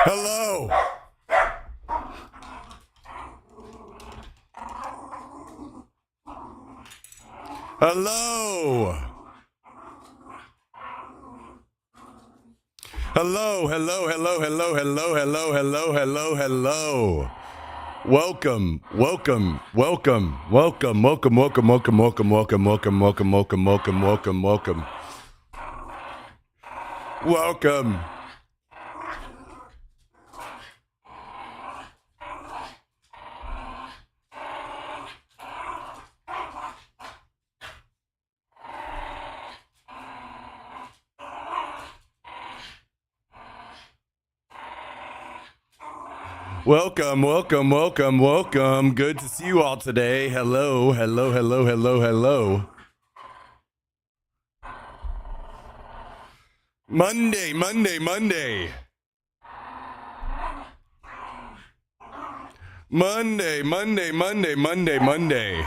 Hello. Hello. Hello, hello, hello, hello, hello, hello, hello, hello, hello. Welcome, welcome, welcome, welcome, welcome, welcome, welcome, welcome, welcome, welcome, welcome, welcome, welcome, welcome, welcome. Welcome. Welcome, welcome, welcome, welcome. Good to see you all today. Hello, hello, hello, hello, hello. Monday, Monday, Monday. Monday, Monday, Monday, Monday, Monday.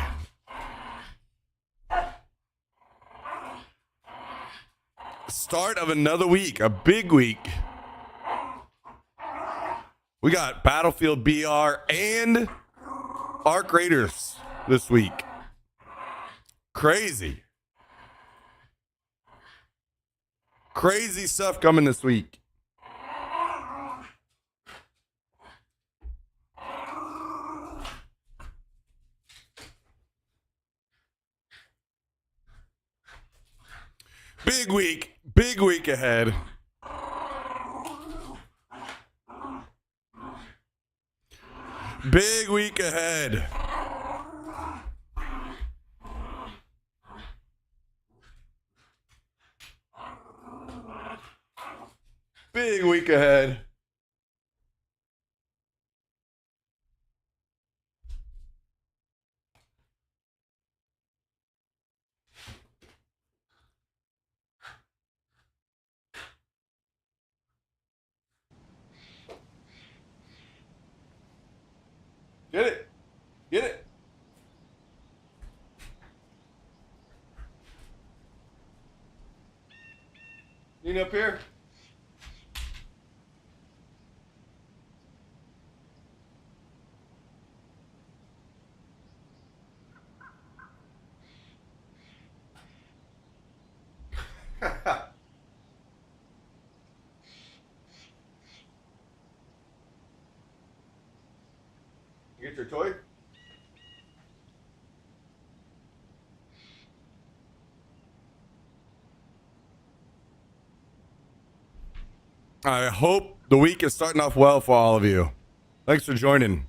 Start of another week, a big week. We got Battlefield BR and Arc Raiders this week. Crazy. Crazy stuff coming this week. Big week ahead. Big week ahead. Big week ahead. Get it. Get it. Need up here? You get your toy? I hope the week is starting off well for all of you. Thanks for joining.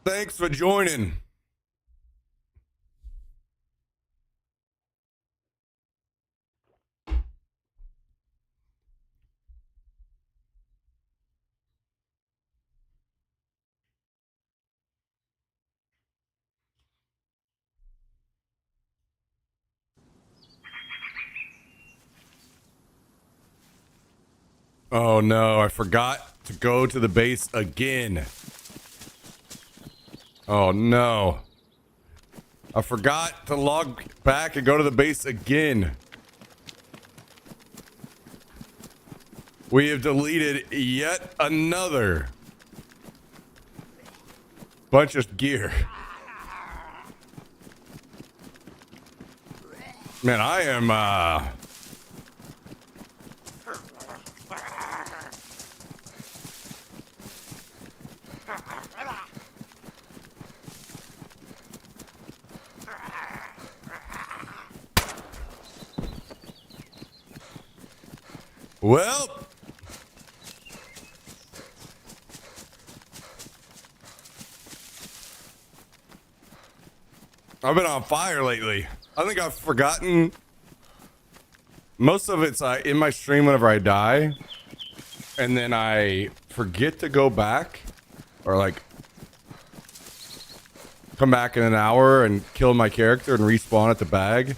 Thanks for joining. Oh no, I forgot to go to the base again. Oh no. I forgot to log back and go to the base again. We have deleted yet another bunch of gear. Man, I am well, I've been on fire lately. I think I've forgotten. Most of it's in my stream whenever I die. And then I forget to go back. Or like come back in an hour and kill my character and respawn at the bag.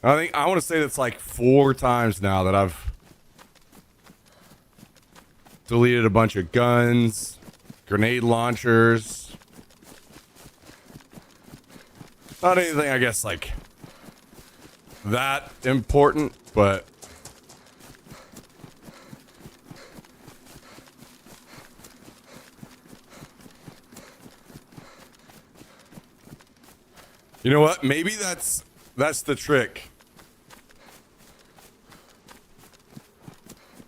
I want to say that's like 4 times now that I've deleted a bunch of guns, grenade launchers, Not anything, I guess, like that important, but you know what? Maybe that's the trick.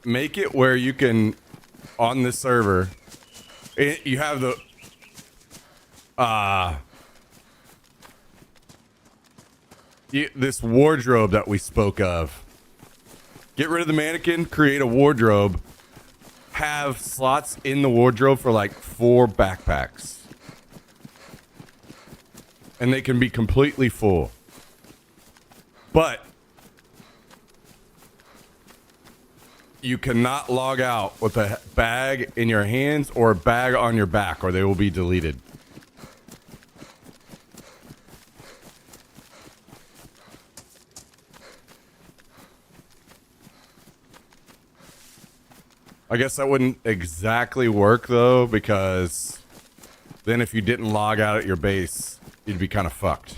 Make it where you can, on this server, you have the this wardrobe that we spoke of. Get rid of the mannequin, create a wardrobe, have slots in the wardrobe for like 4 backpacks. And they can be completely full. But you cannot log out with a bag in your hands or a bag on your back, or they will be deleted. I guess that wouldn't exactly work though, because then if you didn't log out at your base, you'd be kind of fucked.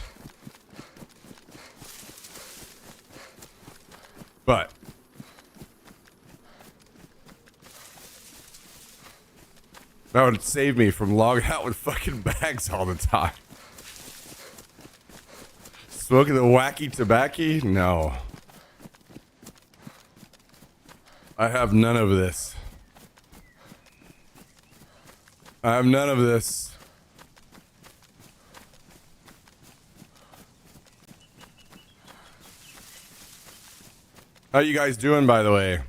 But that would save me from logging out with fucking bags all the time. Smoking the wacky tobacco? No. I have none of this. I have none of this. How you guys doing, by the way?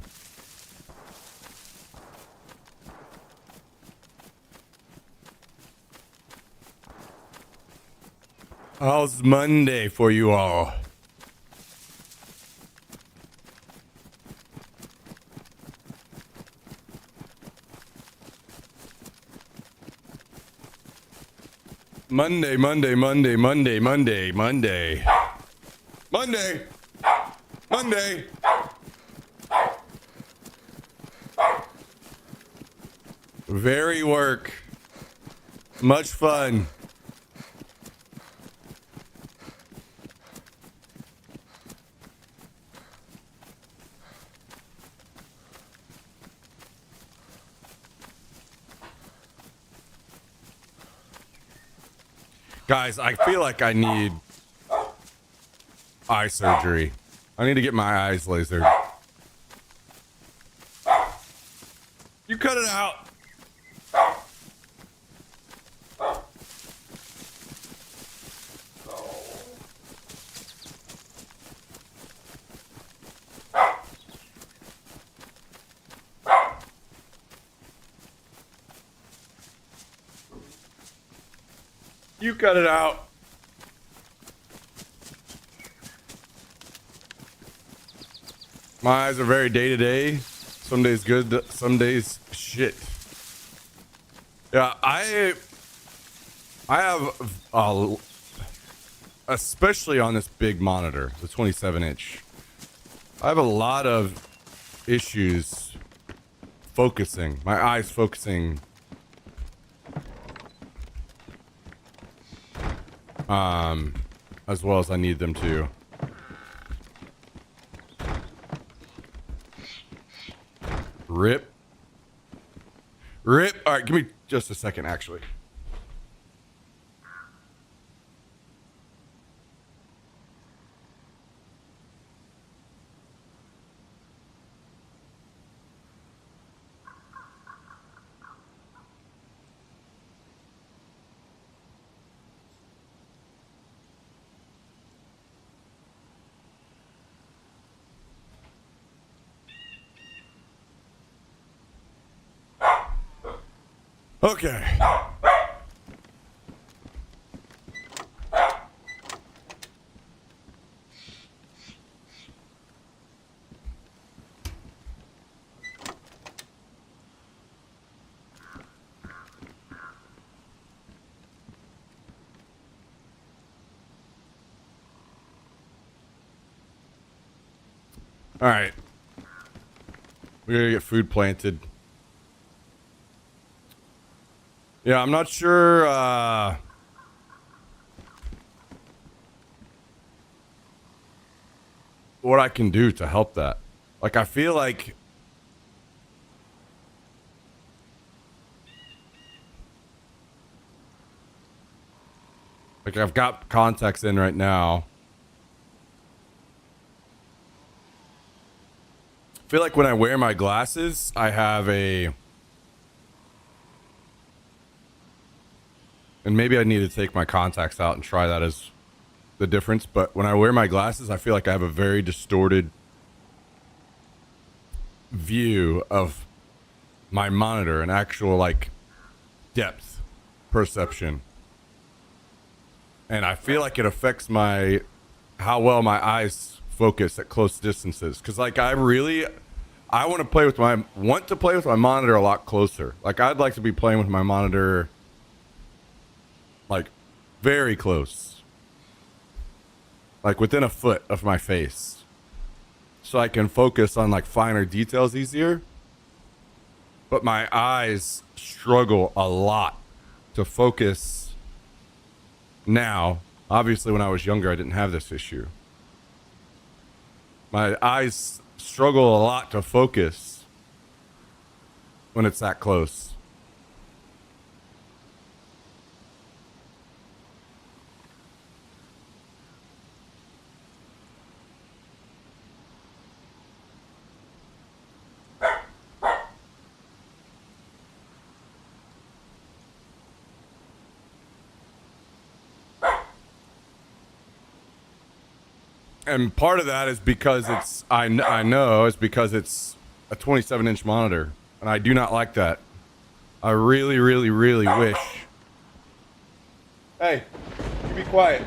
How's Monday for you all? Monday. Very work. Much fun. Guys, I feel like I need eye surgery. I need to get my eyes lasered. You cut it out. You cut it out. My eyes are very day to day. Some days good, some days shit. Yeah, I have especially on this big monitor, the 27-inch. I have a lot of issues focusing. My eyes focusing. As well as I need them to. Rip. Rip. All right, give me just a second, actually. Okay. All right. We're gonna get food planted. Yeah, I'm not sure. what I can do to help that. Like, I feel like I've got contacts in right now. I feel like when I wear my glasses, I have a... And maybe I need to take my contacts out and try that as the difference. But when I wear my glasses, I feel like I have a very distorted view of my monitor, an actual like depth perception. And I feel like it affects my how well my eyes focus at close distances. Cause like I want to play with my monitor a lot closer. Like I'd like to be playing with my monitor like very close. Like within a foot of my face. So I can focus on like finer details easier. But my eyes struggle a lot to focus now. Obviously, when I was younger, I didn't have this issue. My eyes struggle a lot to focus when it's that close. And part of that is because I know it's because it's a 27-inch monitor, and I do not like that. I really, really, really wish. Hey, you be quiet.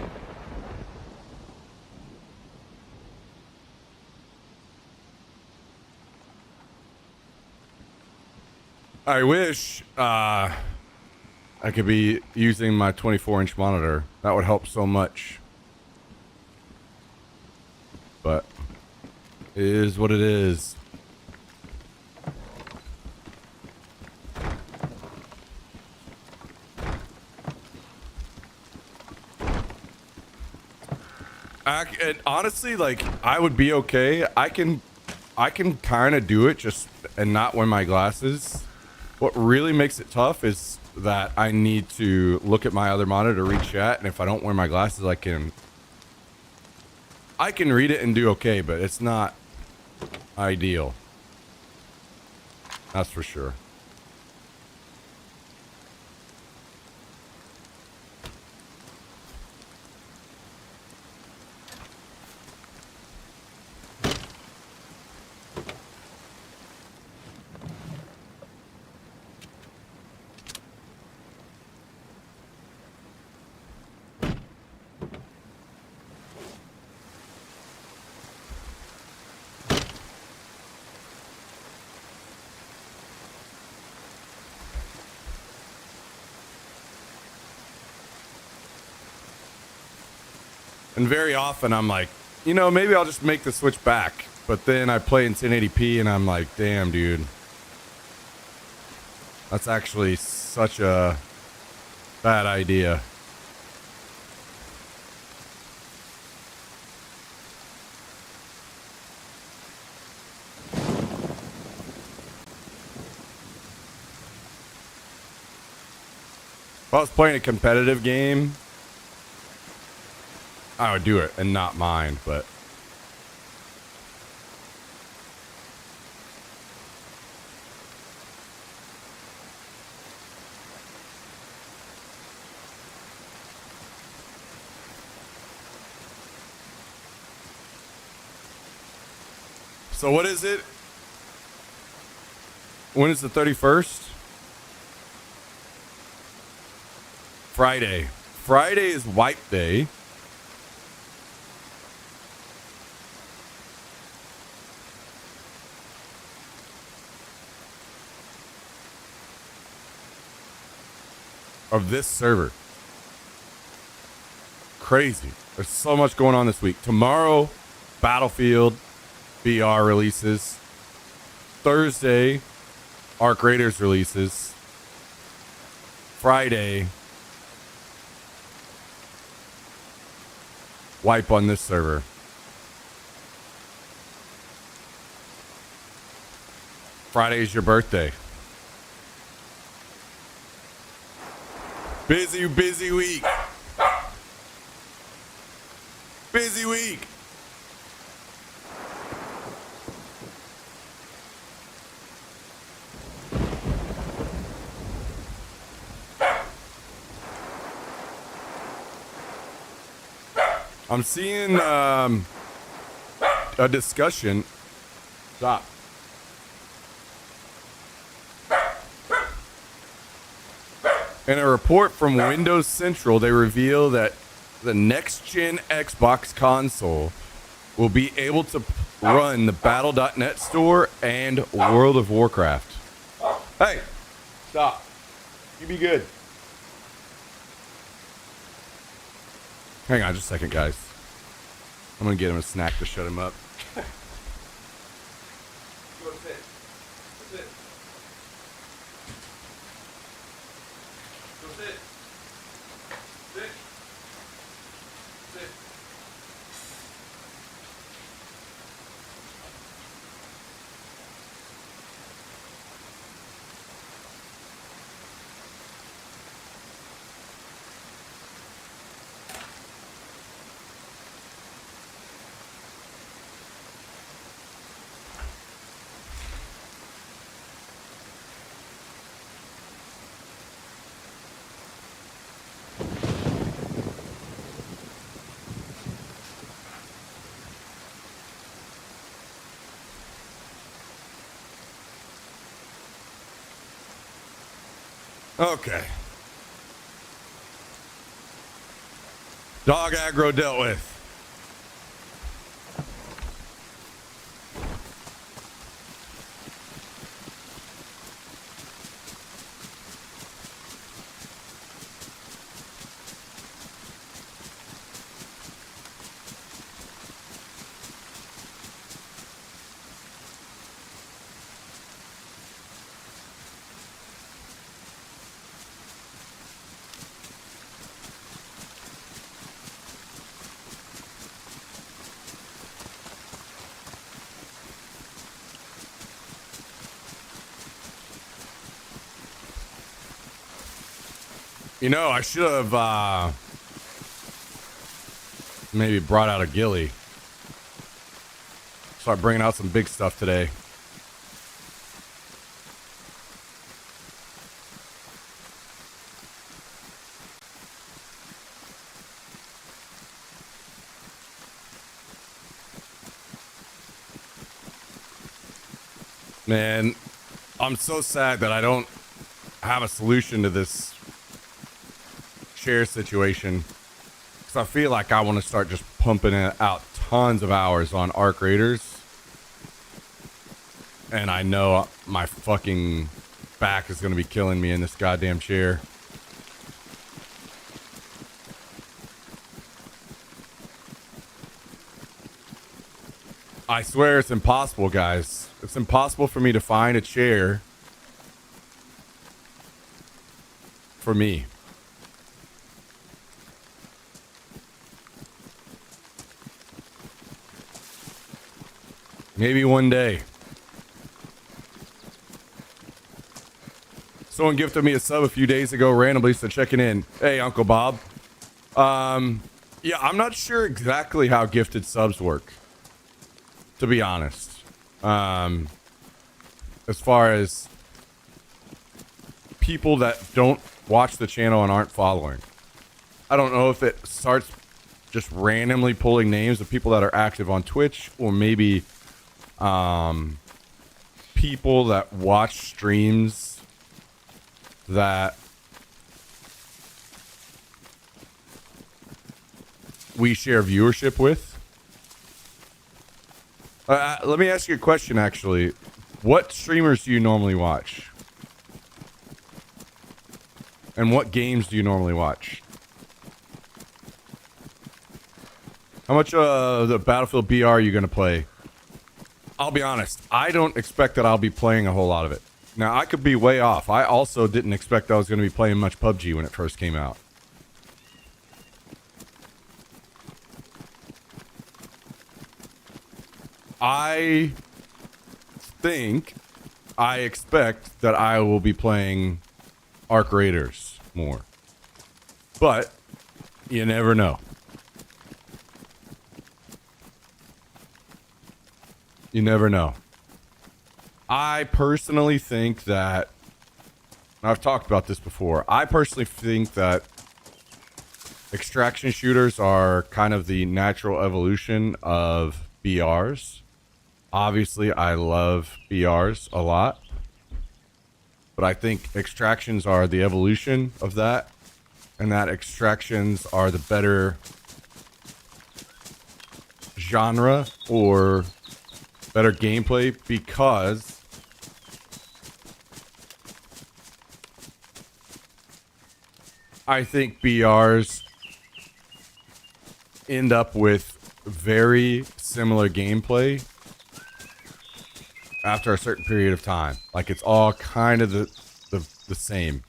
I wish I could be using my 24-inch monitor. That would help so much. But it is what it is. And honestly, like I would be okay. I can kind of do it just and not wear my glasses. What really makes it tough is that I need to look at my other monitor to read chat, and if I don't wear my glasses, I can read it and do okay, but it's not ideal. That's for sure. And very often I'm like, you know, maybe I'll just make the switch back. But then I play in 1080p and I'm like, damn, dude. That's actually such a bad idea. If I was playing a competitive game, I would do it and not mind, but so what is it? When is the 31st? Friday. Friday is wipe day. Of this server. Crazy. There's so much going on this week. Tomorrow, Battlefield VR releases. Thursday, Arc Raiders releases. Friday, wipe on this server. Friday is your birthday. Busy week. Busy week. I'm seeing a discussion. Stop. In a report from Windows Central, they reveal that the next-gen Xbox console will be able to run the Battle.net store and World of Warcraft. Hey, stop. You be good. Hang on just a second, guys. I'm going to get him a snack to shut him up. Go sit. Sit. Go sit. Sit. Sit. Okay. Dog aggro dealt with. You know, I should have maybe brought out a ghillie. Start bringing out some big stuff today. Man, I'm so sad that I don't have a solution to this chair situation, because I feel like I want to start just pumping out tons of hours on Arc Raiders, and I know my fucking back is going to be killing me in this goddamn chair. I swear it's impossible, guys. It's impossible for me to find a chair for me. Maybe one day. Someone gifted me a sub a few days ago randomly, so checking in. Hey, Uncle Bob. Yeah, I'm not sure exactly how gifted subs work, to be honest. As far as people that don't watch the channel and aren't following. I don't know if it starts just randomly pulling names of people that are active on Twitch, or maybe people that watch streams that we share viewership with. Let me ask you a question, actually. What streamers do you normally watch? And what games do you normally watch? How much of the Battlefield BR are you going to play? I'll be honest, I don't expect that I'll be playing a whole lot of it. Now, I could be way off. I also didn't expect I was going to be playing much PUBG when it first came out. I think I expect that I will be playing Arc Raiders more. But you never know. You never know. I personally think that, I've talked about this before, I personally think that extraction shooters are kind of the natural evolution of BRs. Obviously, I love BRs a lot, but I think extractions are the evolution of that, and that extractions are the better genre or better gameplay because I think BRs end up with very similar gameplay after a certain period of time. Like, it's all kind of the same.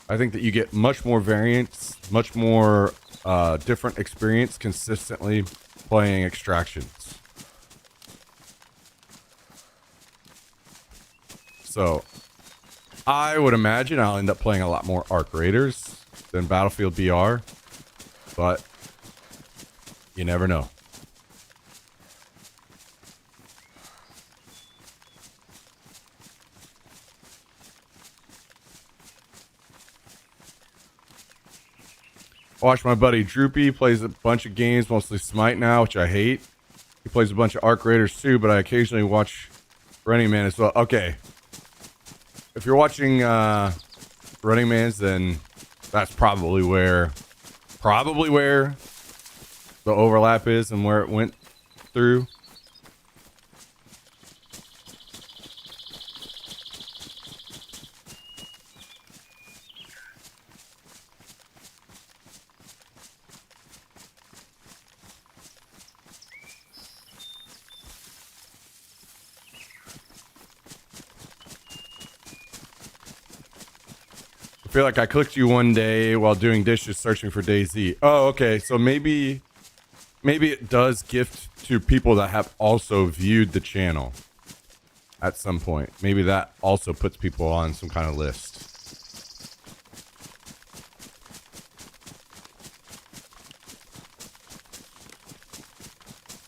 I think that you get much more variance, much more different experience consistently playing extractions. So I would imagine I'll end up playing a lot more Arc Raiders than Battlefield BR, but you never know. Watch my buddy Droopy plays a bunch of games, mostly Smite now, which I hate. He plays a bunch of Arc Raiders too, but I occasionally watch Running Man as well. Okay. If you're watching Running Man's, then that's probably where the overlap is and where it went through. I feel like I clicked you one day while doing dishes searching for DayZ. Oh, okay. So maybe it does gift to people that have also viewed the channel at some point. Maybe that also puts people on some kind of list.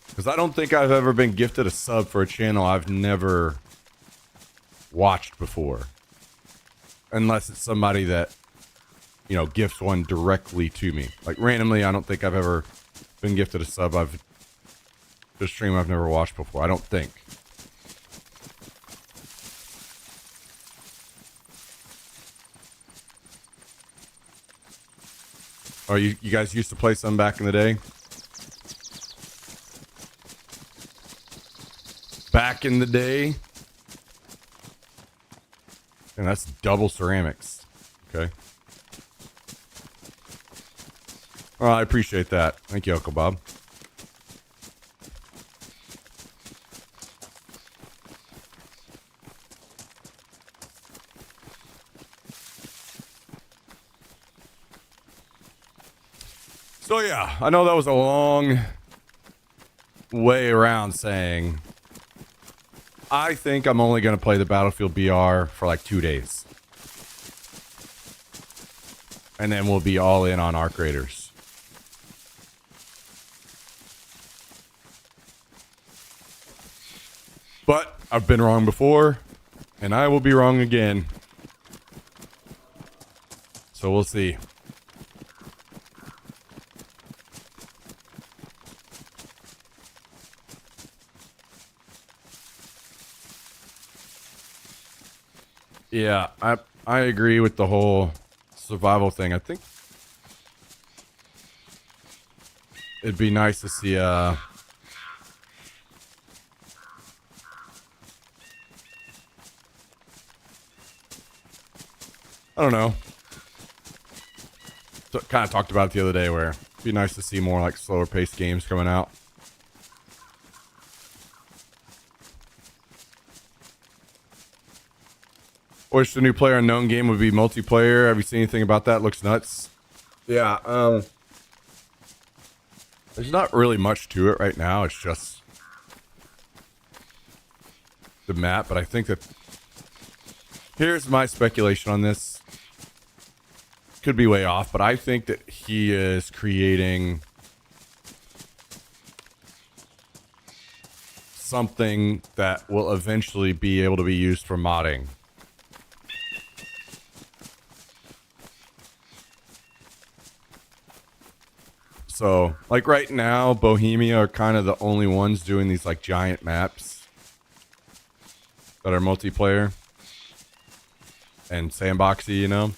Because I don't think I've ever been gifted a sub for a channel I've never watched before. Unless it's somebody that, you know, gifts one directly to me. Like, randomly, I don't think I've ever been gifted a sub a stream I've never watched before. I don't think. Oh, you guys used to play some back in the day? Back in the day? And that's double ceramics. Okay. Oh, I appreciate that. Thank you, Uncle Bob. So yeah, I know that was a long way around saying I think I'm only going to play the Battlefield BR for like 2 days. And then we'll be all in on Arc Raiders. But I've been wrong before, and I will be wrong again. So we'll see. Yeah, I agree with the whole survival thing. I think it'd be nice to see I don't know. So, kind of talked about it the other day where it'd be nice to see more like slower paced games coming out. Wish the new Player Unknown game would be multiplayer. Have you seen anything about that? Looks nuts. Yeah, there's not really much to it right now. It's just the map, but I think that Here's my speculation on this. Could be way off, but I think that he is creating something that will eventually be able to be used for modding. So, like right now, Bohemia are kind of the only ones doing these like giant maps that are multiplayer and sandboxy, you know?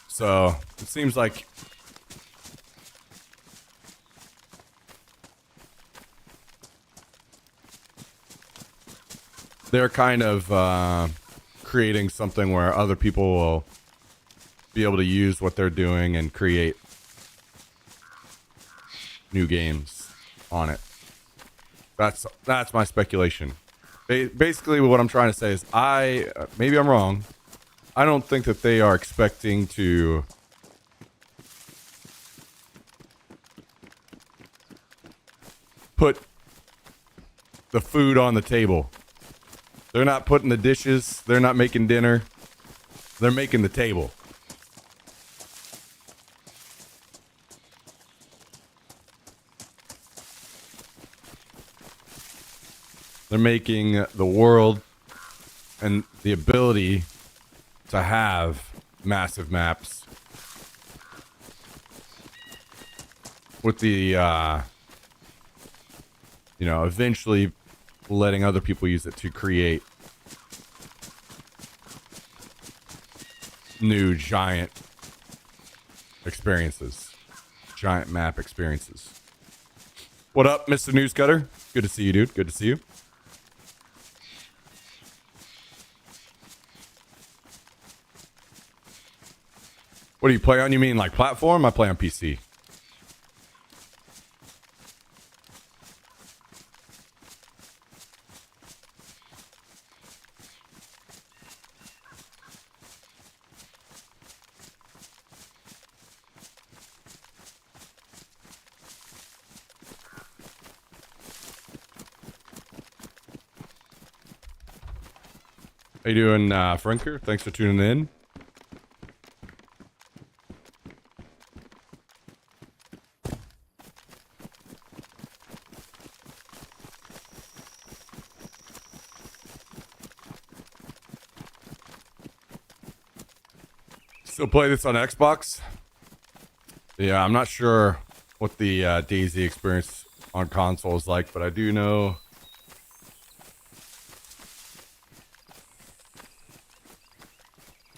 So, it seems like they're kind of creating something where other people will be able to use what they're doing and create new games on it. That's my speculation. Basically, what I'm trying to say is maybe I'm wrong. I don't think that they are expecting to put the food on the table. They're not putting the dishes. They're not making dinner. They're making the table. They're making the world and the ability to have massive maps with the, eventually letting other people use it to create new giant experiences, giant map experiences. What up, Mr. Newscutter? Good to see you, dude. Good to see you. What do you play on? You mean like platform? I play on PC. How you doing, Franker? Thanks for tuning in. Still play this on Xbox? Yeah, I'm not sure what the DayZ experience on console is like, but I do know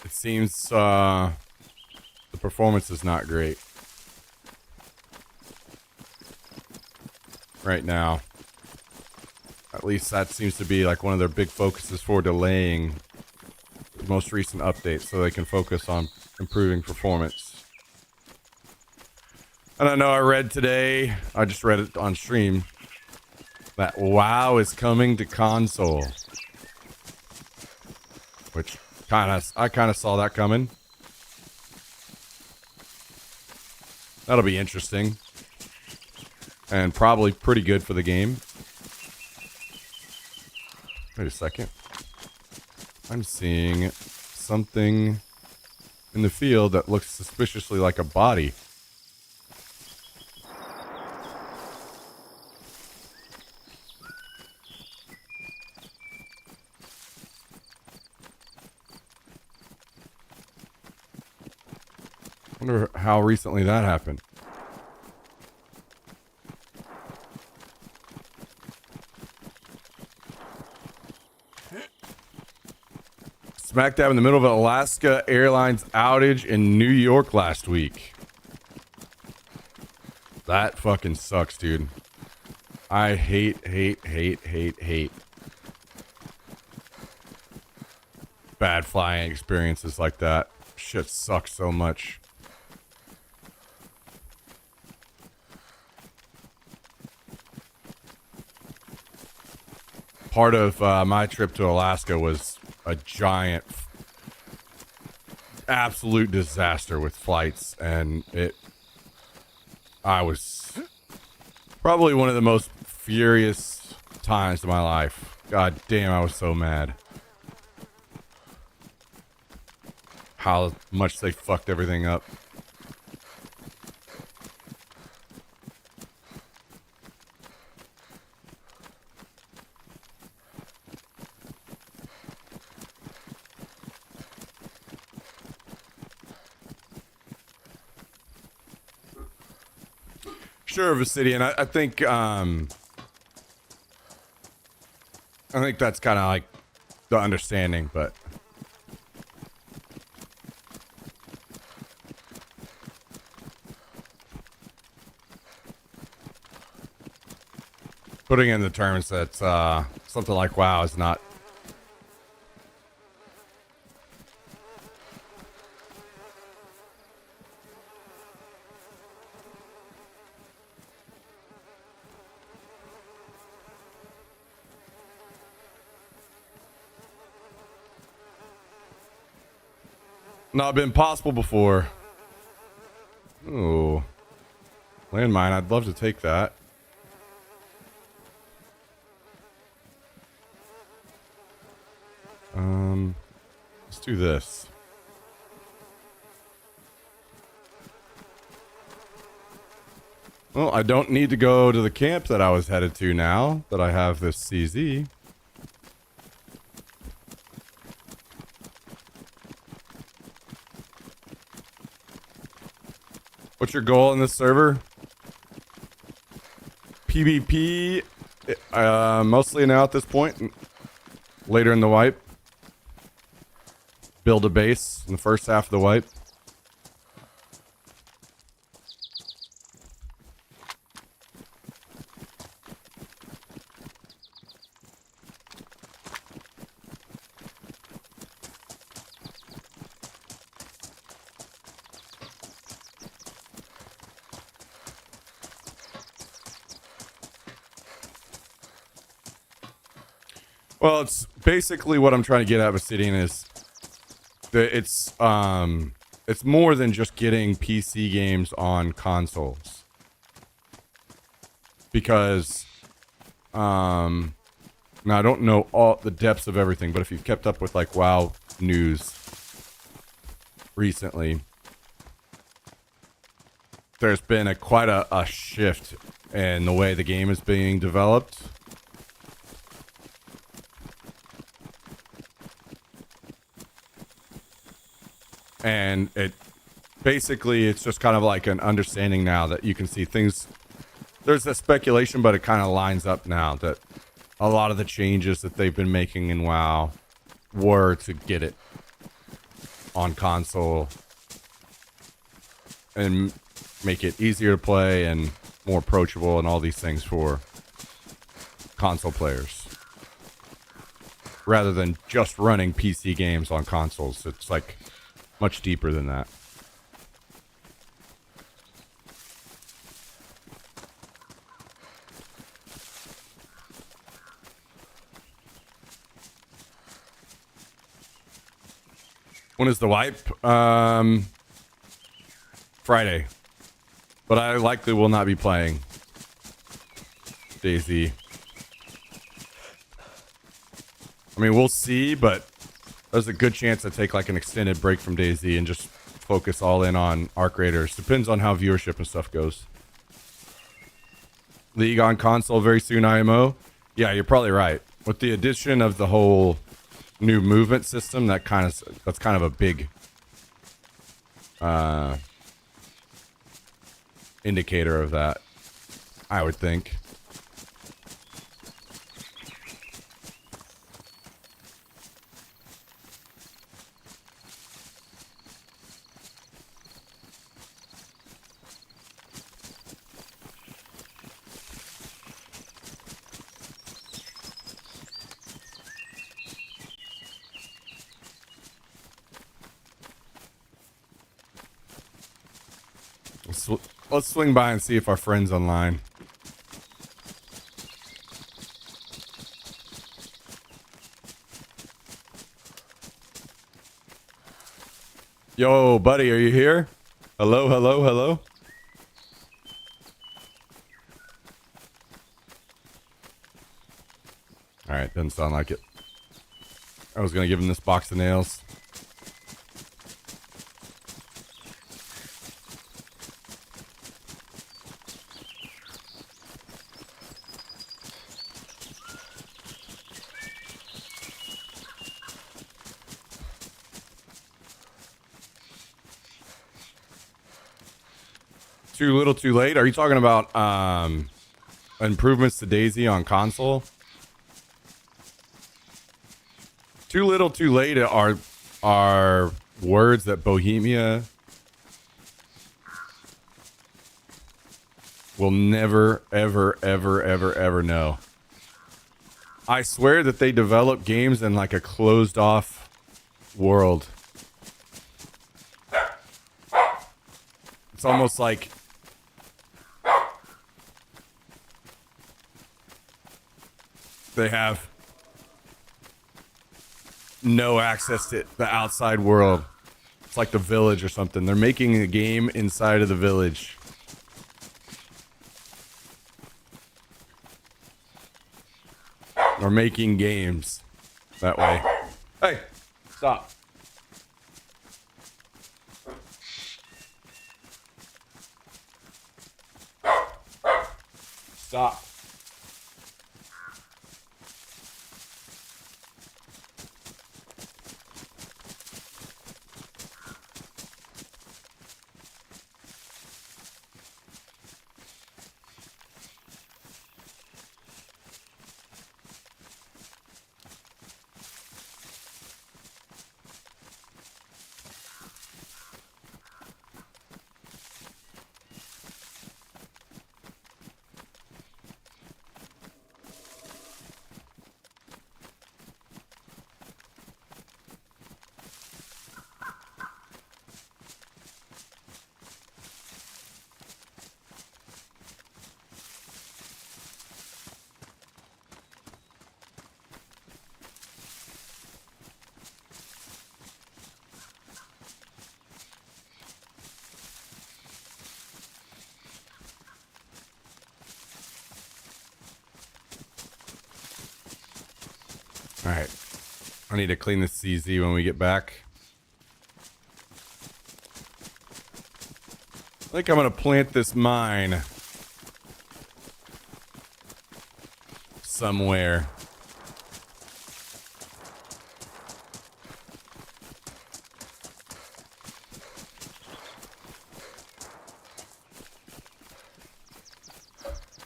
it seems the performance is not great right now. At least that seems to be like one of their big focuses for delaying the most recent update so they can focus on improving performance. And I know I read today, I just read it on stream, that WoW is coming to console. Which I kind of saw that coming. That'll be interesting. And probably pretty good for the game. Wait a second. I'm seeing something in the field that looks suspiciously like a body. Wonder how recently that happened. Smack dab in the middle of an Alaska Airlines outage in New York last week. That fucking sucks, dude. I hate bad flying experiences like that. Shit sucks so much. Part of my trip to Alaska was a giant, absolute disaster with flights, and I was probably one of the most furious times in my life. God damn, I was so mad. How much they fucked everything up. Sure, Vicidian. I think that's kind of like the understanding, but putting in the terms that something like WoW is not. Not been possible before. Ooh. Landmine, I'd love to take that. Let's do this. Well, I don't need to go to the camp that I was headed to now that I have this CZ. What's your goal in this server? PvP, mostly now at this point. Later in the wipe. Build a base in the first half of the wipe. Well, it's basically what I'm trying to get at with Obsidian is that it's more than just getting PC games on consoles. Because now I don't know all the depths of everything, but if you've kept up with like WoW news recently, there's been quite a shift in the way the game is being developed. And it's just kind of like an understanding now that you can see things. There's a speculation, but it kind of lines up now that a lot of the changes that they've been making in WoW were to get it on console and make it easier to play and more approachable and all these things for console players. Rather than just running PC games on consoles. It's like much deeper than that. When is the wipe? Friday. But I likely will not be playing DayZ. I mean, we'll see, but there's a good chance I take like an extended break from DayZ and just focus all in on Arc Raiders. Depends on how viewership and stuff goes. League on console very soon, IMO. Yeah, you're probably right. With the addition of the whole new movement system, that's kind of a big indicator of that, I would think. Let's swing by and see if our friend's online. Yo, buddy, are you here? Hello, hello, hello? right, doesn't sound like it. I was gonna give him this box of nails. Too little, too late. Are you talking about improvements to Daisy on console? Too little, too late are words that Bohemia will never, ever, ever, ever, ever know. I swear that they develop games in like a closed off world. It's almost like they have no access to the outside world. It's like The Village or something. They're making a game inside of The Village. Or making games that way. Hey, stop. Stop. All right. I need to clean this CZ when we get back. I think I'm going to plant this mine somewhere.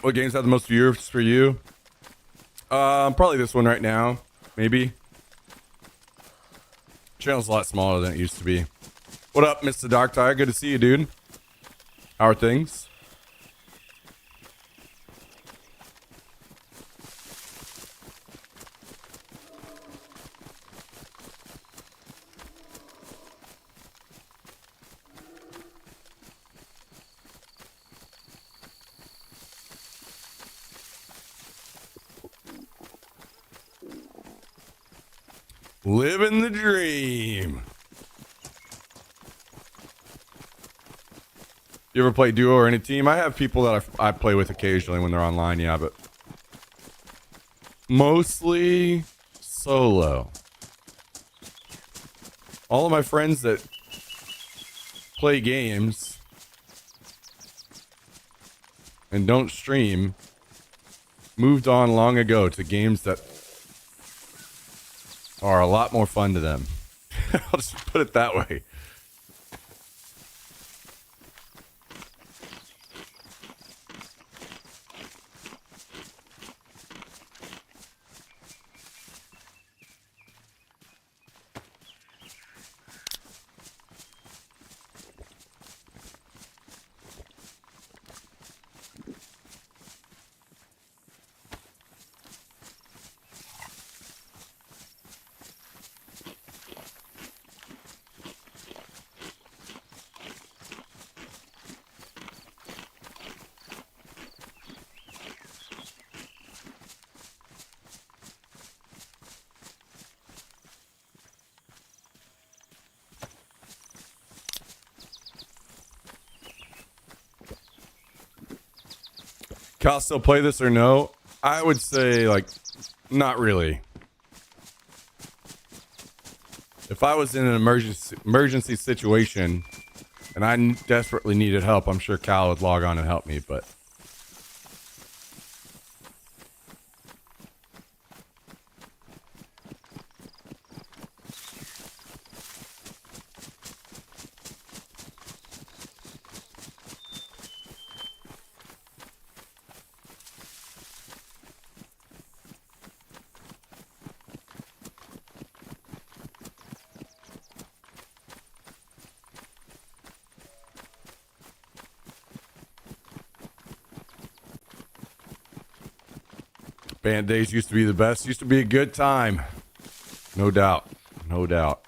What games have the most viewers for you? Probably this one right now. Maybe. Channel's a lot smaller than it used to be. What up, Mr. Dark Tire? Good to see you, dude. How are things? Living the dream. You ever play duo or any team? I have people that I play with occasionally when they're online, yeah, but mostly solo. All of my friends that play games and don't stream moved on long ago to games that are a lot more fun to them. I'll just put it that way. Cal still play this or no? I would say like Not really. If I was in an emergency situation and I desperately needed help, I'm sure Cal would log on and help me, but band days used to be the best. Used to be a good time. No doubt. No doubt.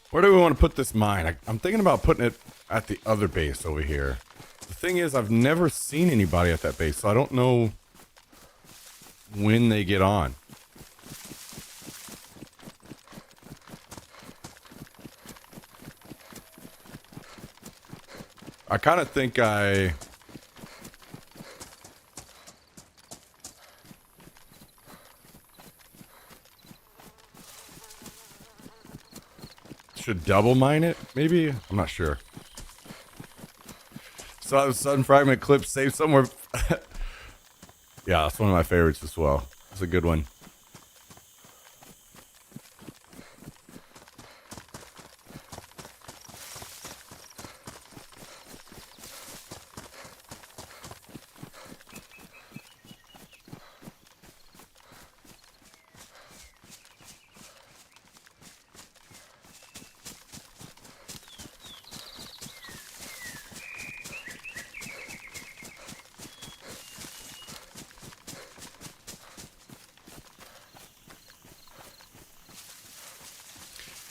Where do we want to put this mine? I'm thinking about putting it at the other base over here. The thing is, I've never seen anybody at that base, so I don't know when they get on. I kind of think I should double mine it, maybe? I'm not sure. Saw the sudden fragment clip saved somewhere. Yeah, that's one of my favorites as well. It's a good one.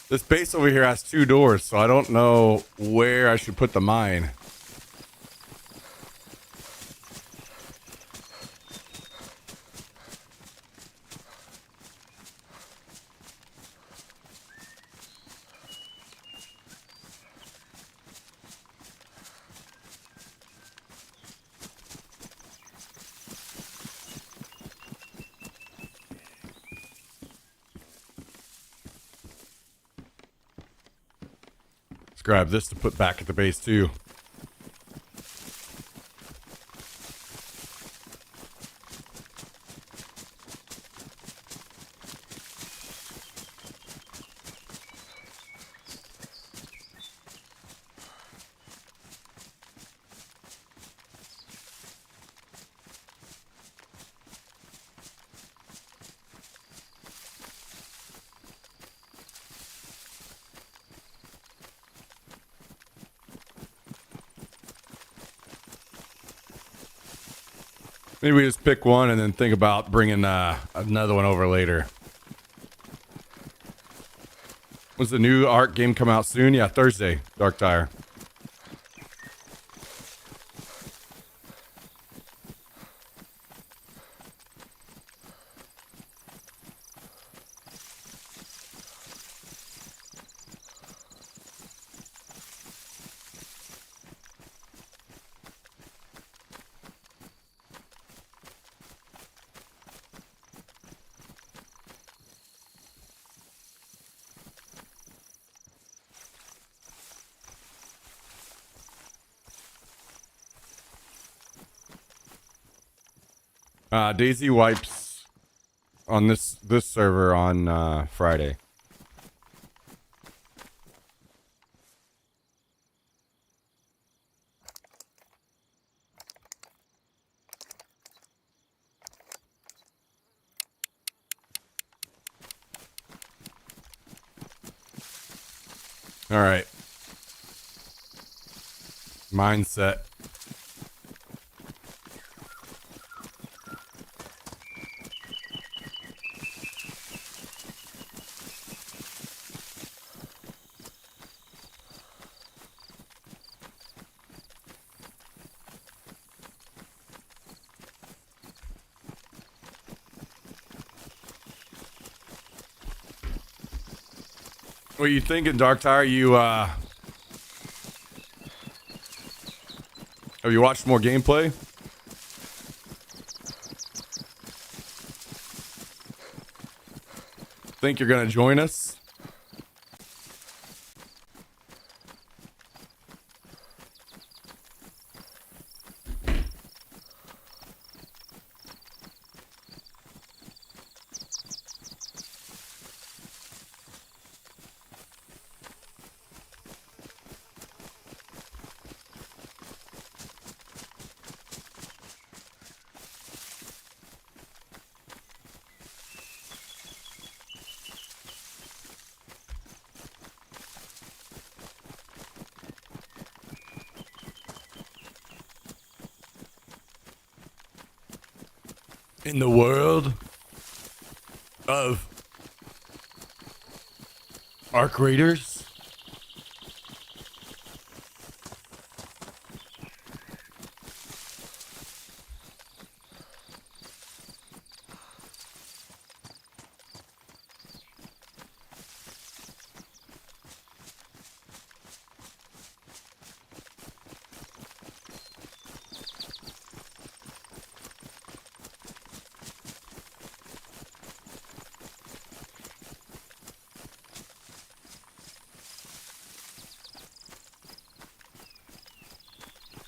This base over here has 2 doors, so I don't know where I should put the mine. Let's grab this to put back at the base too. Maybe we just pick one and then think about bringing another one over later. Was the new Ark game come out soon? Yeah, Thursday, Darktire. Daisy wipes on this server on Friday. All right. Mindset. What are you thinking, Dark Tire? Have you watched more gameplay? Think you're gonna join us? In the world of Arc Raiders?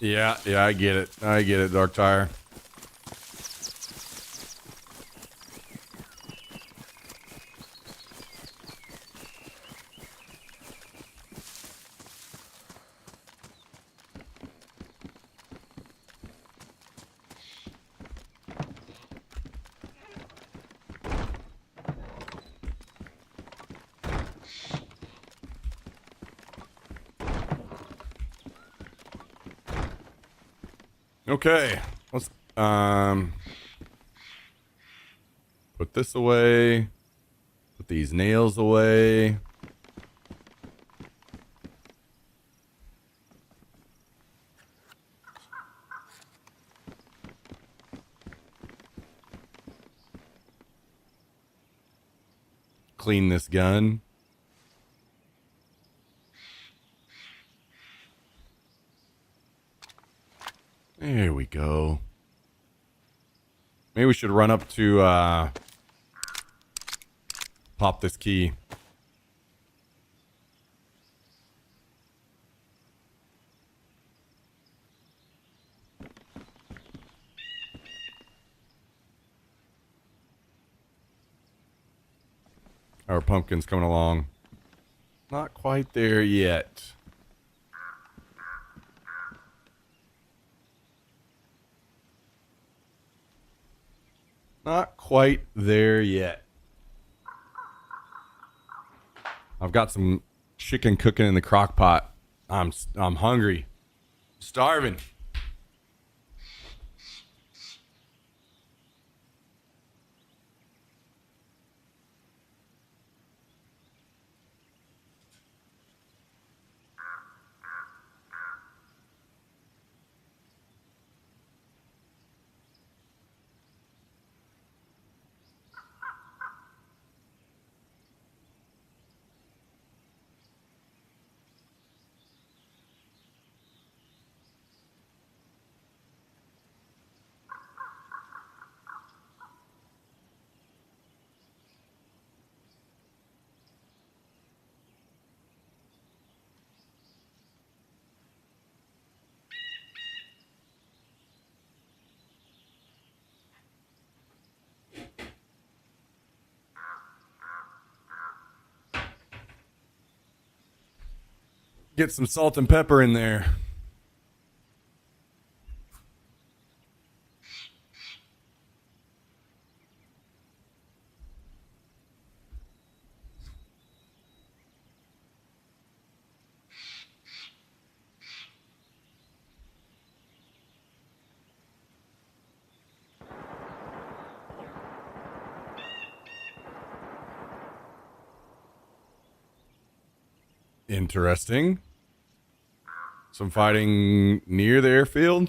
Yeah, I get it. I get it, Dark Tire. Okay, let's put this away. Put these nails away. Clean this gun. There we go. Maybe we should run up to pop this key. Our pumpkin's coming along. Not quite there yet. Not quite there yet. I've got some chicken cooking in the crock pot. I'm hungry. Starving. Get some salt and pepper in there. Interesting. Some fighting near the airfield.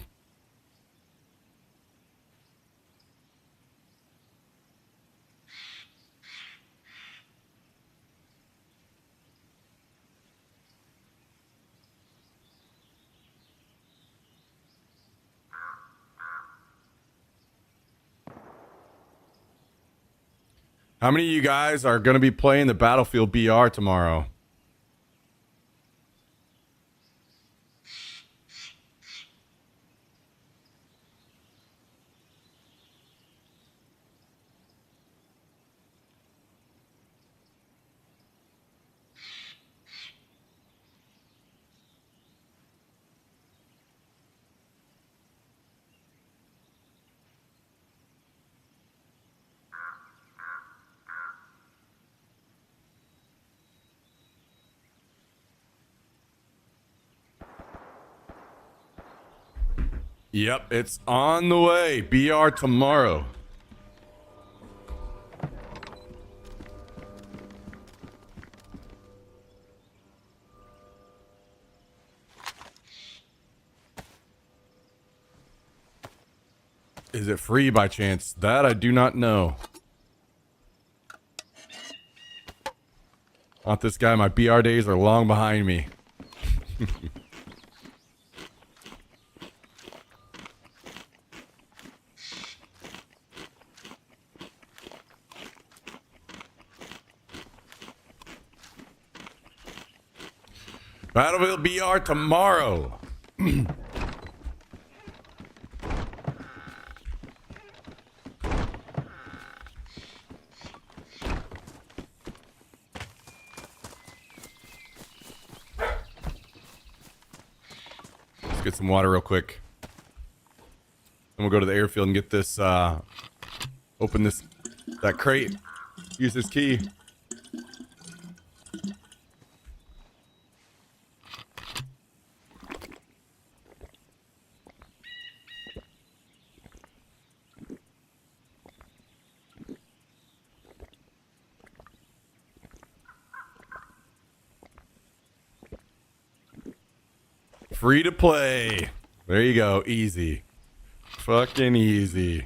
How many of you guys are going to be playing the Battlefield BR tomorrow? Yep, it's on the way. BR tomorrow. Is it free by chance? That I do not know. Not this guy. My BR days are long behind me. Battlefield BR tomorrow. Let's get some water real quick. Then we'll go to the airfield and get this, open that crate. Use this key. Free to play. There you go. Easy. Fucking easy.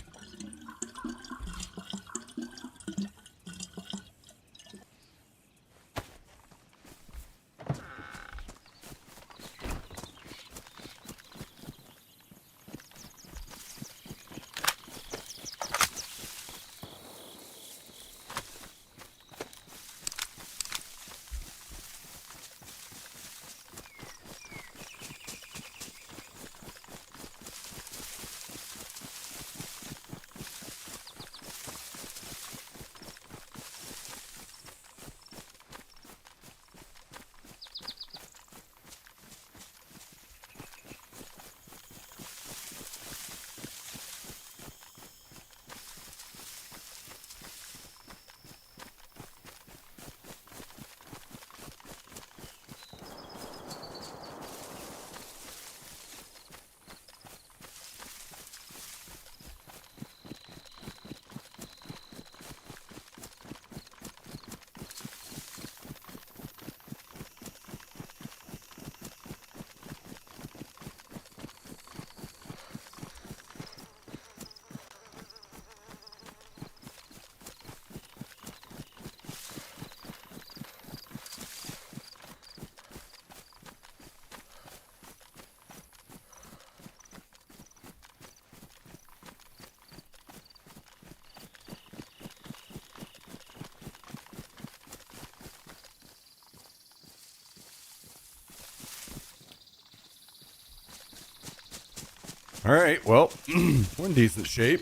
All right, well, we're in decent shape.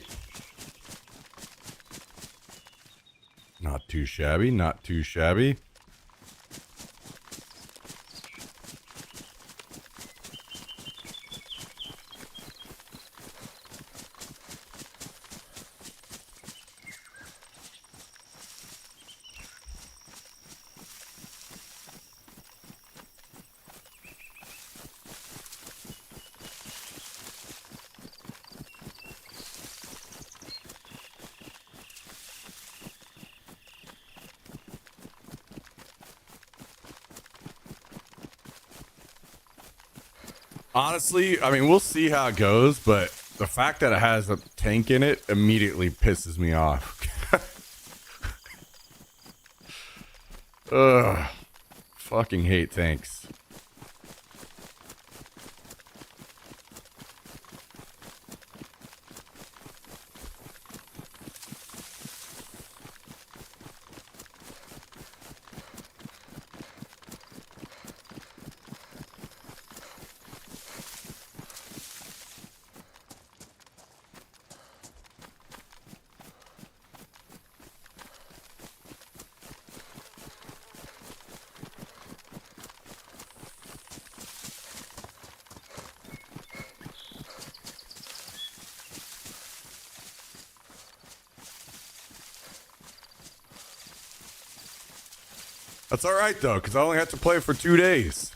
Not too shabby, not too shabby. Honestly, I mean, we'll see how it goes, but the fact that it has a tank in it immediately pisses me off. Ugh. Fucking hate tanks. That's all right though, because I only have to play for 2 days.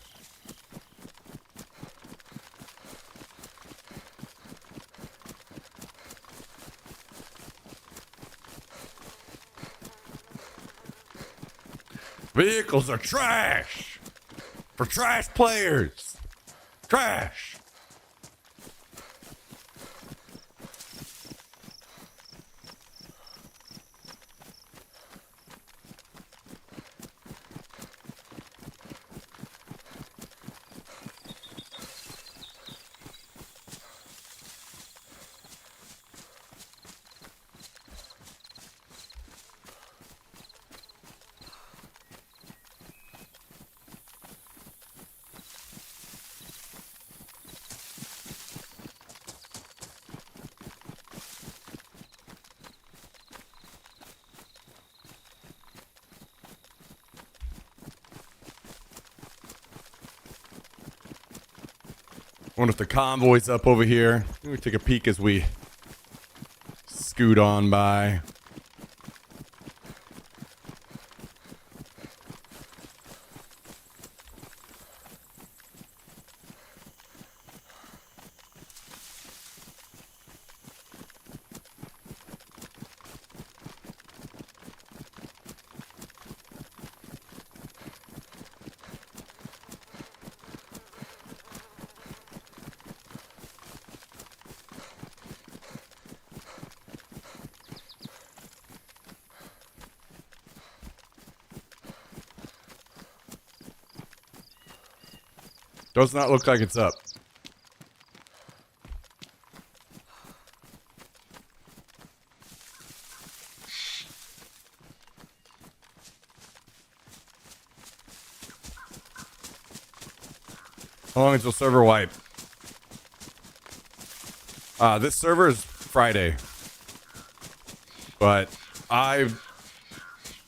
Vehicles are trash for trash players. Trash. Wonder if the convoy's up over here. Let me take a peek as we scoot on by. Does not look like it's up. How long is the server wipe? This server is Friday. But I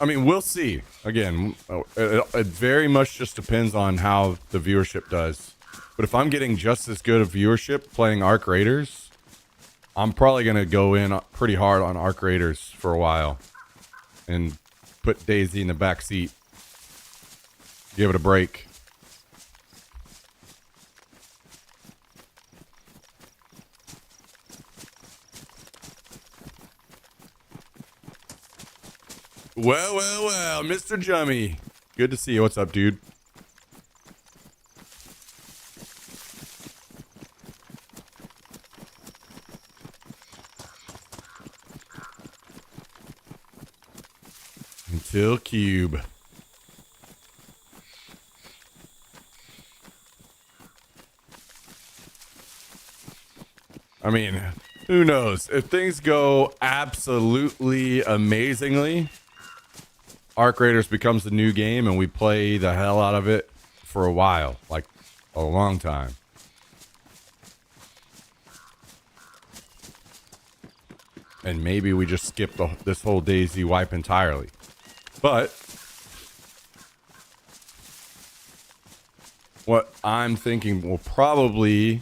mean, we'll see. Again, it very much just depends on how the viewership does. But if I'm getting just as good a viewership playing Arc Raiders, I'm probably going to go in pretty hard on Arc Raiders for a while. And put Daisy in the back seat. Give it a break. Well, Mr. Jummy. Good to see you. What's up, dude? Until Cube. I mean, who knows? If things go absolutely amazingly, Arc Raiders becomes the new game and we play the hell out of it for a while, like a long time. And maybe we just skip this whole Daisy wipe entirely. But what I'm thinking will probably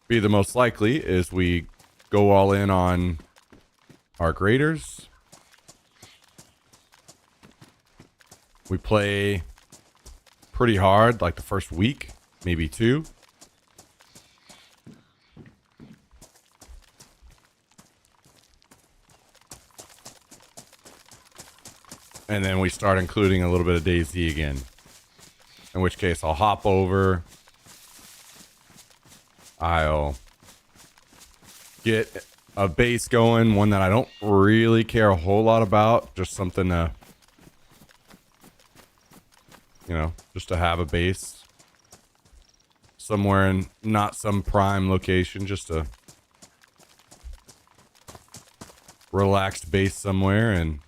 be the most likely is we go all in on Arc Raiders. We play pretty hard, like the first week, maybe 2. And then we start including a little bit of DayZ again. In which case I'll hop over. I'll get a base going, one that I don't really care a whole lot about, just something to, you know, just to have a base somewhere in not some prime location, just a relaxed base somewhere, and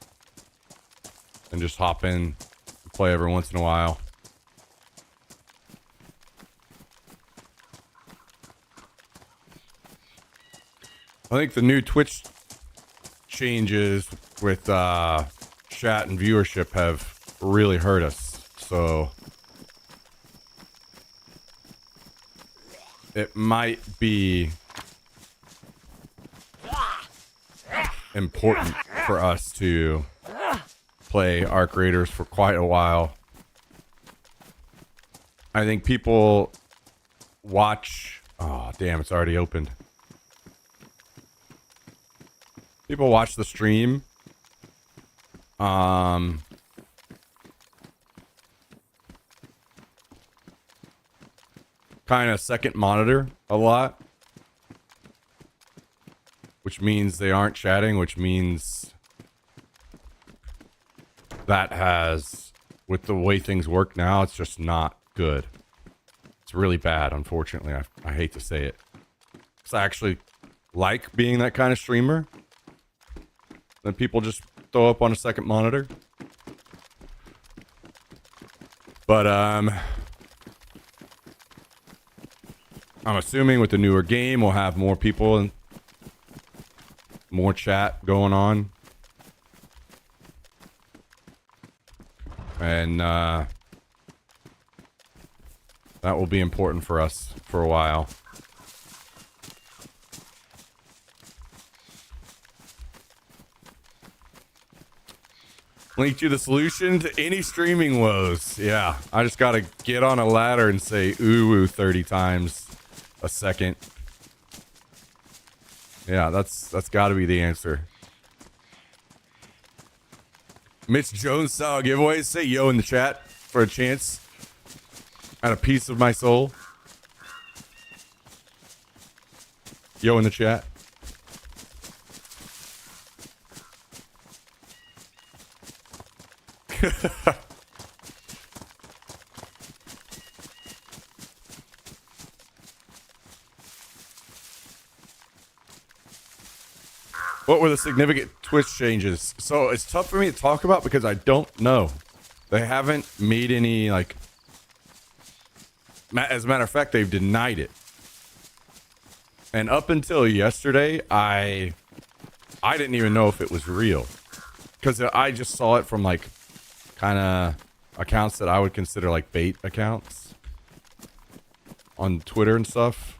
just hop in and play every once in a while. I think the new Twitch changes with chat and viewership have really hurt us. So it might be important for us to play Arc Raiders for quite a while. I think people watch... Oh, damn, it's already opened. People watch the stream. Kind of second monitor a lot. Which means they aren't chatting, which means that has, with the way things work now, it's just not good. It's really bad, unfortunately. I hate to say it. Because I actually like being that kind of streamer. Then people just throw up on a second monitor. But I'm assuming with the newer game we'll have more people and more chat going on. And that will be important for us for a while. Link to the solution to any streaming woes. Yeah, I just gotta get on a ladder and say ooh 30 times a second. Yeah, that's gotta be the answer. Mitch Jones style giveaways. Say yo in the chat for a chance at a piece of my soul. Yo in the chat. What were the significant Twitch changes? So it's tough for me to talk about because I don't know. They haven't made any, like... As a matter of fact, they've denied it. And up until yesterday, I didn't even know if it was real. Because I just saw it from, like, kind of accounts that I would consider, like, bait accounts. On Twitter and stuff.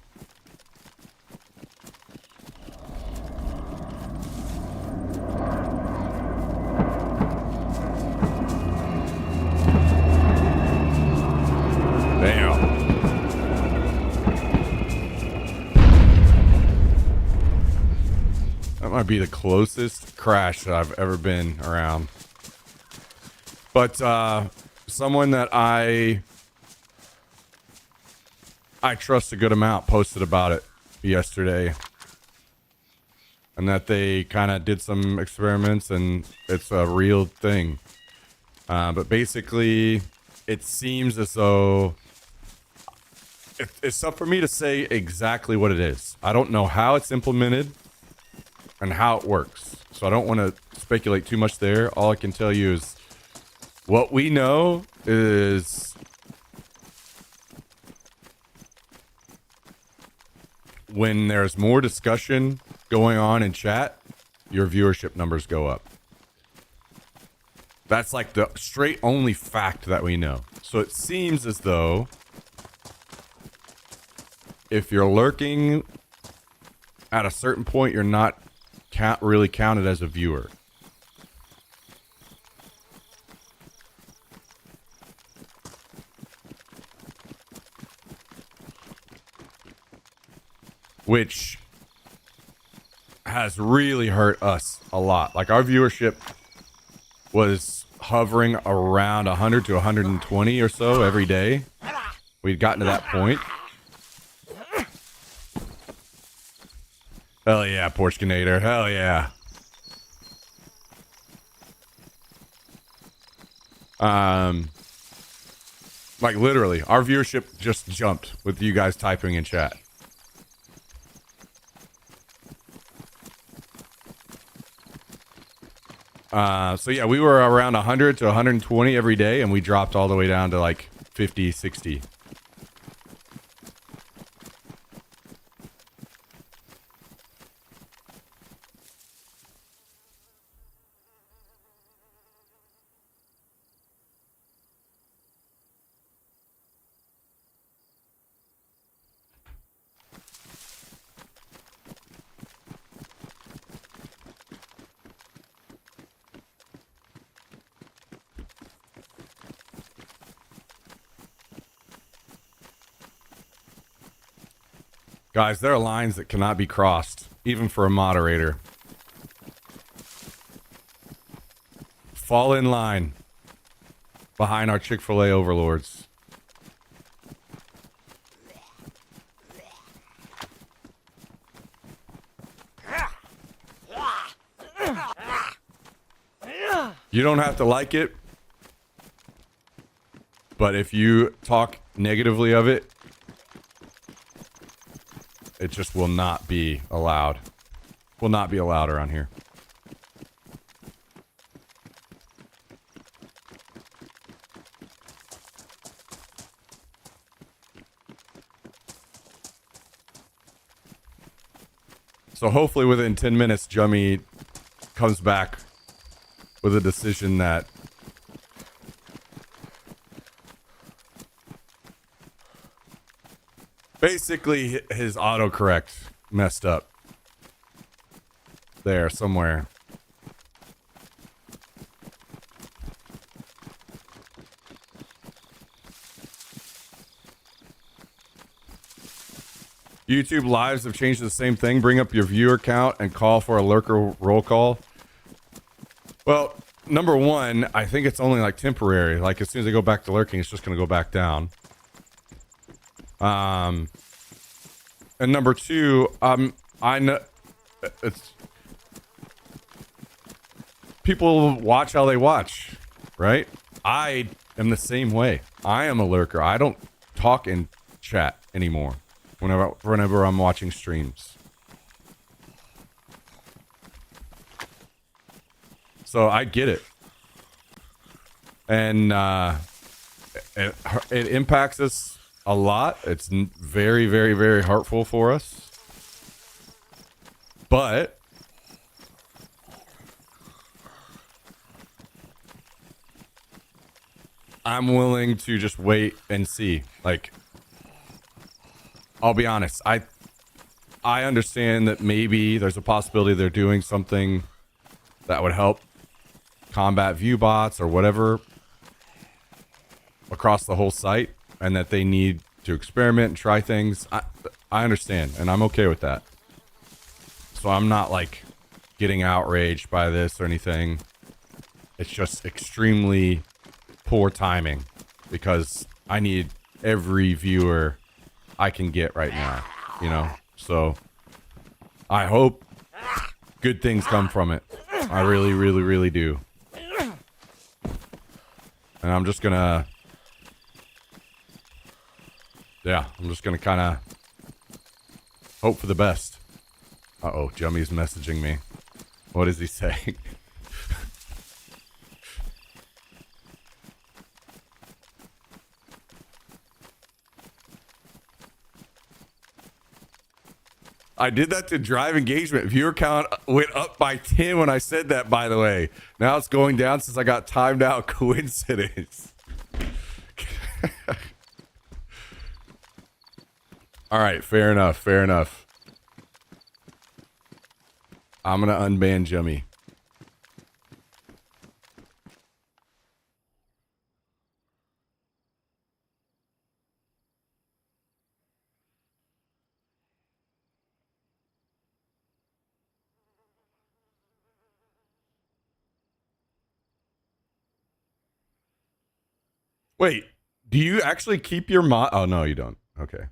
Might be the closest crash that I've ever been around. But someone that I trust a good amount posted about it yesterday, and that they kind of did some experiments and it's a real thing. But basically it seems as though it's tough for me to say exactly what it is. I don't know how it's implemented and how it works. So I don't want to speculate too much there. All I can tell you is what we know is when there's more discussion going on in chat, your viewership numbers go up. That's like the straight only fact that we know. So it seems as though if you're lurking at a certain point, you're not really counted as a viewer. Which has really hurt us a lot. Like our viewership was hovering around 100 to 120 or so every day. We'd gotten to that point. Hell yeah, Porchganator. Hell yeah. Like literally, our viewership just jumped with you guys typing in chat. So yeah, we were around 100 to 120 every day, and we dropped all the way down to like 50, 60. Guys, there are lines that cannot be crossed, even for a moderator. Fall in line behind our Chick-fil-A overlords. You don't have to like it, but if you talk negatively of it, it just will not be allowed. Will not be allowed around here. So hopefully within 10 minutes, Jummy comes back with a decision that basically his autocorrect messed up there somewhere. YouTube lives have changed the same thing. Bring up your viewer count and call for a lurker roll call. Well, number one, I think it's only like temporary. Like as soon as they go back to lurking, it's just going to go back down. And number two, I know it's people watch how they watch, right? I am the same way. I am a lurker. I don't talk in chat anymore whenever I'm watching streams. So I get it. And it impacts us a lot. It's very, very, very hurtful for us. But I'm willing to just wait and see. Like, I'll be honest. I understand that maybe there's a possibility they're doing something that would help combat view bots or whatever across the whole site, and that they need to experiment and try things. I understand, and I'm okay with that. So I'm not like getting outraged by this or anything. It's just extremely poor timing because I need every viewer I can get right now, you know? So I hope good things come from it. I really, really, really do. And I'm just gonna, I'm just gonna kind of hope for the best. Uh-oh, Jummy's messaging me. What is he saying? I did that to drive engagement. Viewer count went up by 10 when I said that, by the way. Now it's going down since I got timed out. Coincidence. All right, fair enough, fair enough. I'm going to unban Jummy. Wait, do you actually keep your mod? Oh, no, you don't. Okay.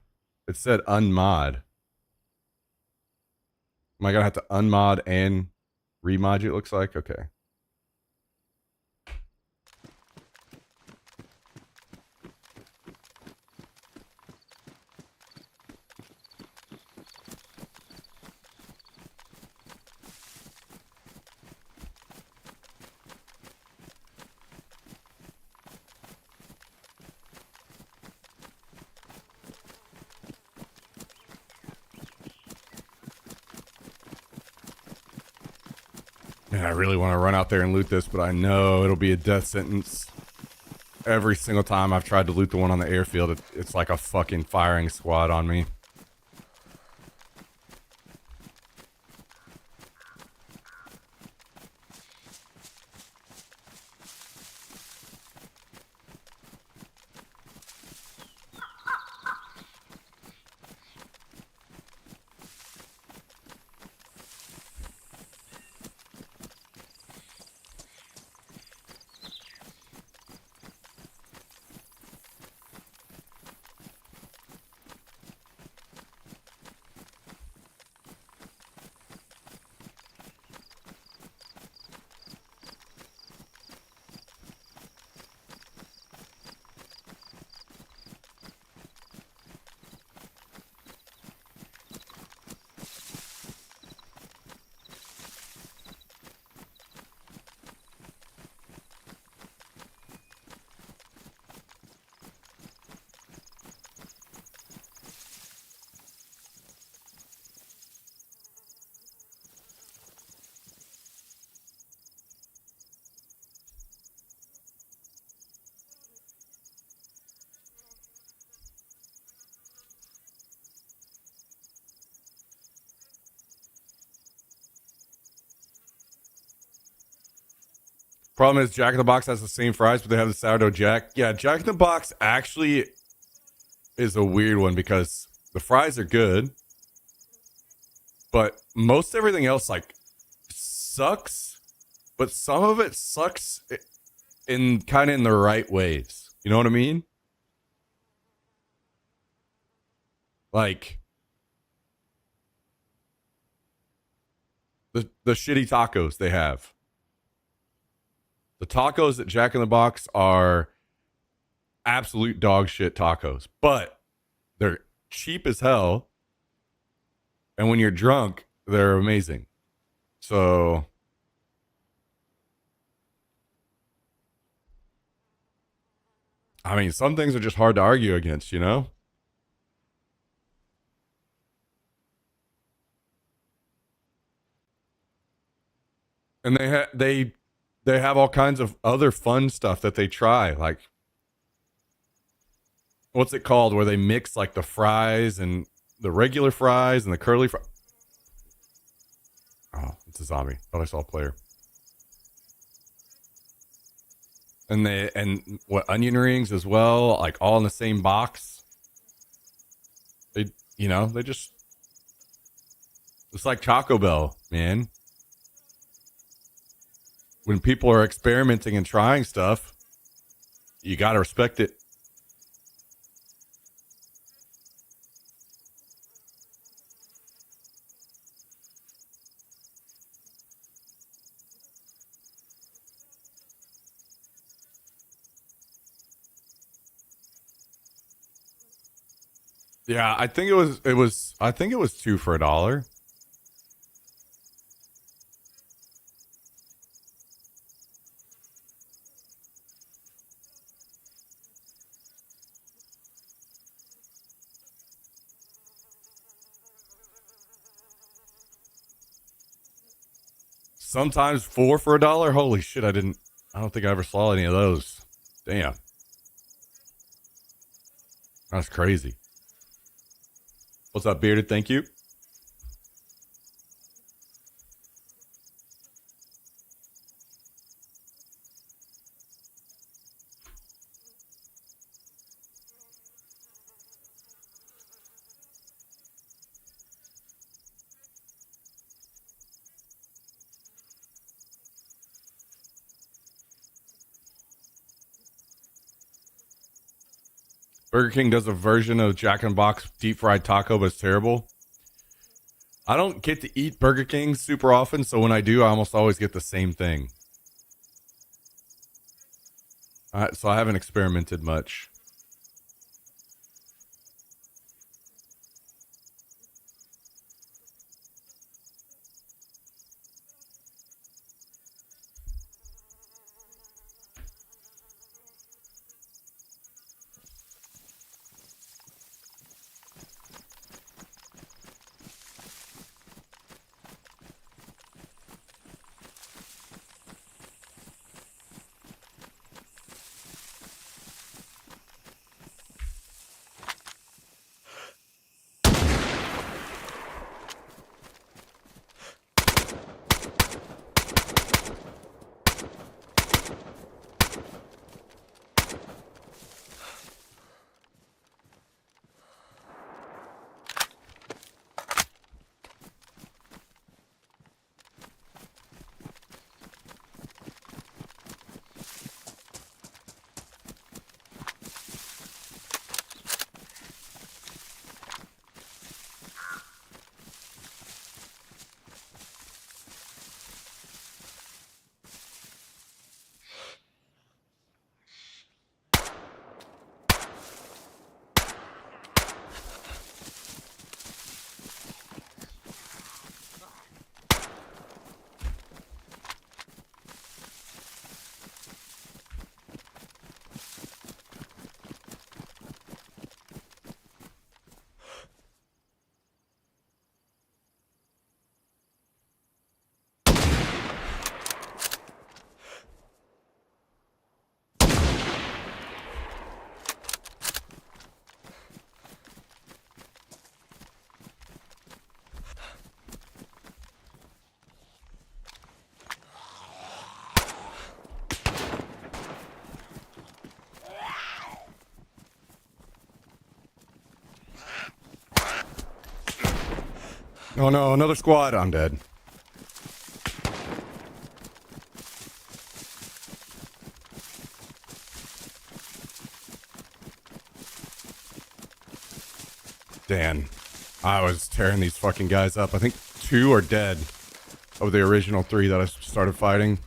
It said unmod. Am I going to have to unmod and remod you, it looks like? Okay. Man, I really want to run out there and loot this, but I know it'll be a death sentence. Every single time I've tried to loot the one on the airfield, it's like a fucking firing squad on me. Problem is, Jack in the Box has the same fries, but they have the sourdough Jack. Yeah, Jack in the Box actually is a weird one because the fries are good, but most everything else like sucks. But some of it sucks in kind of in the right ways. You know what I mean? Like the shitty tacos they have. The tacos at Jack in the Box are absolute dog shit tacos, but they're cheap as hell. And when you're drunk, they're amazing. So, I mean, some things are just hard to argue against, you know? And they have all kinds of other fun stuff that they try, like what's it called where they mix like the fries and the regular fries and the curly fries. Oh, it's a zombie. Thought I saw a player. And what onion rings as well, like all in the same box. They they just it's like Taco Bell, man. When people are experimenting and trying stuff, you got to respect it. Yeah, I think I think it was 2 for $1. Sometimes 4 for $1. Holy shit, I don't think I ever saw any of those. Damn. That's crazy. What's up, Bearded? Thank you. Burger King does a version of Jack in the Box deep fried taco, but it's terrible. I don't get to eat Burger King super often, so when I do, I almost always get the same thing. So I haven't experimented much. Oh no, another squad. I'm dead. Dan, I was tearing these fucking guys up. I think 2 are dead of the original 3 that I started fighting.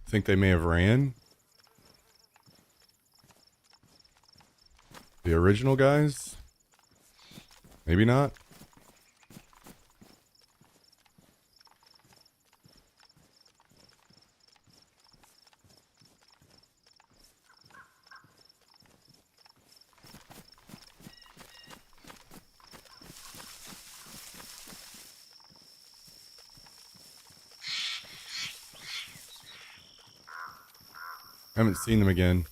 Think they may have ran? The original guys? Maybe not. I haven't seen them again.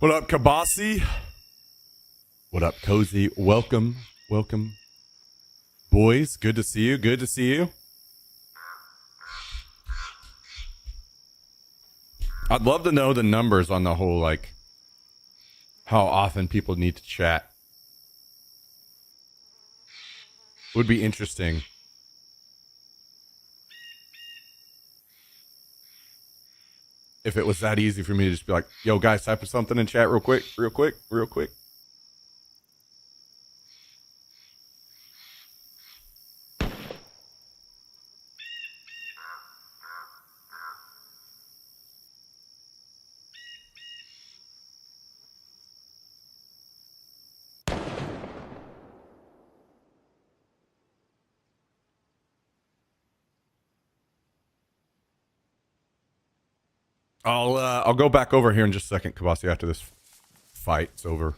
What up, Kabasi? What up, Cozy? Welcome, welcome. Boys, good to see you, good to see you. I'd love to know the numbers on the whole, like, how often people need to chat. Would be interesting. If it was that easy for me to just be like, yo, guys, type something in chat real quick, real quick, real quick. I'll go back over here in just a second, Kabasi, after this fight's over.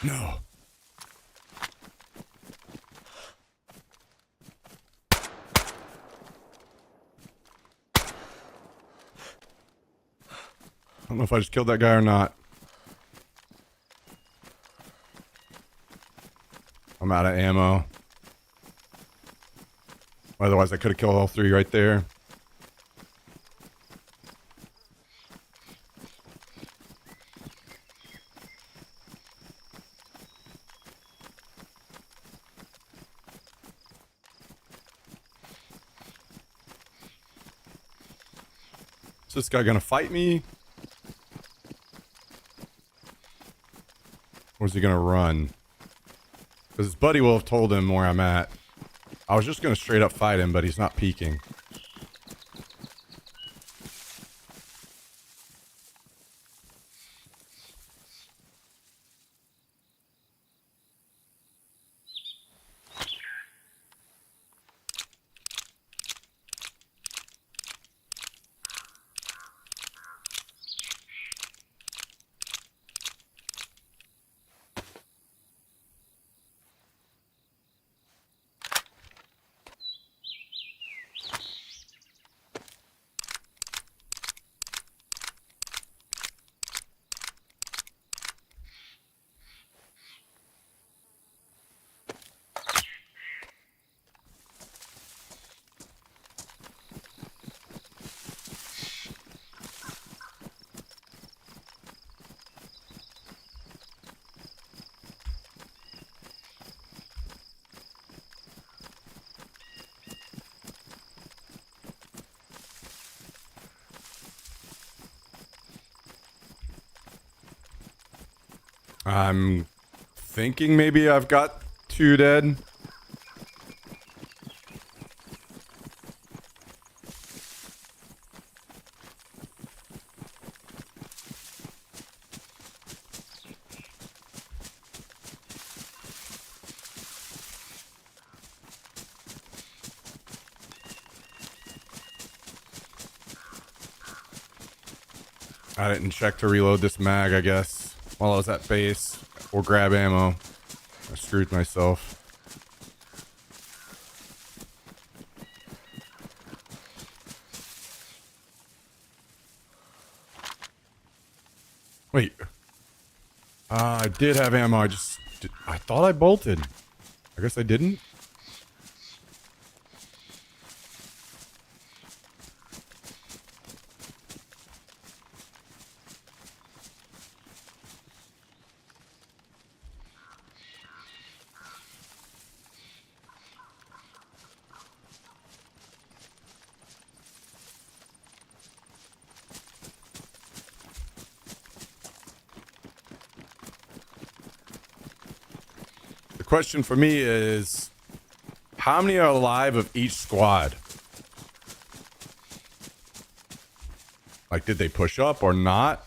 No. I don't know if I just killed that guy or not. I'm out of ammo. Otherwise, I could have killed all three right there. Is this guy gonna fight me? Or is he gonna run? Because his buddy will have told him where I'm at. I was just gonna straight up fight him, but he's not peeking. I'm thinking maybe I've got 2 dead. I didn't check to reload this mag, I guess, while I was at base, or grab ammo. I screwed myself. Wait. I did have ammo, I thought I bolted. I guess I didn't. question for me is, how many are alive of each squad? Like, did they push up or not?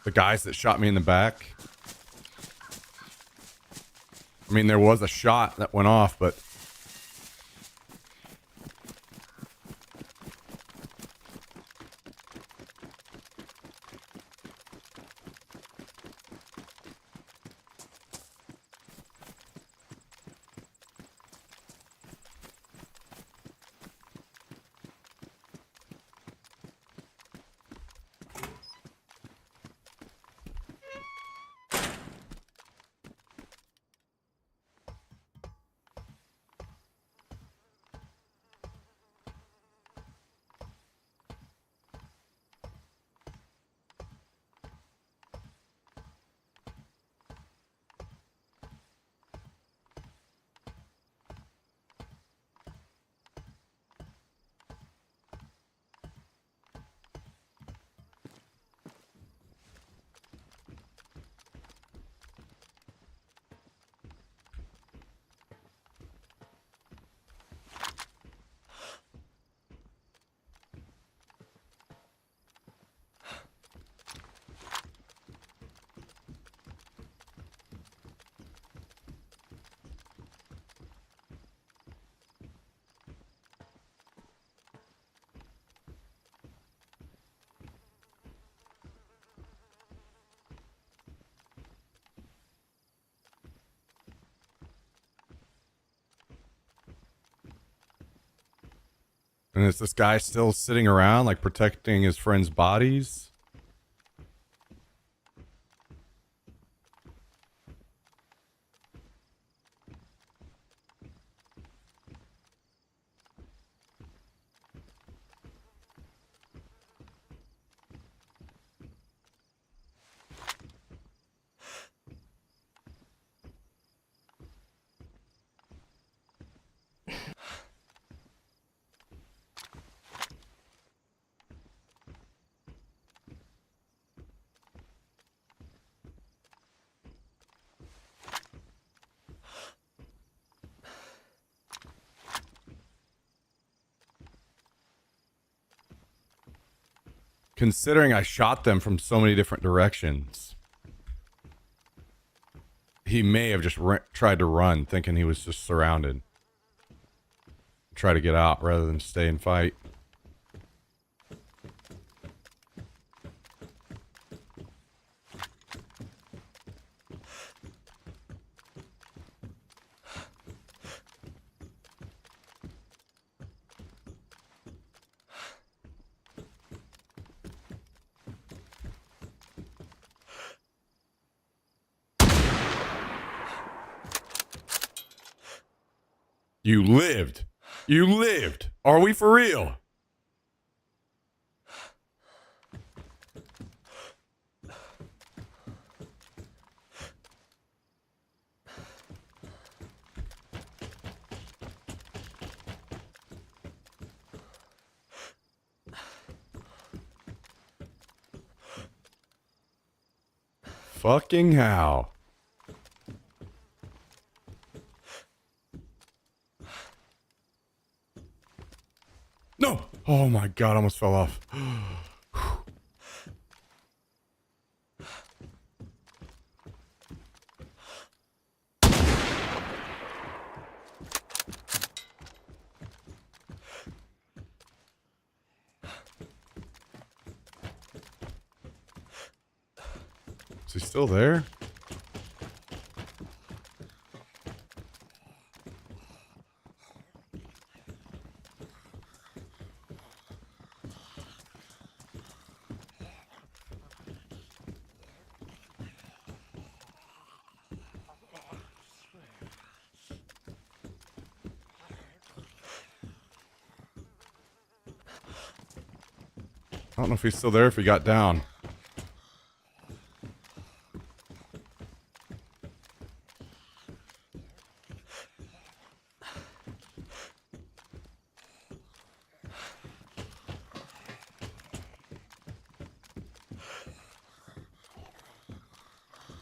The guys that shot me in the back. I mean, there was a shot that went off, but... And is this guy still sitting around, like, protecting his friends' bodies? Considering I shot them from so many different directions, he may have just tried to run, thinking he was just surrounded. Try to get out rather than stay and fight. You lived. You lived. Are we for real? Fucking how? No! Oh my god, I almost fell off. Is he still there? I don't know if he's still there, if he got down.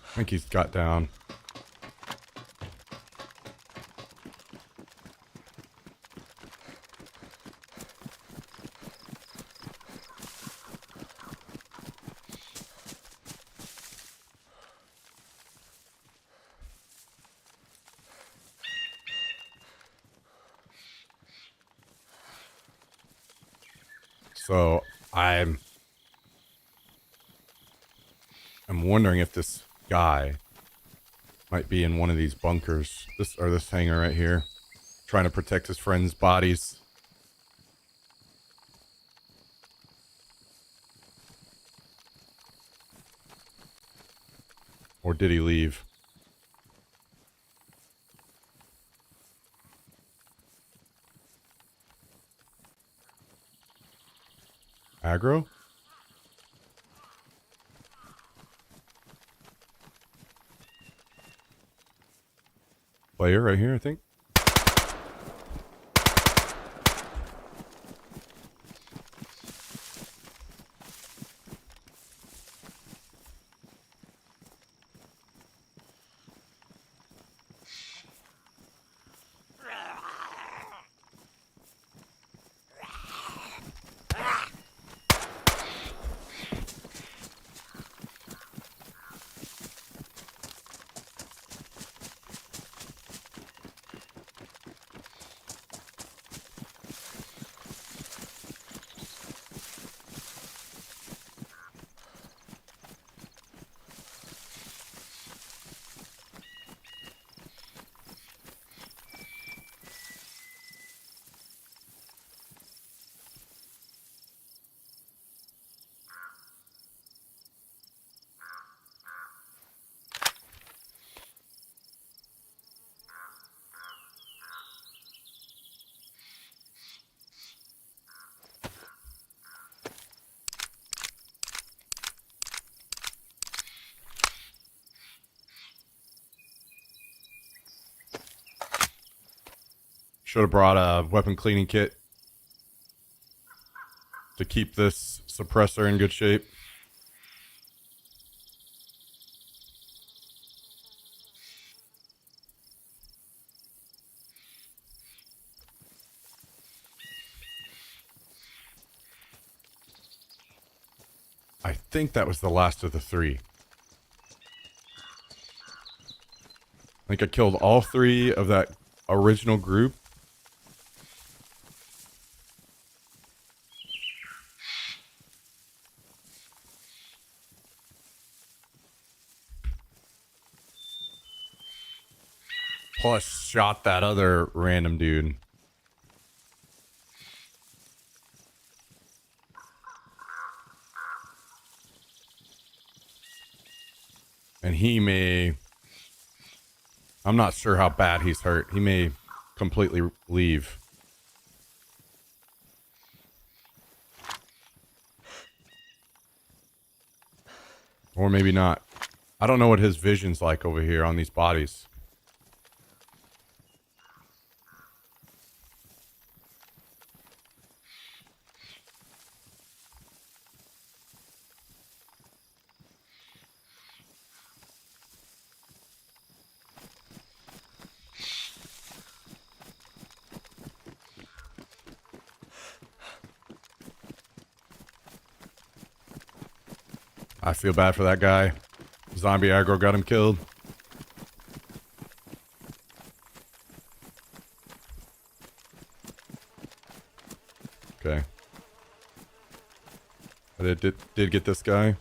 I think he's got down. So I'm wondering if this guy might be in one of these bunkers, this hangar right here, trying to protect his friends' bodies. Or did he leave? Aggro? Player right here, I think. Should have brought a weapon cleaning kit to keep this suppressor in good shape. I think that was the last of the 3. I think I killed all 3 of that original group. Plus shot that other random dude. And he may... I'm not sure how bad he's hurt. He may completely leave. Or maybe not. I don't know what his vision's like over here on these bodies. I feel bad for that guy. Zombie aggro got him killed. Okay. But it did get this guy.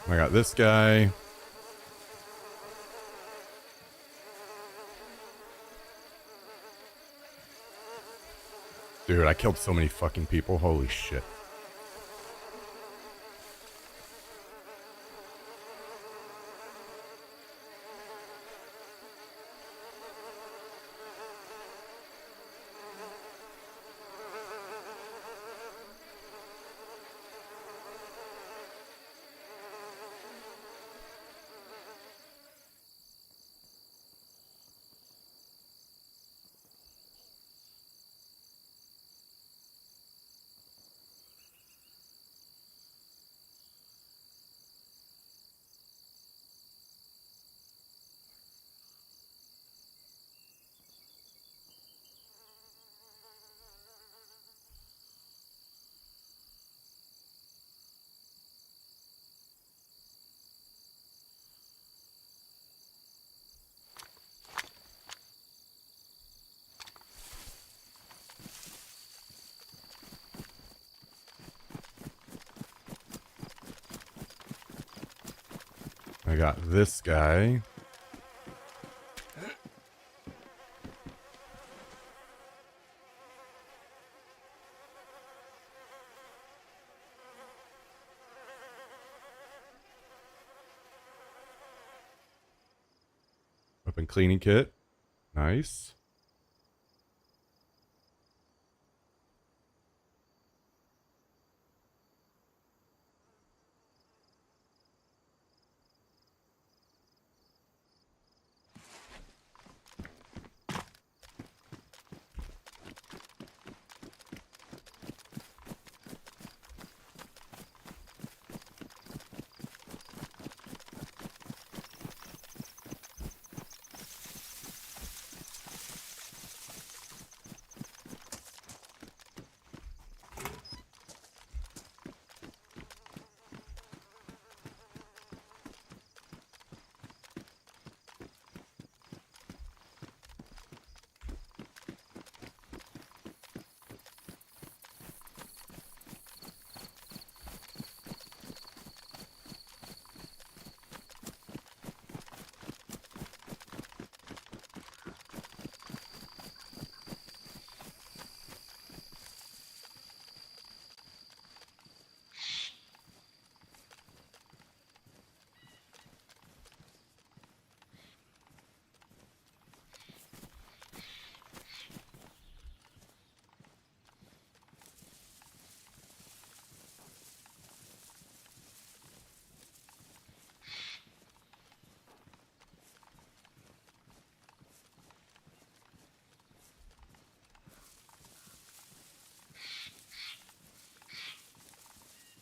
I got this guy. Dude, I killed so many fucking people. Holy shit. I got this guy. Weapon cleaning kit. Nice.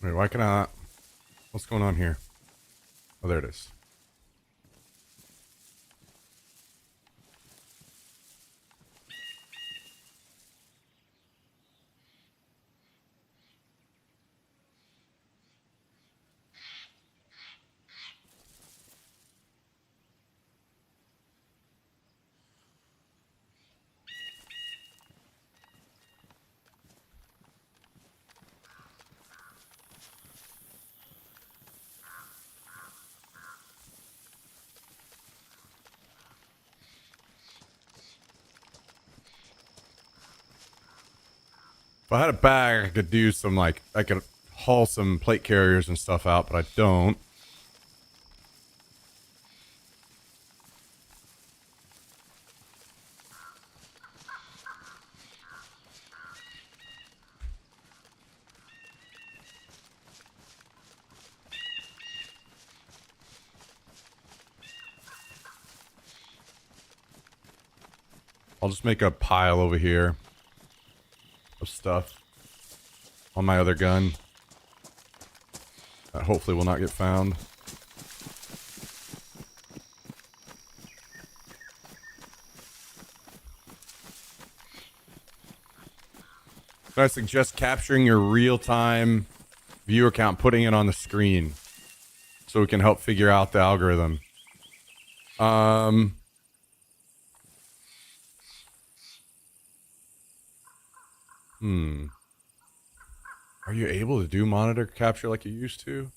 Wait, why can I not? What's going on here? Oh, there it is. If I had a bag, I could do some, like, I could haul some plate carriers and stuff out, but I don't. I'll just make a pile over here of stuff on my other gun that hopefully will not get found. I suggest capturing your real-time viewer count, putting it on the screen so we can help figure out the algorithm. Are you able to do monitor capture like you used to?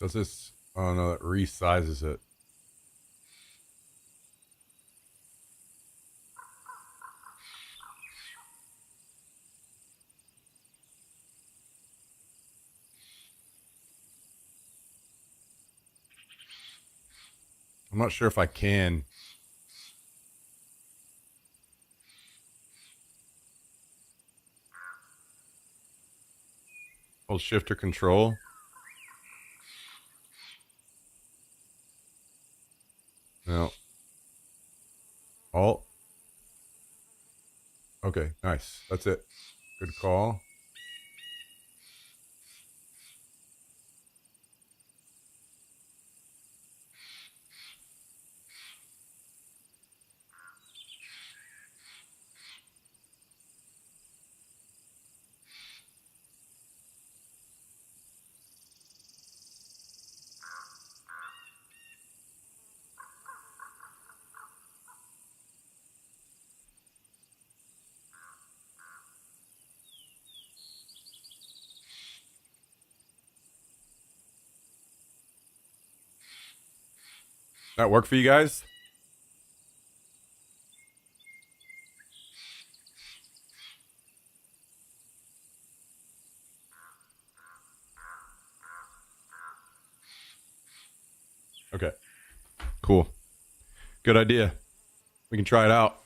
Does this? Oh no, it resizes it. I'm not sure if I can. Hold shift or control. No. Alt. Okay, nice. That's it. Good call. That work for you guys? Okay. Cool. Good idea. We can try it out.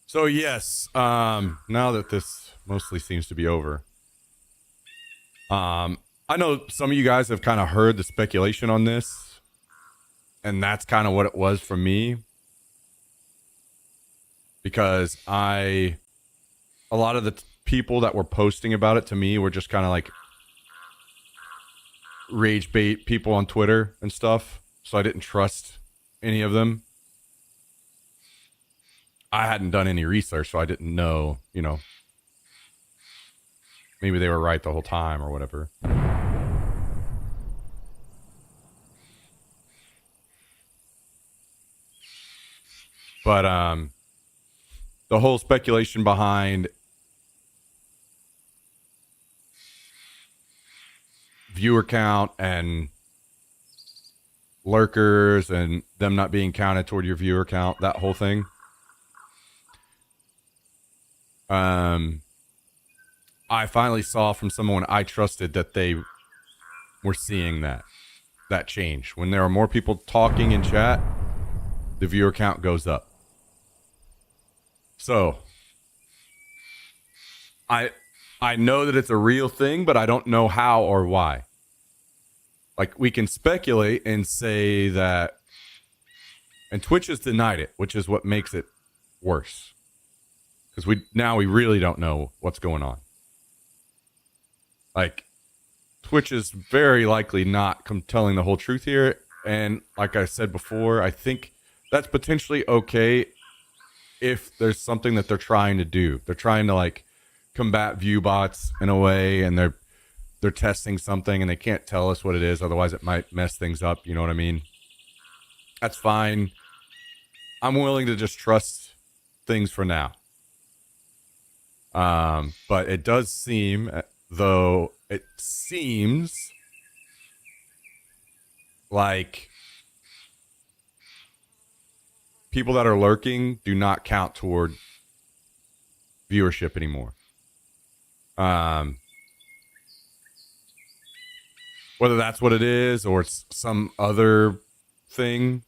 So yes, now that this mostly seems to be over, I know some of you guys have kind of heard the speculation on this, and that's kind of what it was for me, because a lot of the people that were posting about it to me were just kind of like rage bait people on Twitter and stuff, so I didn't trust any of them. I hadn't done any research, so I didn't know, maybe they were right the whole time or whatever. But the whole speculation behind viewer count and lurkers and them not being counted toward your viewer count, that whole thing. I finally saw from someone I trusted that they were seeing that change. When there are more people talking in chat, the viewer count goes up. So I know that it's a real thing, but I don't know how or why. Like, we can speculate and say that, and Twitch has denied it, which is what makes it worse. Because we really don't know what's going on. Like, Twitch is very likely not telling the whole truth here. And like I said before, I think that's potentially okay if there's something that they're trying to do. They're trying to like combat view bots in a way, and they're testing something and they can't tell us what it is, otherwise it might mess things up, you know what I mean? That's fine. I'm willing to just trust things for now. But it does seem, though, it seems like people that are lurking do not count toward viewership anymore. Whether that's what it is or it's some other thing,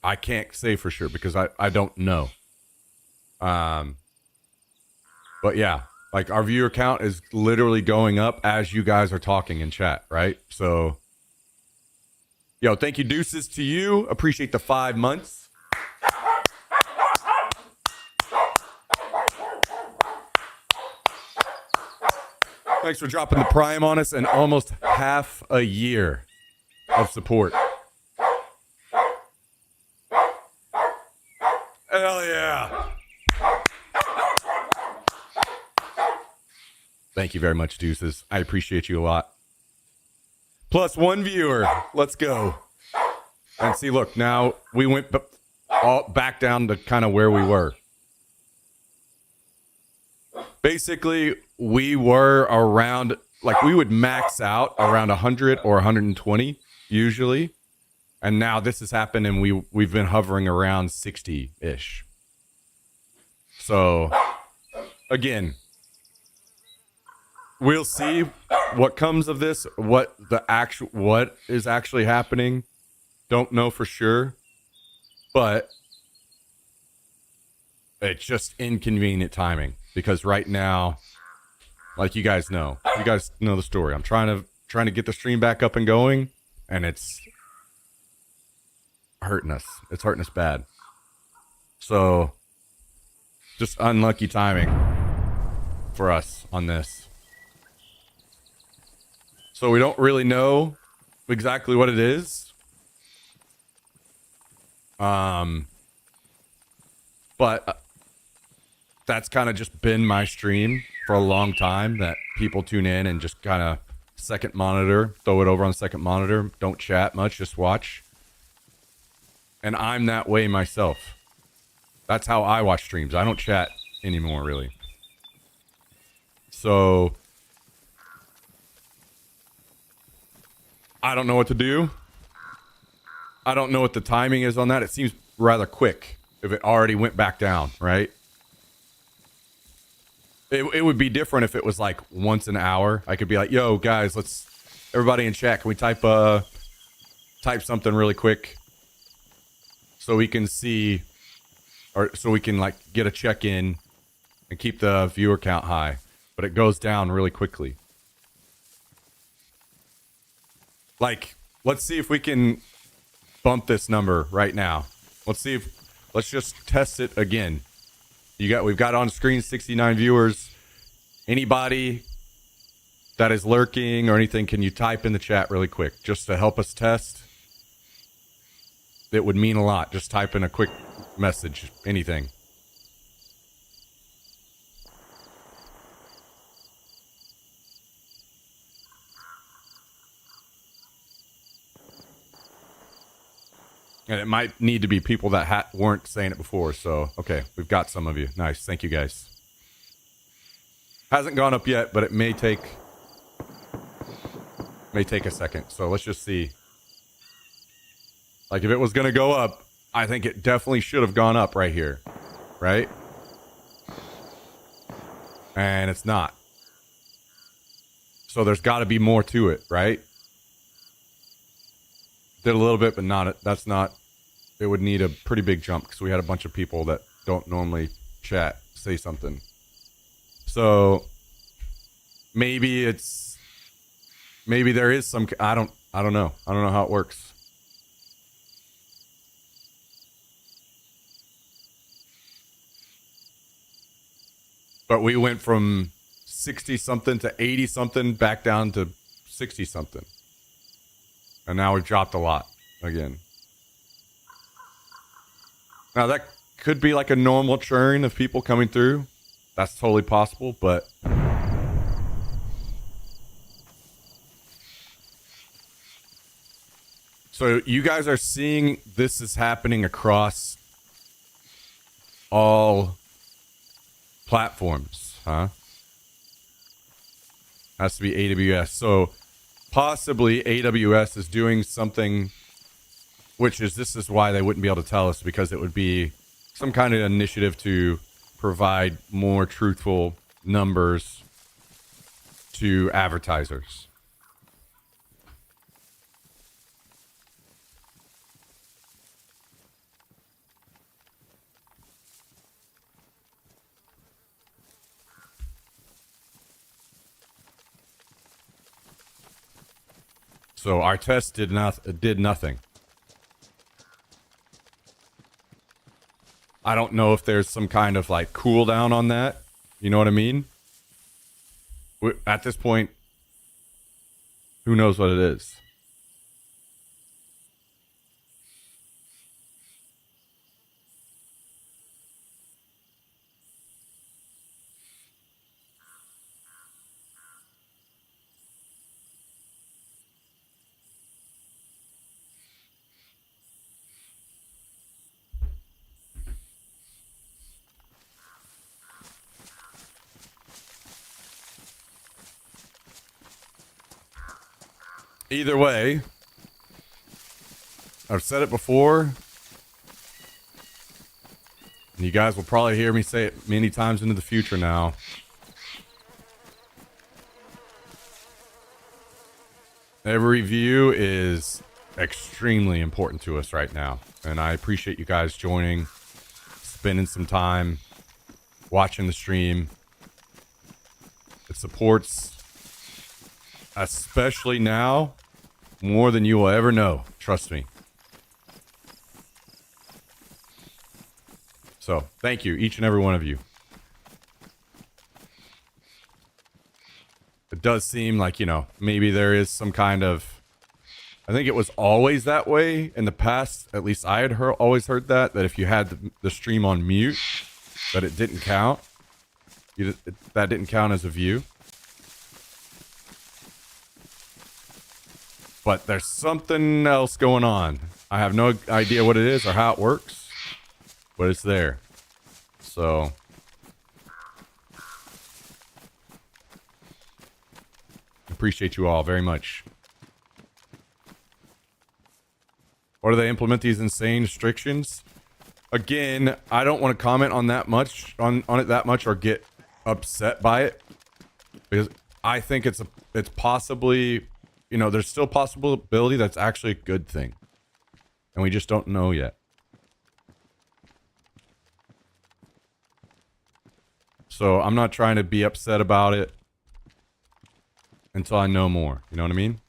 I can't say for sure because I don't know. But yeah, like our viewer count is literally going up as you guys are talking in chat, right? So, yo, thank you, deuces to you. Appreciate the 5 months. Thanks for dropping the prime on us and almost half a year of support. Hell yeah. Thank you very much, deuces. I appreciate you a lot. +1 viewer. Let's go. And see, look, now we went all back down to kind of where we were. Basically, we were around, like, we would max out around 100 or 120 usually. And now this has happened and we've been hovering around 60-ish. So, again, we'll see what comes of this, what is actually happening. Don't know for sure. But it's just inconvenient timing because right now, like you guys know the story. I'm trying to get the stream back up and going, and it's hurting us. It's hurting us bad. So just unlucky timing for us on this. So we don't really know exactly what it is. But that's kind of just been my stream for a long time, that people tune in and just kind of second monitor, throw it over on second monitor, don't chat much, just watch. And I'm that way myself. That's how I watch streams. I don't chat anymore, really. So I don't know what to do. I don't know what the timing is on that. It seems rather quick if it already went back down, right? It would be different if it was like once an hour. I could be like, yo, guys, everybody in chat, can we type something really quick so we can see, or so we can like get a check-in and keep the viewer count high. But it goes down really quickly. Like, let's see if we can bump this number right now. Let's just test it again. We've got on screen 69 viewers. Anybody that is lurking or anything, can you type in the chat really quick just to help us test? It would mean a lot. Just type in a quick message, anything. And it might need to be people that weren't saying it before. So, okay, we've got some of you. Nice. Thank you, guys. Hasn't gone up yet, but it may take a second. So let's just see. Like, if it was going to go up, I think it definitely should have gone up right here. Right? And it's not. So there's got to be more to it, right? Did a little bit, but that's not. It would need a pretty big jump because we had a bunch of people that don't normally chat say something. So maybe there is some. I don't know. I don't know how it works. But we went from 60 something to 80 something back down to 60 something. And now we've dropped a lot again. Now that could be like a normal churn of people coming through. That's totally possible, but so you guys are seeing this is happening across all platforms, huh? Has to be AWS. So possibly AWS is doing something, this is why they wouldn't be able to tell us, because it would be some kind of initiative to provide more truthful numbers to advertisers. So our test did nothing. I don't know if there's some kind of like cooldown on that. You know what I mean? At this point, who knows what it is? Either way, I've said it before, and you guys will probably hear me say it many times into the future now. Every view is extremely important to us right now, and I appreciate you guys joining, spending some time watching the stream. It supports, especially now, more than you will ever know. Trust me. So, thank you, each and every one of you. It does seem like, you know, maybe there is some kind of... I think it was always that way in the past. At least I had always heard that if you had the stream on mute, that it didn't count. That didn't count as a view. But there's something else going on. I have no idea what it is or how it works. But it's there. So... appreciate you all very much. Or do they implement these insane restrictions? Again, I don't want to comment on that much on it that much or get upset by it. Because I think it's possibly, you know, there's still possibility that's actually a good thing. And we just don't know yet. So I'm not trying to be upset about it until I know more. You know what I mean?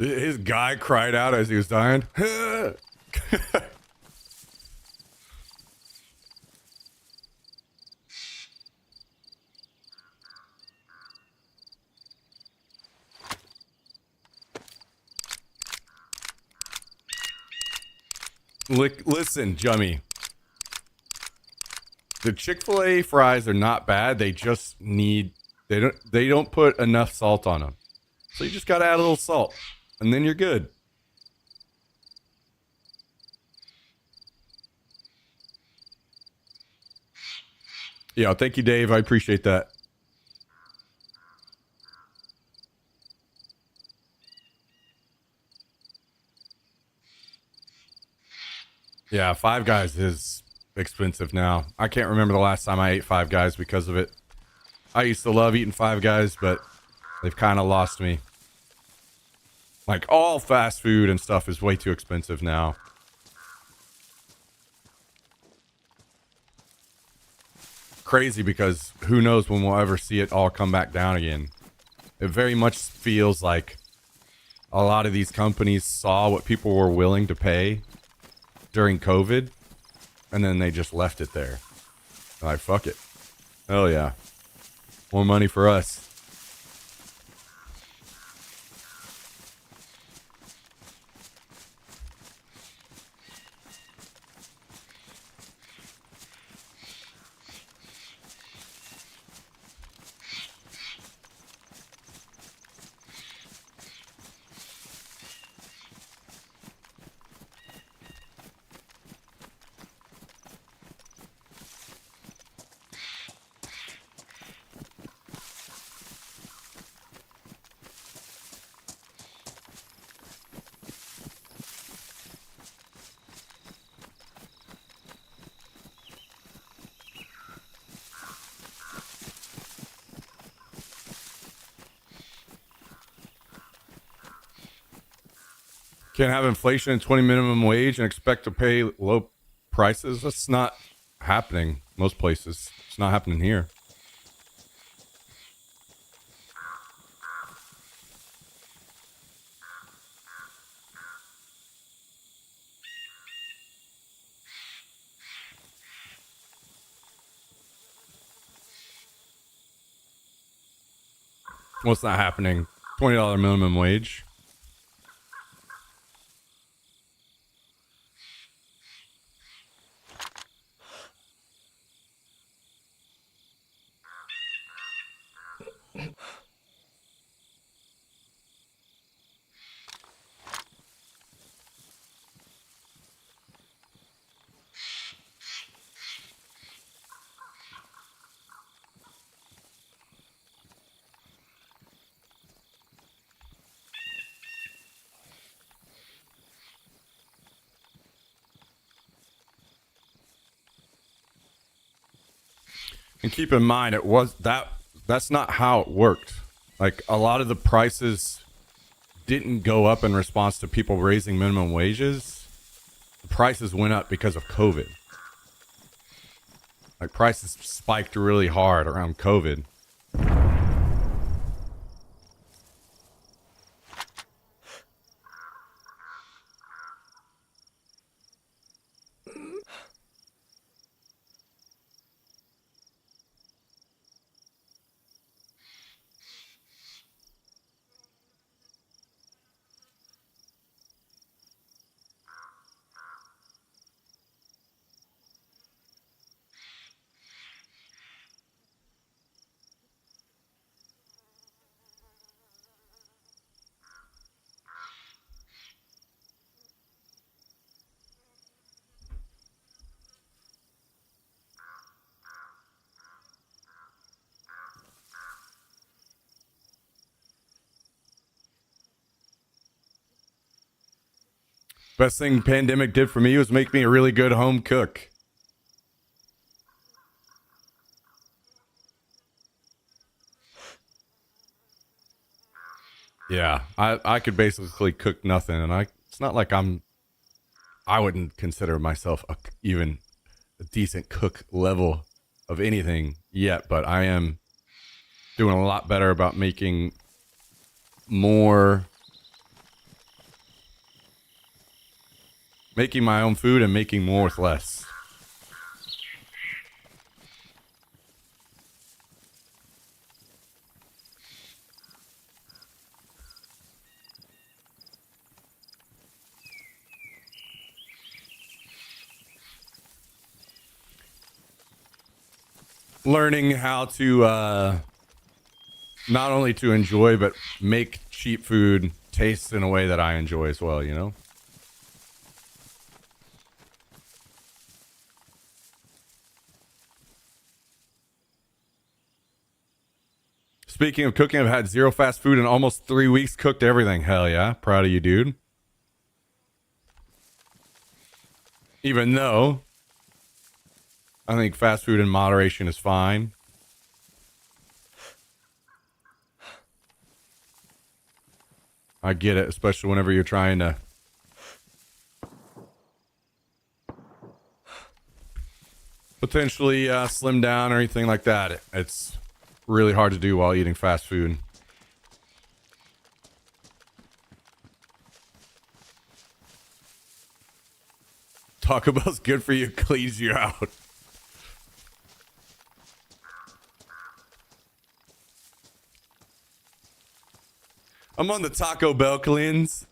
His guy cried out as he was dying. Listen, Jummy. The Chick-fil-A fries are not bad. They just need... They don't put enough salt on them. So you just gotta add a little salt. And then you're good. Yeah, thank you, Dave. I appreciate that. Yeah, Five Guys is expensive now. I can't remember the last time I ate Five Guys because of it. I used to love eating Five Guys, but they've kind of lost me. Like, all fast food and stuff is way too expensive now. Crazy, because who knows when we'll ever see it all come back down again. It very much feels like a lot of these companies saw what people were willing to pay during COVID, and then they just left it there. Like, fuck it. Hell yeah. More money for us. Can't have inflation and 20 minimum wage and expect to pay low prices. That's not happening most places. It's not happening here. What's not happening? $20 minimum wage. And keep in mind, that's not how it worked. Like, a lot of the prices didn't go up in response to people raising minimum wages. The prices went up because of COVID. Like, prices spiked really hard around COVID. Best thing pandemic did for me was make me a really good home cook. Yeah, I could basically cook nothing, and it's not like I wouldn't consider myself even a decent cook level of anything yet, but I am doing a lot better about making my own food and making more with less. Learning how to not only to enjoy but make cheap food taste in a way that I enjoy as well, you know? Speaking of cooking, I've had zero fast food in almost 3 weeks, cooked everything. Hell yeah. Proud of you, dude. Even though I think fast food in moderation is fine. I get it, especially whenever you're trying to potentially slim down or anything like that. It's really hard to do while eating fast food. Taco Bell's good for you, cleans you out. I'm on the Taco Bell cleanse.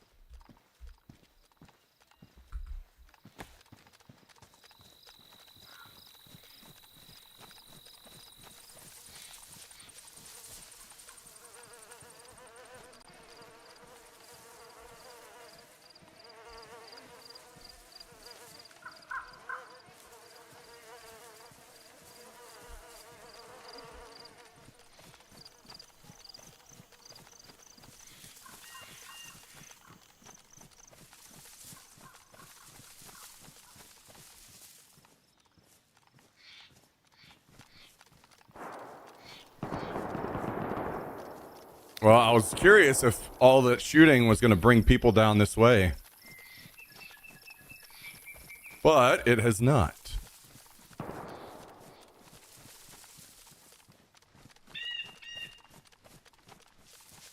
Well, I was curious if all the shooting was going to bring people down this way. but it has not.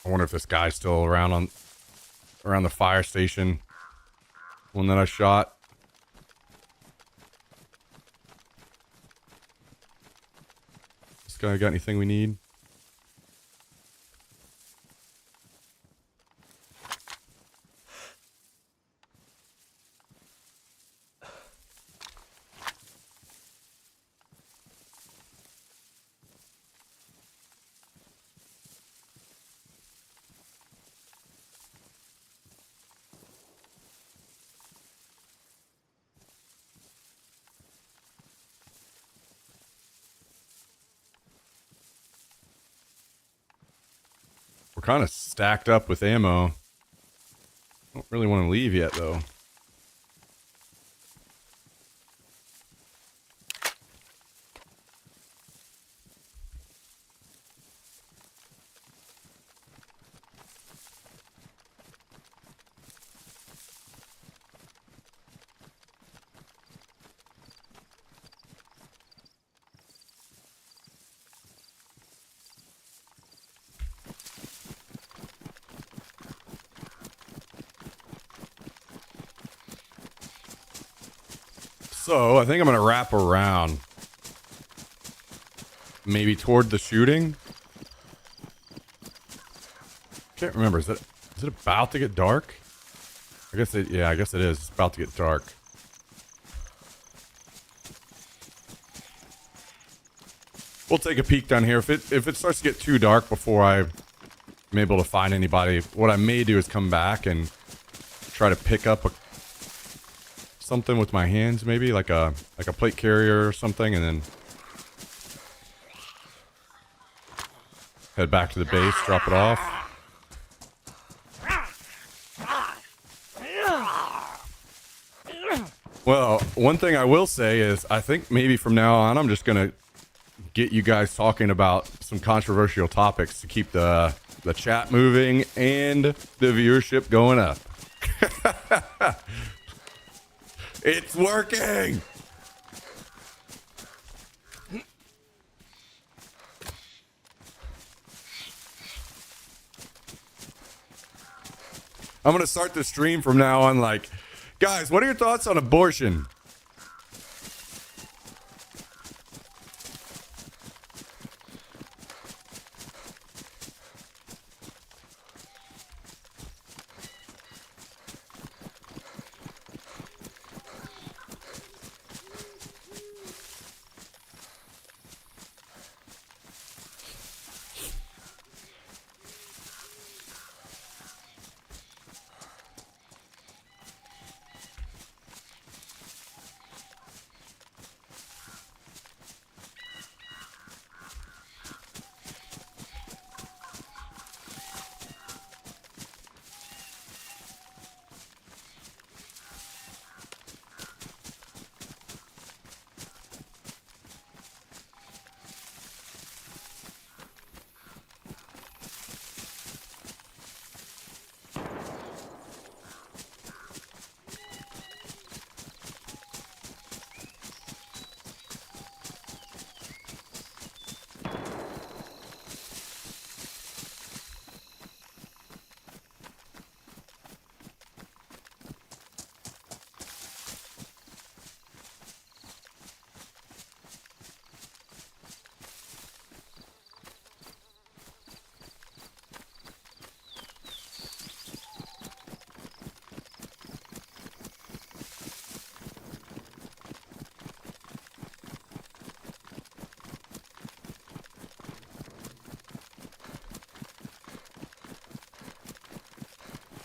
I wonder if this guy's still around the fire station. One that I shot. This guy got anything we need? We're kind of stacked up with ammo. Don't really want to leave yet, though. So, I think I'm going to wrap around. Maybe toward the shooting? Can't remember. Is it about to get dark? I guess it is. It's about to get dark. We'll take a peek down here. If it starts to get too dark before I'm able to find anybody, what I may do is come back and try to pick up something with my hands, maybe like a plate carrier or something, and then head back to the base, drop it off. Well, one thing I will say is I think maybe from now on I'm just gonna get you guys talking about some controversial topics to keep the chat moving and the viewership going up. It's working! I'm gonna start the stream from now on like, guys, what are your thoughts on abortion?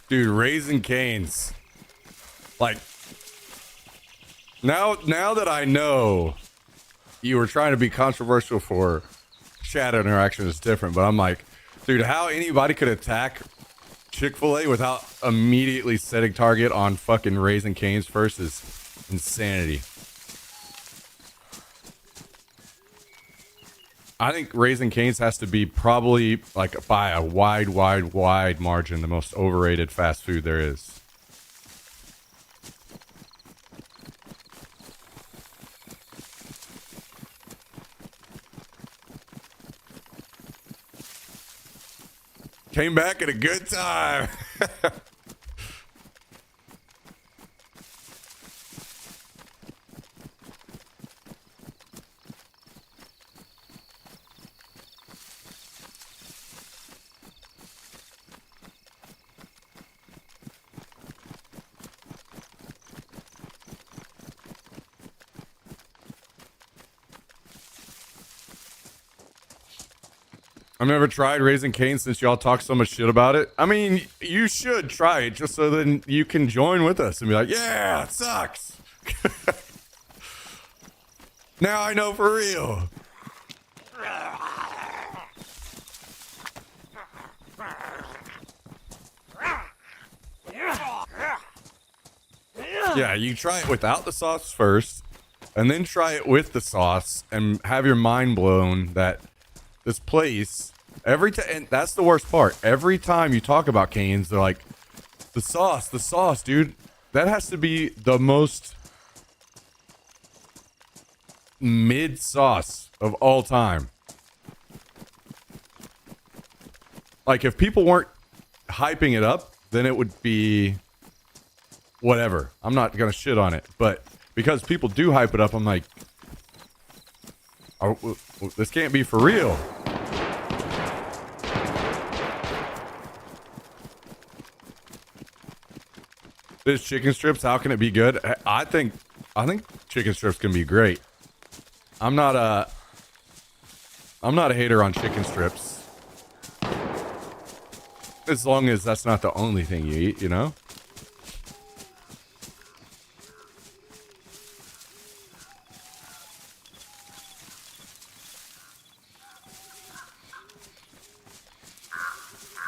Dude, Raising Cane's. Like, now that I know you were trying to be controversial for chat interaction is different, but I'm like, dude, how anybody could attack Chick-fil-A without immediately setting target on fucking Raising Cane's first is insanity. I think Raising Cane's has to be probably, like, by a wide margin, the most overrated fast food there is. Came back at a good time. I've never tried Raising Cane since y'all talk so much shit about it. I mean, you should try it just so then you can join with us and be like, yeah, it sucks. Now I know for real. Yeah, you try it without the sauce first, and then try it with the sauce and have your mind blown that this place and that's the worst part. Every time you talk about Cane's, they're like, the sauce, dude. That has to be the most mid sauce of all time. Like, if people weren't hyping it up, then it would be whatever. I'm not gonna shit on it, but because people do hype it up, I'm like, oh, this can't be for real. This chicken strips, how can it be good? I think chicken strips can be great. I'm not a hater on chicken strips. As long as that's not the only thing you eat, you know?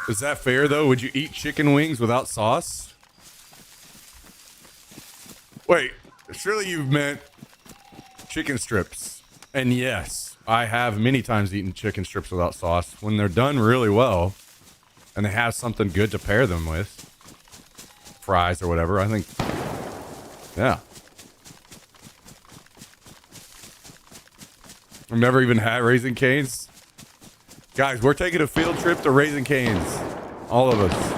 Is that fair, though? Would you eat chicken wings without sauce? Wait, surely you meant chicken strips. And yes, I have many times eaten chicken strips without sauce when they're done really well and they have something good to pair them with. Fries or whatever, I think. Yeah. I've never even had Raising Cane's. Guys, we're taking a field trip to Raising Cane's. All of us.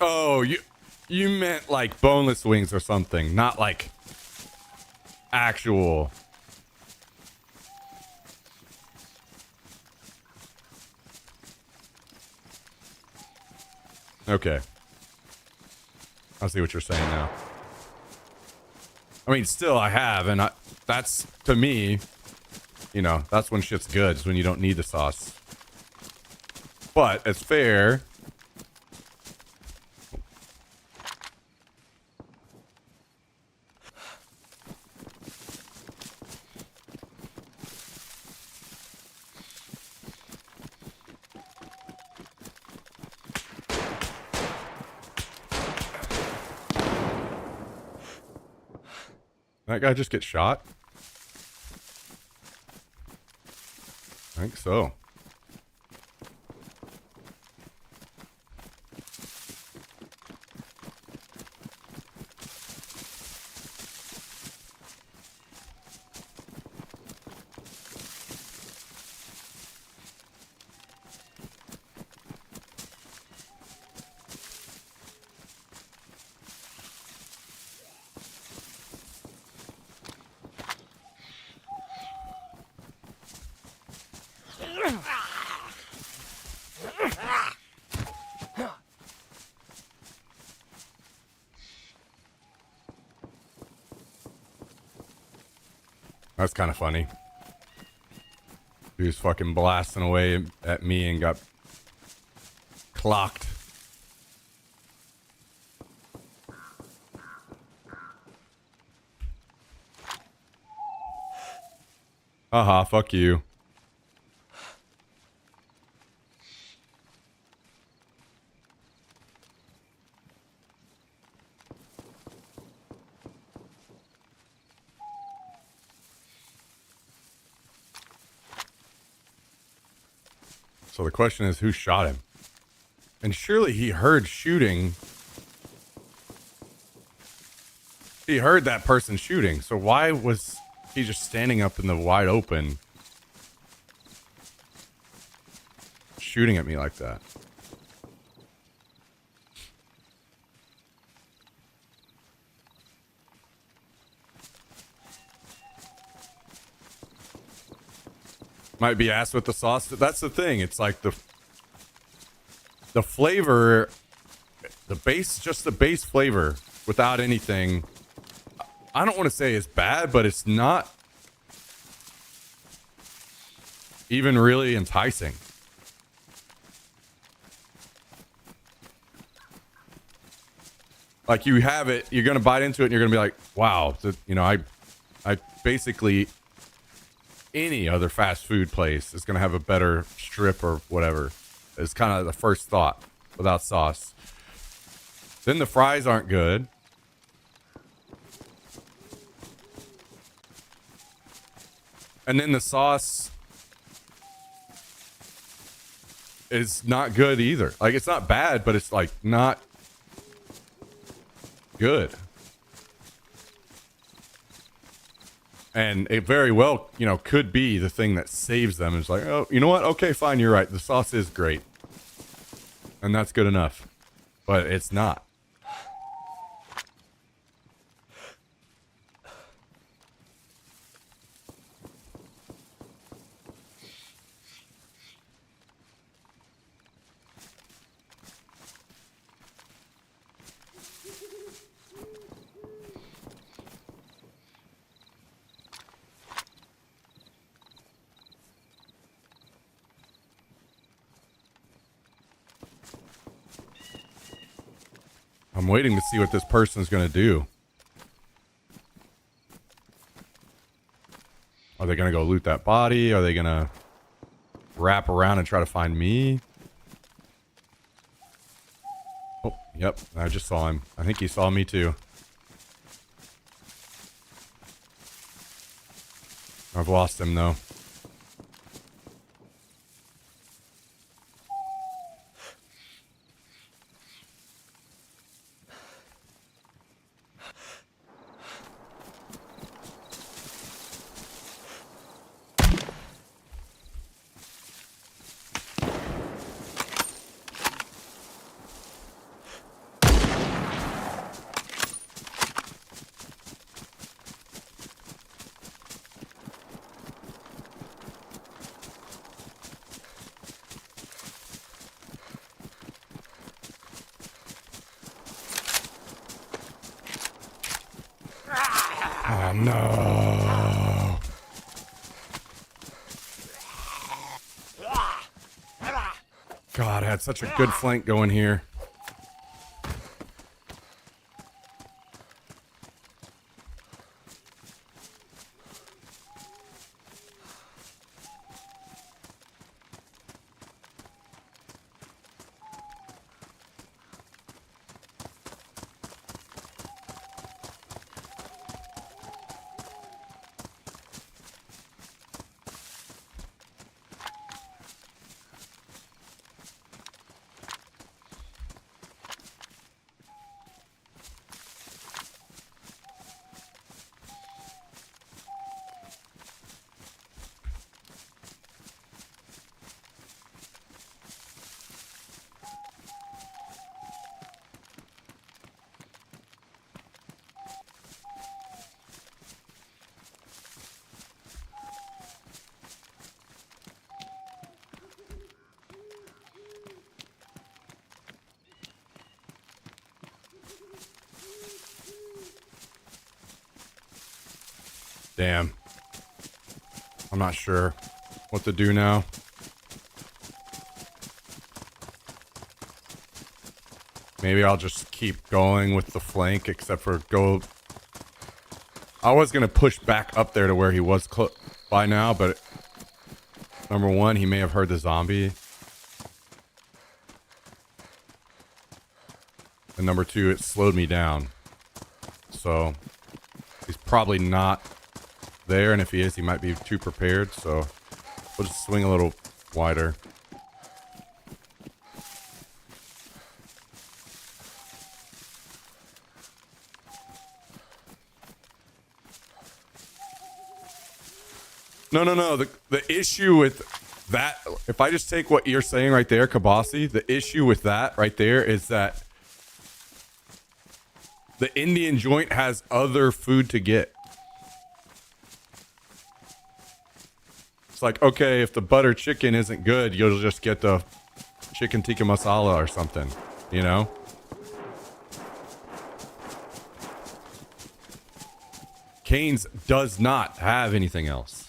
Oh, you meant like boneless wings or something, not like actual. Okay. I see what you're saying now. I mean, still I have, and that's, to me, you know, that's when shit's good, is when you don't need the sauce. But it's fair. That guy just gets shot? I think so. That's kind of funny. He was fucking blasting away at me and got clocked. Haha, fuck you. So the question is, who shot him? And surely he heard shooting. He heard that person shooting. So why was he just standing up in the wide open shooting at me like that? Might be asked with the sauce. That's the thing. It's like the flavor, the base, just the base flavor without anything. I don't want to say it's bad, but it's not even really enticing. Like you have it, you're going to bite into it and you're going to be like, wow, you know, I basically any other fast food place is going to have a better strip or whatever. It's kind of the first thought without sauce. Then the fries aren't good. And then the sauce is not good either. Like it's not bad, but it's like not good. And it very well, you know, could be the thing that saves them. It's like, oh, you know what? Okay, fine. You're right. The sauce is great. And that's good enough. But it's not. I'm waiting to see what this person's going to do. Are they going to go loot that body? Are they going to wrap around and try to find me? Oh, yep. I just saw him. I think he saw me too. I've lost him though. Oh no. God, I had such a good flank going here. Damn. I'm not sure what to do now. Maybe I'll just keep going with the flank, except for go... I was going to push back up there to where he was by now, but... Number one, he may have heard the zombie. And number two, it slowed me down. So... He's probably not there, and if he is, he might be too prepared, so we'll just swing a little wider. No. The issue with that, if I just take what you're saying right there, Kabasi, the issue with that right there is that the Indian joint has other food to get. It's like, okay, if the butter chicken isn't good, you'll just get the chicken tikka masala or something, you know? Cane's does not have anything else.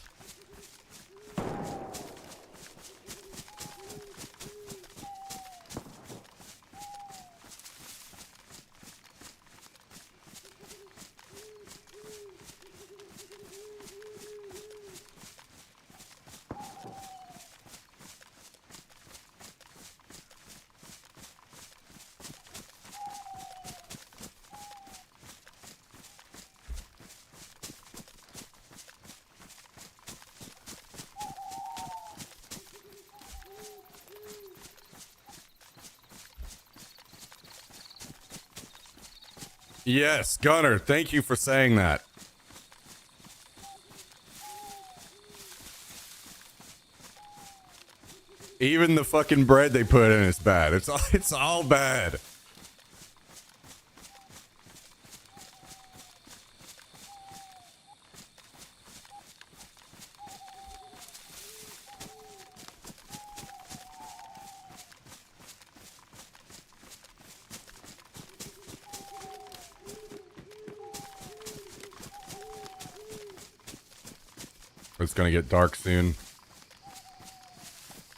Yes, Gunner, thank you for saying that. Even the fucking bread they put in is bad. It's all bad. It's gonna get dark soon.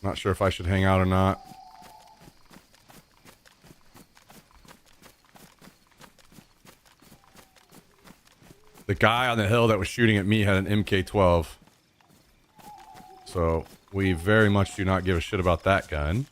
Not sure if I should hang out or not. The guy on the hill that was shooting at me had an MK12. So we very much do not give a shit about that gun.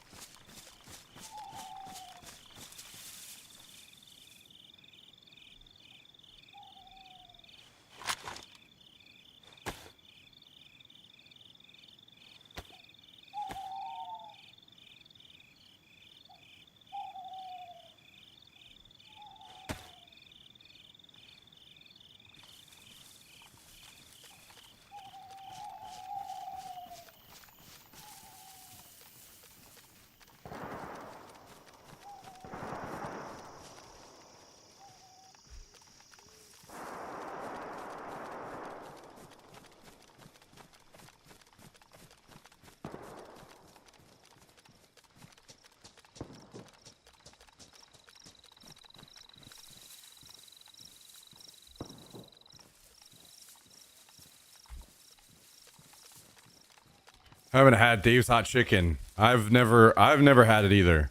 I haven't had Dave's Hot Chicken. I've never had it either.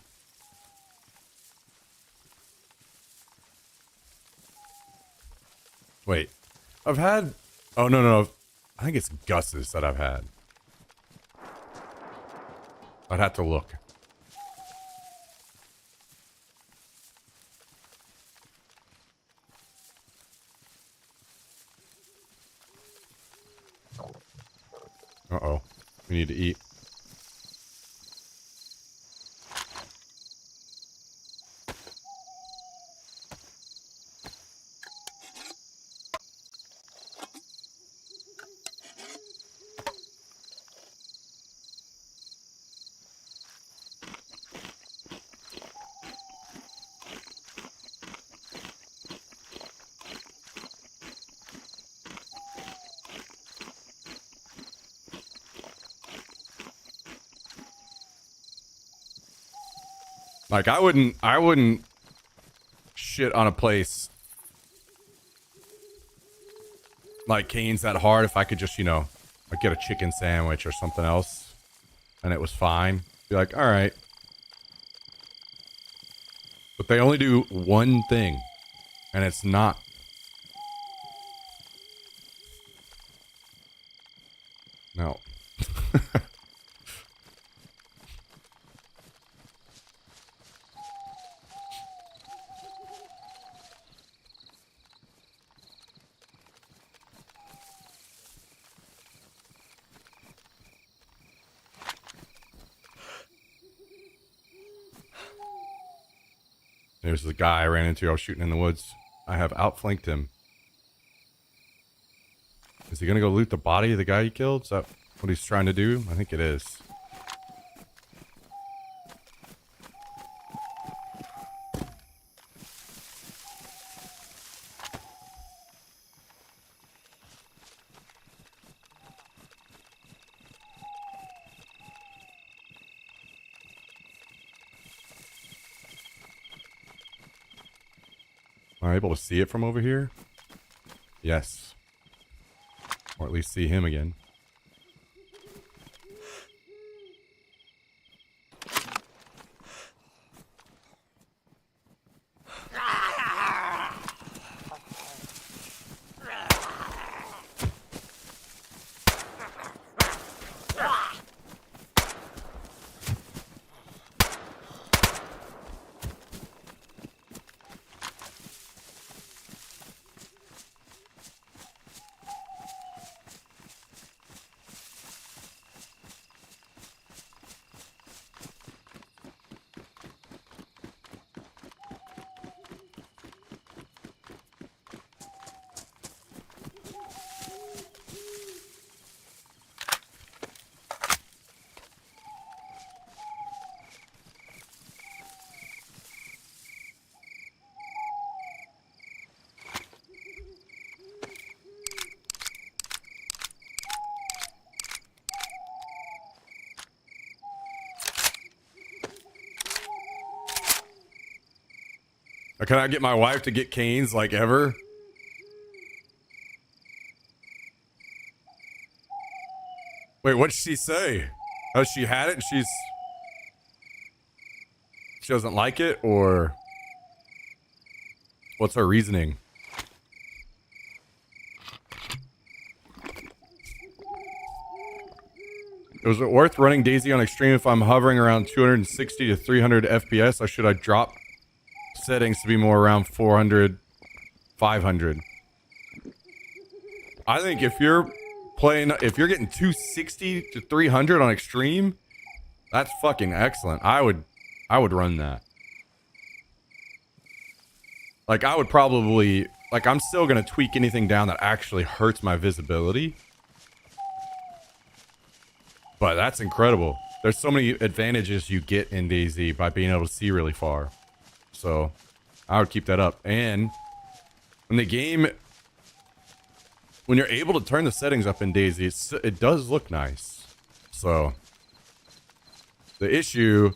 Wait. I've had... Oh, no. I think it's Gus's that I've had. I'd have to look. Uh-oh. We need to eat. Like, I wouldn't shit on a place like Cane's that hard if I could just, you know, like get a chicken sandwich or something else and it was fine. Be like, all right. But they only do one thing and it's not. No. There's the guy I ran into. I was shooting in the woods. I have outflanked him. Is he gonna go loot the body of the guy he killed? Is that what he's trying to do? I think it is. Am I able to see it from over here? Yes. Or at least see him again. Can I get my wife to get canes like ever? Wait, what did she say? Oh, she had it and she doesn't like it, or what's her reasoning? Was it worth running DayZ on extreme if I'm hovering around 260 to 300 FPS, or should I drop settings to be more around 400, 500? I think if you're getting 260 to 300 on extreme, that's fucking excellent. I would run that. Like, I would probably, like, I'm still gonna tweak anything down that actually hurts my visibility, but that's incredible. There's so many advantages you get in DayZ by being able to see really far. So I would keep that up. And when you're able to turn the settings up in DayZ, it does look nice. So the issue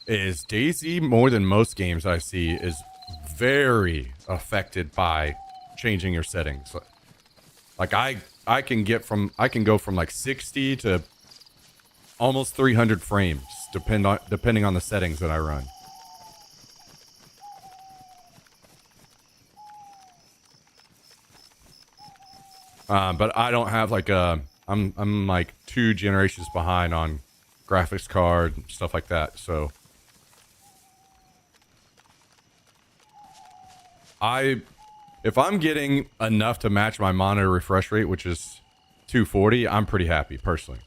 is DayZ, more than most games I see, is very affected by changing your settings. Like I can go from like 60 to almost 300 frames depending on the settings that I run. But I don't have like I'm like 2 generations behind on graphics card and stuff like that. So if I'm getting enough to match my monitor refresh rate, which is 240, I'm pretty happy personally.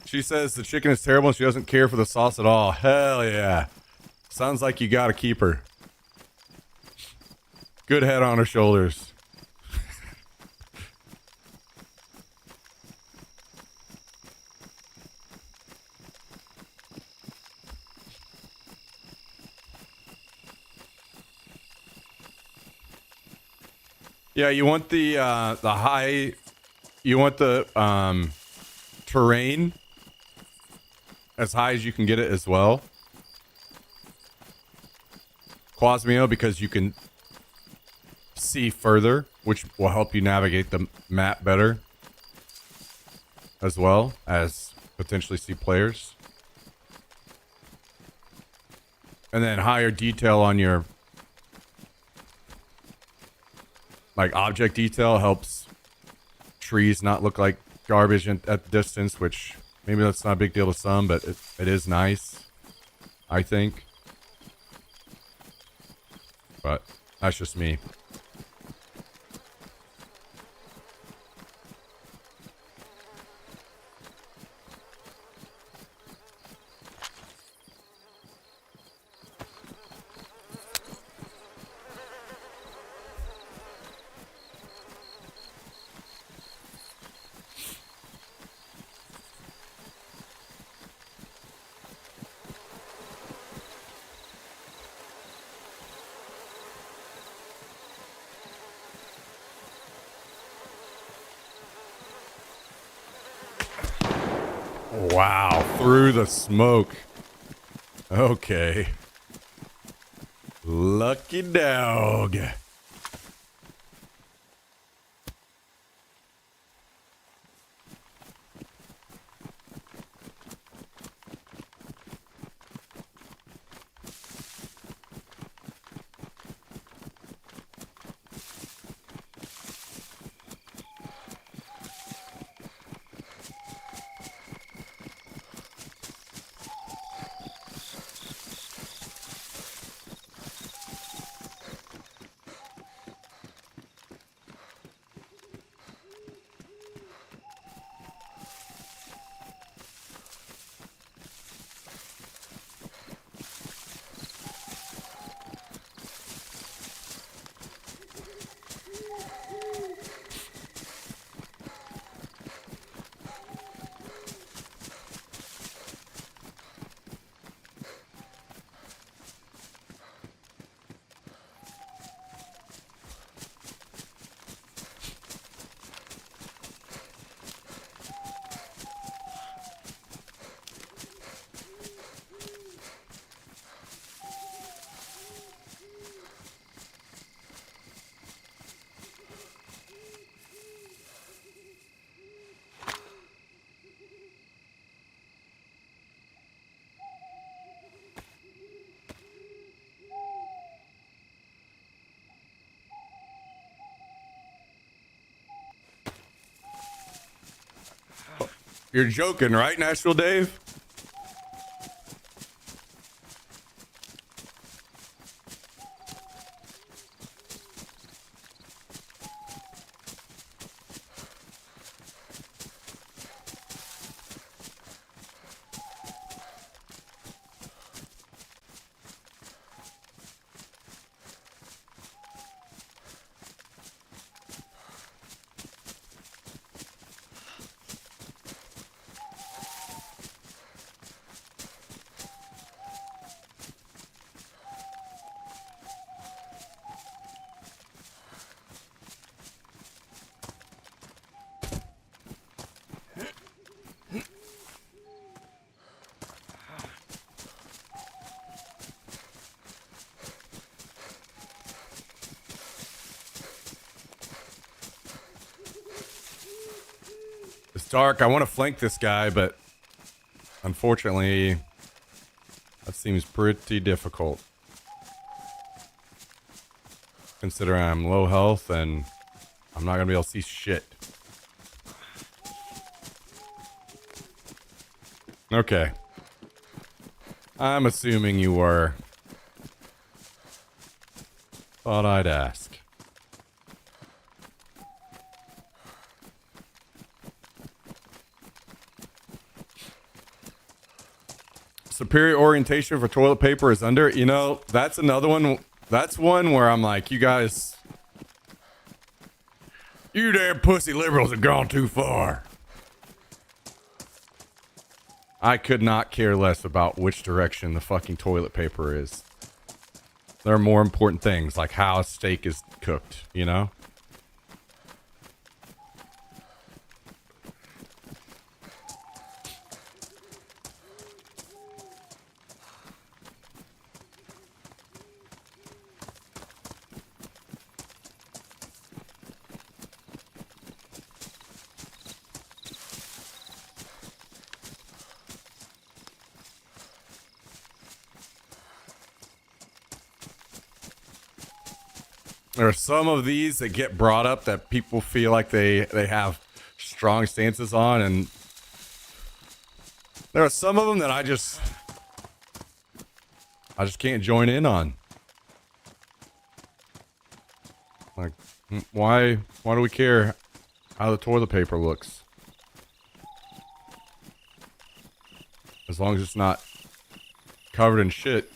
She says the chicken is terrible and she doesn't care for the sauce at all. Hell yeah. Sounds like you gotta keep her. Good head on her shoulders. Yeah, you want the high, you want the terrain as high as you can get it as well. Quasmio, because you can see further, which will help you navigate the map better, as well as potentially see players. And then higher detail on your like object detail helps trees not look like garbage at distance, which maybe that's not a big deal to some, but it is nice, I think. but that's just me. Wow, through the smoke. Okay. Lucky dog. You're joking, right, Nashville Dave? It's dark. I want to flank this guy, but unfortunately, that seems pretty difficult. Considering I'm low health and I'm not going to be able to see shit. Okay. I'm assuming you were. Thought I'd ask. Superior orientation for toilet paper is under. You know, that's another one. That's one where I'm like, you guys, you damn pussy liberals have gone too far. I could not care less about which direction the fucking toilet paper is. There are more important things, like how a steak is cooked, you know? There are some of these that get brought up that people feel like they have strong stances on, and there are some of them that I just can't join in on. Like, why do we care how the toilet paper looks? As long as it's not covered in shit.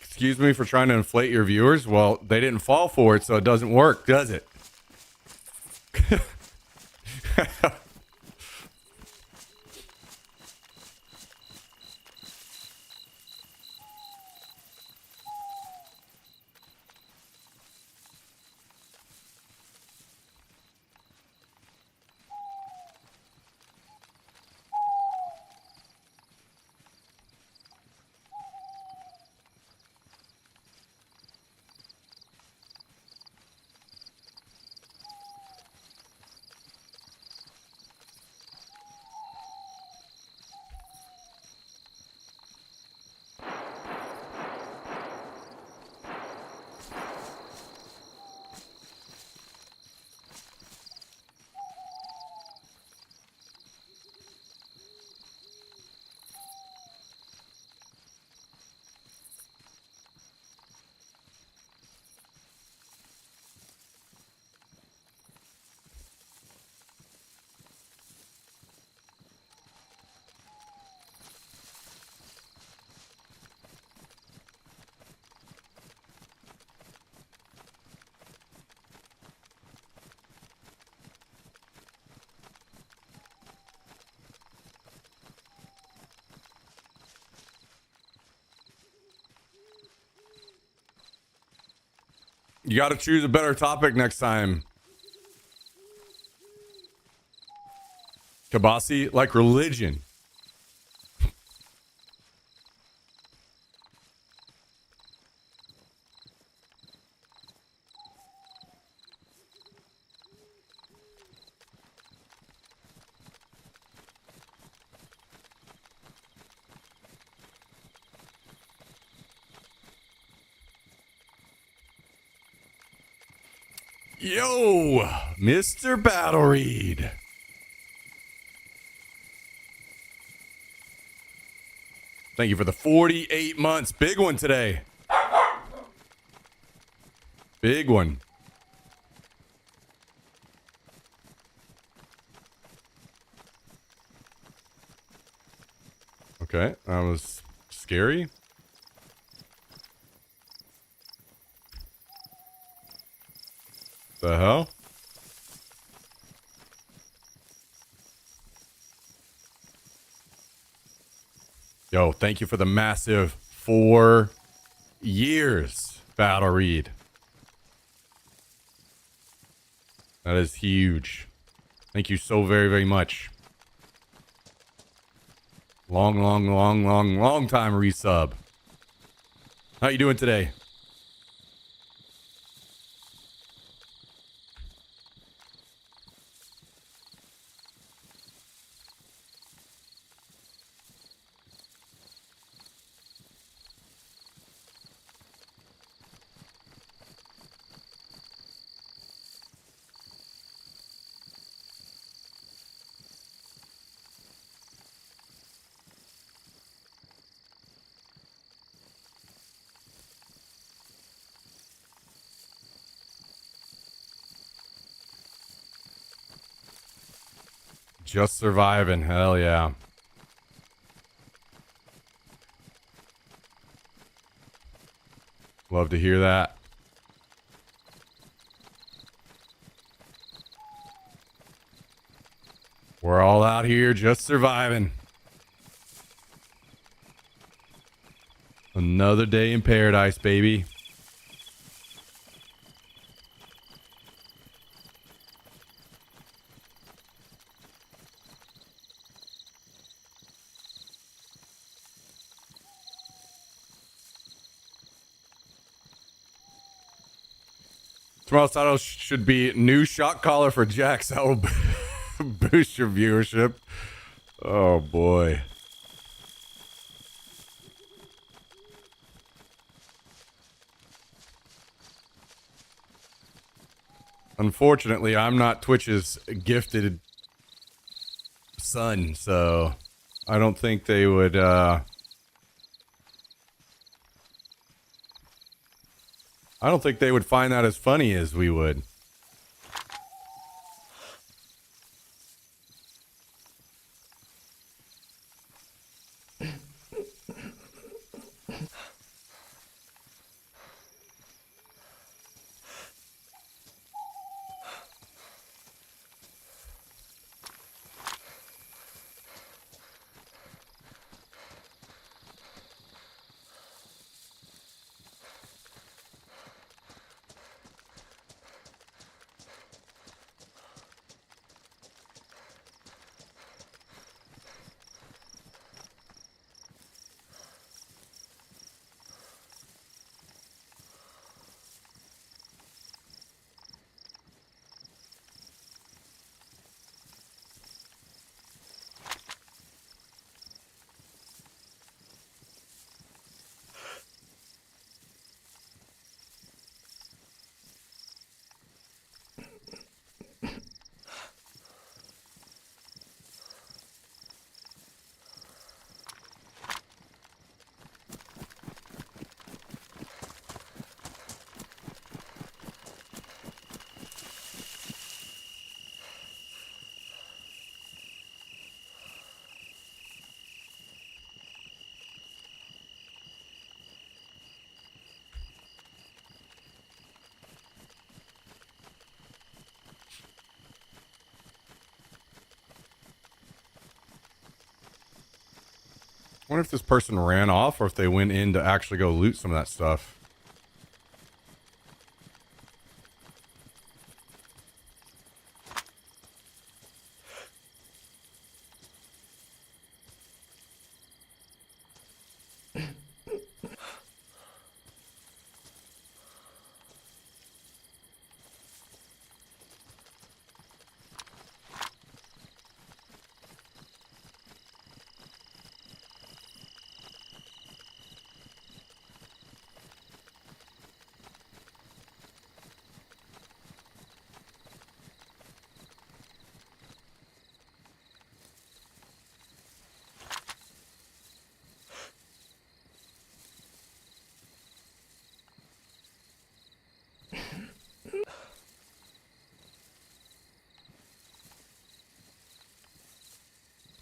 Excuse me for trying to inflate your viewers. Well, they didn't fall for it, so it doesn't work, does it? You got to choose a better topic next time. Kabasi, like religion. Yo, Mr. Battle Reed. Thank you for the 48 months. Big one today. Big one. Okay, that was scary. The hell? Yo, thank you for the massive 4 years, Battle Reed. That is huge. Thank you so very, very much. Long time resub. How you doing today? Just surviving. Hell yeah. Love to hear that. We're all out here just surviving. Another day in paradise, baby. Tomorrow's title should be new shot caller for Jax. That will boost your viewership. Oh boy. Unfortunately, I'm not Twitch's gifted son, so I don't think they would, I don't think they would find that as funny as we would. I wonder if this person ran off or if they went in to actually go loot some of that stuff.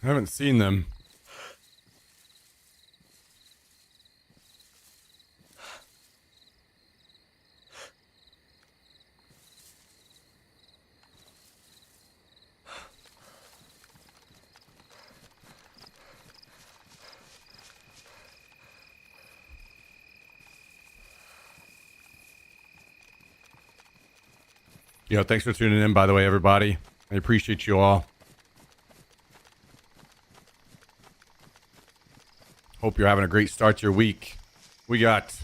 I haven't seen them. Yo, thanks for tuning in, by the way, everybody. I appreciate you all. Hope you're having a great start to your week. We got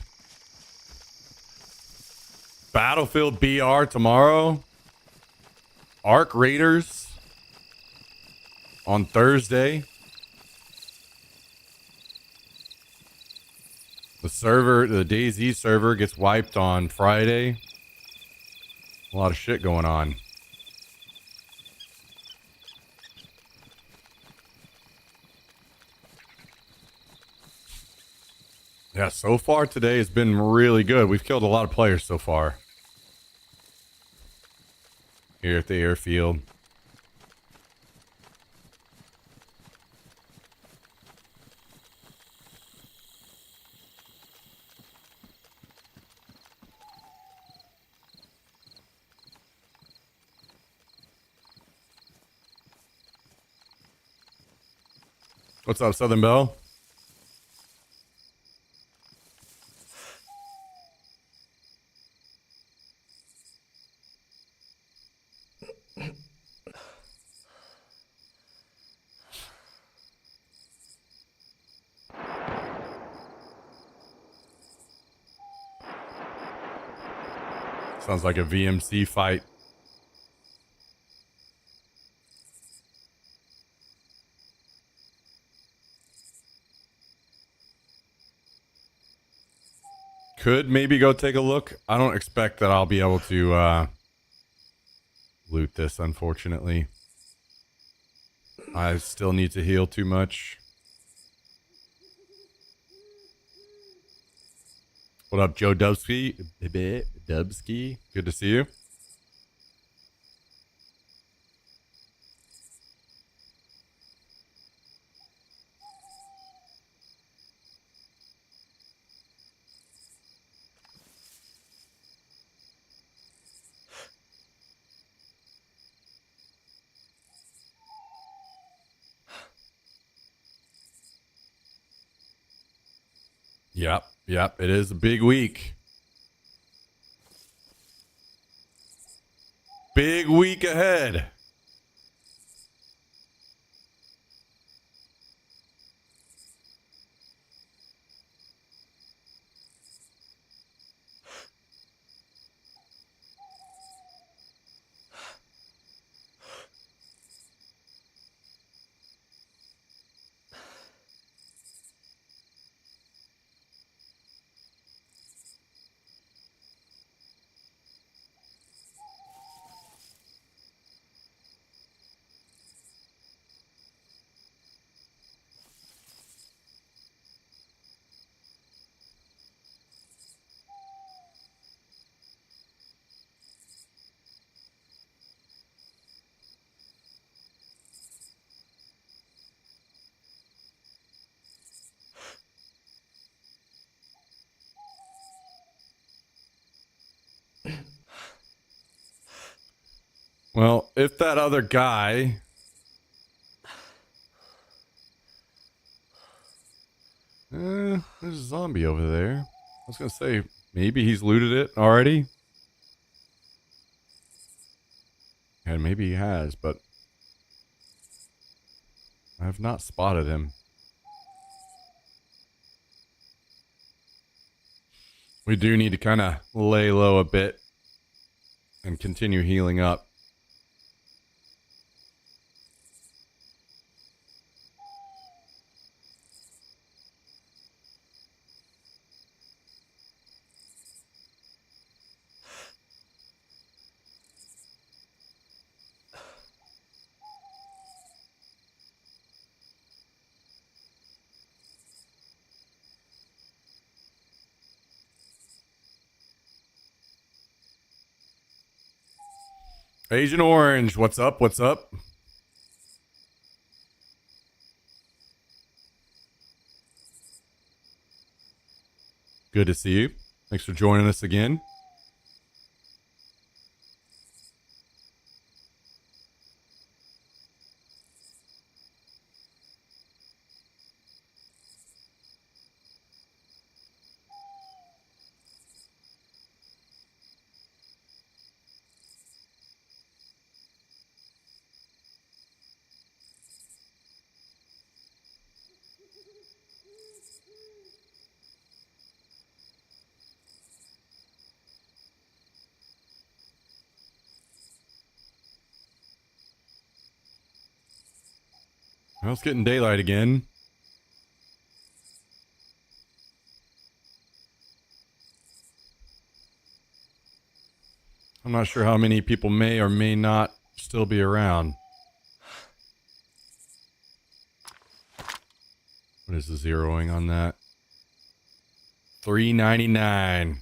Battlefield BR tomorrow. Arc Raiders on Thursday. The DayZ server gets wiped on Friday. A lot of shit going on. Yeah, so far today has been really good. We've killed a lot of players so far. Here at the airfield. What's up, Southern Belle? Sounds like a VMC fight. Could maybe go take a look. I don't expect that I'll be able to loot this, unfortunately. I still need to heal too much. What up, Joe Dubsky? Dubsky, good to see you. Yep, it is a big week. Big week ahead. Well, if that other guy... there's a zombie over there. I was going to say, maybe he's looted it already. And maybe he has, but I have not spotted him. We do need to kind of lay low a bit and continue healing up. Agent Orange, what's up? What's up? Good to see you. Thanks for joining us again. Well, it's getting daylight again. I'm not sure how many people may or may not still be around. What is the zeroing on that? $3.99.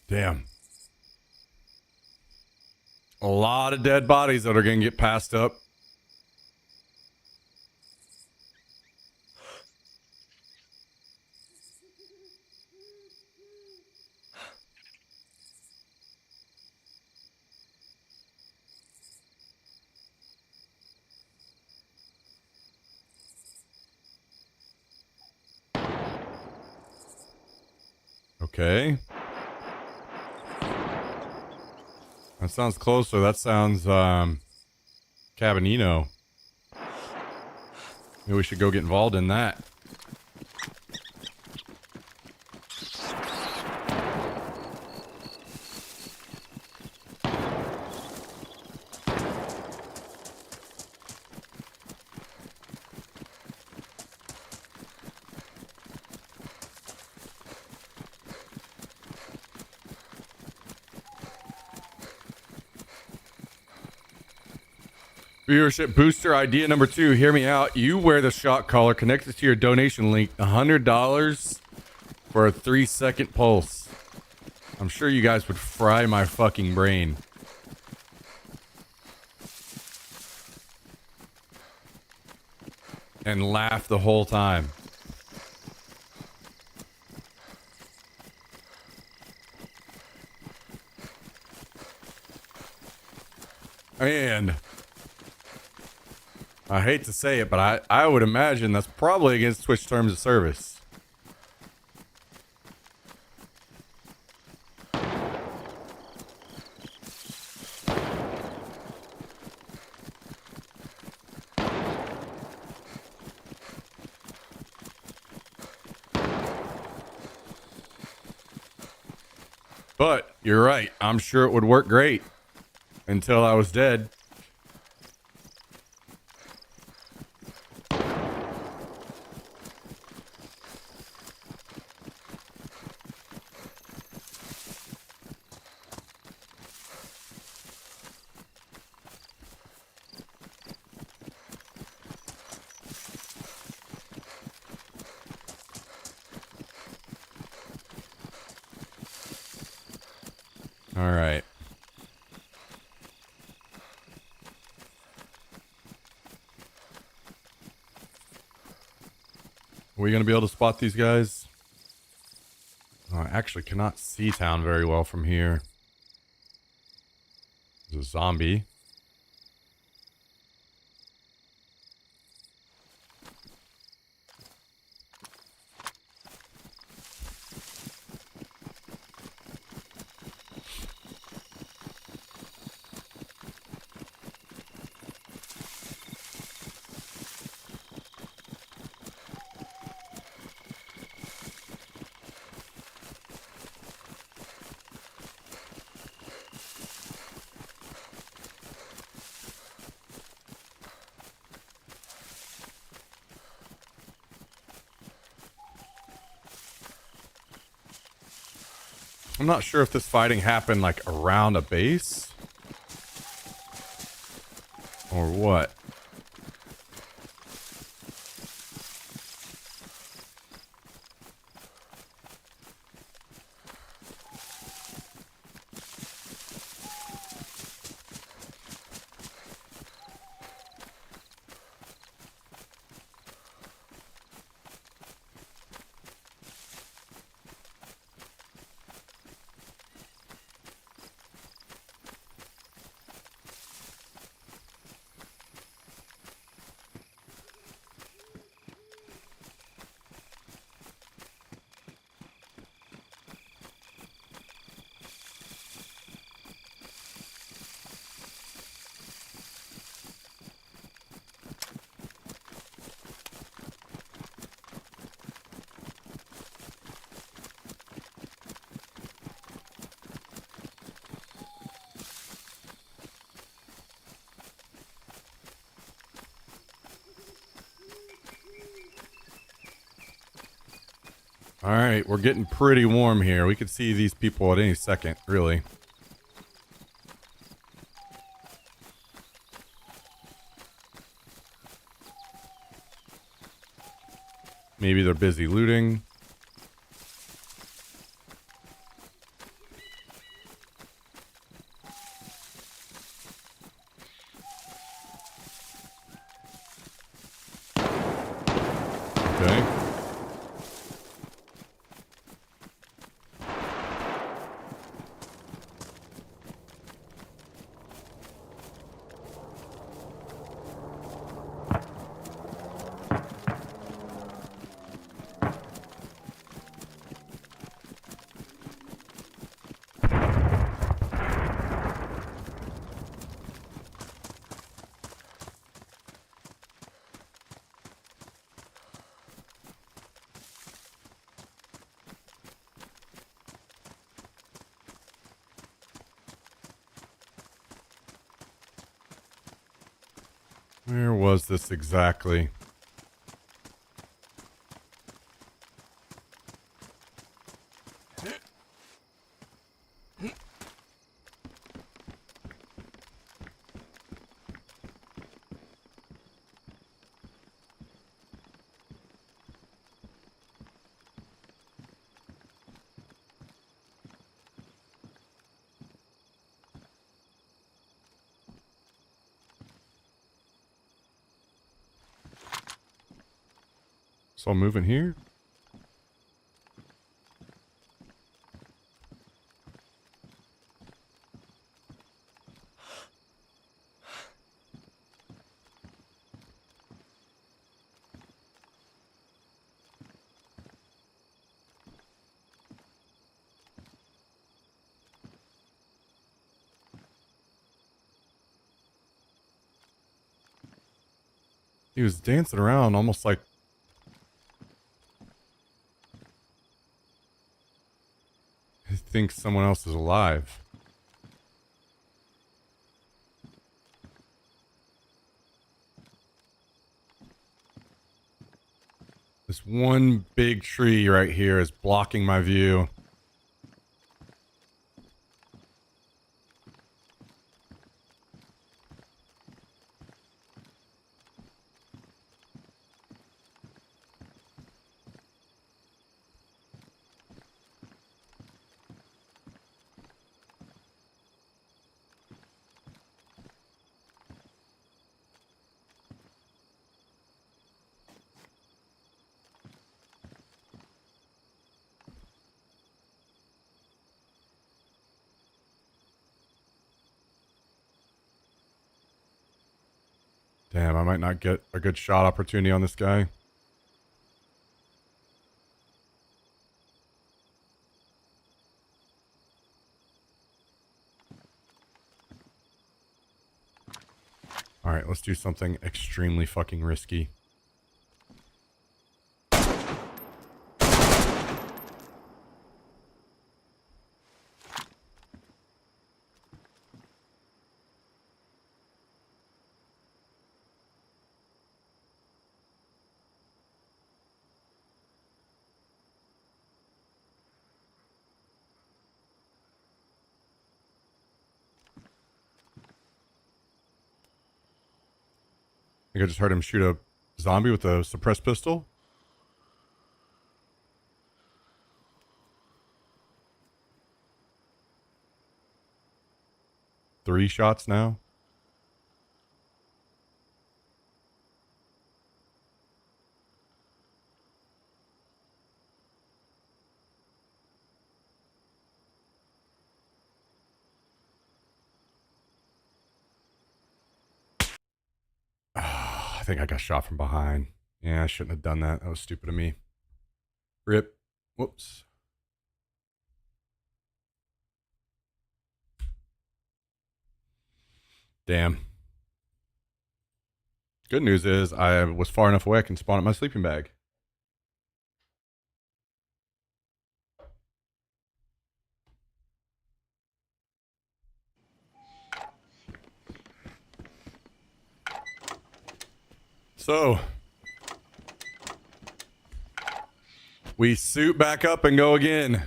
Damn. A lot of dead bodies that are going to get passed up. Okay. That sounds closer. That sounds, Cabanino. Maybe we should go get involved in that. Viewership booster idea number 2. Hear me out. You wear the shock collar connected to your donation link. $100 for a 3-second pulse. I'm sure you guys would fry my fucking brain. And laugh the whole time. And I hate to say it, but I would imagine that's probably against Twitch terms of service. But you're right. I'm sure it would work great until I was dead. All right. Are we going to be able to spot these guys? Oh, I actually cannot see town very well from here. There's a zombie. I'm not sure if this fighting happened like around a base or what. All right, we're getting pretty warm here. We could see these people at any second, really. Maybe they're busy looting. Okay. Where was this exactly? So I'm moving here. He was dancing around almost like he thinks someone else is alive. This one big tree right here is blocking my view. Damn, I might not get a good shot opportunity on this guy. All right, let's do something extremely fucking risky. I think I just heard him shoot a zombie with a suppressed pistol. Three shots now. I think I got shot from behind. Yeah, I shouldn't have done that. That was stupid of me. Rip. Whoops. Damn. Good news is I was far enough away I can spawn at my sleeping bag. So, we suit back up and go again.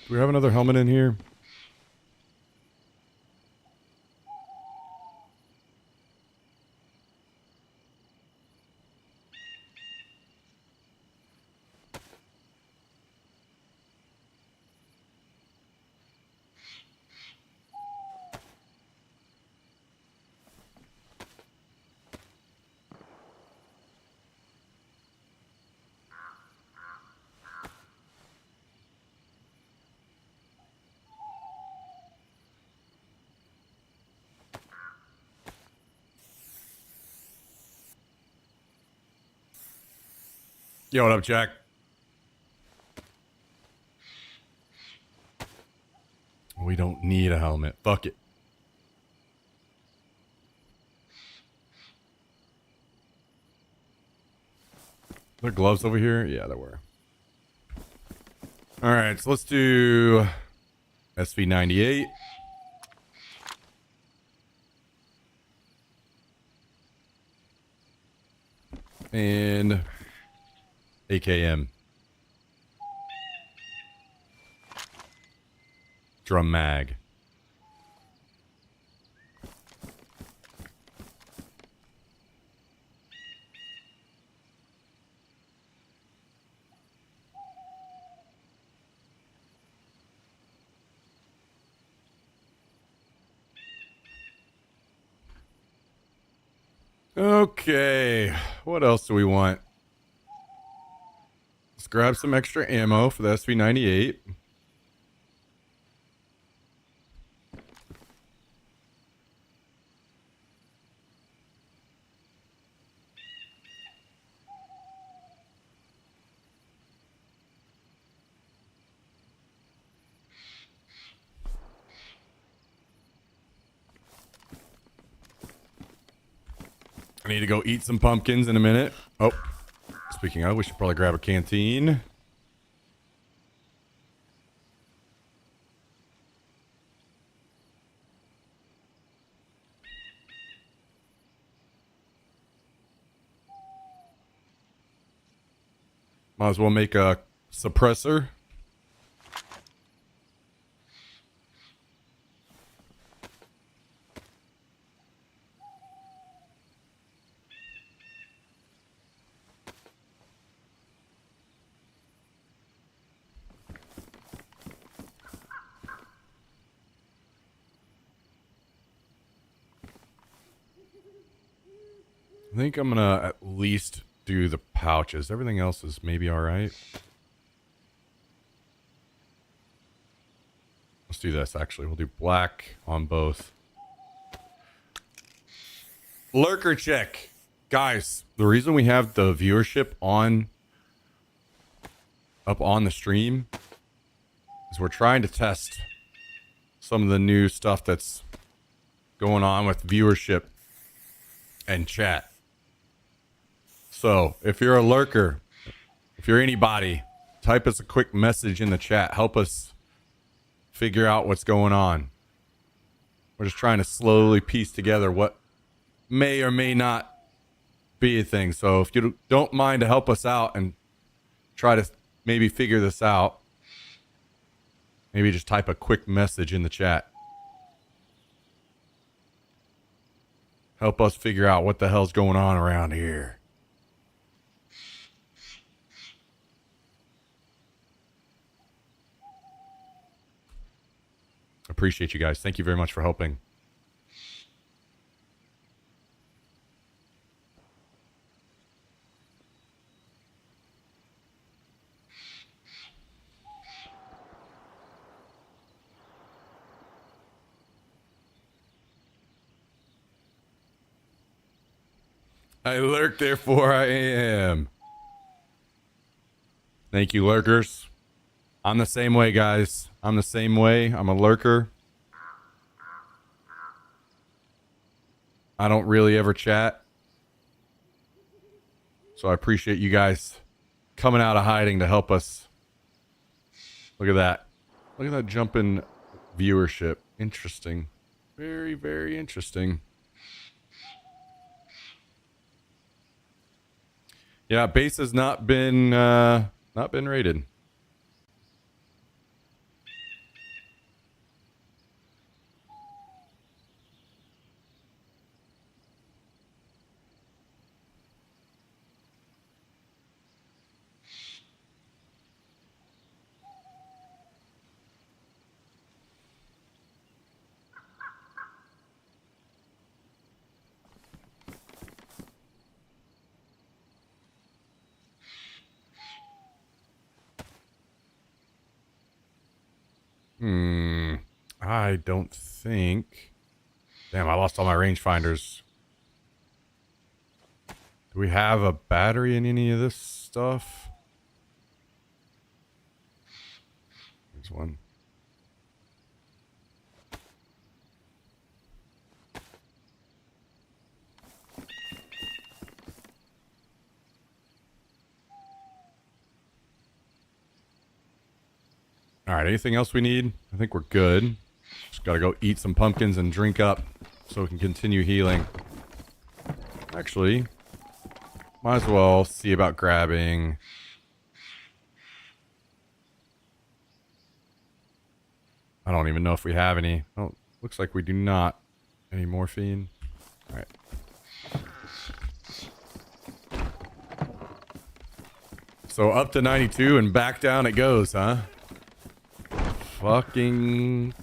Do we have another helmet in here? Yo, what up, Jack? we don't need a helmet. Fuck it. Are there gloves over here? Yeah, there were. All right, so let's do SV98. And AKM. Drum mag. Okay, what else do we want? Let's grab some extra ammo for the SV98. I need to go eat some pumpkins in a minute. Oh, speaking of, we should probably grab a canteen. Might as well make a suppressor. I think I'm gonna at least do the pouches. Everything else is maybe all right. Let's do this, actually. We'll do black on both. Lurker check. Guys, the reason we have the viewership up on the stream is we're trying to test some of the new stuff that's going on with viewership and chat. So if you're a lurker, if you're anybody, type us a quick message in the chat. Help us figure out what's going on. We're just trying to slowly piece together what may or may not be a thing. So if you don't mind to help us out and try to maybe figure this out, maybe just type a quick message in the chat. Help us figure out what the hell's going on around here. Appreciate you guys. Thank you very much for helping. I lurk, therefore I am. Thank you, lurkers. I'm the same way, guys. I'm the same way. I'm a lurker. I don't really ever chat. So I appreciate you guys coming out of hiding to help us. Look at that. Look at that jump in viewership. Interesting. Very, very interesting. Yeah, base has not been raided. I don't think. Damn, I lost all my rangefinders. Do we have a battery in any of this stuff? There's one. All right, anything else we need? I think we're good. Just gotta go eat some pumpkins and drink up so we can continue healing. Actually, might as well see about grabbing... I don't even know if we have any. Oh, looks like we do not. Any morphine? All right. So up to 92 and back down it goes, huh? Fucking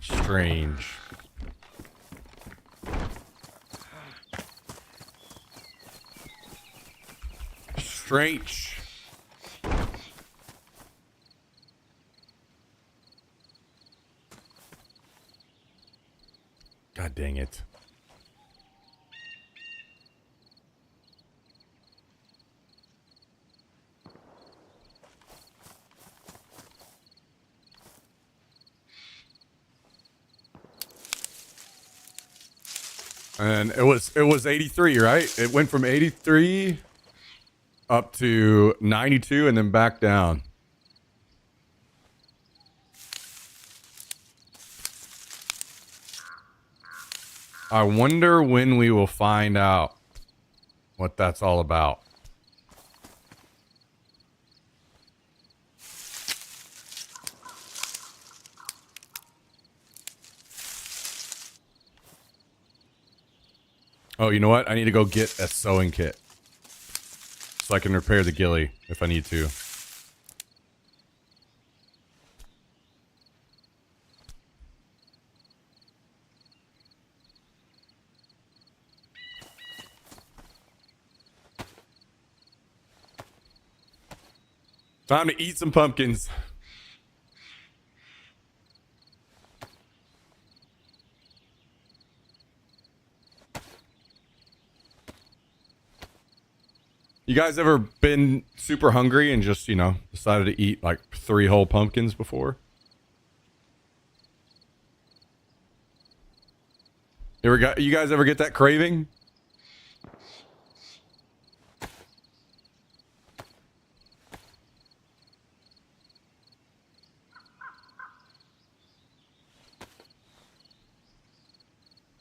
strange. Strange. God dang it. And it was 83, right? It went from 83 up to 92 and then back down. I wonder when we will find out what that's all about. Oh, you know what? I need to go get a sewing kit so I can repair the ghillie if I need to. Time to eat some pumpkins. You guys ever been super hungry and just, you know, decided to eat like 3 whole pumpkins before? You guys ever get that craving?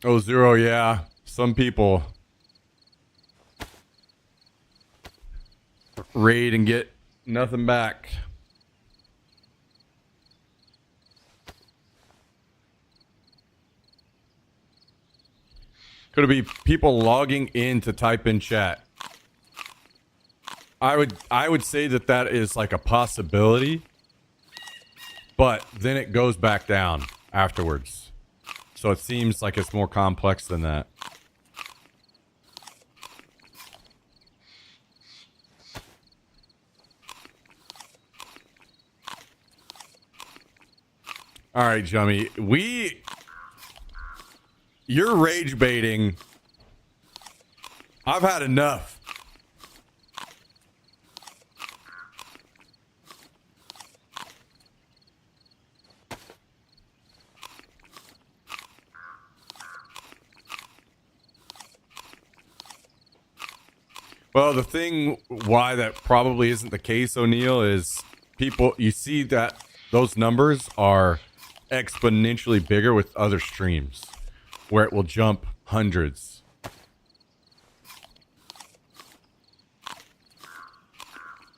Oh, Zero, yeah. Some people raid and get nothing back. Could it be people logging in to type in chat? I would say that is like a possibility, but then it goes back down afterwards. So it seems like it's more complex than that. All right, Jummy. You're rage baiting. I've had enough. Well, the thing why that probably isn't the case, O'Neill, is people, you see that those numbers are exponentially bigger with other streams where it will jump hundreds.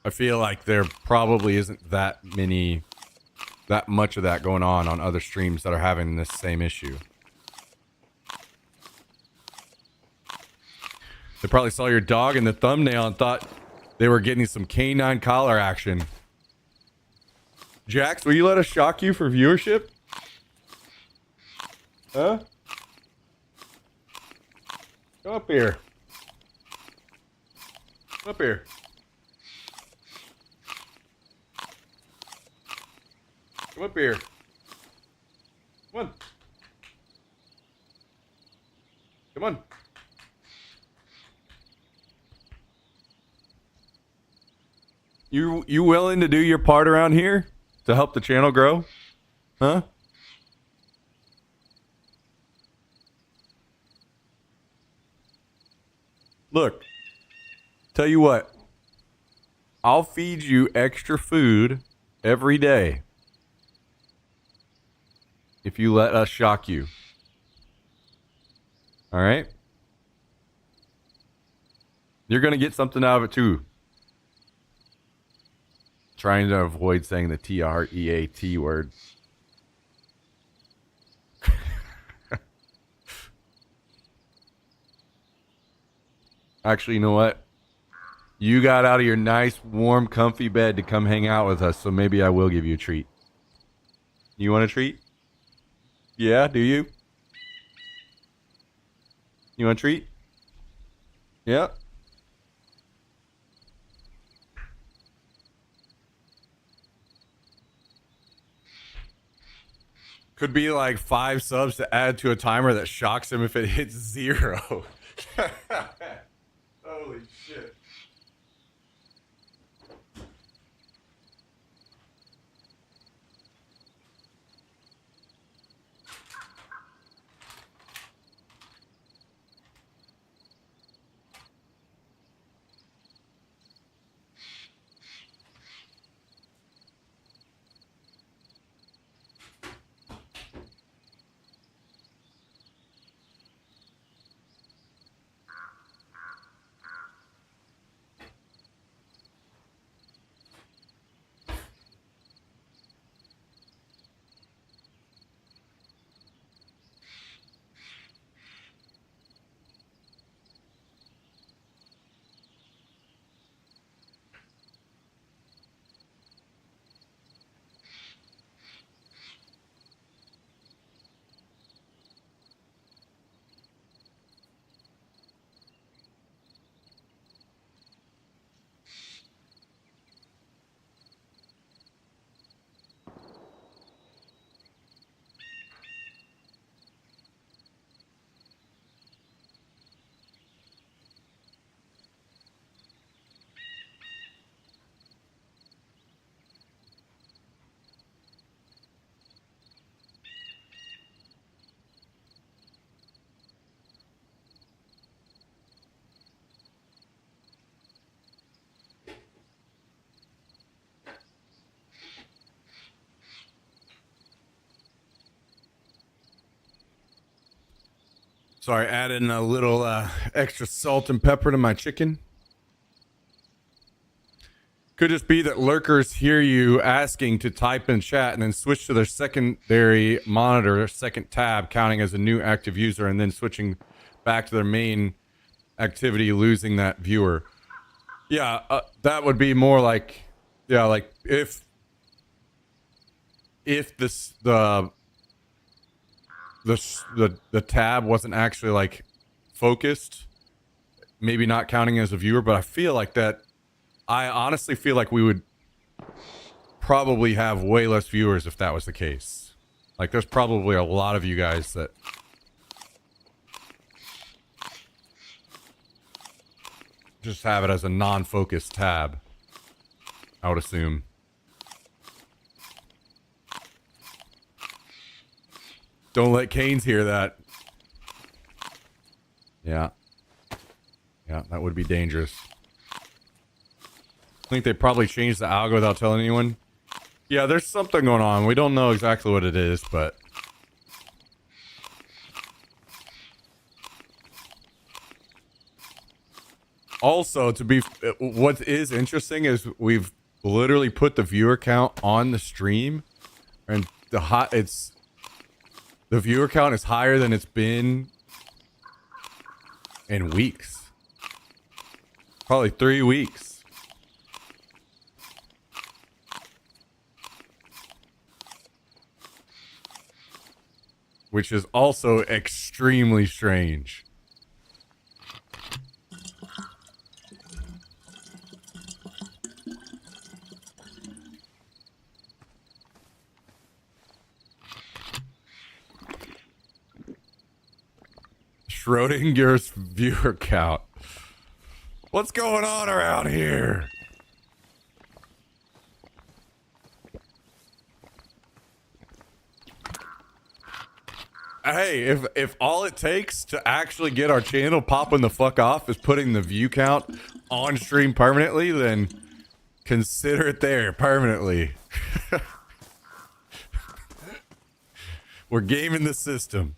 I feel like there probably isn't that much of that going on other streams that are having this same issue. They probably saw your dog in the thumbnail and thought they were getting some canine collar action. Jax, will you let us shock you for viewership? Huh? Come up here. Come up here. Come up here. Come on. Come on. You willing to do your part around here to help the channel grow? Huh? Look, tell you what, I'll feed you extra food every day if you let us shock you. All right? You're going to get something out of it too. Trying to avoid saying the TREAT word. Actually, you know what? You got out of your nice, warm, comfy bed to come hang out with us, so maybe I will give you a treat. You want a treat? Yeah, do you? You want a treat? Yeah. Could be like 5 subs to add to a timer that shocks him if it hits 0. Holy shit. Sorry, adding a little extra salt and pepper to my chicken. Could just be that lurkers hear you asking to type in chat and then switch to their secondary monitor, second tab, counting as a new active user, and then switching back to their main activity, losing that viewer. Yeah, that would be more like, yeah, like if this the tab wasn't actually like focused, maybe not counting as a viewer, but I feel like that. I honestly feel like we would probably have way less viewers if that was the case. Like, there's probably a lot of you guys that just have it as a non-focused tab, I would assume. Don't let Canes hear that. Yeah. Yeah, that would be dangerous. I think they probably changed the algo without telling anyone. Yeah, there's something going on. We don't know exactly what it is, but... Also, what is interesting is we've literally put the viewer count on the stream, and the viewer count is higher than it's been in weeks. Probably 3 weeks. Which is also extremely strange. Schrodinger's viewer count. What's going on around here? Hey, if all it takes to actually get our channel popping the fuck off is putting the view count on stream permanently, then consider it there permanently. We're gaming the system.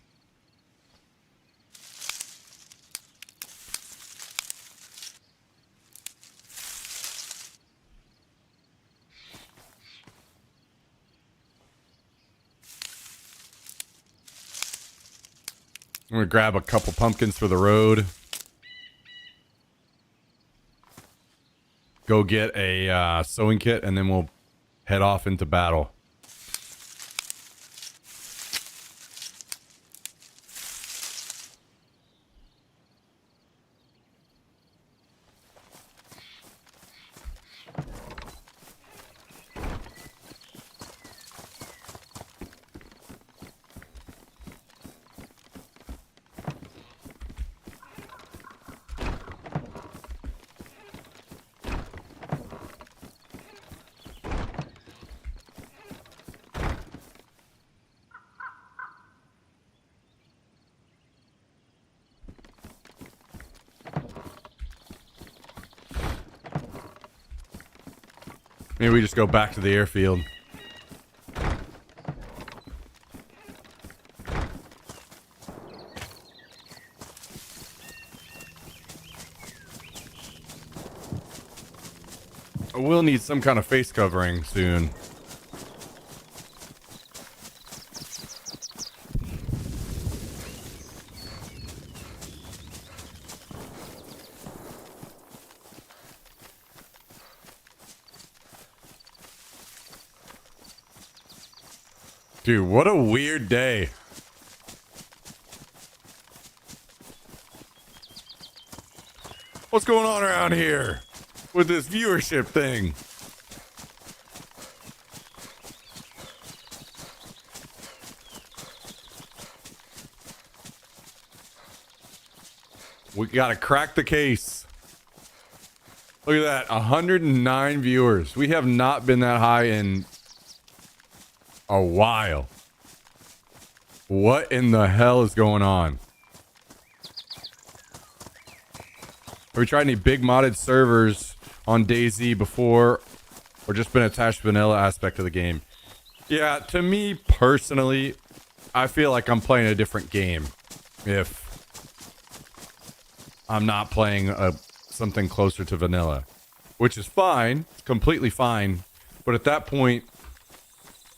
I'm gonna grab a couple pumpkins for the road. Go get a sewing kit, and then we'll head off into battle. Maybe we just go back to the airfield. We'll need some kind of face covering soon. Dude, what a weird day. What's going on around here with this viewership thing? We gotta crack the case. Look at that, 109 viewers. We have not been that high in a while. What in the hell is going on? Have we tried any big modded servers on DayZ before, or just been attached to vanilla aspect of the game? Yeah, to me personally, I feel like I'm playing a different game if I'm not playing something closer to vanilla, which is fine, completely fine. But at that point,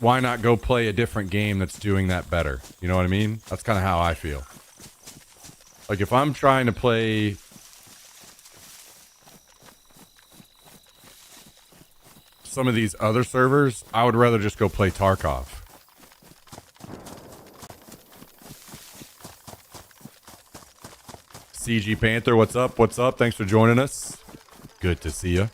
why not go play a different game that's doing that better? You know what I mean? That's kind of how I feel. Like if I'm trying to play some of these other servers, I would rather just go play Tarkov. CG Panther, what's up? What's up? Thanks for joining us. Good to see you.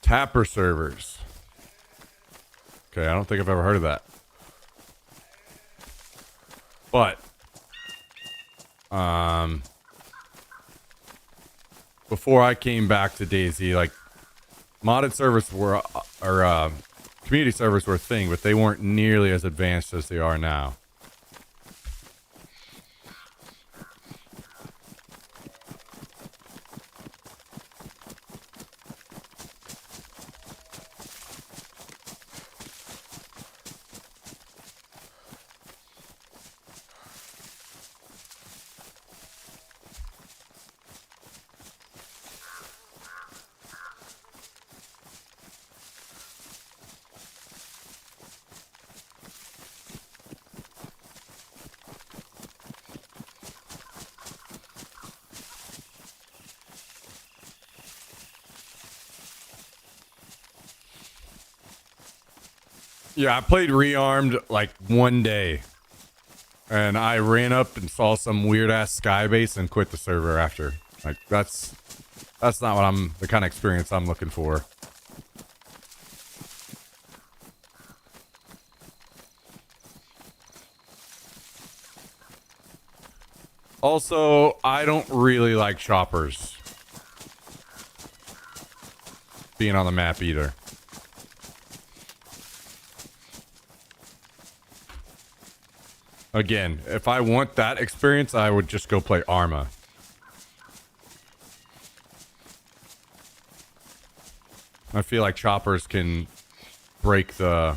Tapper servers. Okay, I don't think I've ever heard of that. But before I came back to DayZ, like modded servers were or community servers were a thing, but they weren't nearly as advanced as they are now. Yeah, I played Rearmed like one day. And I ran up and saw some weird ass sky base and quit the server after. Like that's not what the kind of experience I'm looking for. Also, I don't really like shoppers. being on the map either. Again, if I want that experience, I would just go play Arma. I feel like choppers can break the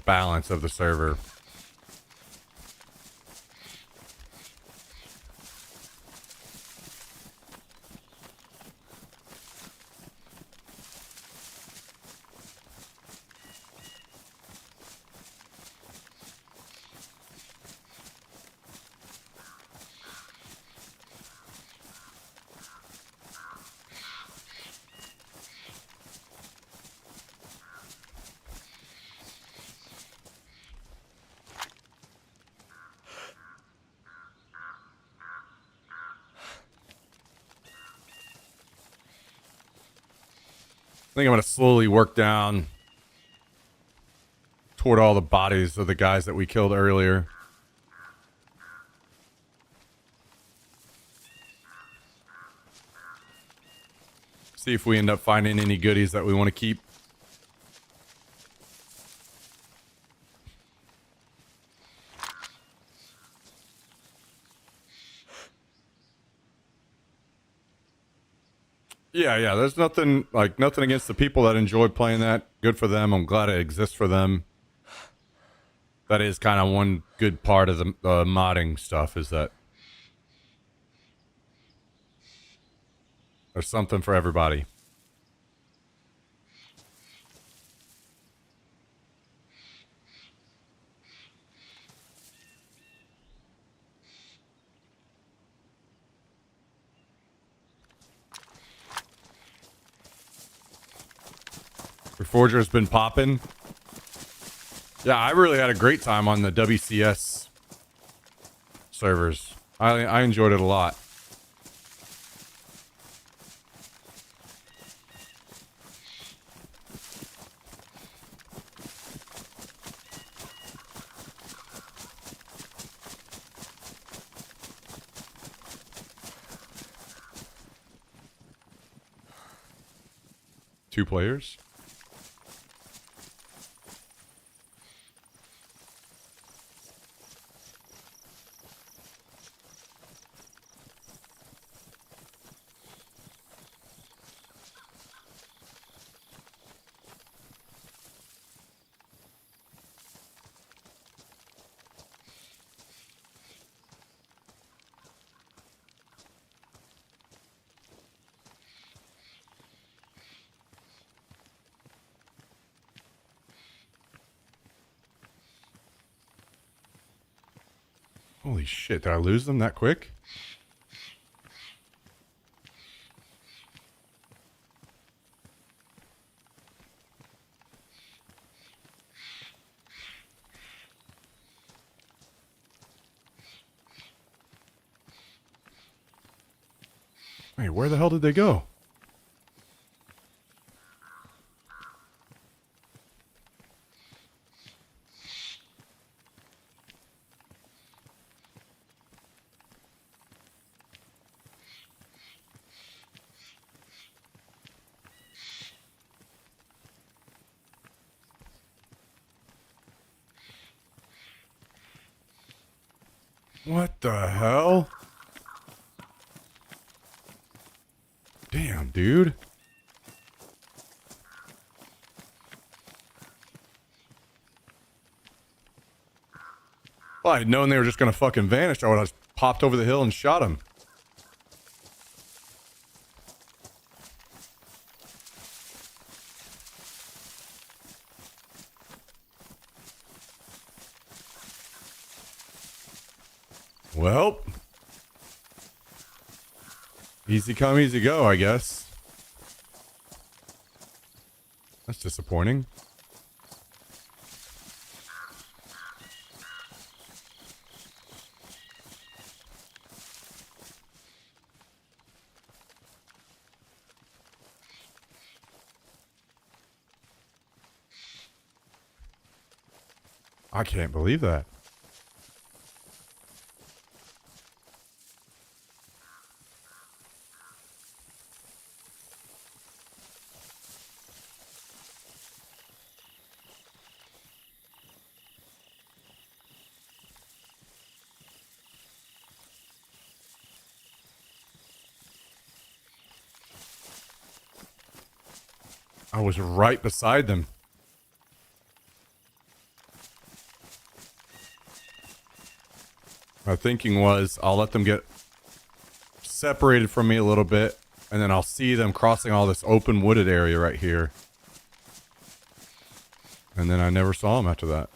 balance of the server. I think I'm going to slowly work down toward all the bodies of the guys that we killed earlier. See if we end up finding any goodies that we want to keep. Yeah, there's nothing against the people that enjoy playing that. Good for them. I'm glad it exists for them. That is kind of one good part of the modding stuff, is that there's something for everybody. Reforger's been popping. Yeah, I really had a great time on the WCS servers. I enjoyed it a lot. Two players? Holy shit, did I lose them that quick? Wait, where the hell did they go? What the hell? Damn, dude. Well, I had known they were just gonna fucking vanish. I would have popped over the hill and shot him. Well, easy come, easy go, I guess. That's disappointing. I can't believe that. I was right beside them. My thinking was I'll let them get separated from me a little bit, and then I'll see them crossing all this open wooded area right here. And then I never saw them after that.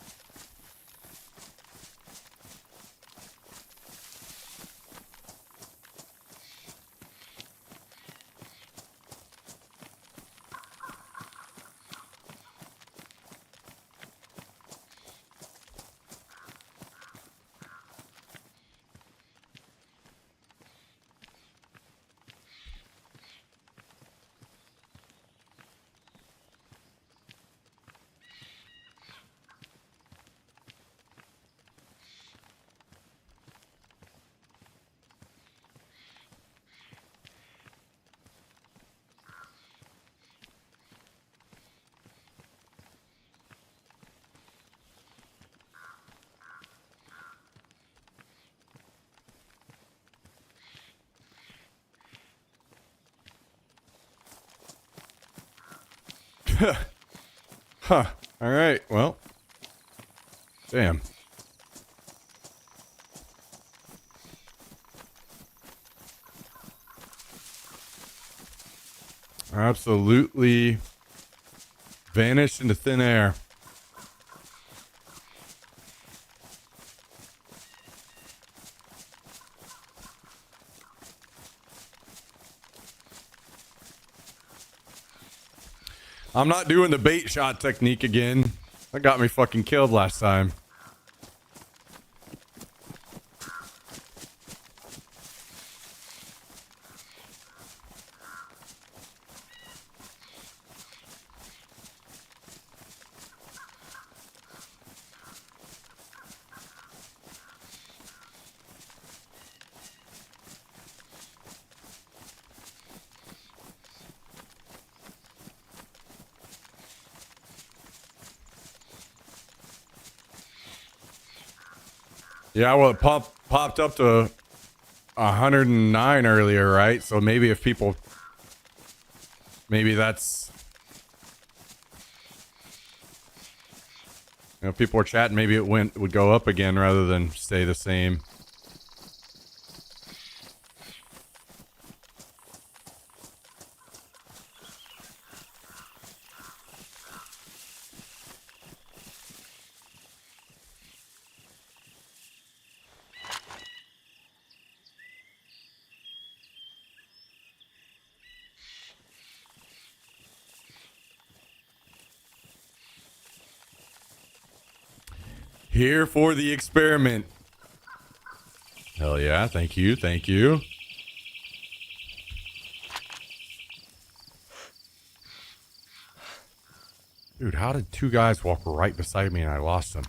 Huh. All right. Well. Damn. Absolutely vanished into thin air. I'm not doing the bait shot technique again. That got me fucking killed last time. Yeah, well, it popped up to 109 earlier, right? So maybe if people, maybe that's, you know, people were chatting, maybe it would go up again rather than stay the same. Here for the experiment. Hell yeah, thank you, thank you. Dude, how did two guys walk right beside me and I lost them?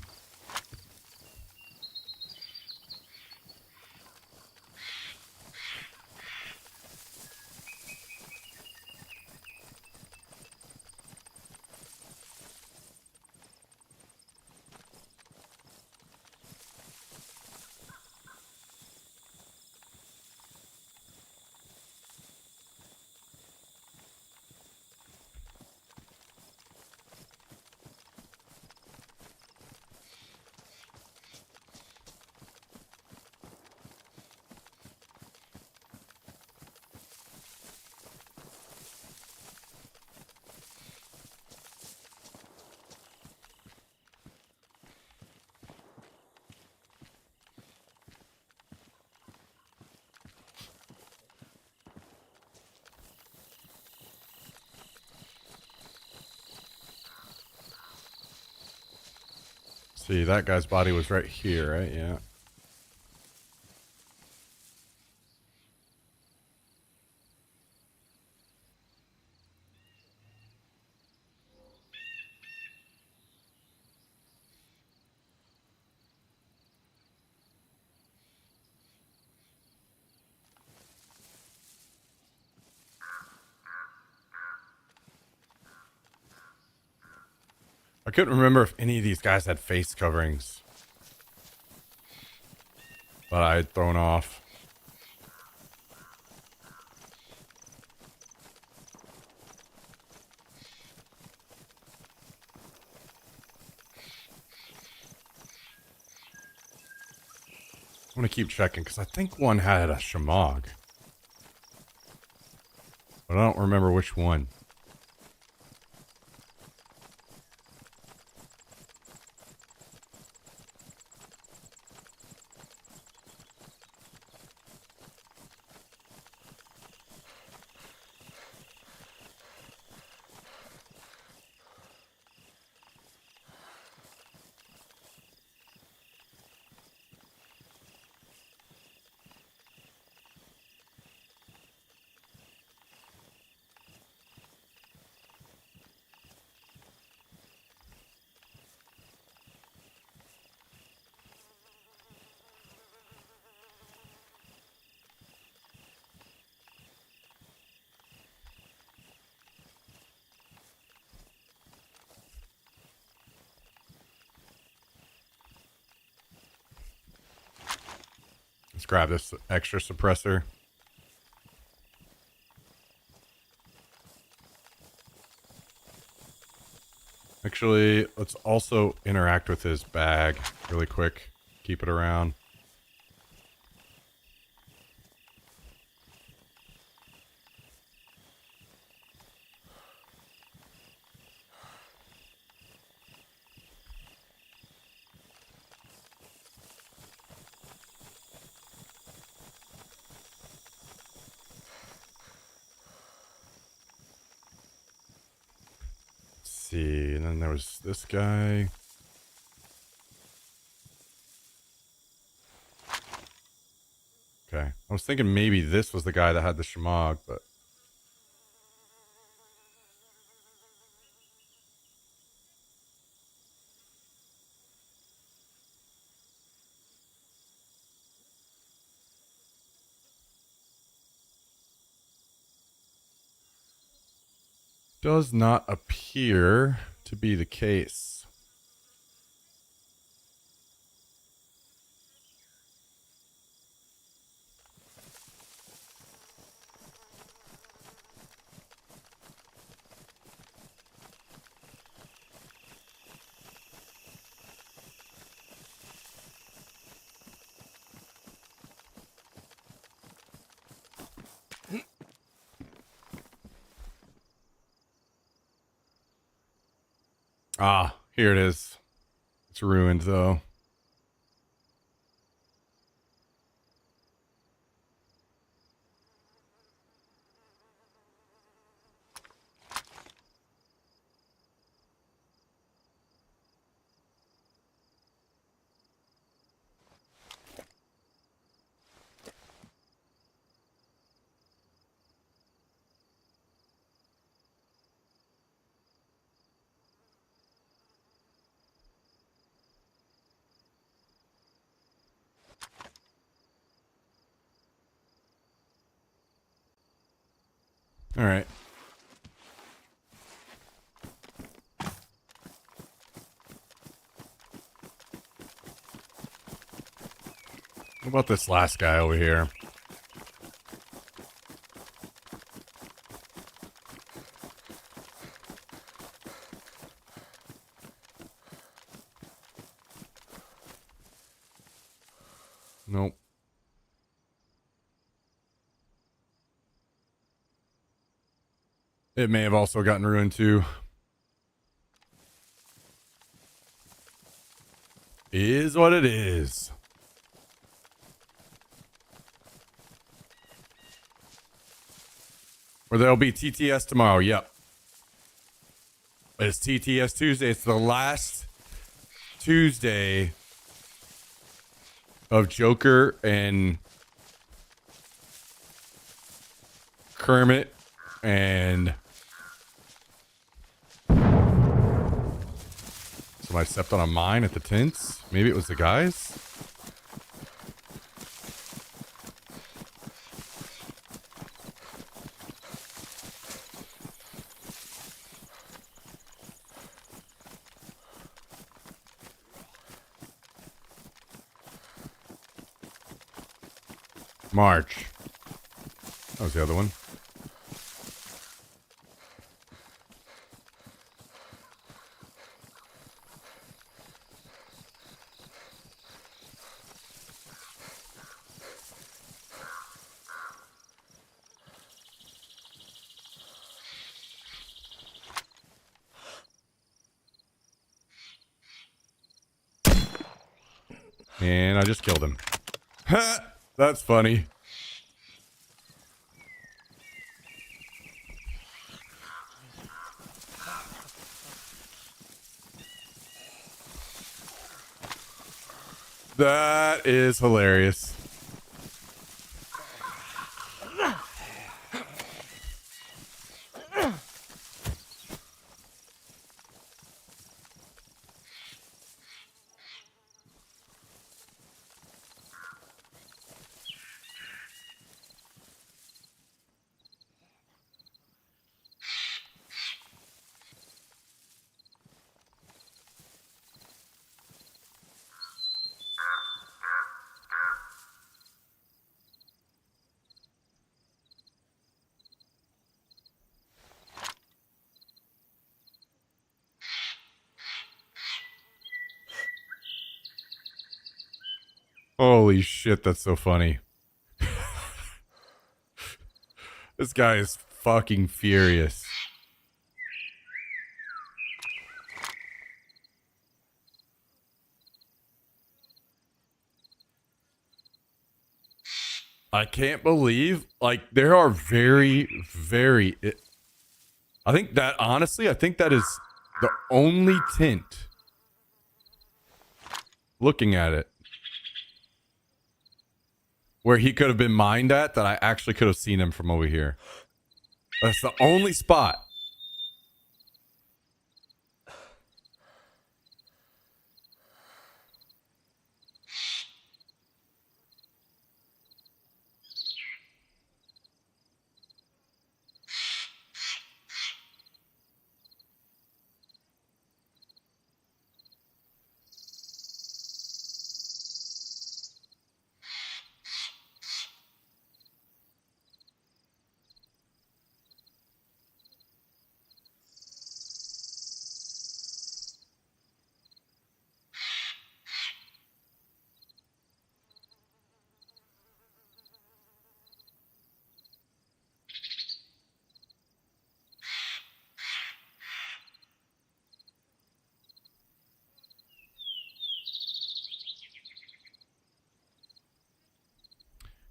See, that guy's body was right here, right? Yeah. I couldn't remember if any of these guys had face coverings, but I had thrown off. I'm going to keep checking because I think one had a Shamog. But I don't remember which one. Let's grab this extra suppressor. Actually, let's also interact with his bag really quick. Keep it around. See, and then there was this guy. Okay. I was thinking maybe this was the guy that had the Shamog, but... does not appear to be the case. Ah, here it is. It's ruined, though. All right. What about this last guy over here? Nope. It may have also gotten ruined too. Is what it is. Or there'll be TTS tomorrow. Yep. It's TTS Tuesday. It's the last Tuesday of Joker and Kermit and somebody stepped on a mine at the tents. Maybe it was the guys. March. That was the other one. And I just killed him. Ha! That's funny. That is hilarious. Holy shit, that's so funny. This guy is fucking furious. I can't believe, like, there are very, very... I think that, honestly, I think that is the only tint, looking at it, where he could have been mined at that I actually could have seen him from over here. That's the only spot.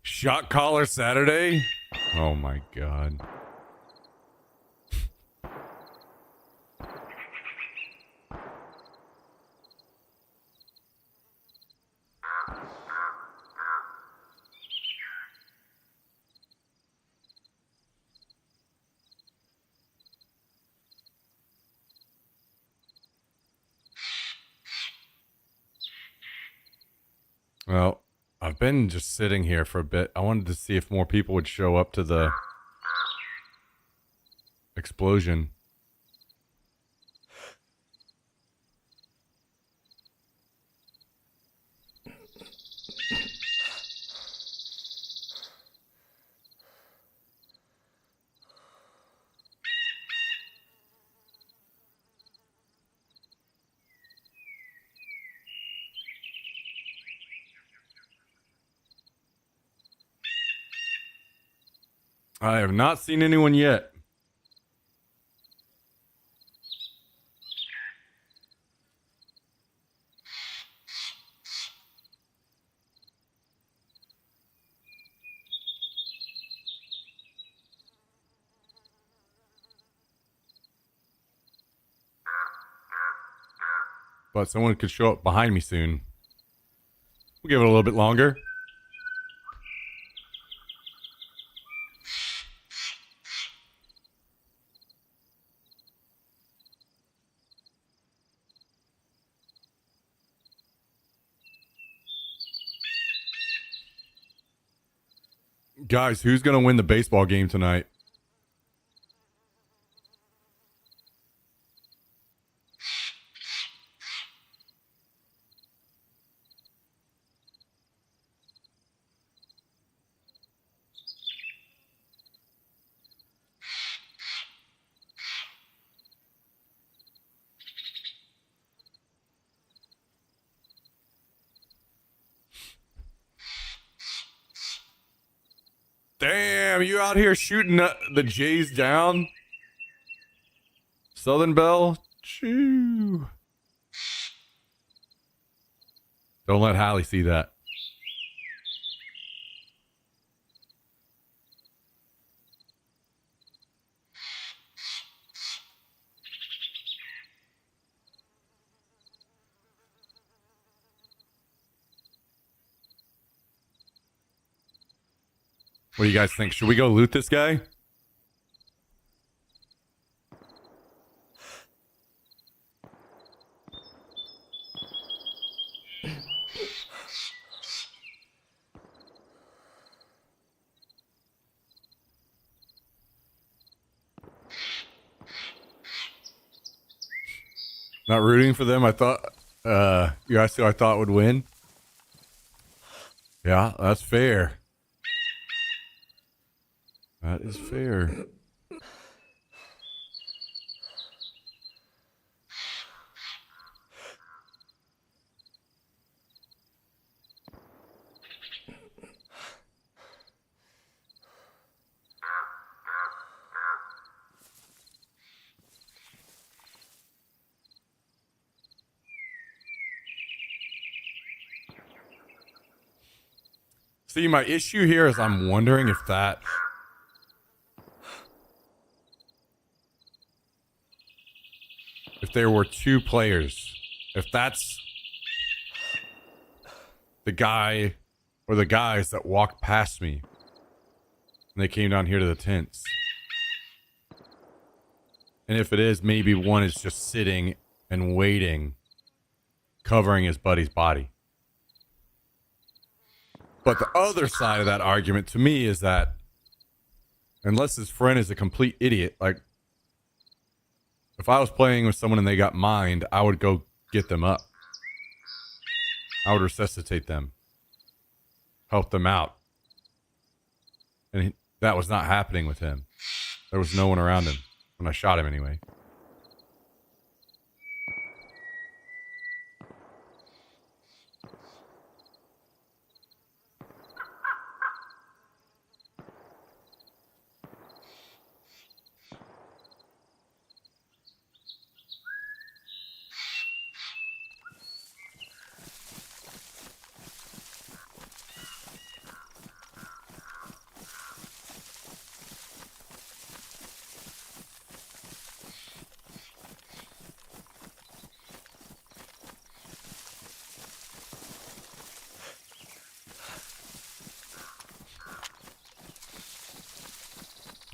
Shot collar Saturday? Oh my god. Well, I've been just sitting here for a bit. I wanted to see if more people would show up to the explosion. I have not seen anyone yet. But someone could show up behind me soon. We'll give it a little bit longer. Guys, who's going to win the baseball game tonight? Damn, you out here shooting the Jays down? Southern Belle? Choo. Don't let Hallie see that. What do you guys think? Should we go loot this guy? Not rooting for them. I thought, you asked who I thought would win. Yeah, that's fair. That is fair. See, my issue here is I'm wondering if that... If there were two players, if that's the guy or the guys that walked past me and they came down here to the tents. And if it is, maybe one is just sitting and waiting, covering his buddy's body. But the other side of that argument to me is that unless his friend is a complete idiot, like if I was playing with someone and they got mined, I would go get them up. I would resuscitate them, help them out. And that was not happening with him. There was no one around him when I shot him anyway.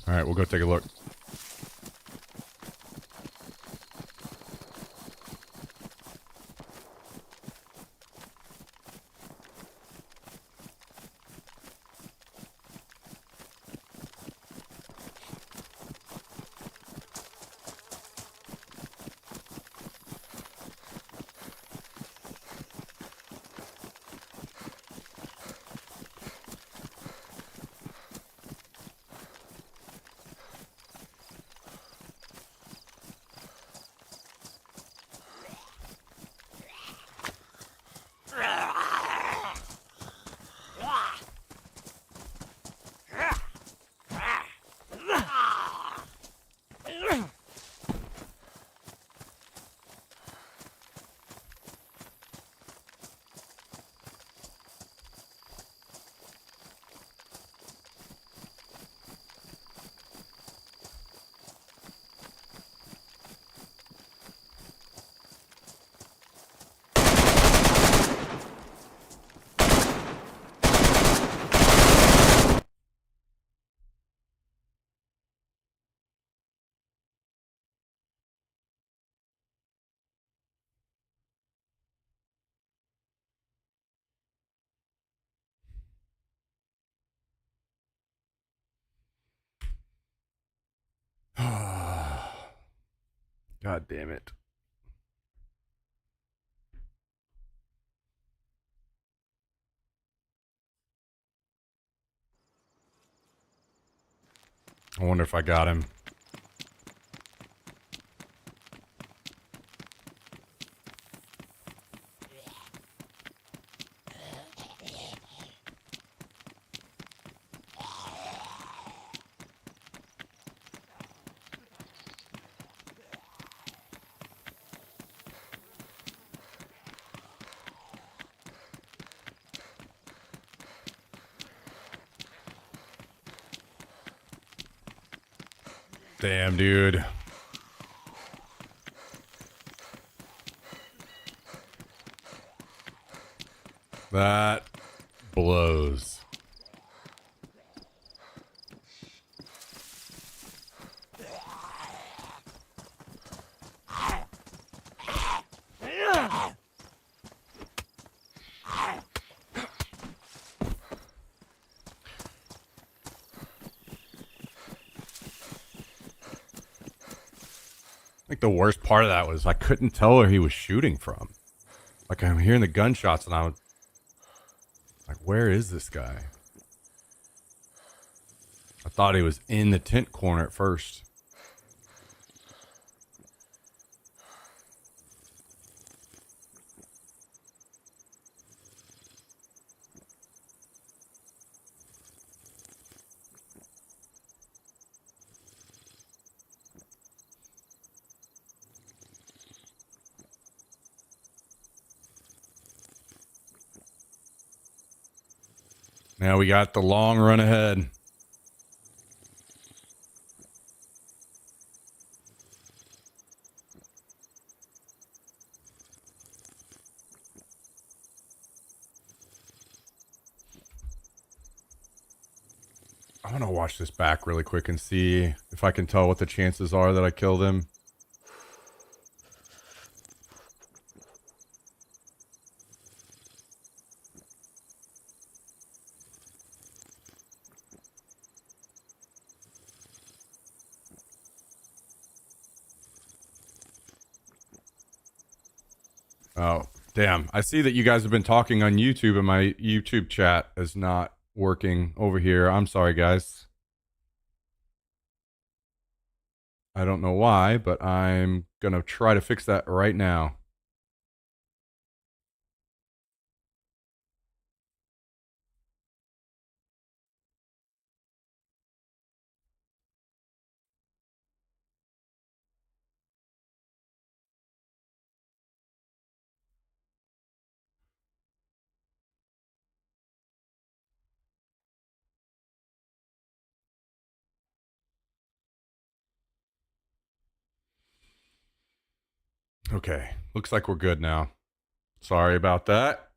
All right, we'll go take a look. God damn it. I wonder if I got him. Damn, dude. That blows. I think the worst part of that was I couldn't tell where he was shooting from. Like, I'm hearing the gunshots and I was like, where is this guy? I thought he was in the tent corner at first. Now we got the long run ahead. I want to watch this back really quick and see if I can tell what the chances are that I killed him. Oh, damn. I see that you guys have been talking on YouTube and my YouTube chat is not working over here. I'm sorry, guys. I don't know why, but I'm going to try to fix that right now. Okay, looks like we're good now. Sorry about that.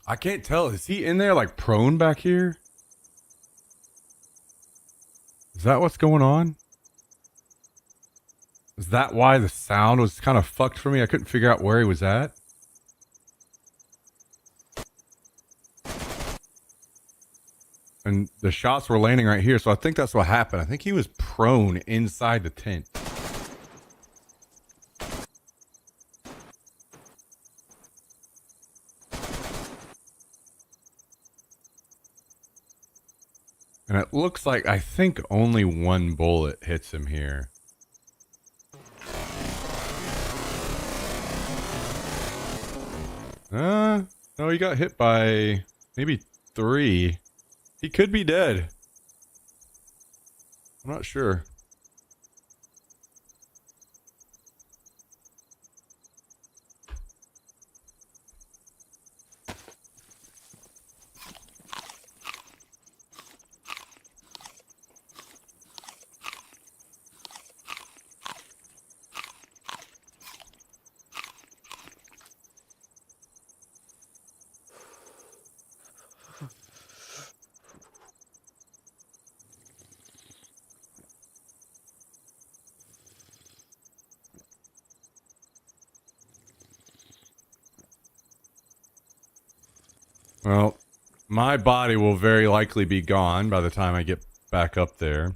I can't tell. Is he in there like prone back here? Is that what's going on? Is that why the sound was kind of fucked for me? I couldn't figure out where he was at. And the shots were landing right here, so I think that's what happened. I think he was prone inside the tent. And it looks like, I think only one bullet hits him here. No, he got hit by maybe 3. He could be dead. I'm not sure. Well, my body will very likely be gone by the time I get back up there.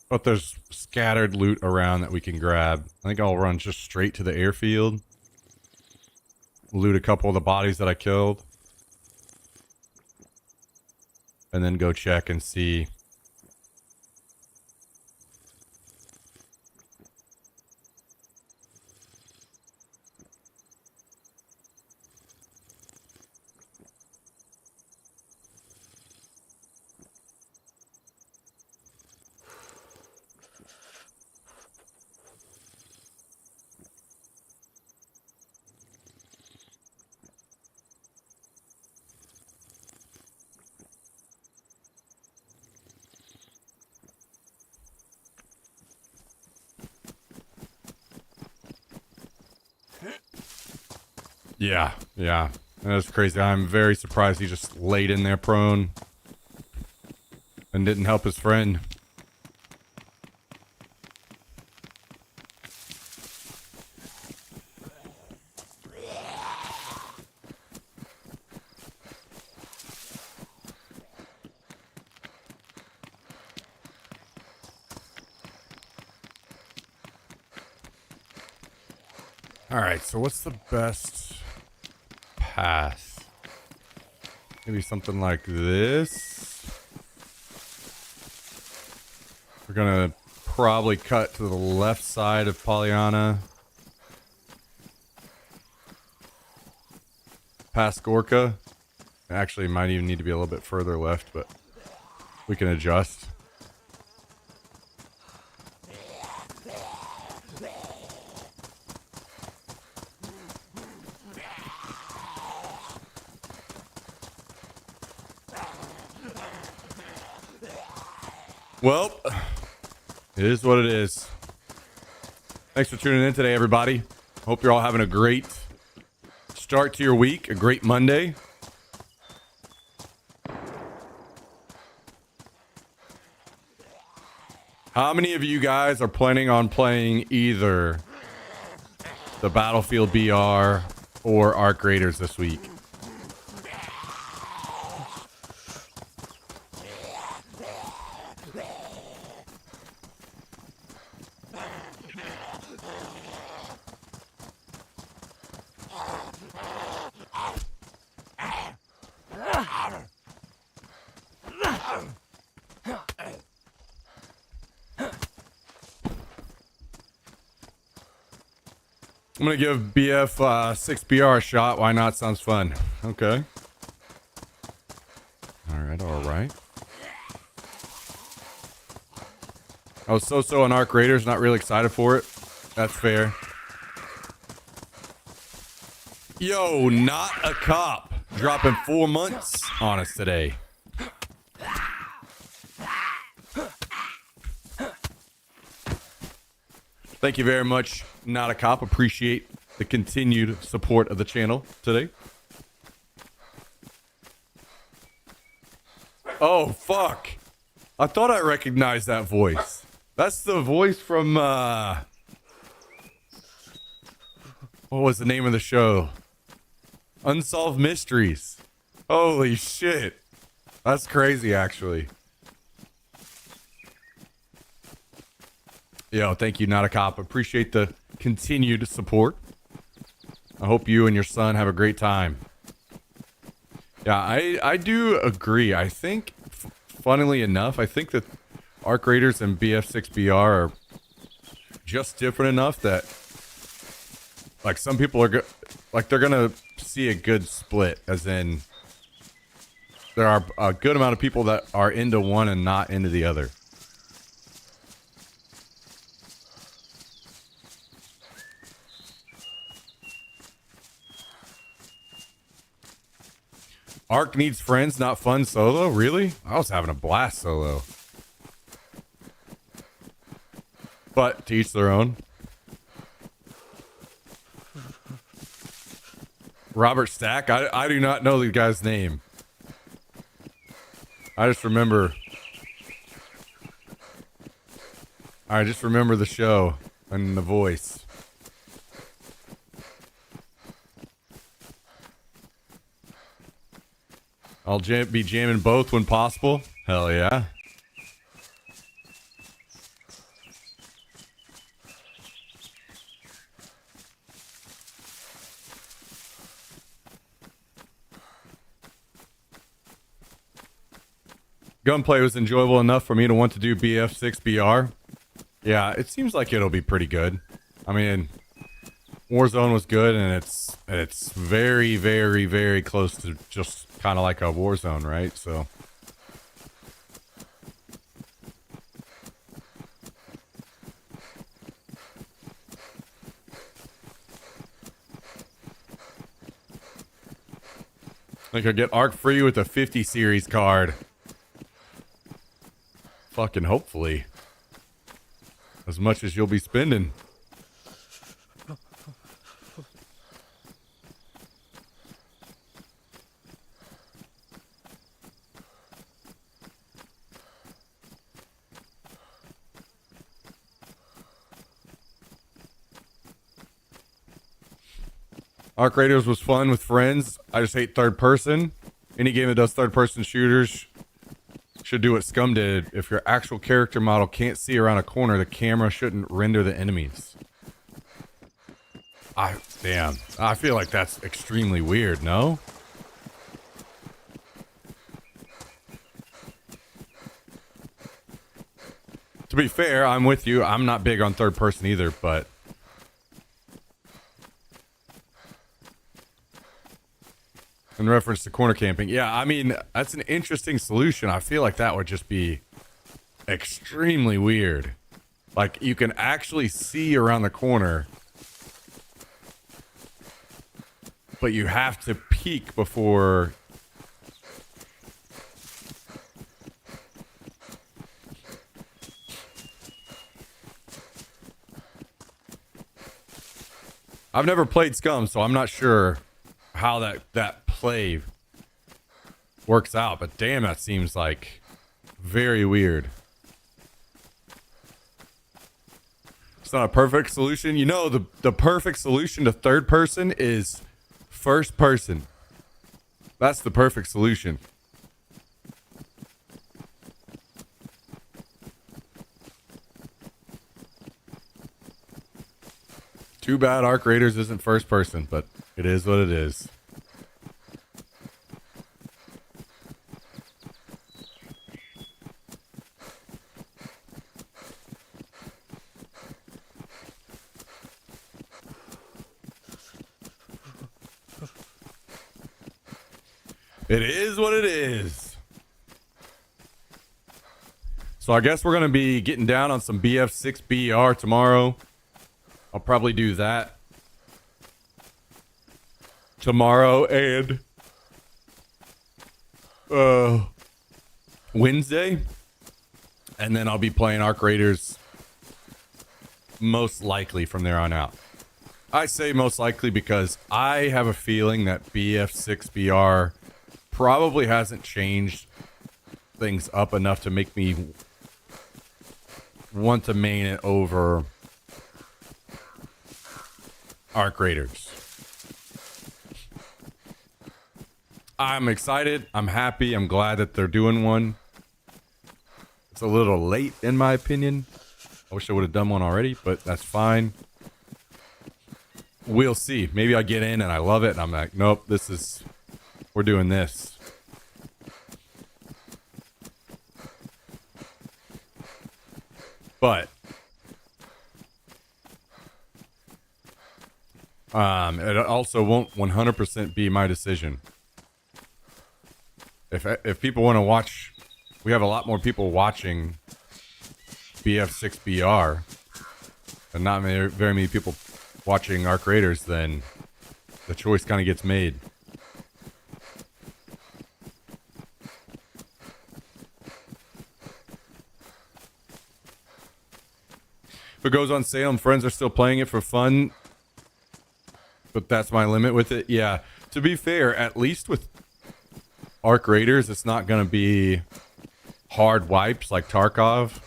But there's scattered loot around that we can grab. I think I'll run just straight to the airfield. Loot a couple of the bodies that I killed. And then go check and see. Yeah. That's crazy. I'm very surprised he just laid in there prone and didn't help his friend. Alright, so what's the best path? Maybe something like this. We're gonna probably cut to the left side of Pollyanna. Past Gorka. Actually, might even need to be a little bit further left, but we can adjust. Well, it is what it is. Thanks for tuning in today, everybody. Hope you're all having a great start to your week, a great Monday. How many of you guys are planning on playing either the Battlefield BR or Arc Raiders this week? I'm going to give BF 6BR a shot. Why not? Sounds fun. Okay. All right. I was so on Arc Raiders, not really excited for it. That's fair. Yo, not a cop. Dropping 4 months on us today. Thank you very much, Not a Cop. Appreciate the continued support of the channel today. Oh, fuck. I thought I recognized that voice. That's the voice from, what was the name of the show? Unsolved Mysteries. Holy shit. That's crazy, actually. Yo, thank you, Not a Cop. Appreciate the continued support. I hope you and your son have a great time. Yeah, I do agree. I think, funnily enough, I think that Arc Raiders and BF6BR are just different enough that, like, some people are like, they're gonna see a good split, as in there are a good amount of people that are into one and not into the other. Arc needs friends, not fun solo? Really? I was having a blast solo. But to each their own. Robert Stack? I do not know the guy's name. I just remember the show and the voice. I'll be jamming both when possible. Hell yeah. Gunplay was enjoyable enough for me to want to do BF6BR. Yeah, it seems like it'll be pretty good. I mean, Warzone was good, and it's very, very, very close to just kind of like a Warzone, right? So I could get Arc free with a 50 series card. Fucking hopefully. As much as you'll be spending. Arc Raiders was fun with friends. I just hate third person. Any game that does third person shooters should do what Scum did. If your actual character model can't see around a corner, the camera shouldn't render the enemies. Damn. I feel like that's extremely weird, no? To be fair, I'm with you. I'm not big on third person either, but in reference to corner camping, yeah, I mean, that's an interesting solution. I feel like that would just be extremely weird. Like, you can actually see around the corner, but you have to peek before... I've never played Scum, so I'm not sure how that play works out, but damn, that seems like very weird. It's not a perfect solution. You know, the perfect solution to third person is first person. That's the perfect solution. Too bad Arc Raiders isn't first person, but it is what it is. It is what it is. So I guess we're going to be getting down on some BF6BR tomorrow. I'll probably do that tomorrow and Wednesday. And then I'll be playing Arc Raiders most likely from there on out. I say most likely because I have a feeling that BF6BR probably hasn't changed things up enough to make me want to main it over Arc Raiders. I'm excited. I'm happy. I'm glad that they're doing one. It's a little late in my opinion. I wish I would have done one already, but that's fine. We'll see. Maybe I get in and I love it and I'm like, nope, this is we're doing this. But it also won't 100% be my decision. If people want to watch, we have a lot more people watching BF6BR, and not very many people watching Arc Raiders, then the choice kind of gets made. If it goes on sale and friends are still playing it for fun, but that's my limit with it. Yeah, to be fair, at least with Arc Raiders, it's not going to be hard wipes like Tarkov.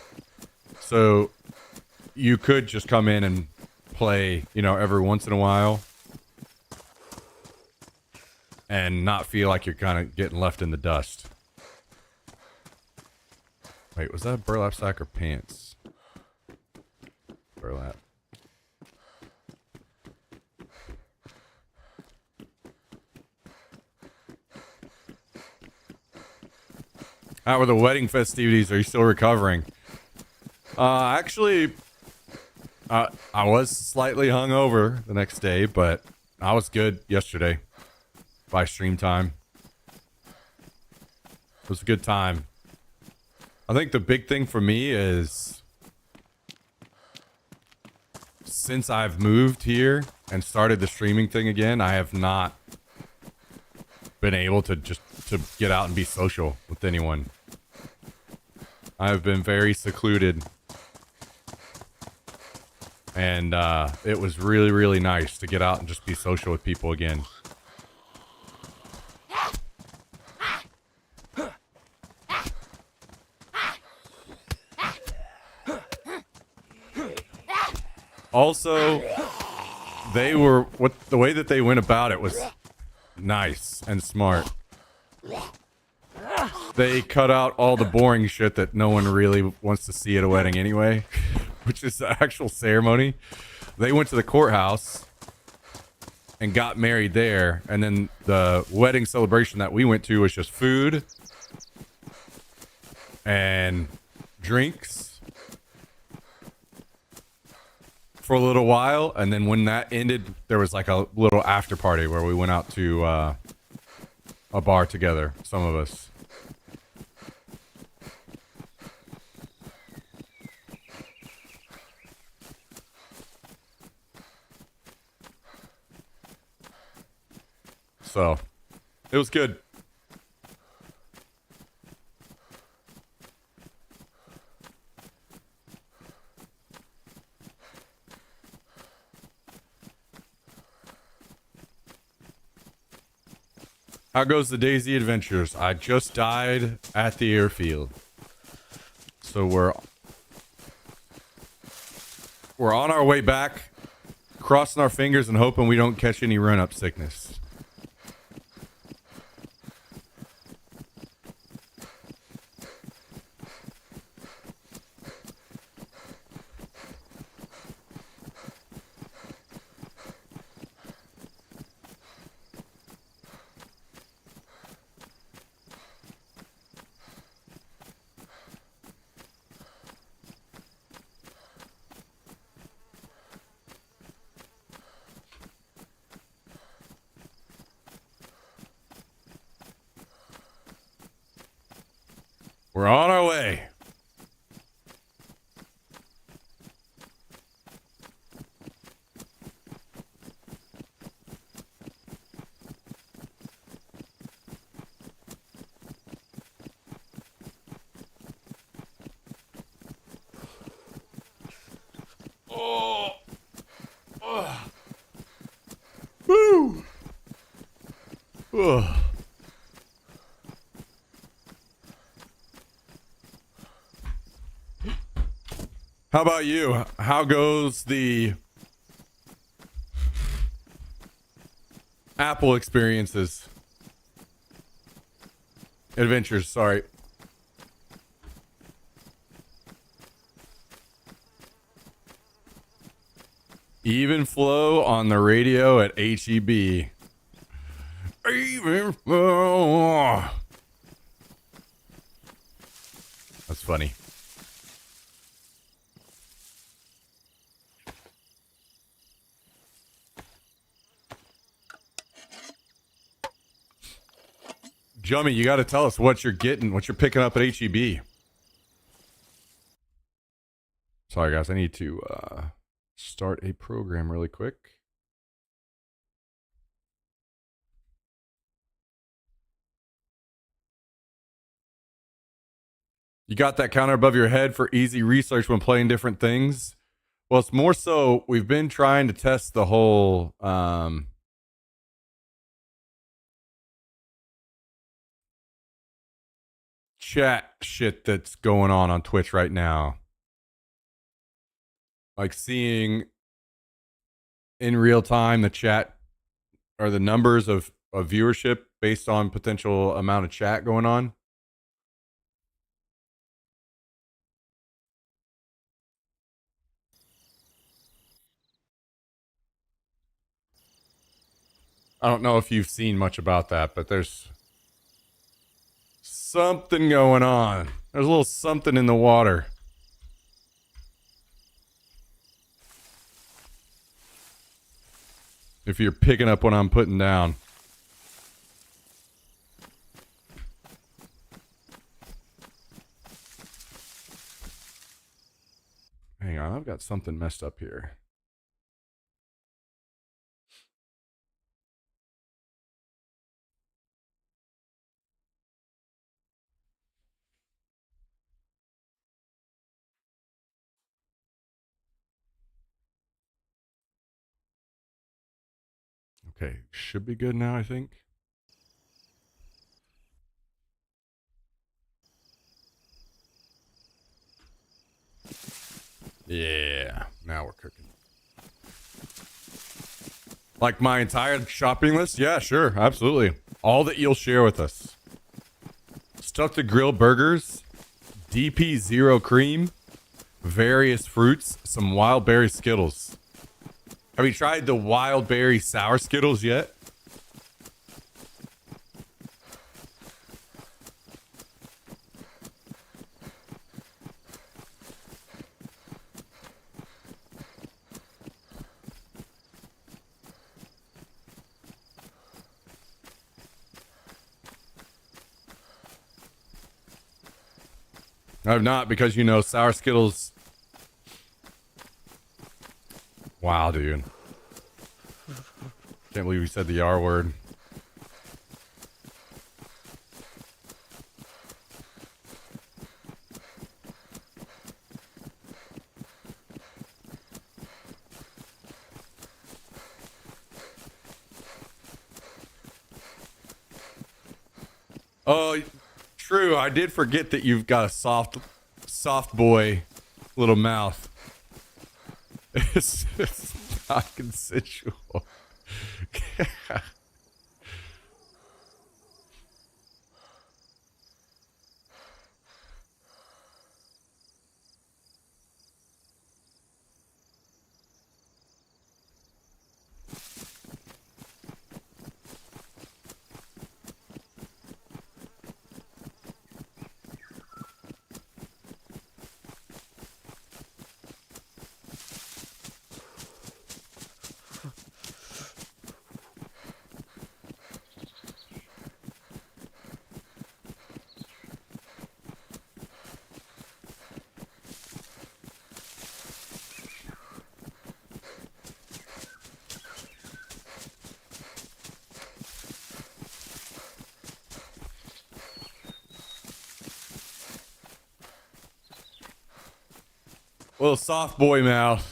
So you could just come in and play, you know, every once in a while and not feel like you're kind of getting left in the dust. Wait, was that a burlap sack or pants? Burlap. How were the wedding festivities? Are you still recovering? Actually, I was slightly hungover the next day, but I was good yesterday by stream time. It was a good time. I think the big thing for me is since I've moved here and started the streaming thing again, I have not been able to get out and be social with anyone. I've been very secluded, and it was really, really nice to get out and just be social with people again. Also, the way that they went about it was nice and smart. They cut out all the boring shit that no one really wants to see at a wedding anyway, which is the actual ceremony. They went to the courthouse and got married there, and then the wedding celebration that we went to was just food and drinks for a little while, and then when that ended, there was like a little after party where we went out to a bar together, some of us. So, it was good. How goes the DayZ adventures? I just died at the airfield. So we're on our way back, crossing our fingers and hoping we don't catch any run-up sickness. We're on our way. Oh. Oh. Woo. Oh. How about you? How goes the Apple experiences? Adventures, sorry. Even flow on the radio at HEB. Even That's funny. Jummy, you got to tell us what you're getting, what you're picking up at HEB. Sorry, guys. I need to start a program really quick. You got that counter above your head for easy research when playing different things? Well, it's more so we've been trying to test the whole chat shit that's going on Twitch right now. Like seeing in real time the chat or the numbers of viewership based on potential amount of chat going on. I don't know if you've seen much about that, but there's something going on. There's a little something in the water. If you're picking up what I'm putting down. Hang on, I've got something messed up here. Okay, should be good now, I think. Yeah, now we're cooking. Like my entire shopping list? Yeah, sure, absolutely. All that you'll share with us. Stuff to grill burgers, DP Zero Cream, various fruits, some wild berry Skittles. Have you tried the wild berry sour Skittles yet? I've not, because you know sour Skittles. Wow, dude. Can't believe you said the R word. Oh, true. I did forget that you've got a soft boy little mouth. It's not consensual. Little soft boy mouth.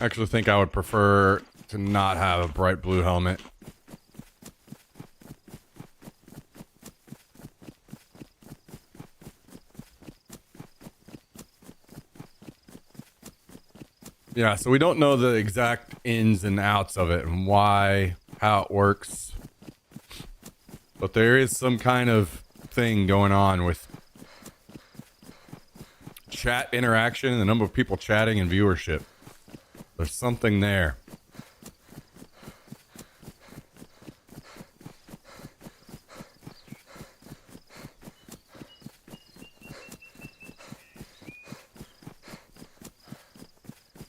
I actually think I would prefer to not have a bright blue helmet. Yeah, so we don't know the exact ins and outs of it and why, how it works. But there is some kind of thing going on with chat interaction and the number of people chatting and viewership. There's something there.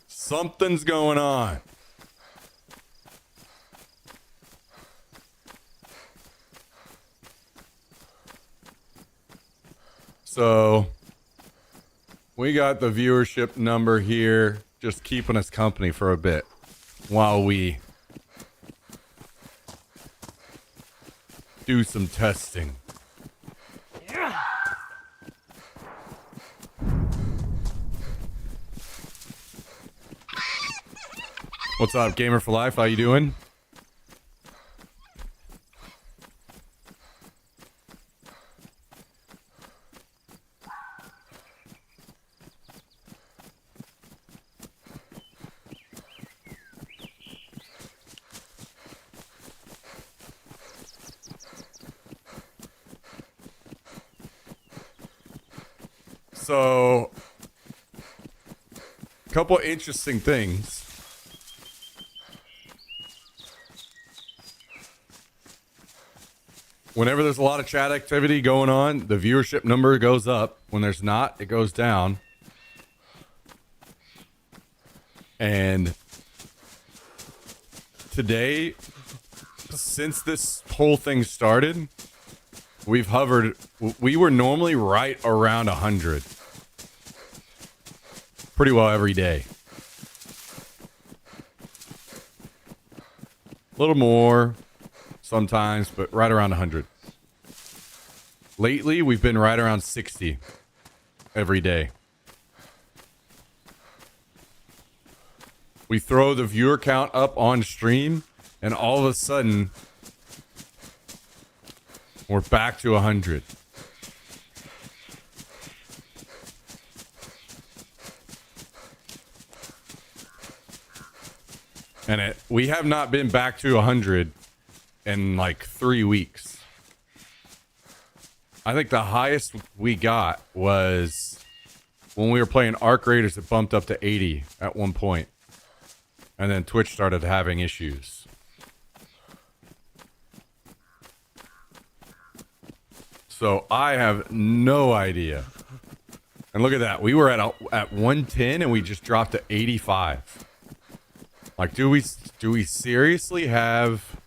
Something's going on. So we got the viewership number here, just keeping us company for a bit while we do some testing. What's up, Gamer for Life? How you doing? So, a couple interesting things. Whenever there's a lot of chat activity going on, the viewership number goes up. When there's not, it goes down. And today, since this whole thing started, we've hovered. We were normally right around 100. Pretty well every day. A little more sometimes, but right around 100. Lately, we've been right around 60 every day. We throw the viewer count up on stream, and all of a sudden, we're back to 100. And we have not been back to 100 in like 3 weeks. I think the highest we got was when we were playing Arc Raiders. It bumped up to 80 at one point. And then Twitch started having issues. So I have no idea. And look at that. We were at 110 and we just dropped to 85. Like, do we seriously have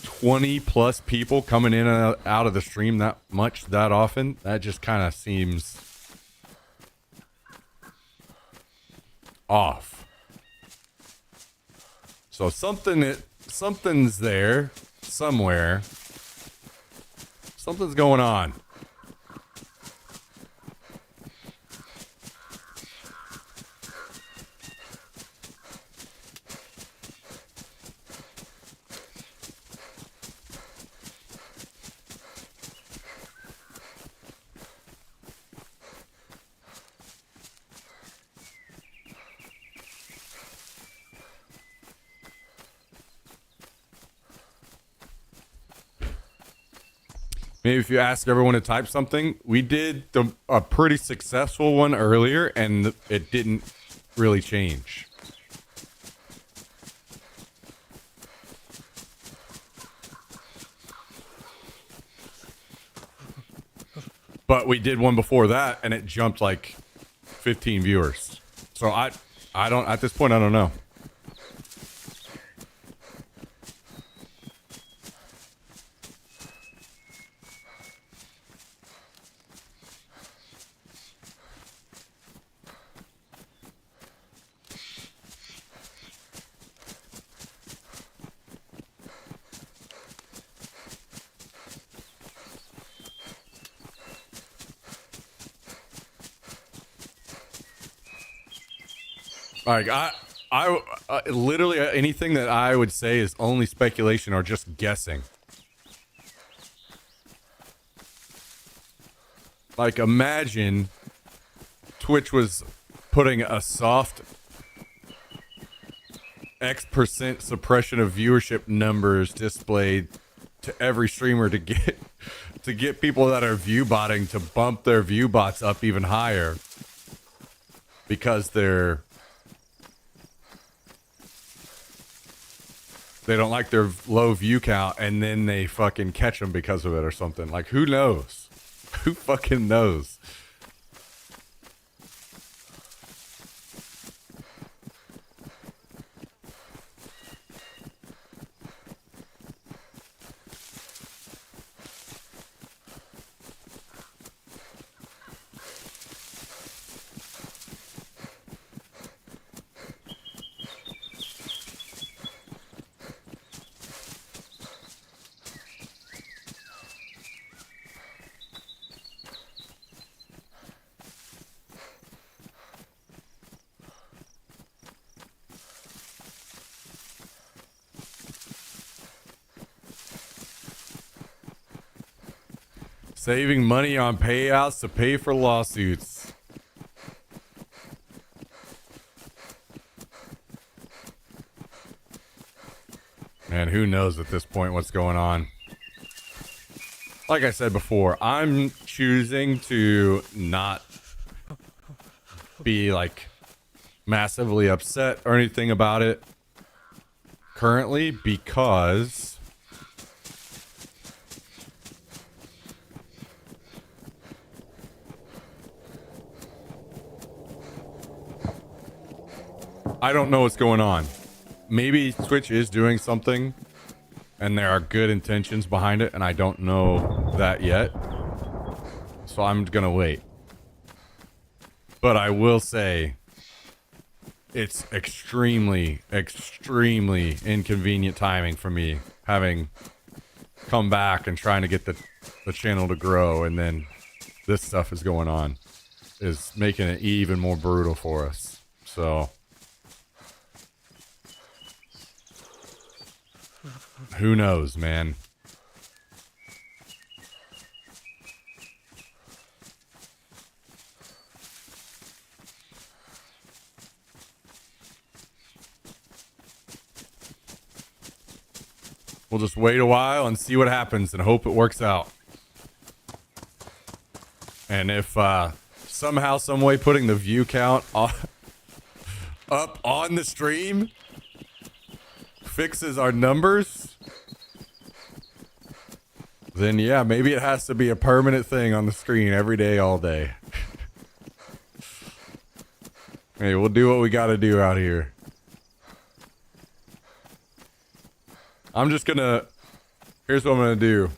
20 plus people coming in and out of the stream that much, that often? That just kind of seems off. So something's there somewhere. Something's going on. Maybe if you ask everyone to type something, we did a pretty successful one earlier, and it didn't really change. But we did one before that, and it jumped like 15 viewers. So I don't, at this point, I don't know. Like literally anything that I would say is only speculation or just guessing. Like, imagine Twitch was putting a soft X% suppression of viewership numbers displayed to every streamer to get people that are view botting to bump their view bots up even higher because they don't like their low view count, and then they fucking catch them because of it or something. Like, who knows? Who fucking knows? Saving money on payouts to pay for lawsuits. Man, who knows at this point what's going on? Like I said before, I'm choosing to not be like massively upset or anything about it currently because I don't know what's going on. Maybe Twitch is doing something and there are good intentions behind it, and I don't know that yet. So I'm gonna wait. But I will say it's extremely, extremely inconvenient timing for me, having come back and trying to get the channel to grow, and then this stuff is going on, is making it even more brutal for us. So who knows, man? We'll just wait a while and see what happens and hope it works out. And if somehow, some way putting the view count up on the stream fixes our numbers, then yeah, maybe it has to be a permanent thing on the screen every day, all day. Hey, we'll do what we gotta do out here. I'm just gonna... Here's what I'm gonna do.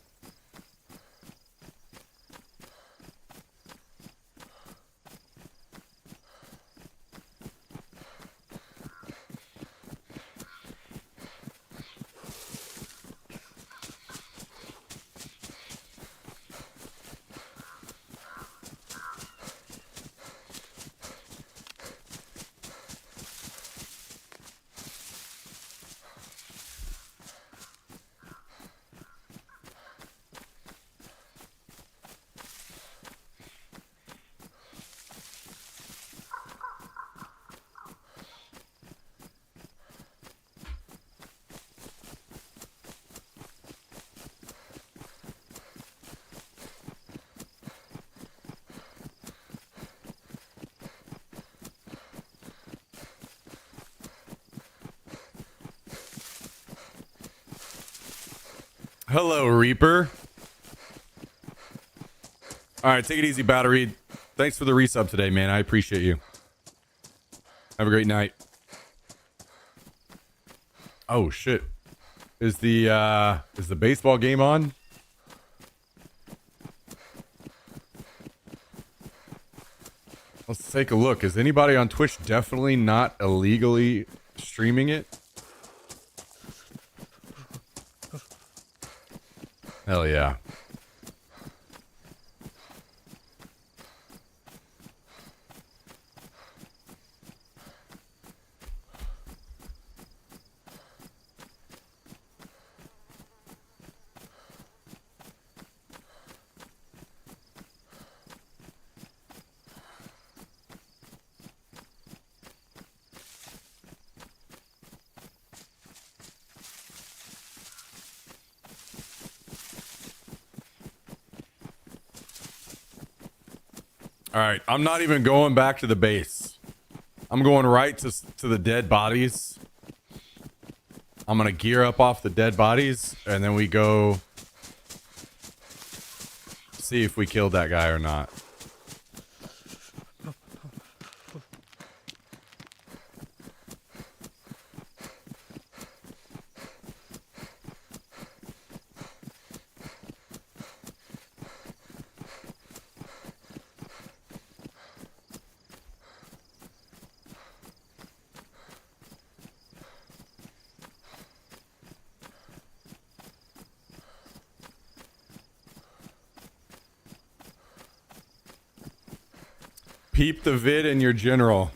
Hello, Reaper. All right, take it easy, Battery. Thanks for the resub today, man. I appreciate you. Have a great night. Oh shit. Is the baseball game on? Let's take a look. Is anybody on Twitch definitely not illegally streaming it? Hell yeah. All right, I'm not even going back to the base. I'm going right to the dead bodies. I'm gonna gear up off the dead bodies, and then we go see if we killed that guy or not. Peep the vid in your general.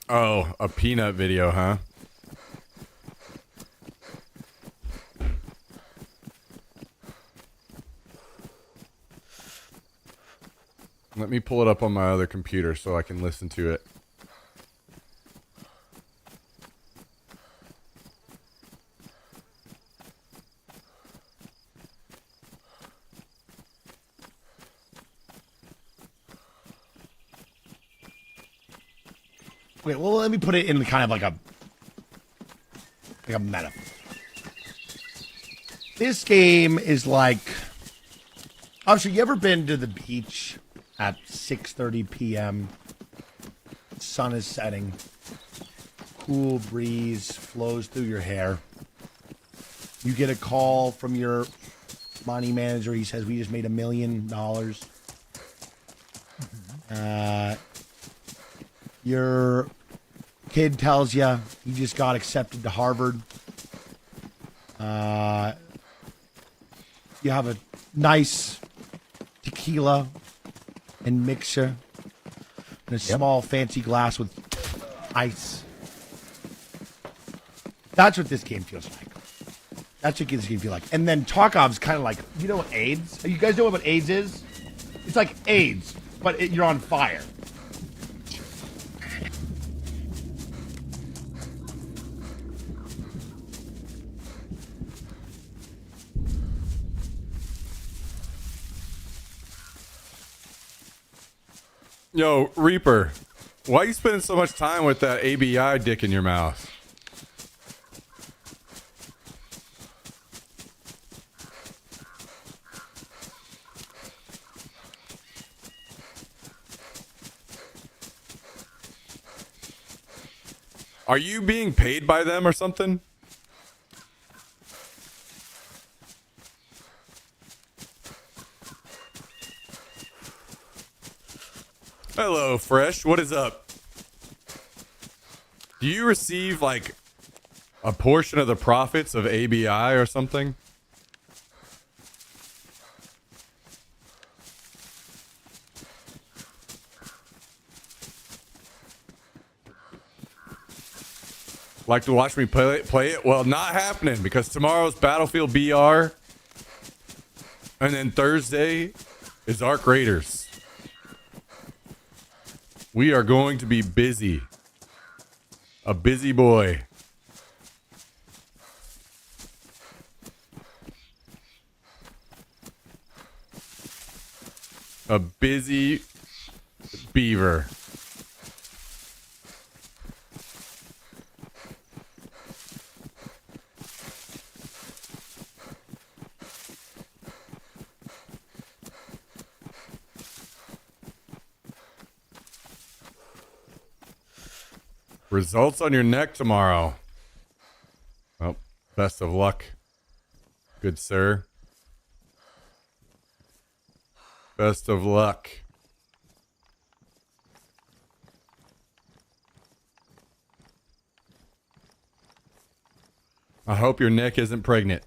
Oh, a peanut video, huh? Let me pull it up on my other computer so I can listen to it. Wait, well, let me put it in kind of like a metaphor. This game is like, obviously, you ever been to the beach at 6:30 p.m.? Sun is setting, cool breeze flows through your hair. You get a call from your money manager. He says, "We just made $1 million." Your kid tells you just got accepted to Harvard. You have a nice tequila and mixer in a small fancy glass with ice. That's what this game feels like. That's what this game feels like. And then Tarkov's kind of like, you know what AIDS? You guys know what AIDS is? It's like AIDS, but you're on fire. Yo, Reaper, why are you spending so much time with that ABI dick in your mouth? Are you being paid by them or something? Hello, Fresh. What is up? Do you receive, like, a portion of the profits of ABI or something? Like to watch me play it? Well, not happening, because tomorrow's Battlefield BR. And then Thursday is Arc Raiders. We are going to be busy. A busy boy. A busy beaver. Results on your neck tomorrow. Well, best of luck, good sir. Best of luck. I hope your neck isn't pregnant.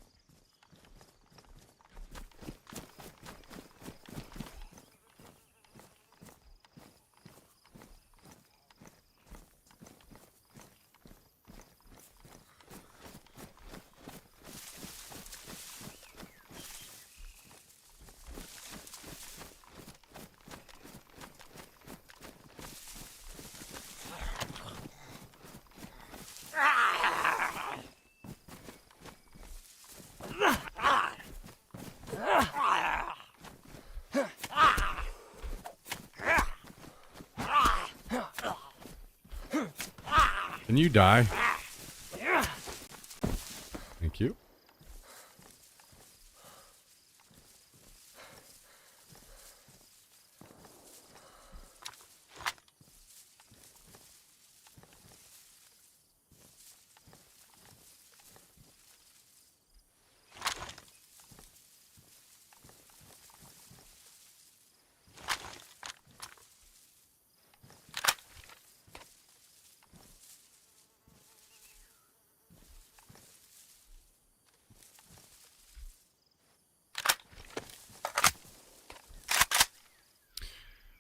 Can you die? Thank you.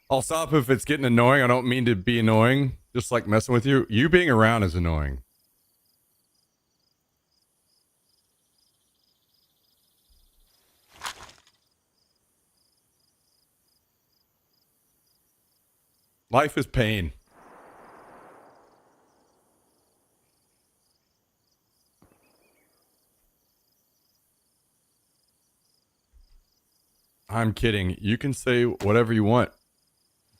I'll stop if it's getting annoying. I don't mean to be annoying. Just like messing with you. You being around is annoying. Life is pain. I'm kidding. You can say whatever you want.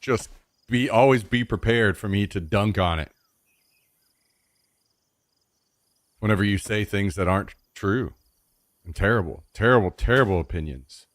Just always be prepared for me to dunk on it. Whenever you say things that aren't true and terrible opinions.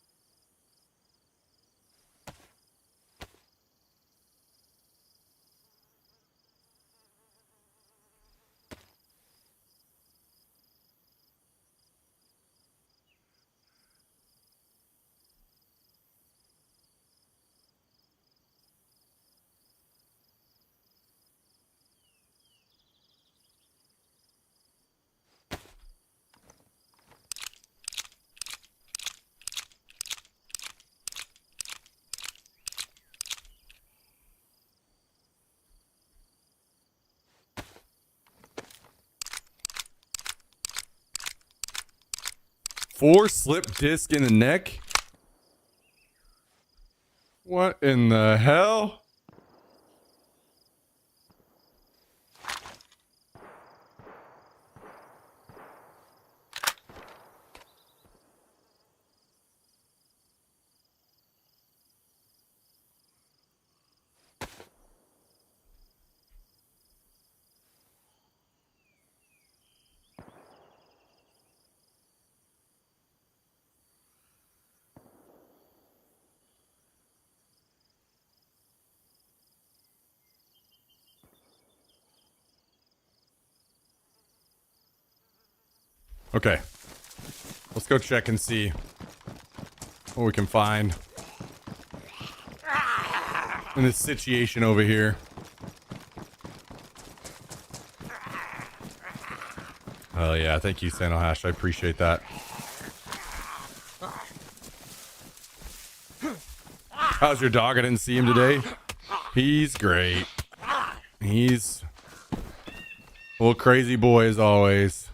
Four slip disc in the neck? What in the hell? Okay. Let's go check and see what we can find in this situation over here. Oh yeah, thank you, Sanohash. I appreciate that. How's your dog? I didn't see him today. He's great. He's a little crazy boy as always.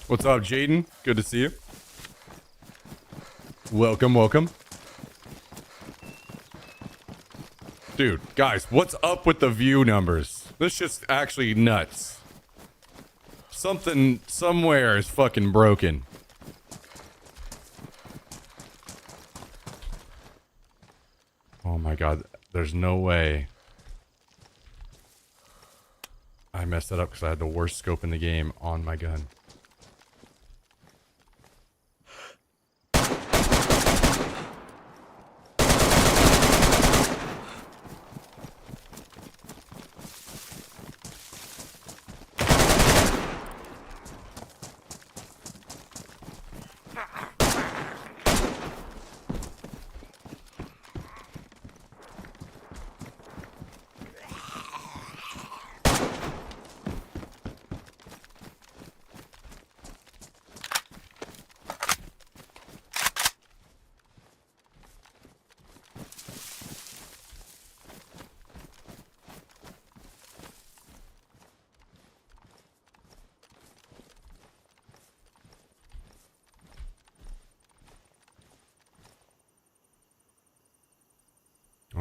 What's up, Jaden? Good to see you. Welcome, welcome. Dude, guys, what's up with the view numbers? This just actually nuts. Something somewhere is fucking broken. Oh my god, there's no way. I messed that up because I had the worst scope in the game on my gun.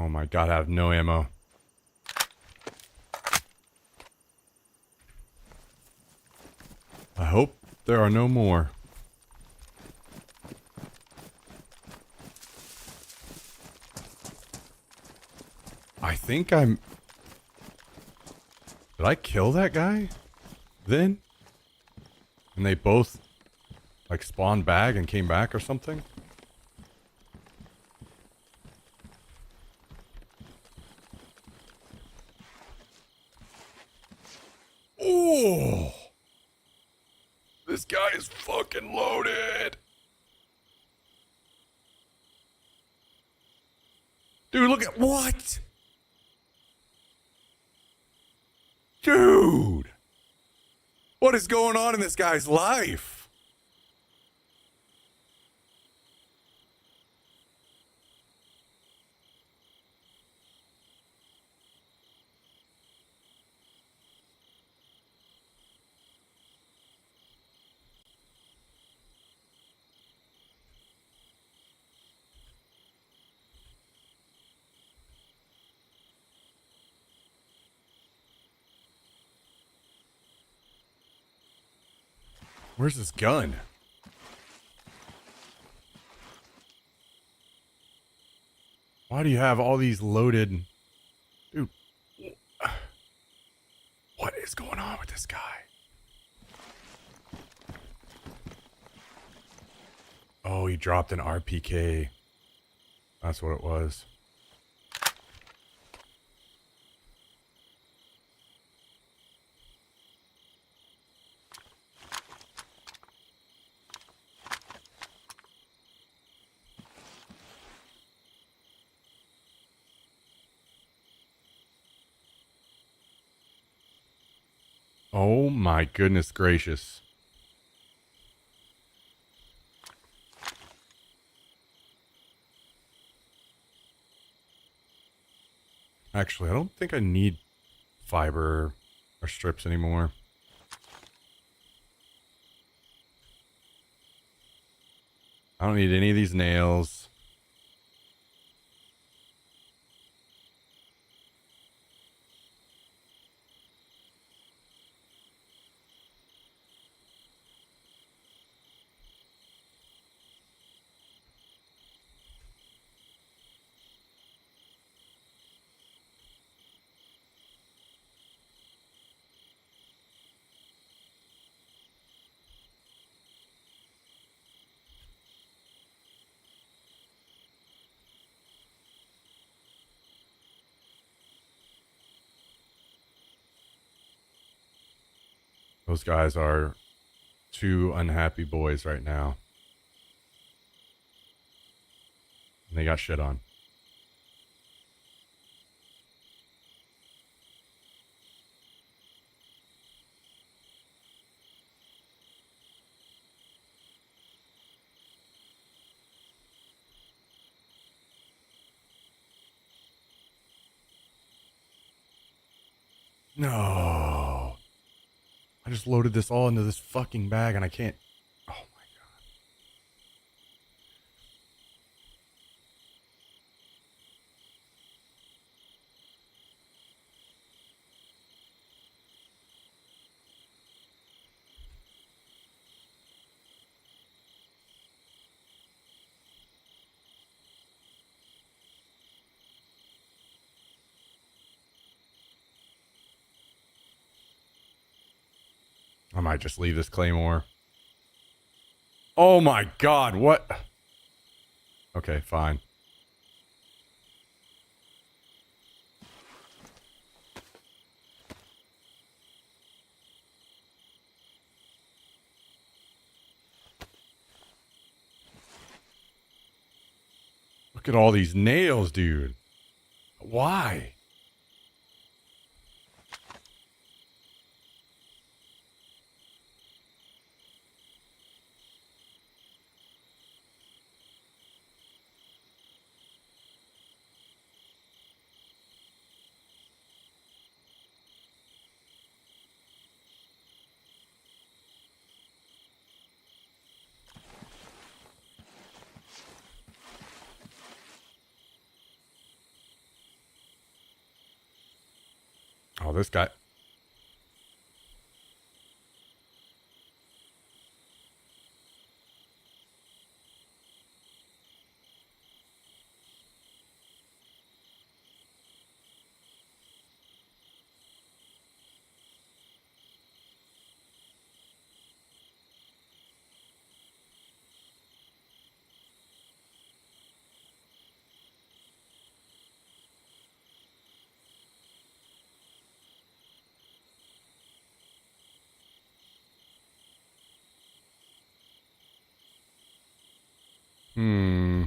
Oh my god, I have no ammo. I hope there are no more. I think I'm... Did I kill that guy? Then? And they both, like, spawned back and came back or something? Oh! This guy is fucking loaded! Dude, look at... What? Dude! What is going on in this guy's life? Where's this gun? Why do you have all these loaded... Dude. What is going on with this guy? Oh, he dropped an RPK. That's what it was. Oh my goodness gracious. Actually, I don't think I need fiber or strips anymore. I don't need any of these nails. Those guys are two unhappy boys right now. And they got shit on. No. I just loaded this all into this fucking bag and I can't... Oh my god. I might just leave this claymore. Oh my god, what? Okay, fine. Look at all these nails, dude. Why? Oh, this guy. Hmm.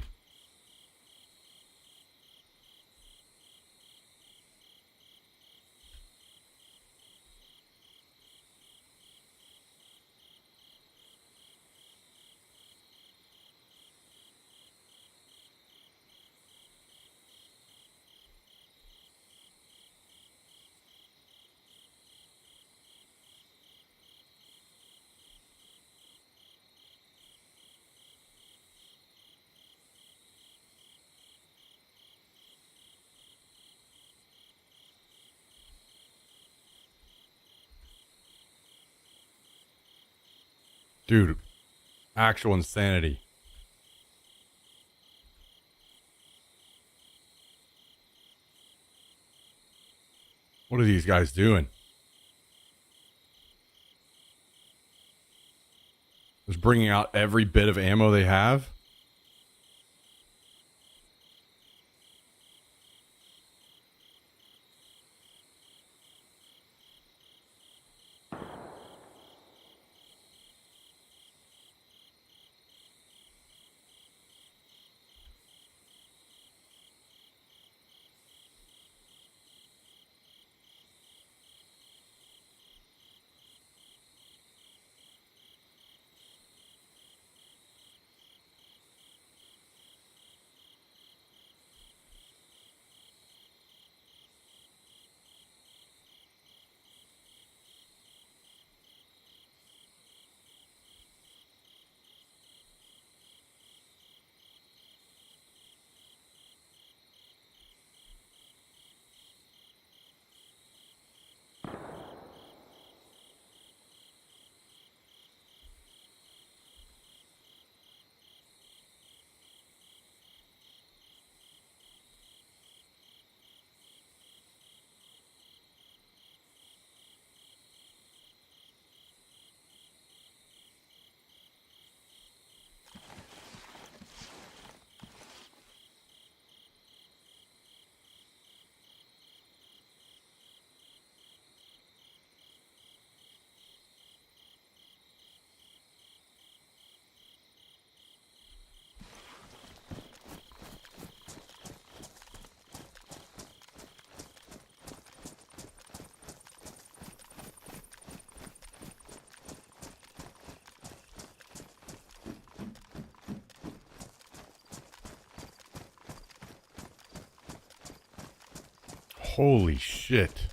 Dude, actual insanity. What are these guys doing? Just bringing out every bit of ammo they have. Holy shit.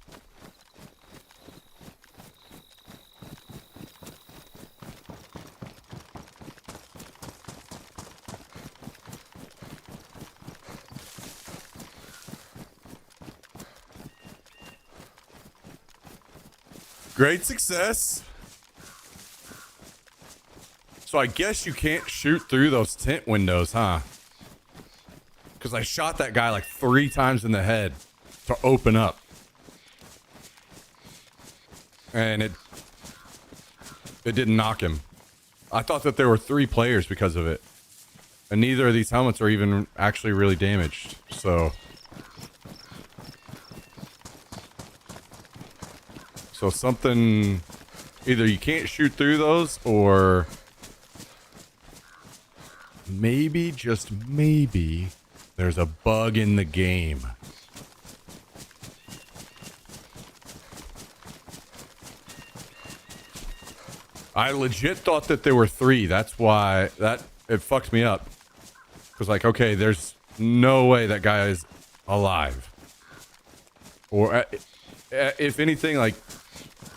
Great success. So I guess you can't shoot through those tent windows, huh? Because I shot that guy like 3 times in the head to open up. And it didn't knock him. I thought that there were 3 players because of it. And neither of these helmets are even actually really damaged. So something, either you can't shoot through those, or maybe, just maybe, there's a bug in the game. I legit thought that there were 3. That's why it fucked me up. Because, like, okay, there's no way that guy is alive. Or if anything, like,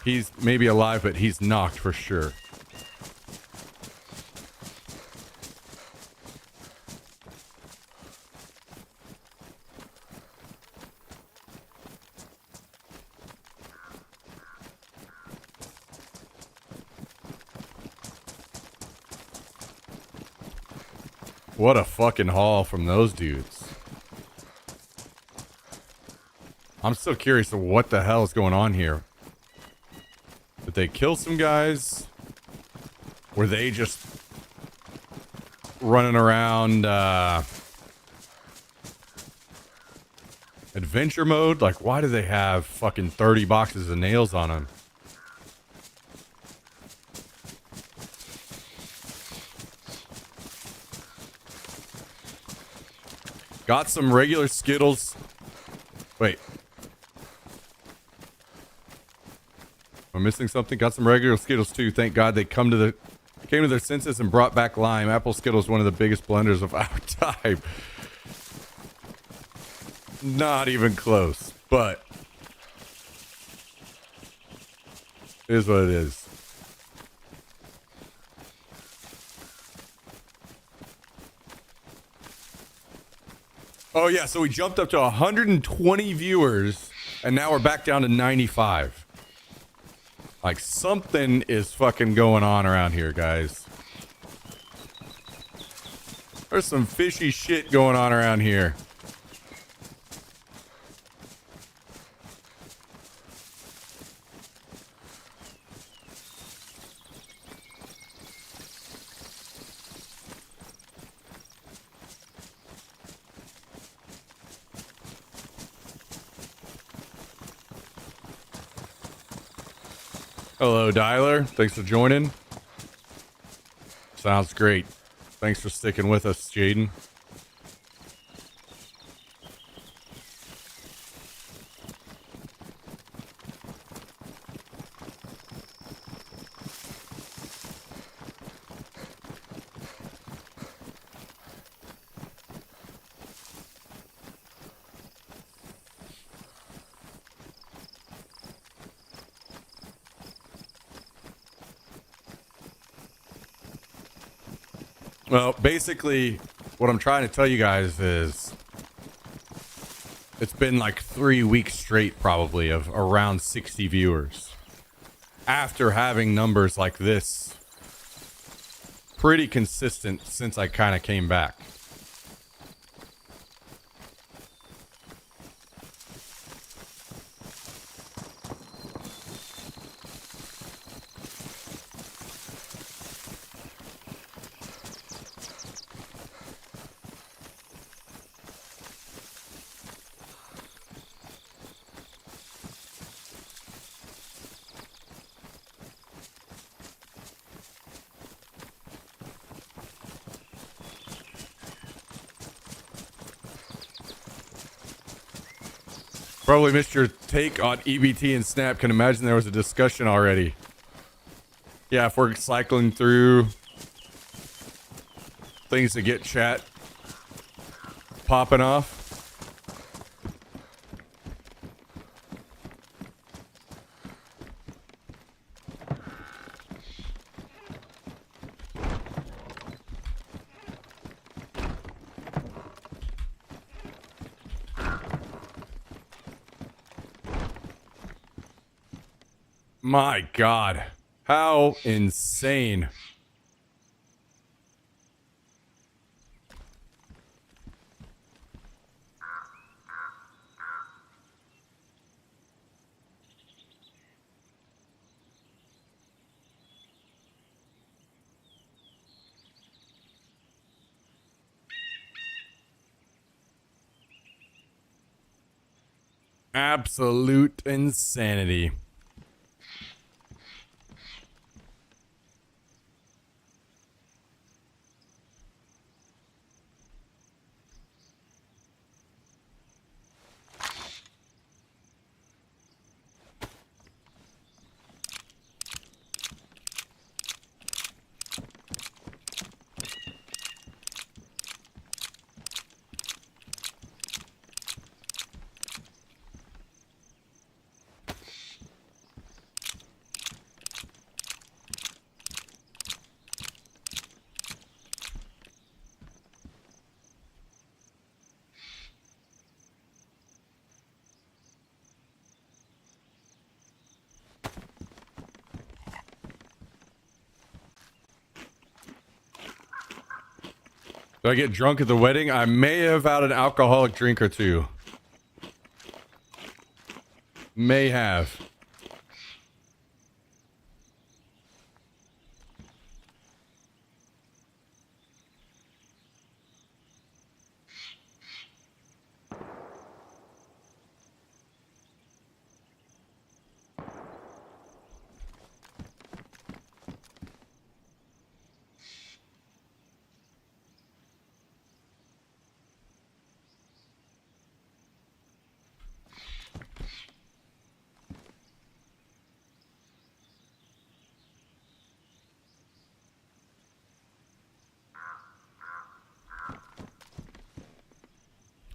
he's maybe alive, but he's knocked for sure. What a fucking haul from those dudes. I'm still curious of what the hell is going on here. Did they kill some guys? Were they just running around adventure mode? Like, why do they have fucking 30 boxes of nails on them? Got some regular Skittles. Wait. Am I missing something? Got some regular Skittles too. Thank God they came to their senses and brought back lime. Apple Skittles, one of the biggest blenders of our time. Not even close, but it is what it is. Oh yeah, so we jumped up to 120 viewers, and now we're back down to 95. Like, something is fucking going on around here, guys. There's some fishy shit going on around here. Hello, Dialer. Thanks for joining. Sounds great. Thanks for sticking with us, Jaden. Well, basically, what I'm trying to tell you guys is it's been like 3 weeks straight, probably, of around 60 viewers. After having numbers like this, pretty consistent since I kind of came back. Probably missed your take on EBT and Snap. Can imagine there was a discussion already. Yeah, if we're cycling through things to get chat popping off. My God, how insane. Absolute insanity. Did I get drunk at the wedding? I may have had an alcoholic drink or two. May have.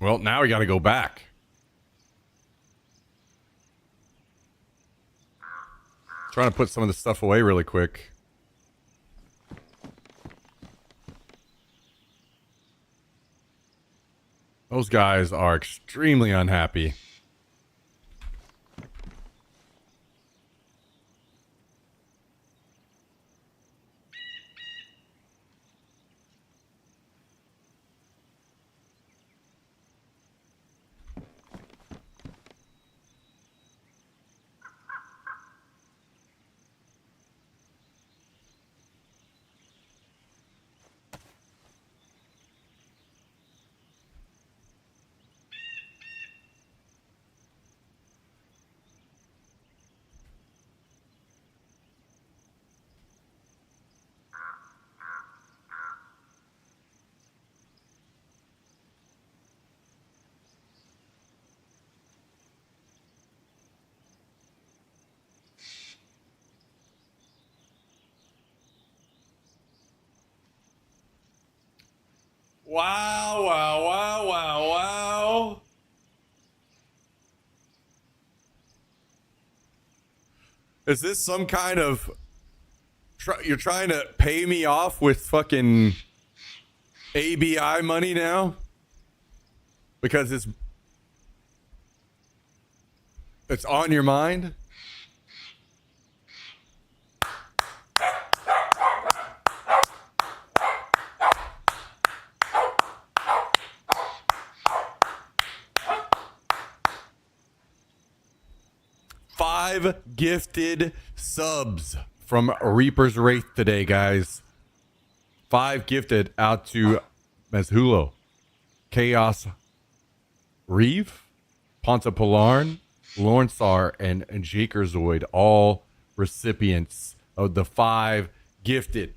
Well, now we got to go back. Trying to put some of the stuff away really quick. Those guys are extremely unhappy. Wow, wow, wow, wow, wow. Is this some kind of... You're trying to pay me off with fucking ABI money now? Because it's on your mind? Five gifted subs from Reaper's Wraith today, guys. 5 gifted out to Mezhulo, Chaos Reeve, Ponta Polarn, Lornsar, and Jakerzoid, all recipients of the 5 gifted.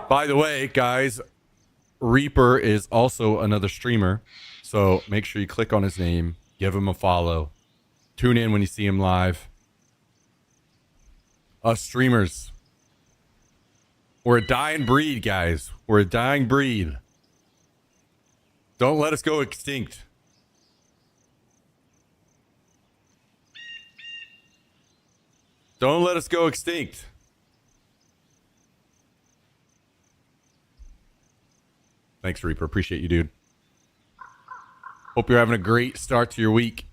By the way, guys, Reaper is also another streamer, so make sure you click on his name, give him a follow, tune in when you see him live. Us streamers, we're a dying breed, guys. We're a dying breed. Don't let us go extinct. Don't let us go extinct. Thanks, Reaper. Appreciate you, dude. Hope you're having a great start to your week.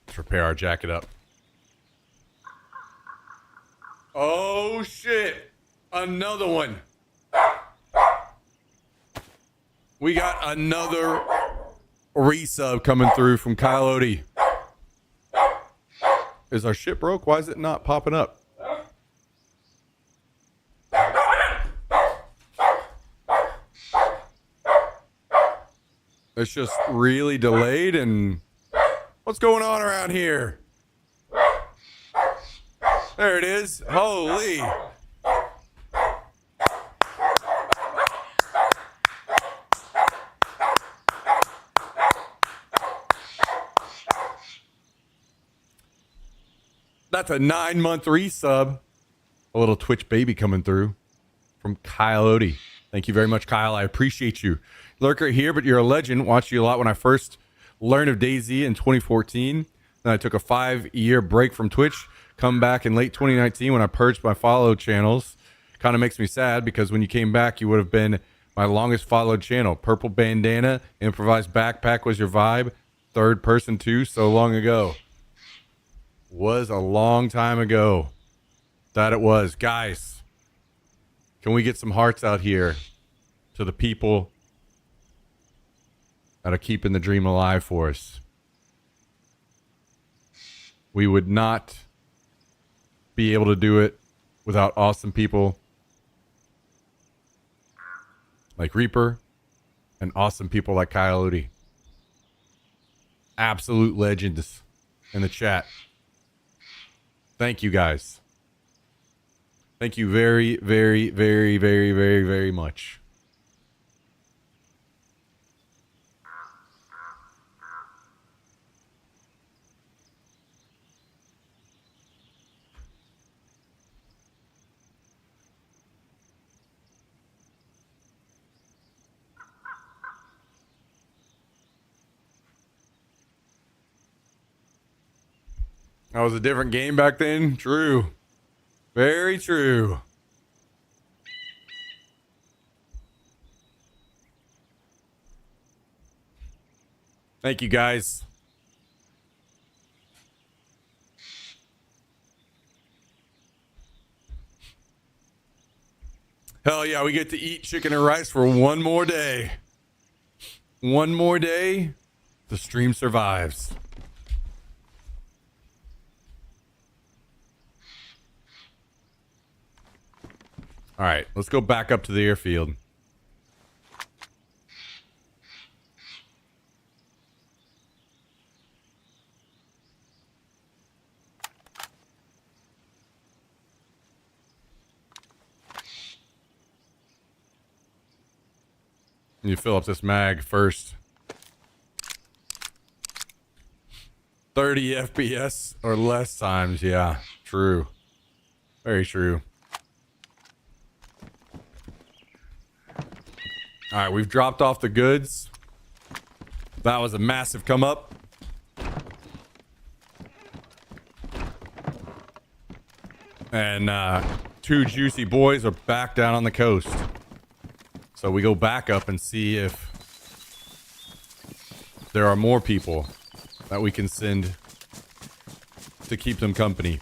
Let's repair our jacket up. Oh, shit. Another one. We got another resub coming through from Coyote. Is our shit broke? Why is it not popping up? It's just really delayed, and what's going on around here? There it is. Holy. That's a 9-month resub. A little Twitch baby coming through from Coyote. Thank you very much, Kyle. I appreciate you. Lurker here, but you're a legend. Watched you a lot when I first learned of DayZ in 2014. Then I took a 5-year break from Twitch. Come back in late 2019 when I purged my follow channels. Kind of makes me sad because when you came back, you would have been my longest followed channel. Purple bandana, improvised backpack was your vibe. Third person too, so long ago. Was a long time ago. That it was. Guys, can we get some hearts out here to the people that are keeping the dream alive for us? We would not be able to do it without awesome people like Reaper and awesome people like Coyote. Absolute legends in the chat. Thank you guys. Thank you very, very, very, very, very, very much. That was a different game back then. True. Very true. Thank you, guys. Hell yeah, we get to eat chicken and rice for one more day. One more day, the stream survives. All right, let's go back up to the airfield. You fill up this mag first. 30 FPS or less times, yeah, true. Very true. All right, we've dropped off the goods. That was a massive come up. And two juicy boys are back down on the coast. So we go back up and see if there are more people that we can send to keep them company.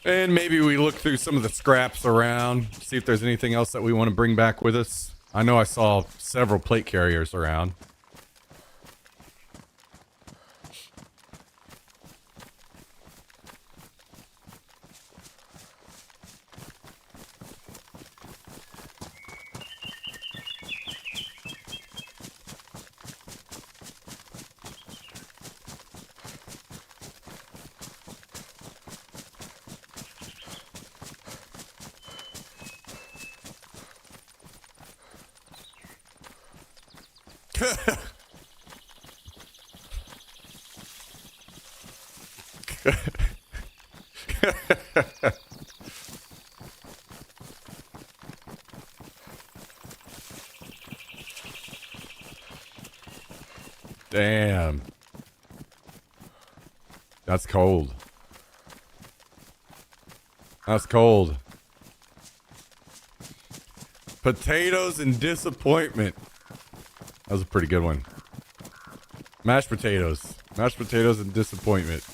And maybe we look through some of the scraps around, see if there's anything else that we want to bring back with us. I know I saw several plate carriers around. Damn. That's cold. That's cold. Potatoes and disappointment. That was a pretty good one. Mashed potatoes. Mashed potatoes and disappointment.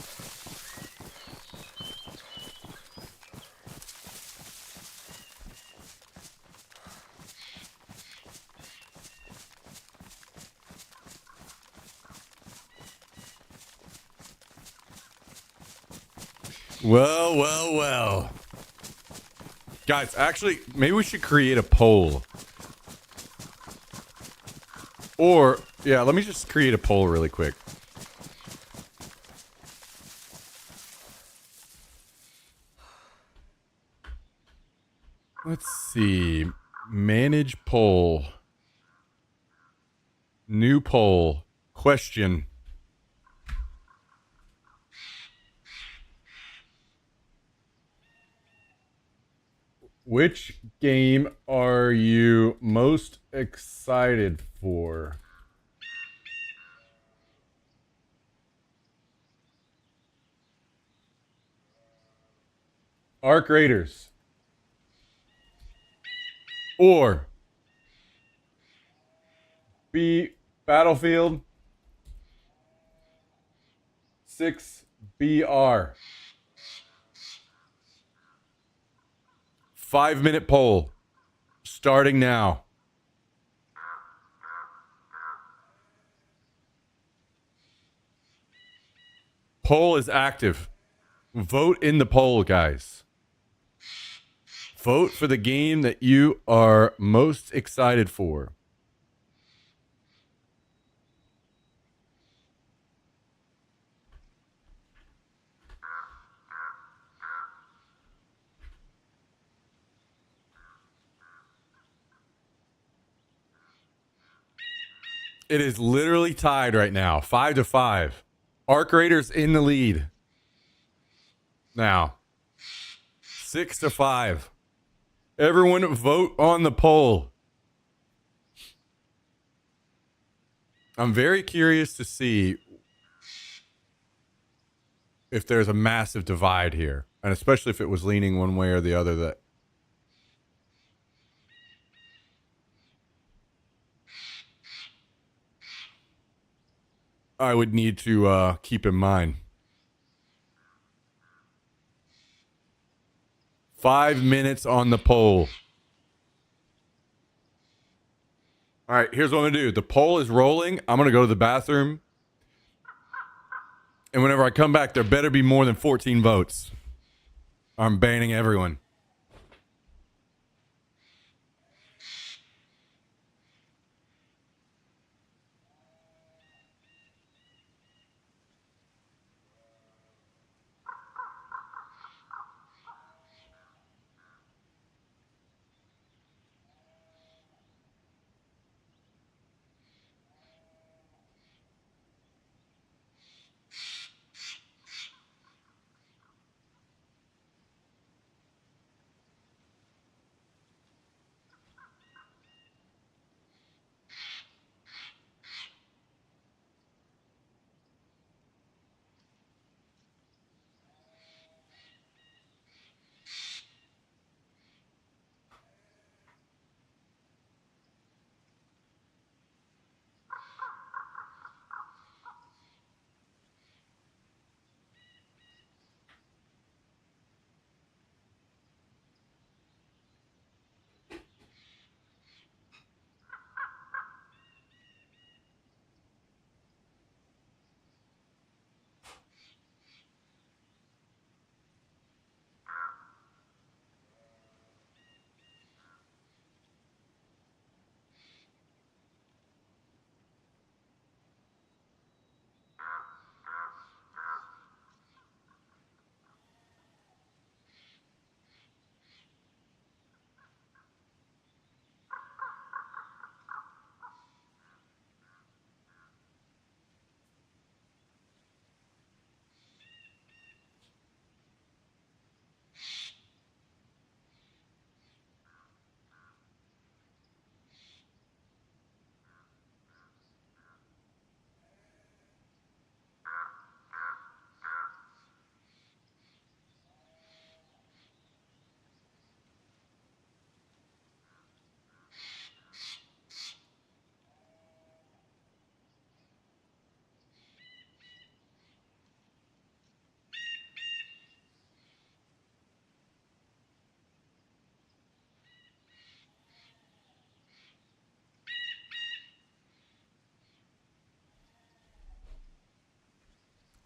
Well, well, well. Guys, actually, maybe we should create a poll. Or, yeah, let me just create a poll really quick. Let's see. Manage poll. New poll. Question. Which game are you most excited for? Arc Raiders. Or B Battlefield 6 BR. 5-minute poll starting now. Poll is active. Vote in the poll, guys. Vote for the game that you are most excited for. It is literally tied right now, 5-5. Arc Raiders in the lead. Now, 6-5. Everyone vote on the poll. I'm very curious to see if there's a massive divide here, and especially if it was leaning one way or the other. That I would need to keep in mind. 5 minutes on the poll. All right, here's what I'm going to do. The poll is rolling. I'm going to go to the bathroom. And whenever I come back, there better be more than 14 votes. I'm banning everyone.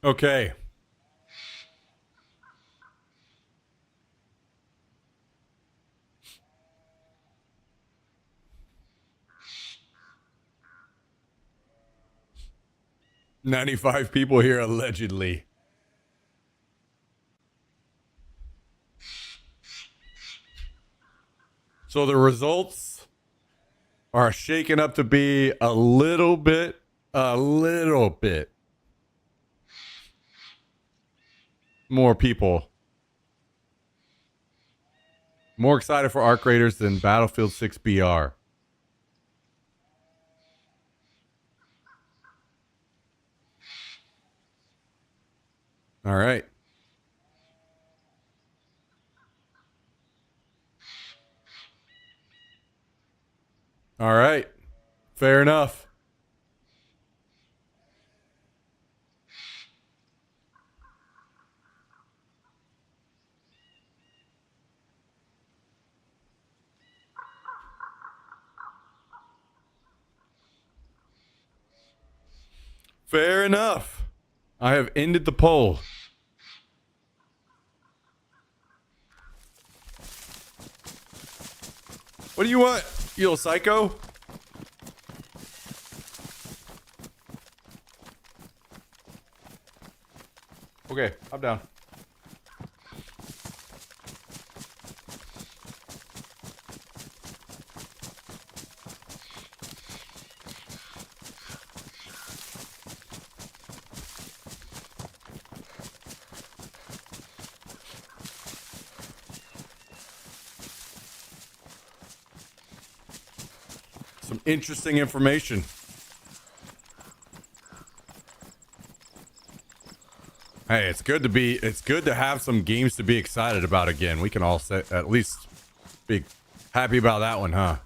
Okay. 95 people here allegedly. So the results are shaken up to be a little bit more people. More excited for Arc Raiders than Battlefield 6 BR. All right. All right. Fair enough. Fair enough. I have ended the poll. What do you want, you little psycho? Okay, I'm down. Some interesting information. Hey, it's good to have some games to be excited about again. We can all at least be happy about that one, huh?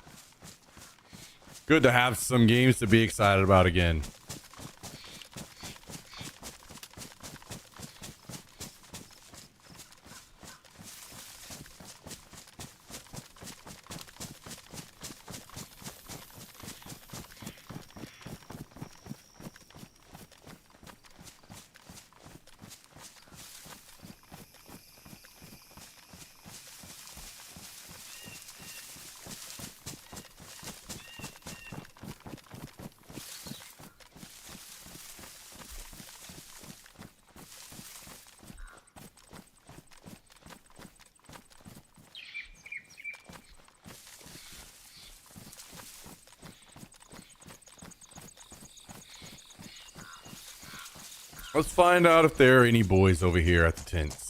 Good to have some games to be excited about again. Let's find out if there are any boys over here at the tents.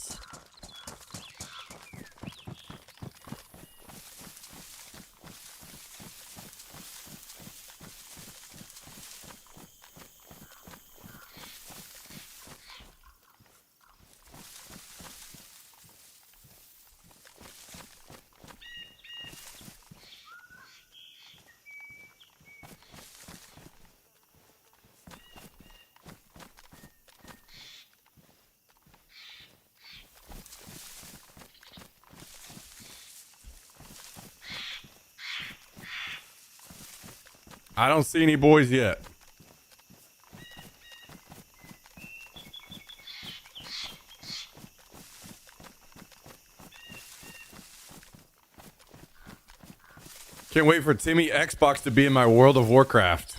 I don't see any boys yet. Can't wait for Timmy Xbox to be in my World of Warcraft.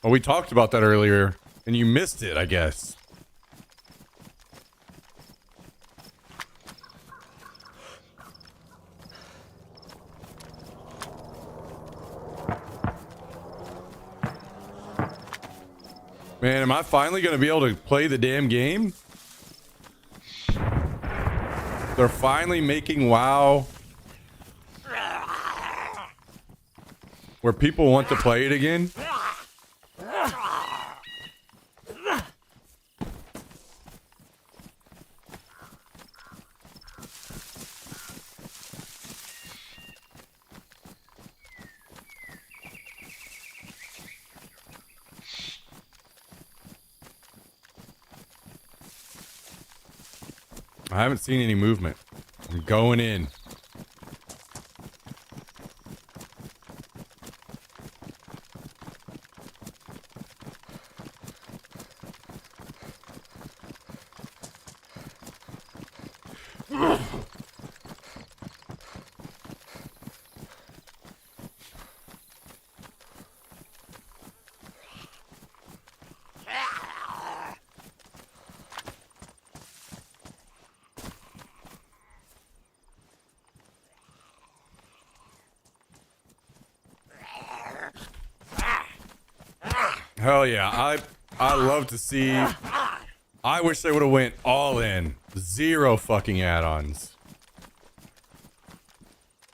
Well, we talked about that earlier, and you missed it, I guess. Man, am I finally going to be able to play the damn game? They're finally making WoW where people want to play it again. I haven't seen any movement. I'm going in. Hell yeah. I love to see. I wish they would have went all in. Zero fucking add-ons.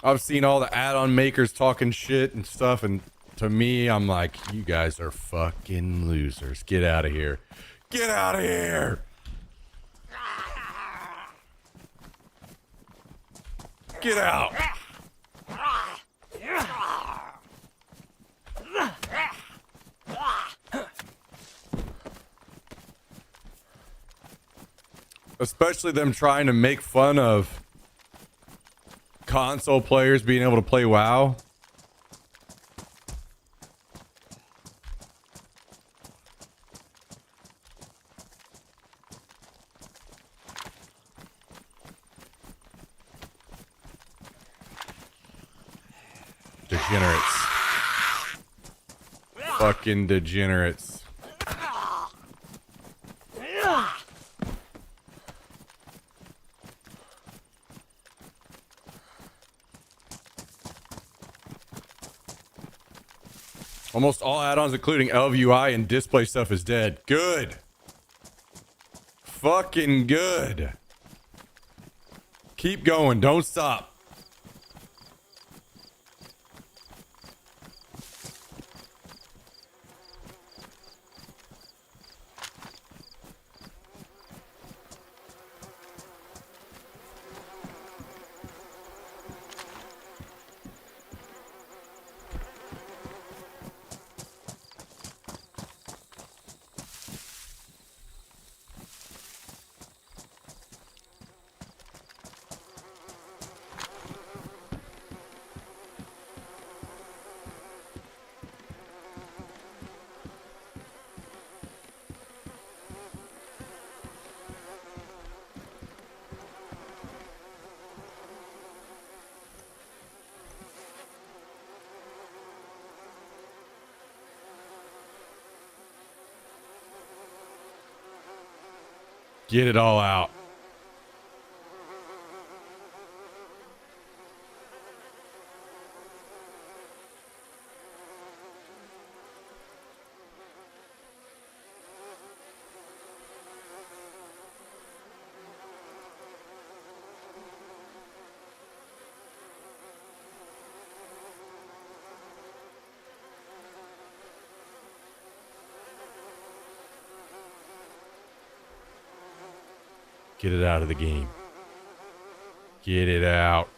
I've seen all the add-on makers talking shit and stuff, and to me, I'm like, you guys are fucking losers. Get out of here. Get out of here. Get out. Especially them trying to make fun of console players being able to play WoW. Degenerates. Fucking degenerates. Almost all add-ons, including LVUI and display stuff, is dead. Good. Fucking good. Keep going. Don't stop. Get it all out. Get it out of the game. Get it out.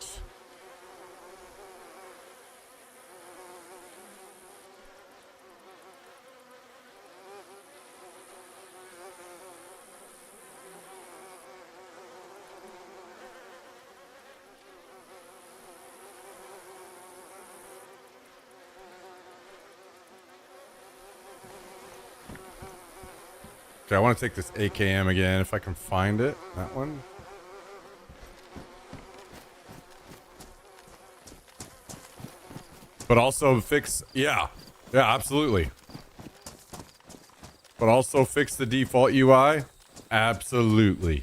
Okay, I want to take this AKM again if I can find it. That one. But also fix, yeah, absolutely. But also fix the default UI, absolutely.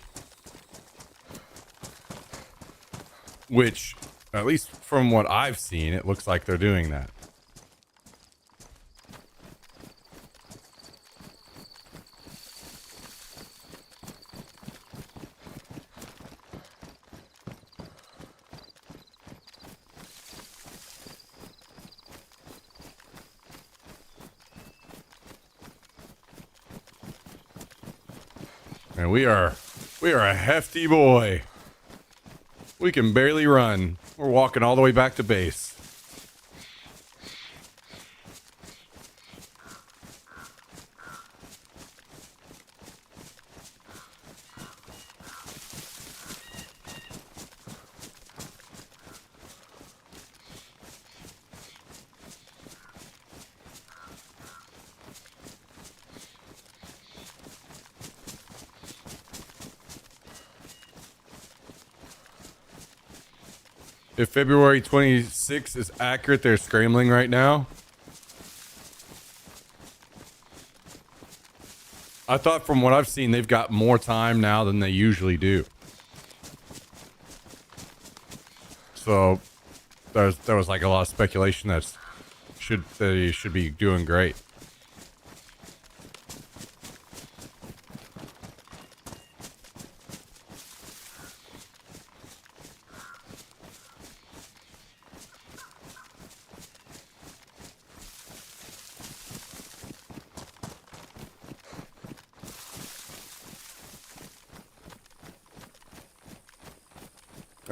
Which, at least from what I've seen, it looks like they're doing that. And we are a hefty boy. We can barely run. We're walking all the way back to base. If February 26th is accurate, they're scrambling right now. I thought from what I've seen, they've got more time now than they usually do. So there was like a lot of speculation that they should be doing great.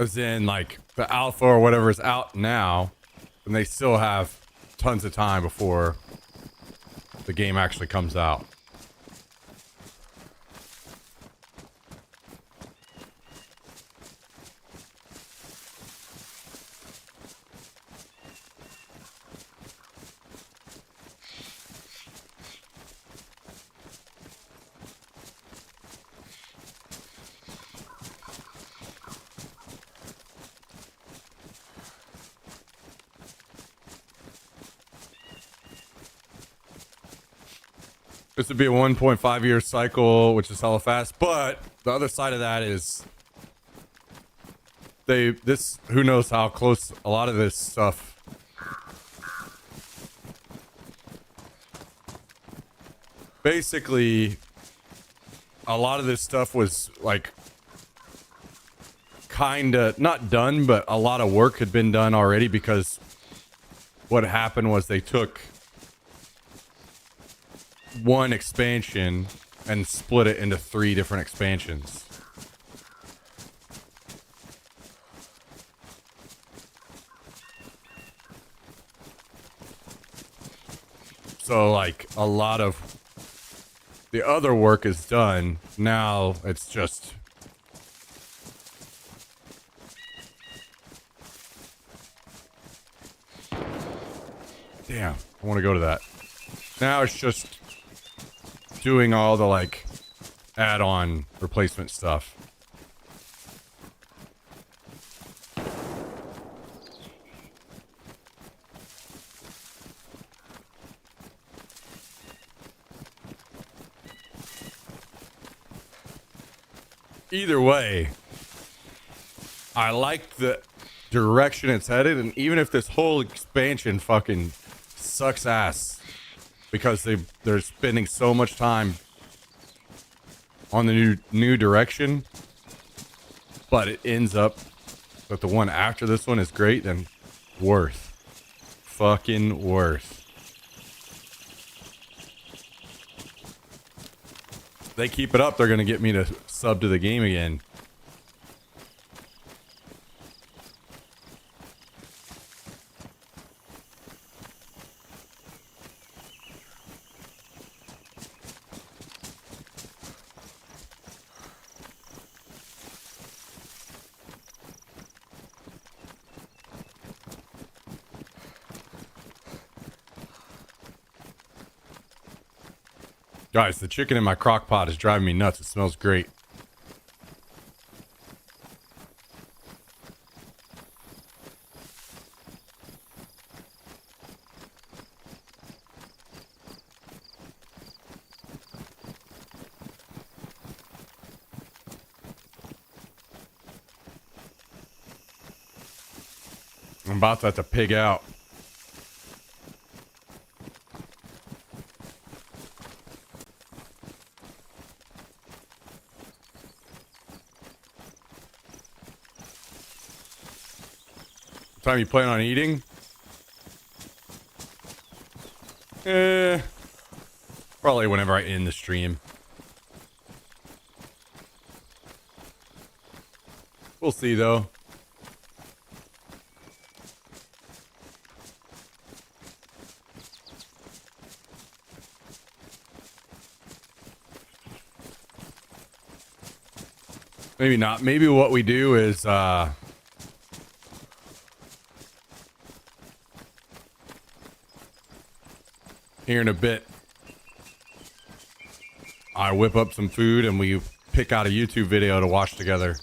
as in like the alpha or whatever is out now, and they still have tons of time before the game actually comes out. This would be a 1.5 year cycle, which is hella fast. But the other side of that is who knows how close a lot of this stuff basically a lot of this stuff was like kind of not done, but a lot of work had been done already, because what happened was they took one expansion and split it into 3 different expansions. So like a lot of the other work is done. Now it's just damn, I want to go to that. Now it's just doing all the like add-on replacement stuff. Either way, I like the direction it's headed, and even if this whole expansion fucking sucks ass because they're spending so much time on the new direction, but it ends up that the one after this one is great, then worth. Fucking worth. If they keep it up, they're gonna get me to sub to the game again. Guys, the chicken in my crock pot is driving me nuts. It smells great. I'm about to have to pig out. What time you plan on eating? Probably whenever I end the stream. We'll see though. Maybe not. Maybe what we do is here in a bit I whip up some food and we pick out a YouTube video to watch together.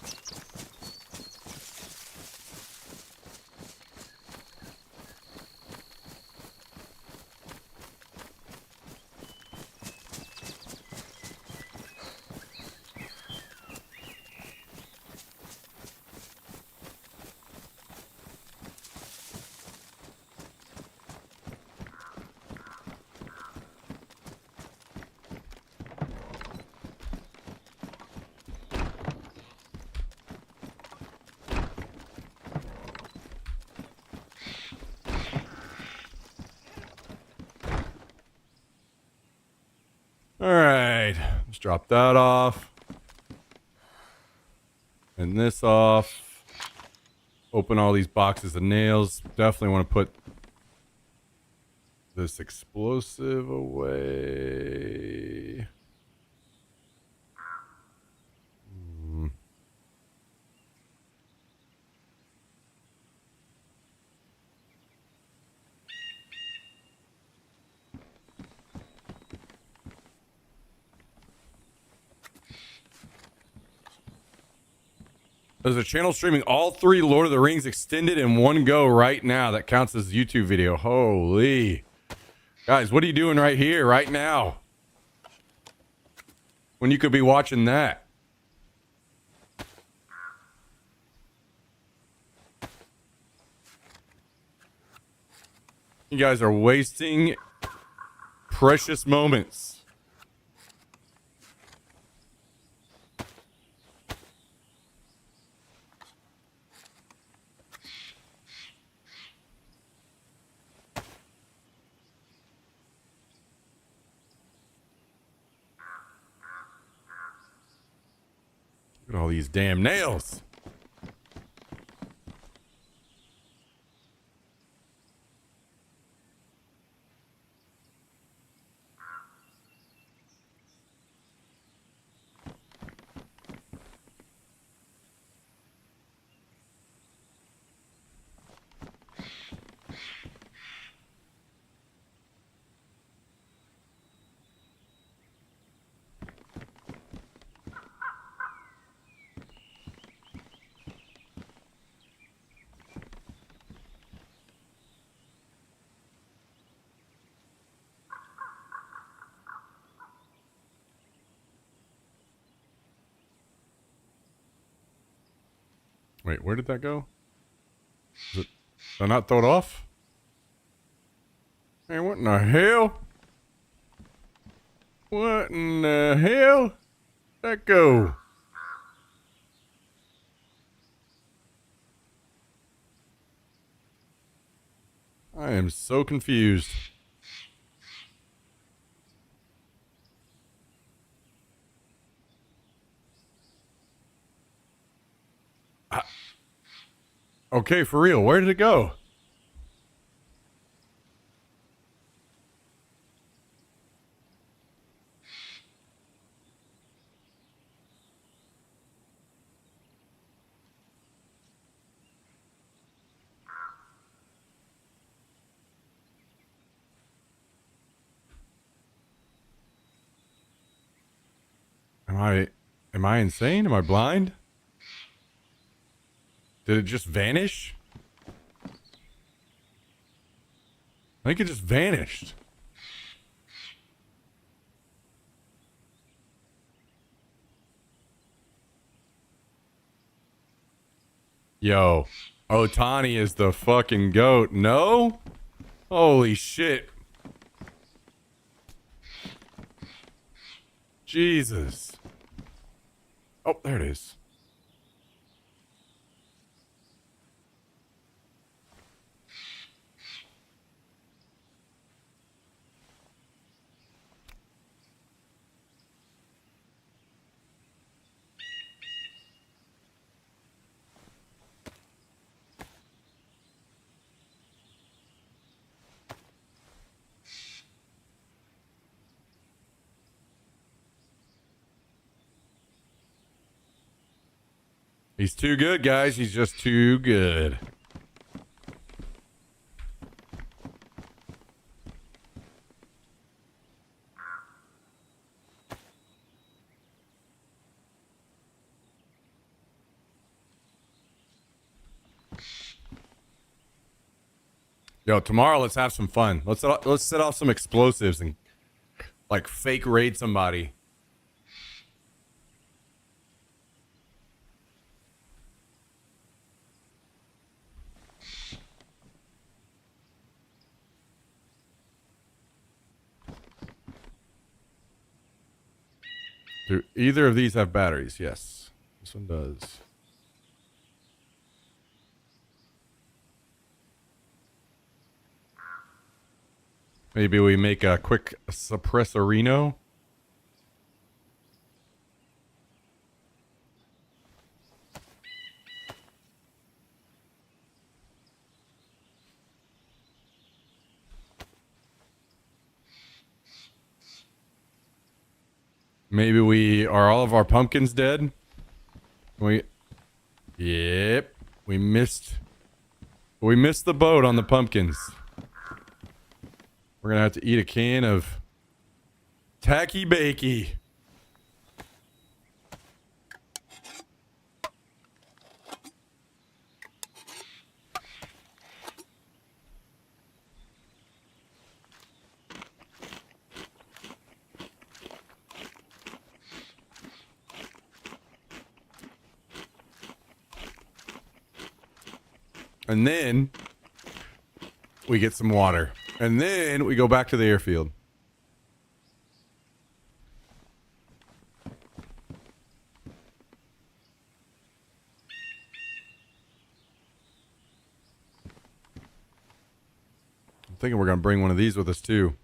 Alright, let's drop that off. And this off. Open all these boxes of nails. Definitely want to put this explosive away. There's a channel streaming all 3 Lord of the Rings extended in one go right now. That counts as a YouTube video. Holy. Guys, what are you doing right here, right now? When you could be watching that. You guys are wasting precious moments. Look at all these damn nails. Wait, where did that go? Did I not throw it off? Hey, what in the hell? What in the hell? Where'd that go? I am so confused. Okay, for real, where did it go? Am I insane? Am I blind? Did it just vanish? I think it just vanished. Yo, Otani is the fucking GOAT. No? Holy shit. Jesus. Oh, there it is. He's too good, guys. He's just too good. Yo, tomorrow let's have some fun. Let's set off some explosives and like fake raid somebody. Do either of these have batteries? Yes. This one does. Maybe we make a quick suppressorino. Maybe are all of our pumpkins dead? Yep. We missed the boat on the pumpkins. We're gonna have to eat a can of tacky bakey. And then we get some water. And then we go back to the airfield. I'm thinking we're going to bring one of these with us too.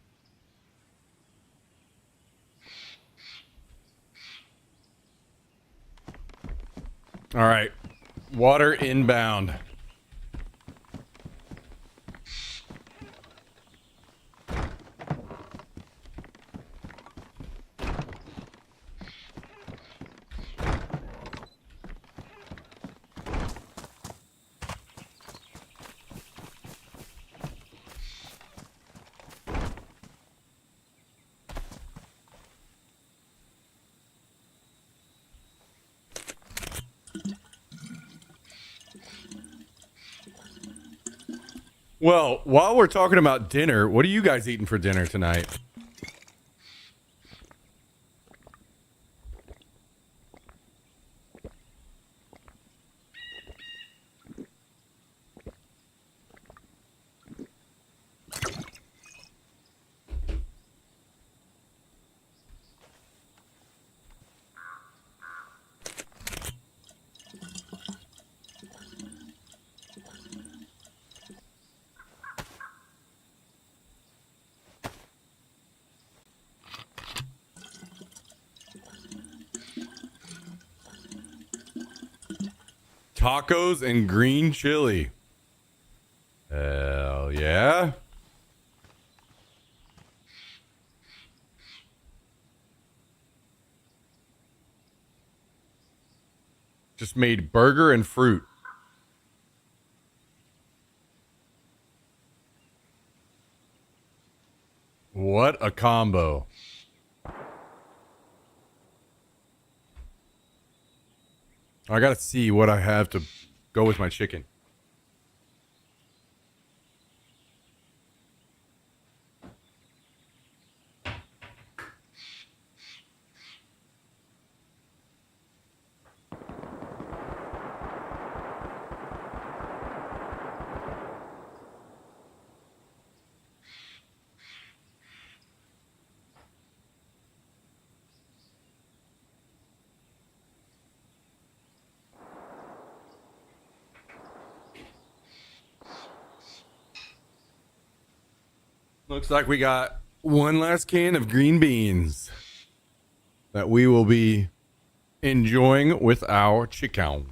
All right. Water inbound. Well, while we're talking about dinner, what are you guys eating for dinner tonight? Tacos and green chili. Hell yeah. Just made burger and fruit. What a combo. I gotta see what I have to go with my chicken. Looks like we got one last can of green beans that we will be enjoying with our chicken.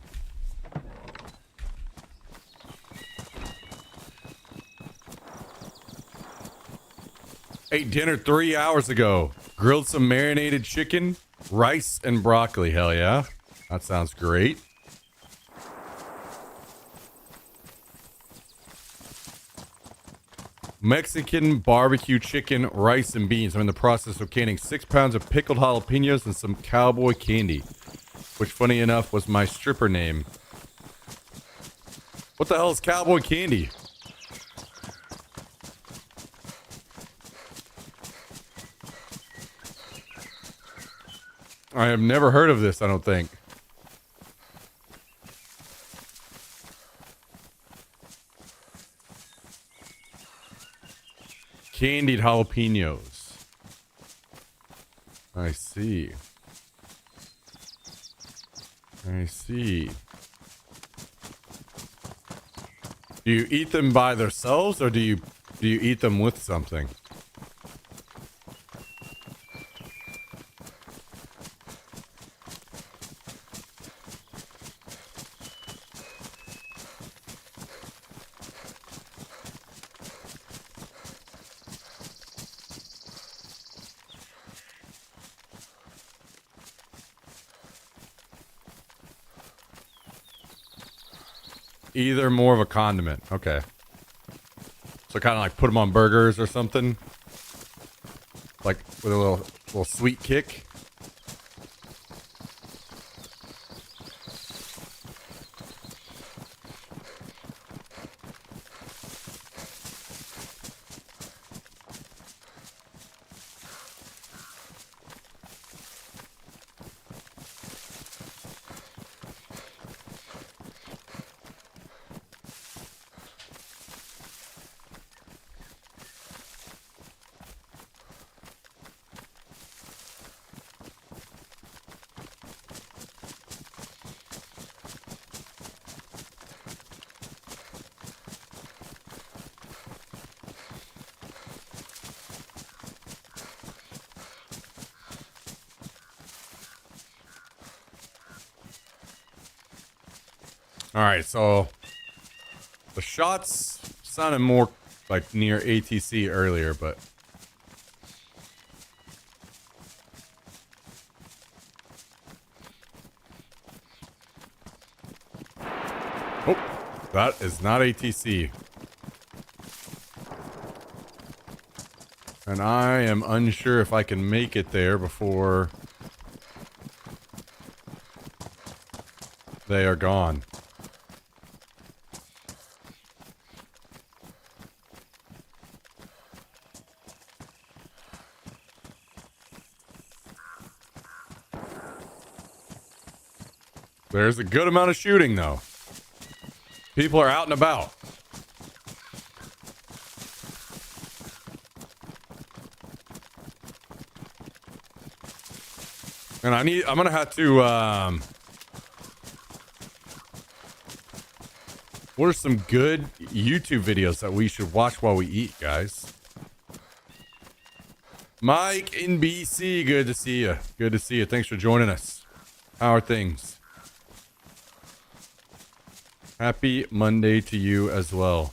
Ate dinner 3 hours ago. Grilled some marinated chicken, rice, and broccoli. Hell yeah. That sounds great. Mexican barbecue chicken, rice, and beans. I'm in the process of canning 6 pounds of pickled jalapenos and some cowboy candy, which, funny enough, was my stripper name. What the hell is cowboy candy? I have never heard of this, I don't think. Candied jalapenos. I see. I see. Do you eat them by themselves, or do you eat them with something? Either more of a condiment. Okay. So kind of like put them on burgers or something. Like with a little sweet kick. All right, so the shots sounded more like near ATC earlier, but oh, that is not ATC. And I am unsure if I can make it there before they are gone. There's a good amount of shooting, though. People are out and about. And I'm gonna have to, what are some good YouTube videos that we should watch while we eat, guys? Mike in BC, good to see you. Good to see you. Thanks for joining us. How are things? Happy Monday to you as well.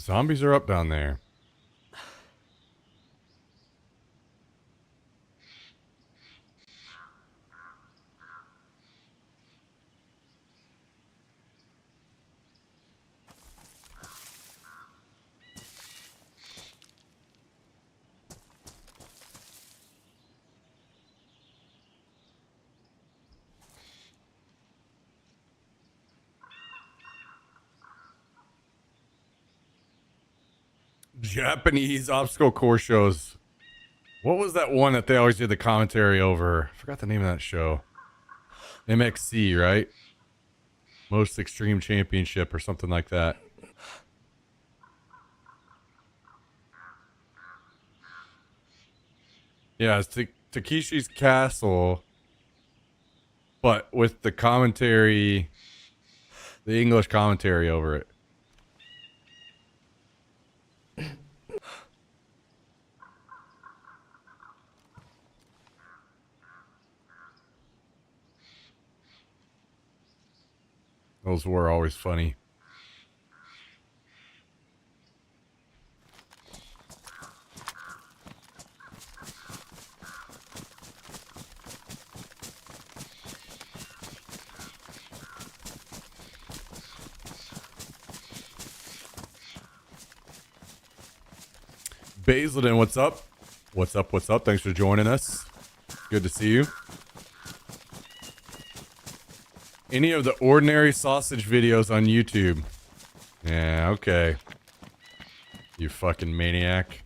Zombies are up down there. Japanese obstacle course shows. What was that one that they always did the commentary over? I forgot the name of that show. MXC, right? Most Extreme Championship or something like that. Yeah, it's Takeshi's Castle, but with the commentary, the English commentary over it. Those were always funny. Basildon, what's up? What's up? What's up? Thanks for joining us. Good to see you. Any of the ordinary sausage videos on YouTube. Yeah, okay. You fucking maniac.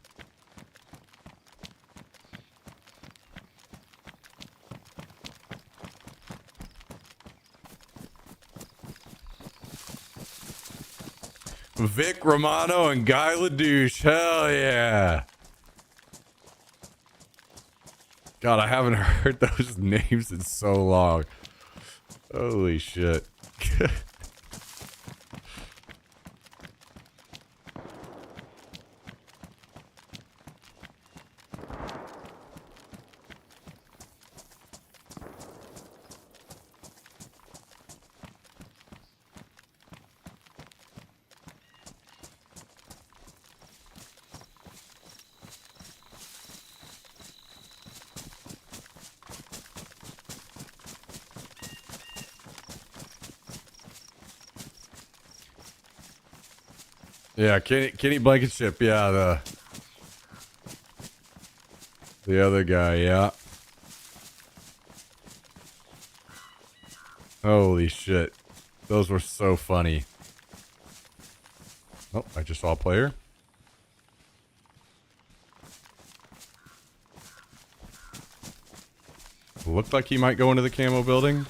Vic Romano and Guy Ledouche. Hell yeah. God, I haven't heard those names in so long. Holy shit. Yeah, Kenny Blankenship, yeah, the other guy, yeah. Holy shit. Those were so funny. Oh, I just saw a player. Looked like he might go into the camo building.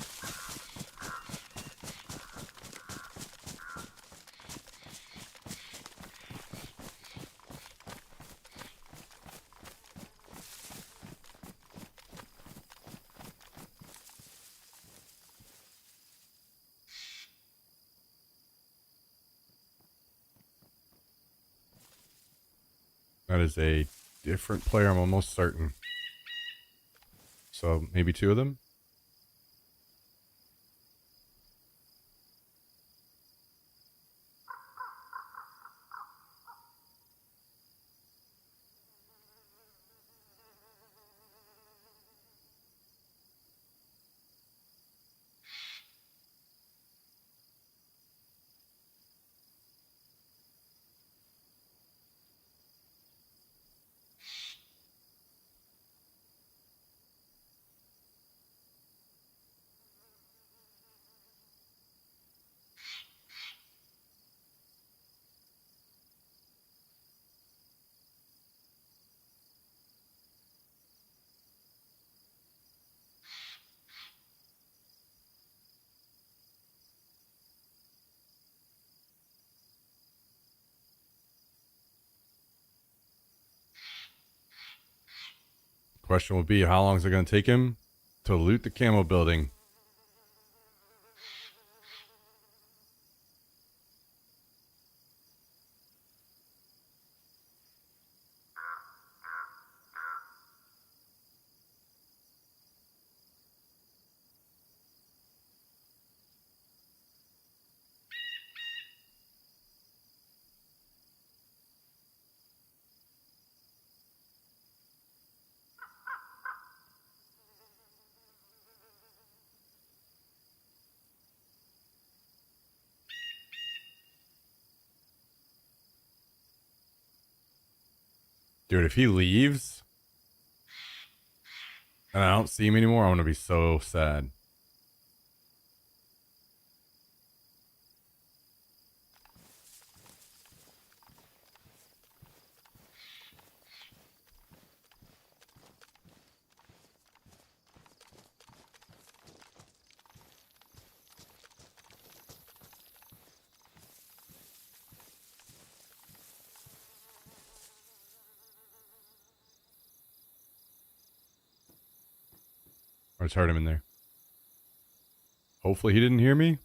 That is a different player, I'm almost certain. So, maybe two of them? Question will be, how long is it going to take him to loot the camo building? Dude, if he leaves and I don't see him anymore, I'm going to be so sad. I just heard him in there. Hopefully he didn't hear me.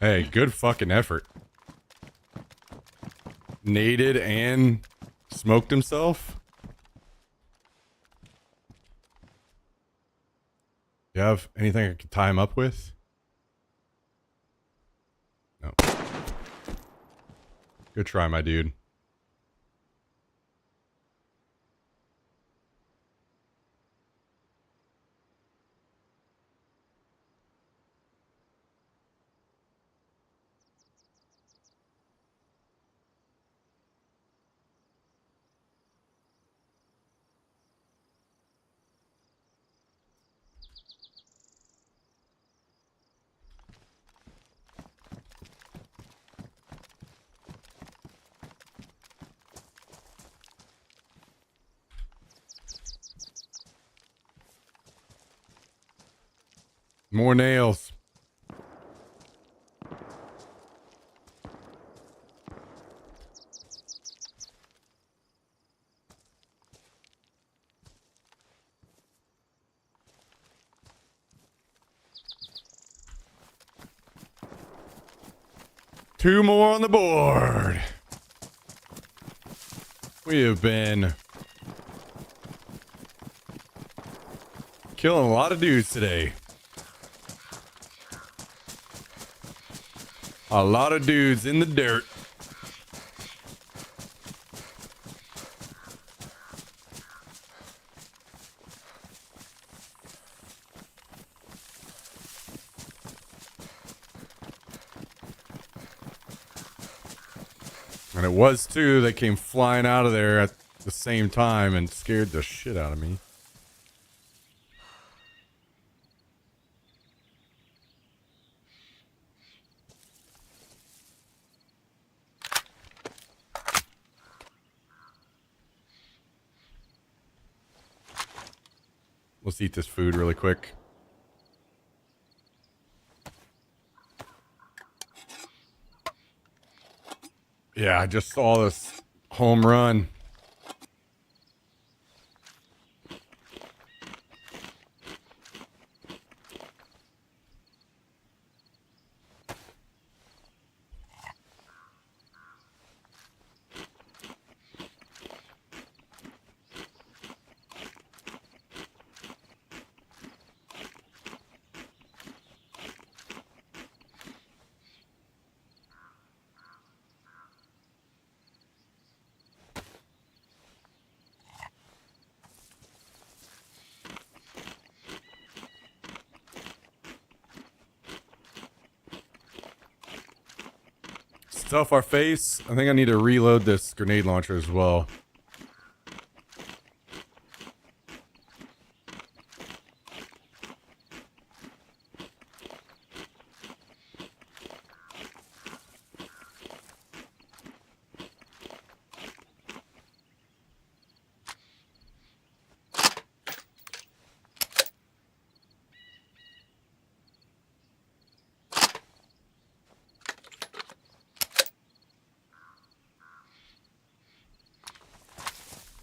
Hey, good fucking effort. Naded and smoked himself? You have anything I can tie him up with? No. Good try, my dude. More nails. Two more on the board. We have been killing a lot of dudes today. A lot of dudes in the dirt. And it was two that came flying out of there at the same time and scared the shit out of me. Let's eat this food really quick. Yeah, I just saw this home run. Stuff our face. I think I need to reload this grenade launcher as well.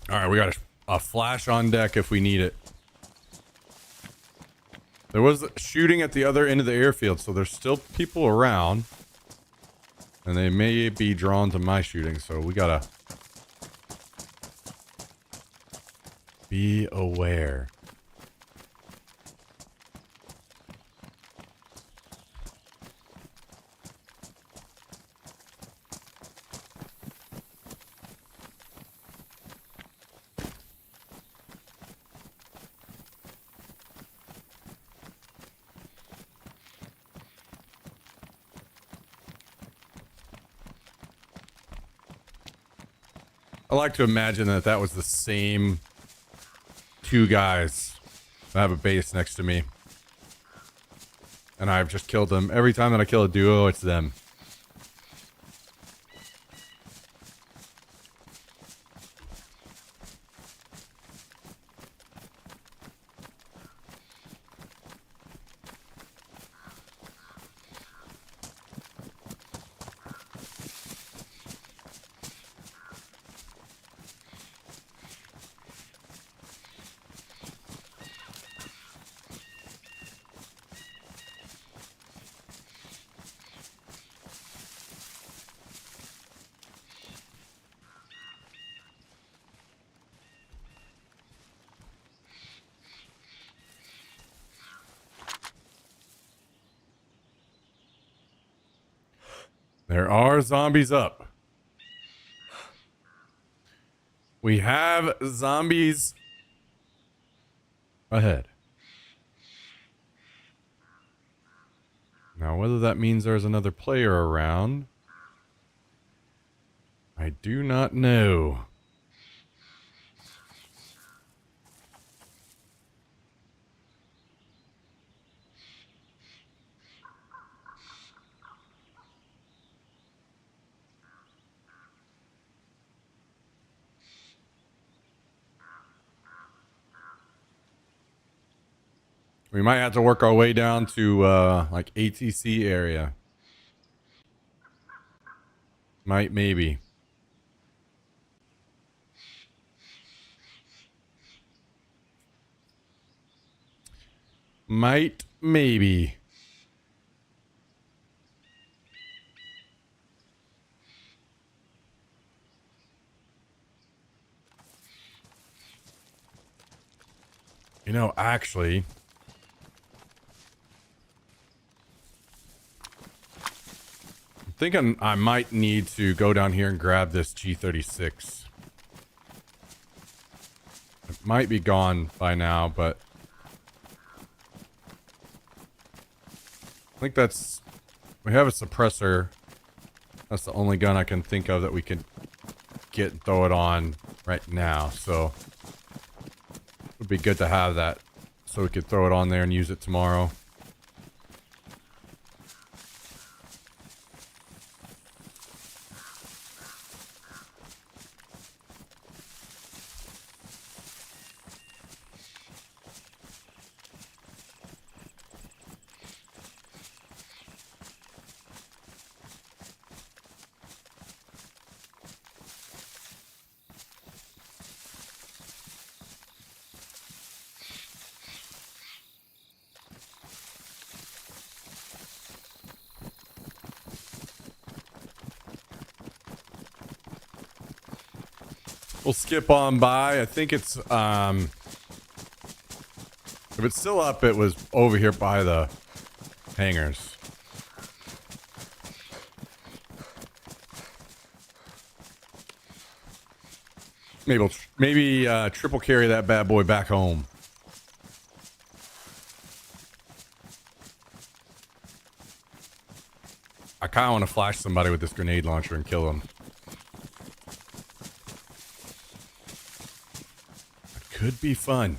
All right, we got a flash on deck if we need it. There was shooting at the other end of the airfield, so there's still people around. And they may be drawn to my shooting, so we gotta be aware. I like to imagine that that was the same two guys that have a base next to me. And I've just killed them. Every time that I kill a duo, it's them. There are zombies up. We have zombies ahead. Now, whether that means there's another player around, I do not know. We might have to work our way down to like ATC area. Maybe. Maybe. You know, actually, I'm thinking I might need to go down here and grab this G36. It might be gone by now, but I think we have a suppressor. That's the only gun I can think of that we can get and throw it on right now. So it would be good to have that so we could throw it on there and use it tomorrow. We'll skip on by. I think it's if it's still up, it was over here by the hangars. Maybe triple carry that bad boy back home. I kind of want to flash somebody with this grenade launcher and kill them. Could be fun.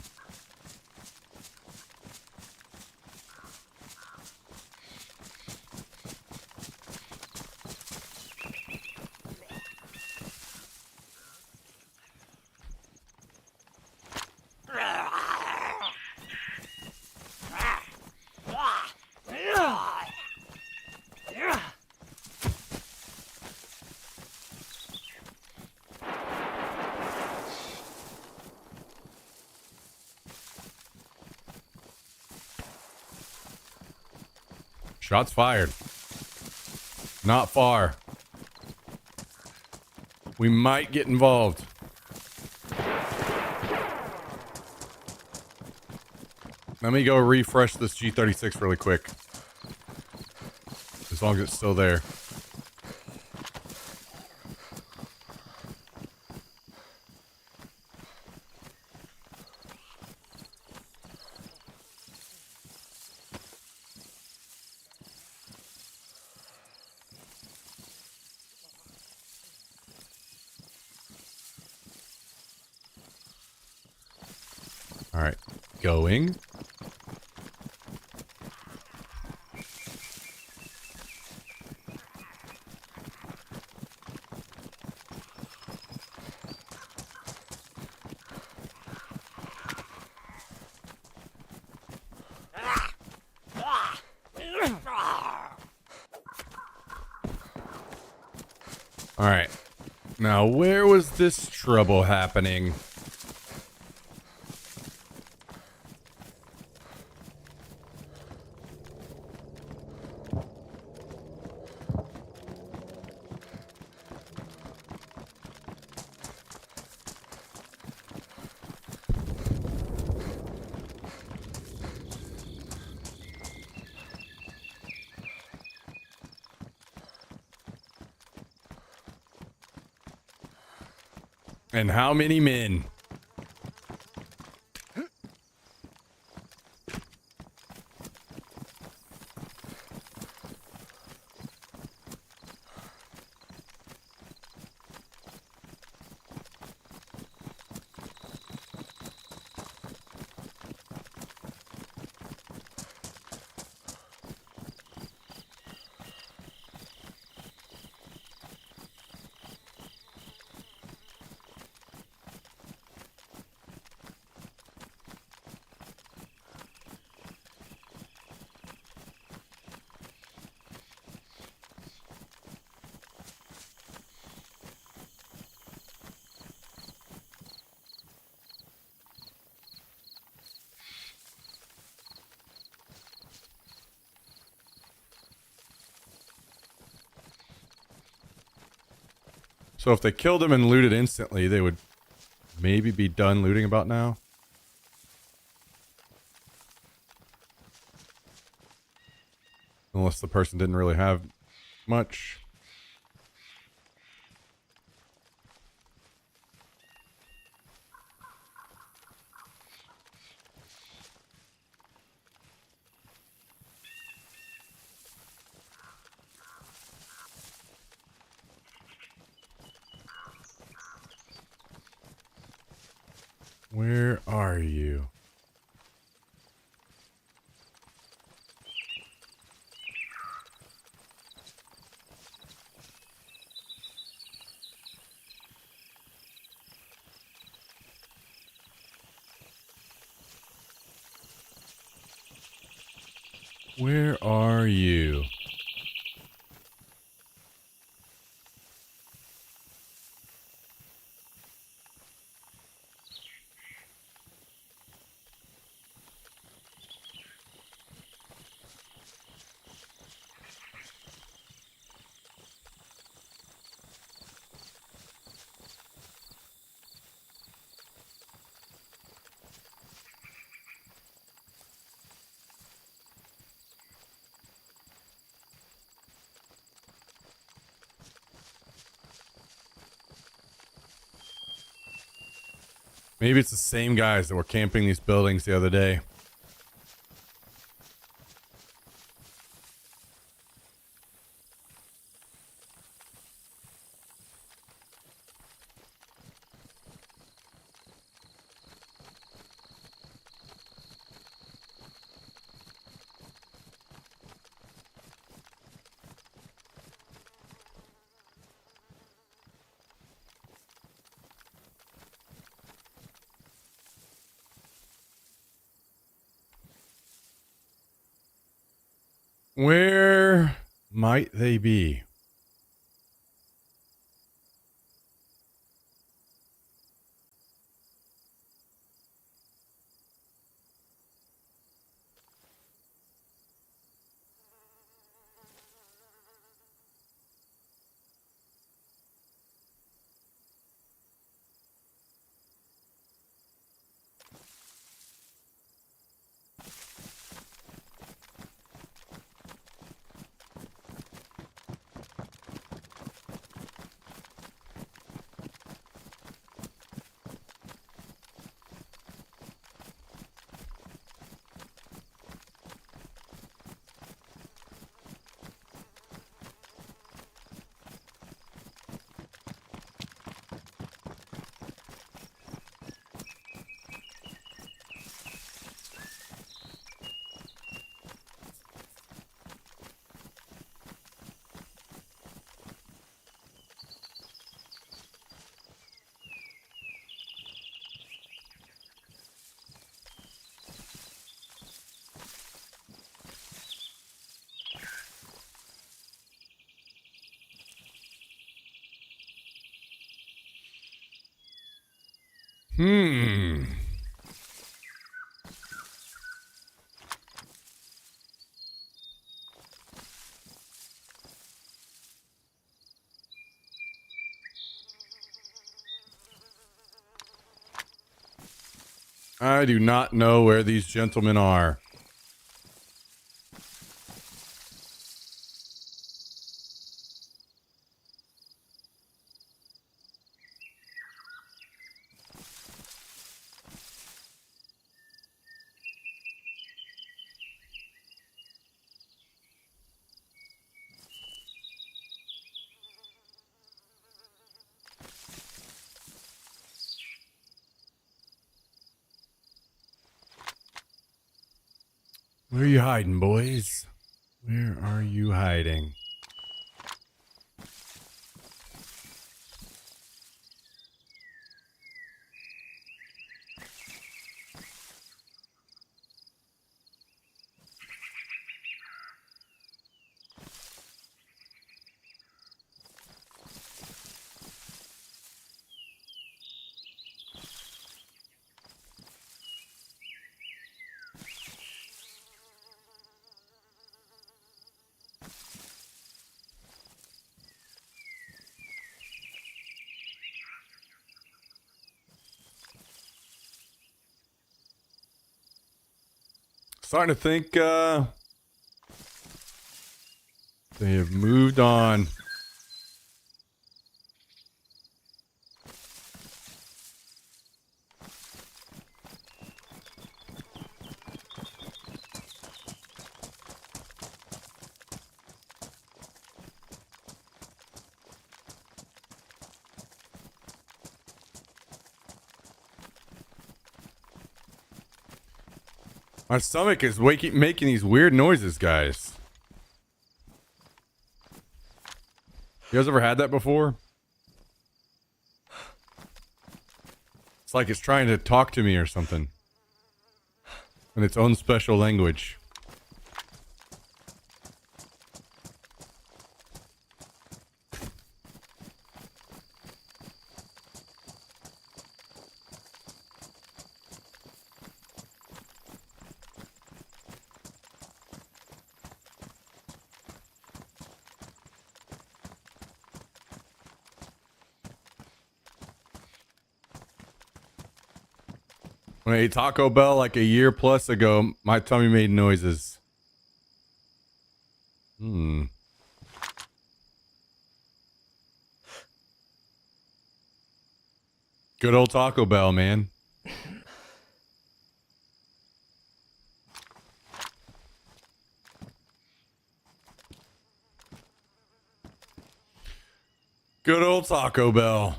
Shots fired. Not far. We might get involved. Let me go refresh this G36 really quick. As long as it's still there. All right, going. All right. Now, where was this trouble happening? And how many men? So if they killed him and looted instantly, they would maybe be done looting about now. Unless the person didn't really have much. Where are you? Where are you? Maybe it's the same guys that were camping these buildings the other day. Where might they be? Hmm. I do not know where these gentlemen are. Where are you hiding, boys? Where are you hiding? Starting to think they have moved on. My stomach is making these weird noises, guys. You guys ever had that before? It's like it's trying to talk to me or something. In its own special language. When I ate Taco Bell like a year plus ago, my tummy made noises. Good old Taco Bell, man. Good old Taco Bell.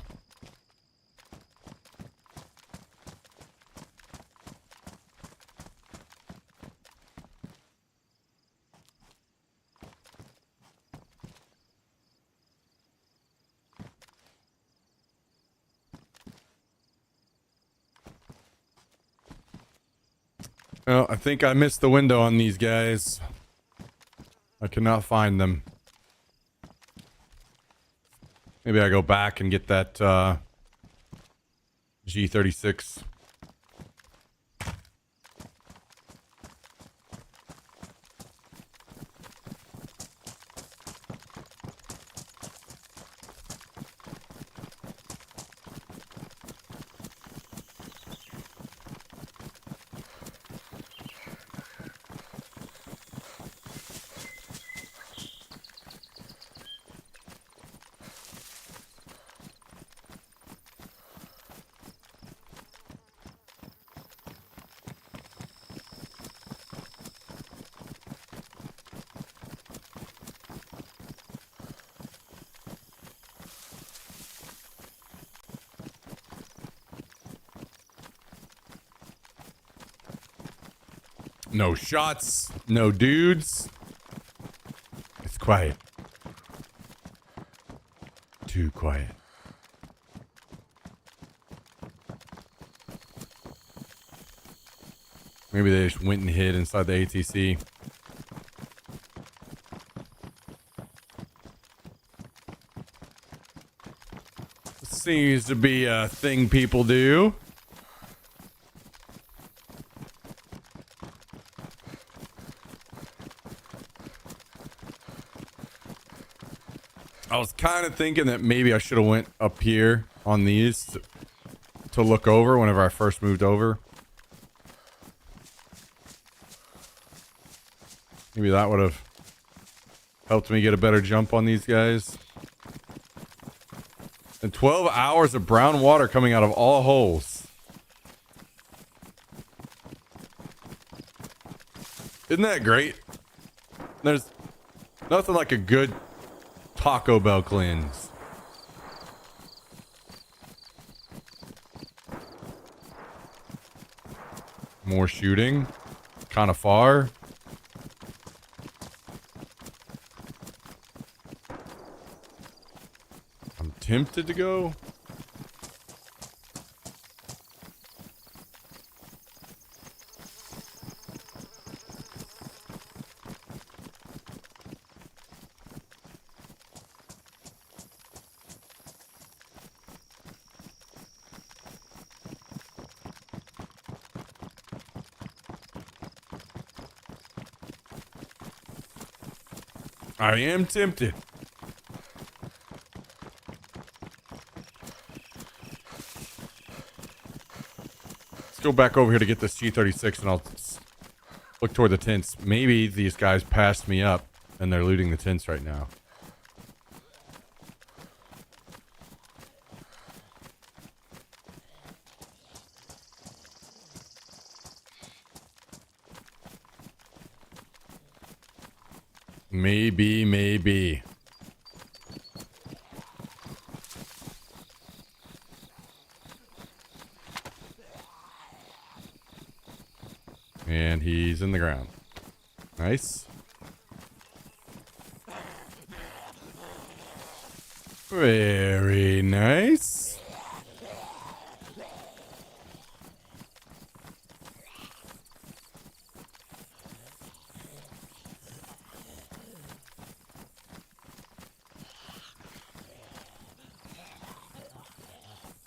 Well, I think I missed the window on these guys. I cannot find them. Maybe I go back and get that G36. No shots, no dudes. It's quiet. Too quiet. Maybe they just went and hid inside the ATC. Seems to be a thing people do. I was kind of thinking that maybe I should have went up here on these to look over whenever I first moved over. Maybe that would have helped me get a better jump on these guys. And 12 hours of brown water coming out of all holes. Isn't that great? There's nothing like a good Taco Bell cleanse. More shooting. Kind of far. tempted to go. I am tempted. Let's go back over here to get this G36 and I'll look toward the tents. Maybe these guys passed me up and they're looting the tents right now. Maybe. And he's in the ground. Nice. Very nice.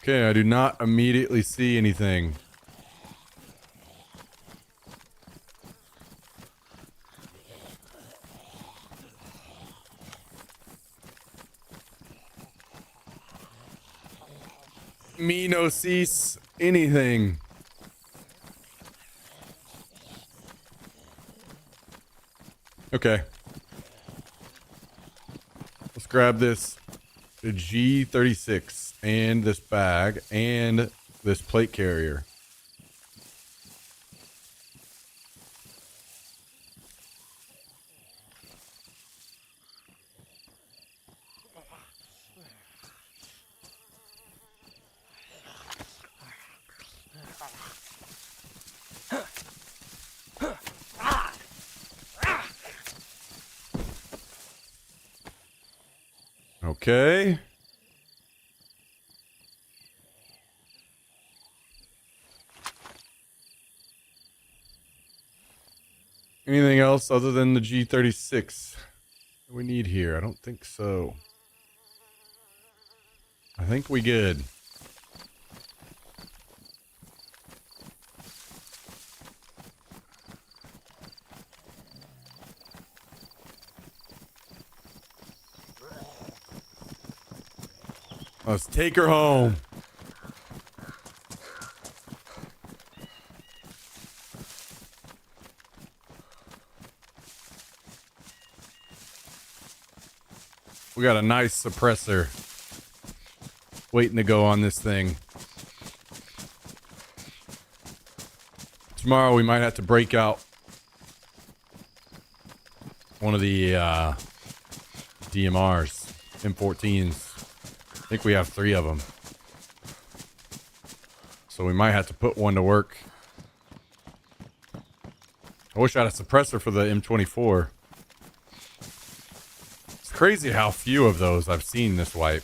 Okay, I do not immediately see anything. Me no sees anything. Okay. Let's grab this G36 and this bag and this plate carrier. Okay. Anything else other than the G36 we need here? I don't think so. I think we good. Let's take her home. We got a nice suppressor waiting to go on this thing. Tomorrow we might have to break out one of the DMRs, M14s. I think we have 3 of them. So we might have to put one to work. I wish I had a suppressor for the M24. It's crazy how few of those I've seen this wipe.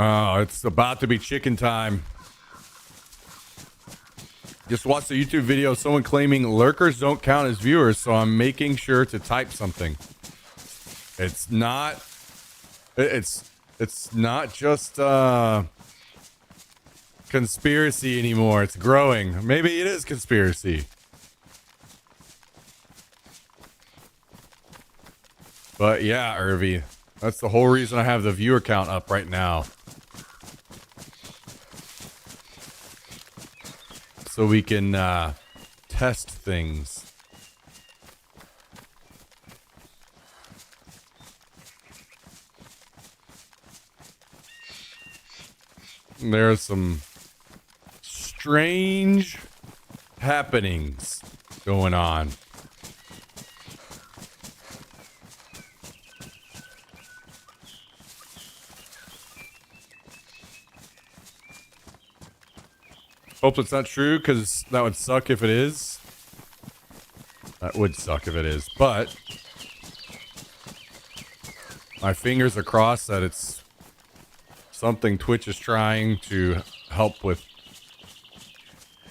Oh, it's about to be chicken time. Just watched a YouTube video, someone claiming lurkers don't count as viewers, so I'm making sure to type something. It's not just conspiracy anymore. It's growing. Maybe it is conspiracy. But yeah, Irvy, That's the whole reason I have the viewer count up right now. So we can test things. There's some strange happenings going on. Hope it's not true, because that would suck if it is. That would suck if it is, but my fingers are crossed that it's something Twitch is trying to help with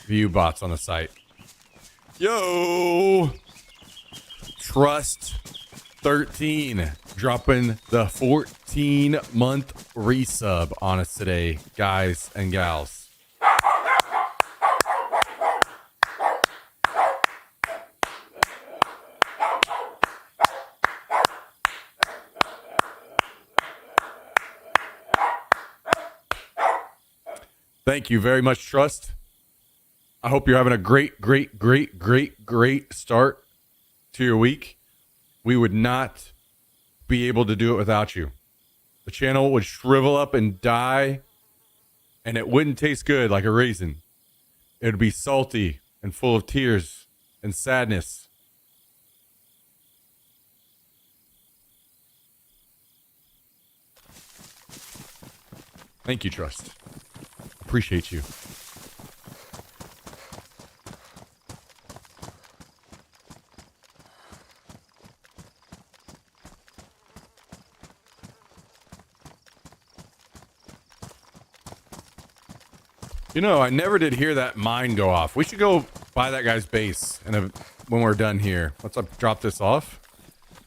view bots on the site. Yo! Trust 13 dropping the 14-month resub on us today, guys and gals. Thank you very much, Trust. I hope you're having a great start to your week. We would not be able to do it without you. The channel would shrivel up and die, and it wouldn't taste good like a raisin. It would be salty and full of tears and sadness. Thank you, Trust. Appreciate you. You know, I never did hear that mine go off. We should go buy that guy's base, and when we're done here, let's drop this off.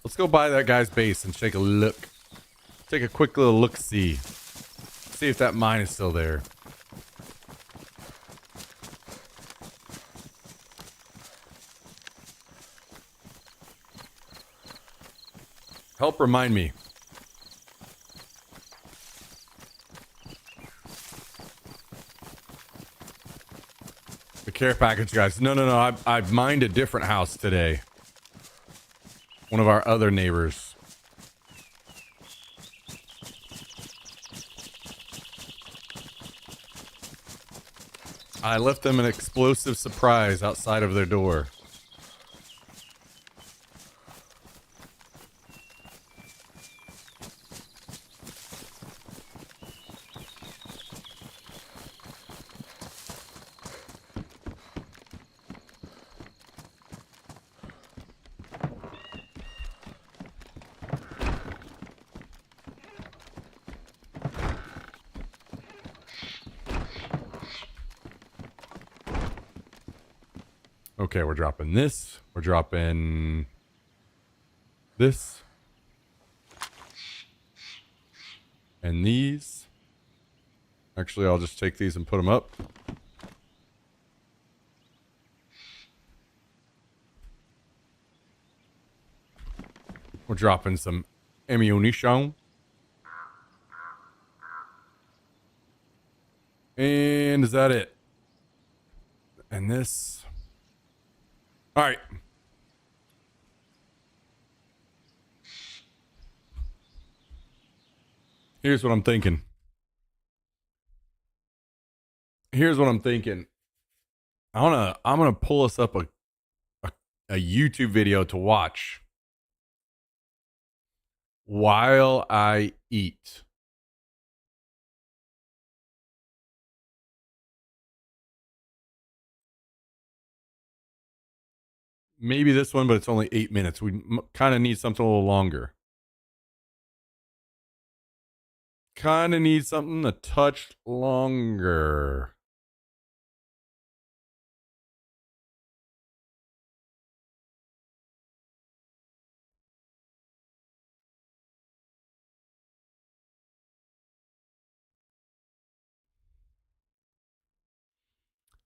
Let's go buy that guy's base and take a look. Take a quick little look-see. See if that mine is still there. Help remind me. The care package, guys. No. I've mined a different house today. One of our other neighbors. I left them an explosive surprise outside of their door. Okay, we're dropping this. We're dropping this. And these. Actually, I'll just take these and put them up. We're dropping some ammunition. And is that it? And this. All right. Here's what I'm thinking. I'm gonna pull us up a YouTube video to watch while I eat. Maybe this one, but it's only 8 minutes. We kind of need something a little longer. Kind of need something a touch longer.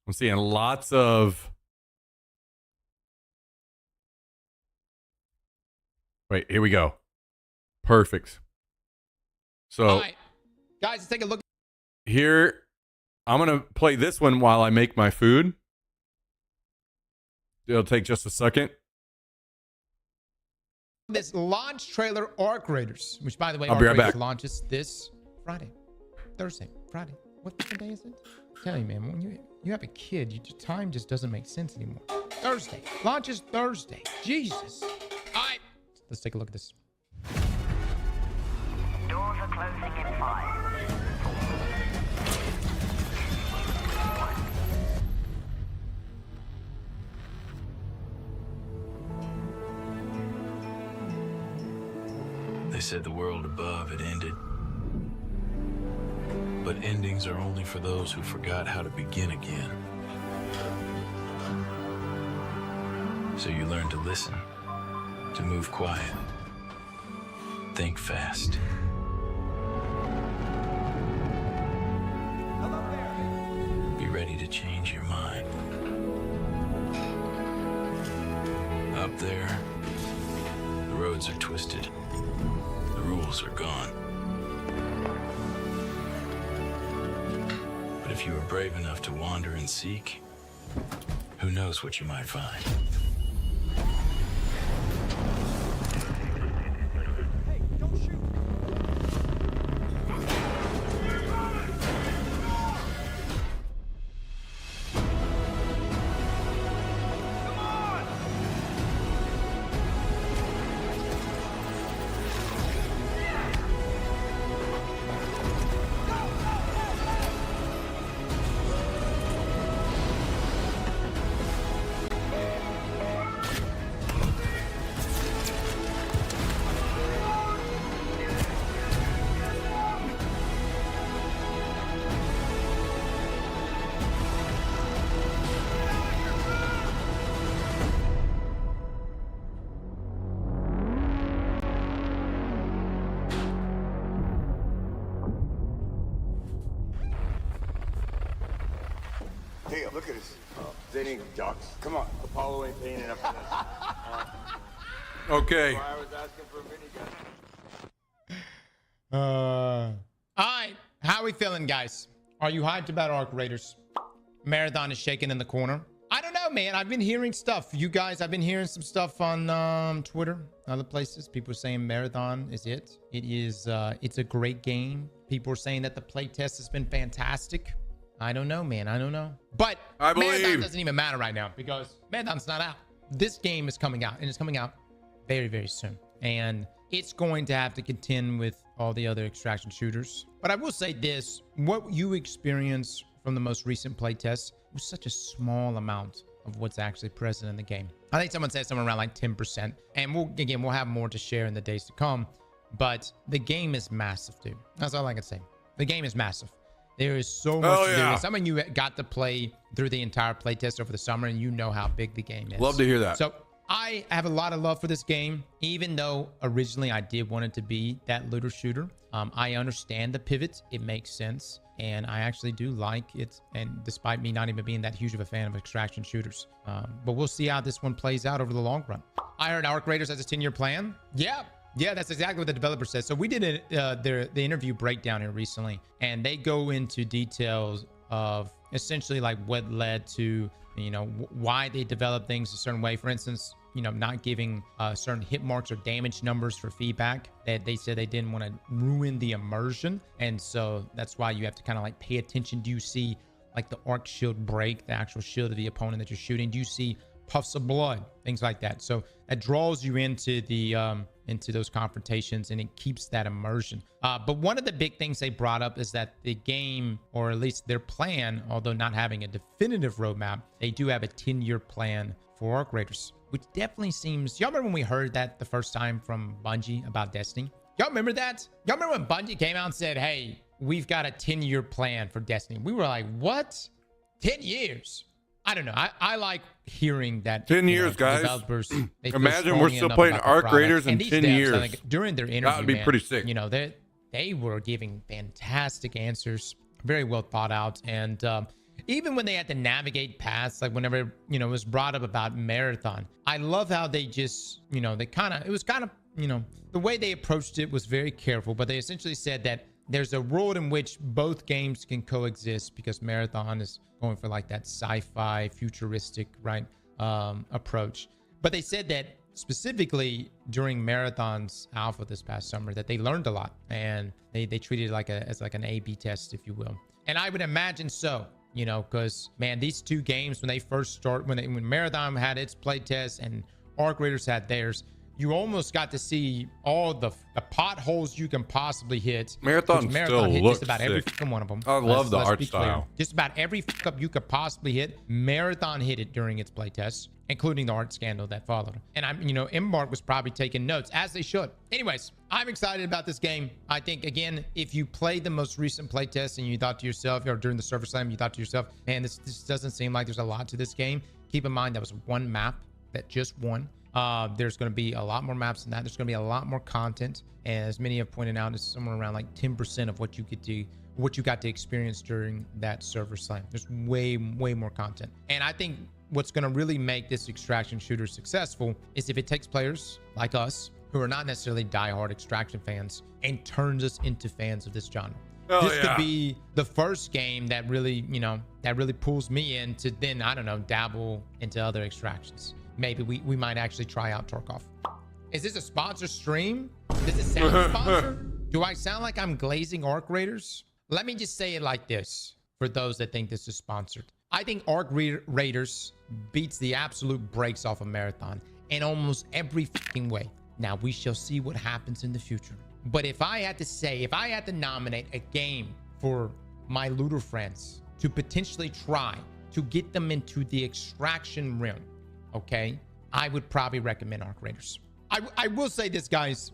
I'm seeing lots of... Wait, here we go. Perfect. So All right, guys, let's take a look. here, I'm going to play this one while I make my food. It'll take just a second. This launch trailer, Arc Raiders, which, by the way, I'll Arc be right Raiders back. launches this Friday, Thursday, Friday. What day is it? I tell you, man, when you have a kid, time just doesn't make sense anymore. Thursday launches Thursday. Jesus. All right, let's take a look at this. Doors are closing in 5. They said the world above had ended. But endings are only for those who forgot how to begin again. So you learn to listen, to move quiet, think fast. Be ready to change your mind. Up there, the roads are twisted. The rules are gone. But if you are brave enough to wander and seek, who knows what you might find. Hey, look at this. They ain't ducks. Come on, Apollo ain't paying enough for this. Okay. I was asking for a minigun. All right, how are we feeling, guys? Are you hyped about Arc Raiders? Marathon is shaking in the corner. I don't know, man. I've been hearing stuff. You guys, I've been hearing some stuff on Twitter, other places. People are saying Marathon is it. It is. It's a great game. People are saying that the playtest has been fantastic. I don't know, man. I don't know. But I Marathon believe. doesn't even matter right now because Marathon's not out. This game is coming out, and it's coming out very, very soon. And it's going to have to contend with all the other extraction shooters. But I will say this, what you experience from the most recent playtest was such a small amount of what's actually present in the game. I think someone said somewhere around like 10%. And we'll have more to share in the days to come. But the game is massive, dude. That's all I can say. The game is massive. There is so much to do. And some of you got to play through the entire playtest over the summer, and you know how big the game is. Love to hear that. So I have a lot of love for this game, even though originally I did want it to be that looter shooter. I understand the pivot. It makes sense. And I actually do like it. And despite me not even being that huge of a fan of extraction shooters. But we'll see how this one plays out over the long run. I heard Arc Raiders has a 10-year plan. Yeah, that's exactly what the developer says. So we did the interview breakdown here recently, and they go into details of essentially like what led to, you know, why they developed things a certain way. For instance, you know, not giving certain hit marks or damage numbers for feedback. That they said they didn't want to ruin the immersion, and so that's why you have to kind of like pay attention. Do you see like the arc shield break, the actual shield of the opponent that you're shooting? Do you see puffs of blood, things like that? So that draws you into the into those confrontations, and it keeps that immersion. But one of the big things they brought up is that the game, or at least their plan, although not having a definitive roadmap, they do have a 10-year plan for Arc Raiders, which definitely seems... Y'all remember when we heard that the first time from Bungie about Destiny? Y'all remember that? Y'all remember when Bungie came out and said, hey, we've got a 10-year plan for Destiny? We were like, what? 10 years? I don't know. I like hearing that. 10 years, guys. Developers, they feel Imagine we're strongly still enough playing about the Arc product. Raiders in And these 10 devs, years. like, during their interview, That would be man, pretty sick. You know, they were giving fantastic answers, very well thought out. And even when they had to navigate past, like whenever, you know, it was brought up about Marathon, I love how they just, you know, it was kind of the way they approached it was very careful, but they essentially said that there's a world in which both games can coexist because Marathon is going for like that sci-fi futuristic, right, approach. But they said that specifically during Marathon's alpha this past summer that they learned a lot, and they treated it as like an A/B test, if you will. And I would imagine so, because man, these two games when they first start, when Marathon had its play test and Arc Raiders had theirs, you almost got to see all the potholes you can possibly hit. Marathon still hit looks just about every sick. fucking one of them. I love the art be clear. style. Just about every fuck up you could possibly hit, Marathon hit it during its playtest, including the art scandal that followed. And Embark was probably taking notes, as they should. Anyways, I'm excited about this game. I think, again, if you played the most recent playtest and you thought to yourself, or during the server slam, you thought to yourself, man, this doesn't seem like there's a lot to this game. Keep in mind that was one map that just won. There's going to be a lot more maps than that. There's going to be a lot more content, and as many have pointed out, it's somewhere around like 10% of what you got to experience during that server slam. There's way more content, and I think what's going to really make this extraction shooter successful is if it takes players like us who are not necessarily diehard extraction fans and turns us into fans of this genre. This could be the first game that really, that really pulls me in to then, I don't know, dabble into other extractions. Maybe we might actually try out Tarkov. Is this a sponsor stream? Does it sound sponsored? Do I sound like I'm glazing Arc Raiders? Let me just say it like this for those that think this is sponsored. I think Arc Raiders beats the absolute brakes off of Marathon in almost every fucking way. Now, we shall see what happens in the future. But if I had to nominate a game for my looter friends to potentially try to get them into the extraction realm, okay, I would probably recommend Arc Raiders. I will say this, guys,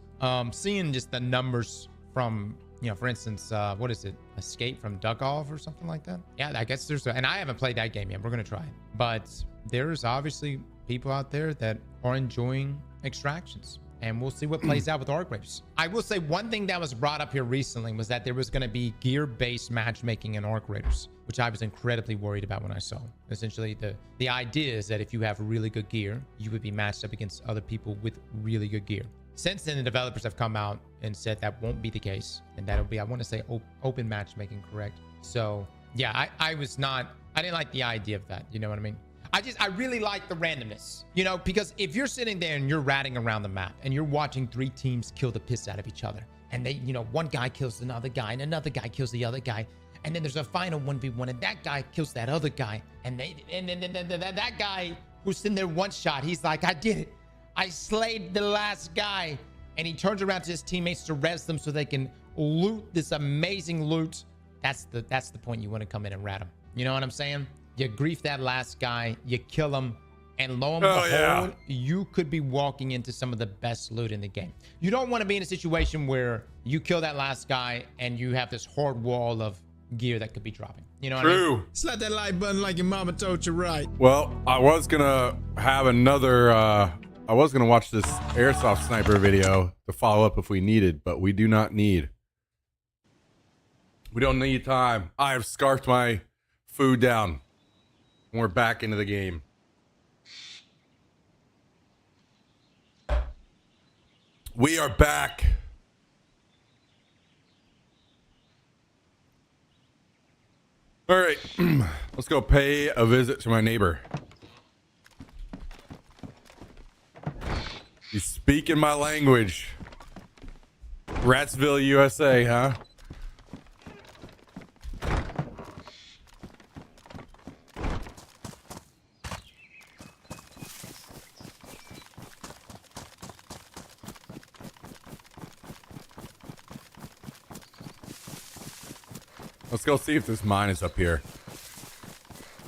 seeing just the numbers from, for instance, what is it? Escape from Duckov or something like that? Yeah, I guess and I haven't played that game yet. We're going to try it. But there's obviously people out there that are enjoying extractions. And we'll see what plays out with Arc Raiders. I will say one thing that was brought up here recently was that there was going to be gear-based matchmaking in Arc Raiders, which I was incredibly worried about when I saw. Essentially, the idea is that if you have really good gear, you would be matched up against other people with really good gear. Since then, the developers have come out and said that won't be the case, and that'll be, I want to say, open matchmaking, correct? So, yeah, I didn't like the idea of that. You know what I mean? I really like the randomness, because if you're sitting there and you're ratting around the map and you're watching three teams kill the piss out of each other, and they, one guy kills another guy and another guy kills the other guy, and then there's a final 1v1 and that guy kills that other guy, and then that guy who's sitting there one shot, he's like, I did it. I slayed the last guy. And he turns around to his teammates to res them so they can loot this amazing loot. That's the point you want to come in and rat him. You know what I'm saying? You grief that last guy, you kill him, and lo and behold, you could be walking into some of the best loot in the game. You don't want to be in a situation where you kill that last guy and you have this horde wall of gear that could be dropping. You know what I mean? Slap that like button like your mama told you right. Well, I was gonna have another I was gonna watch this airsoft sniper video to follow up if we needed, but we do not need. We don't need time. I have scarfed my food down. And we're back into the game. We are back. All right, let's go pay a visit to my neighbor. He's speaking my language. Ratsville, USA, huh? Let's go see if this mine is up here.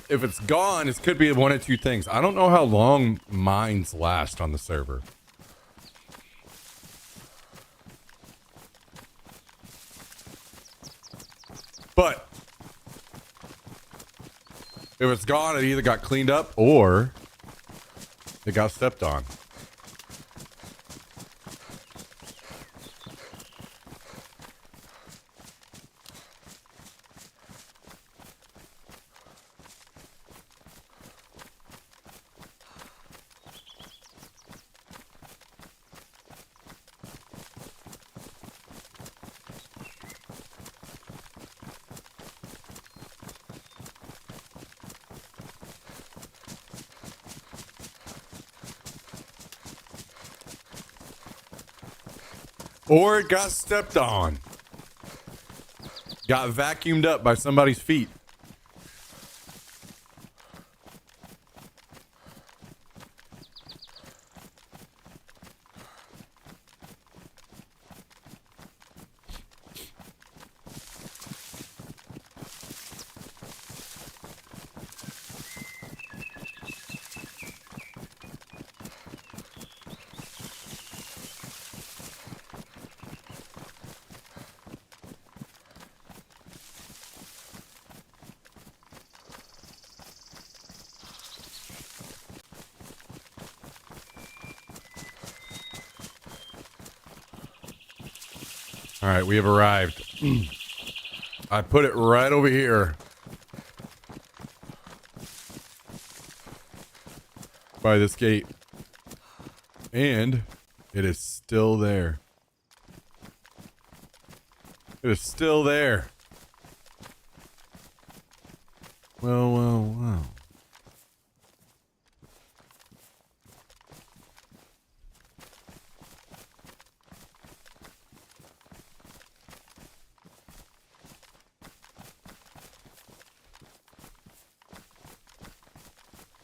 If it's gone, it could be one of two things. I don't know how long mines last on the server. But if it's gone, it either got cleaned up or it got stepped on. Or it got stepped on. Got vacuumed up by somebody's feet. All right, we have arrived. I put it right over here by this gate. And it is still there. It is still there. Well.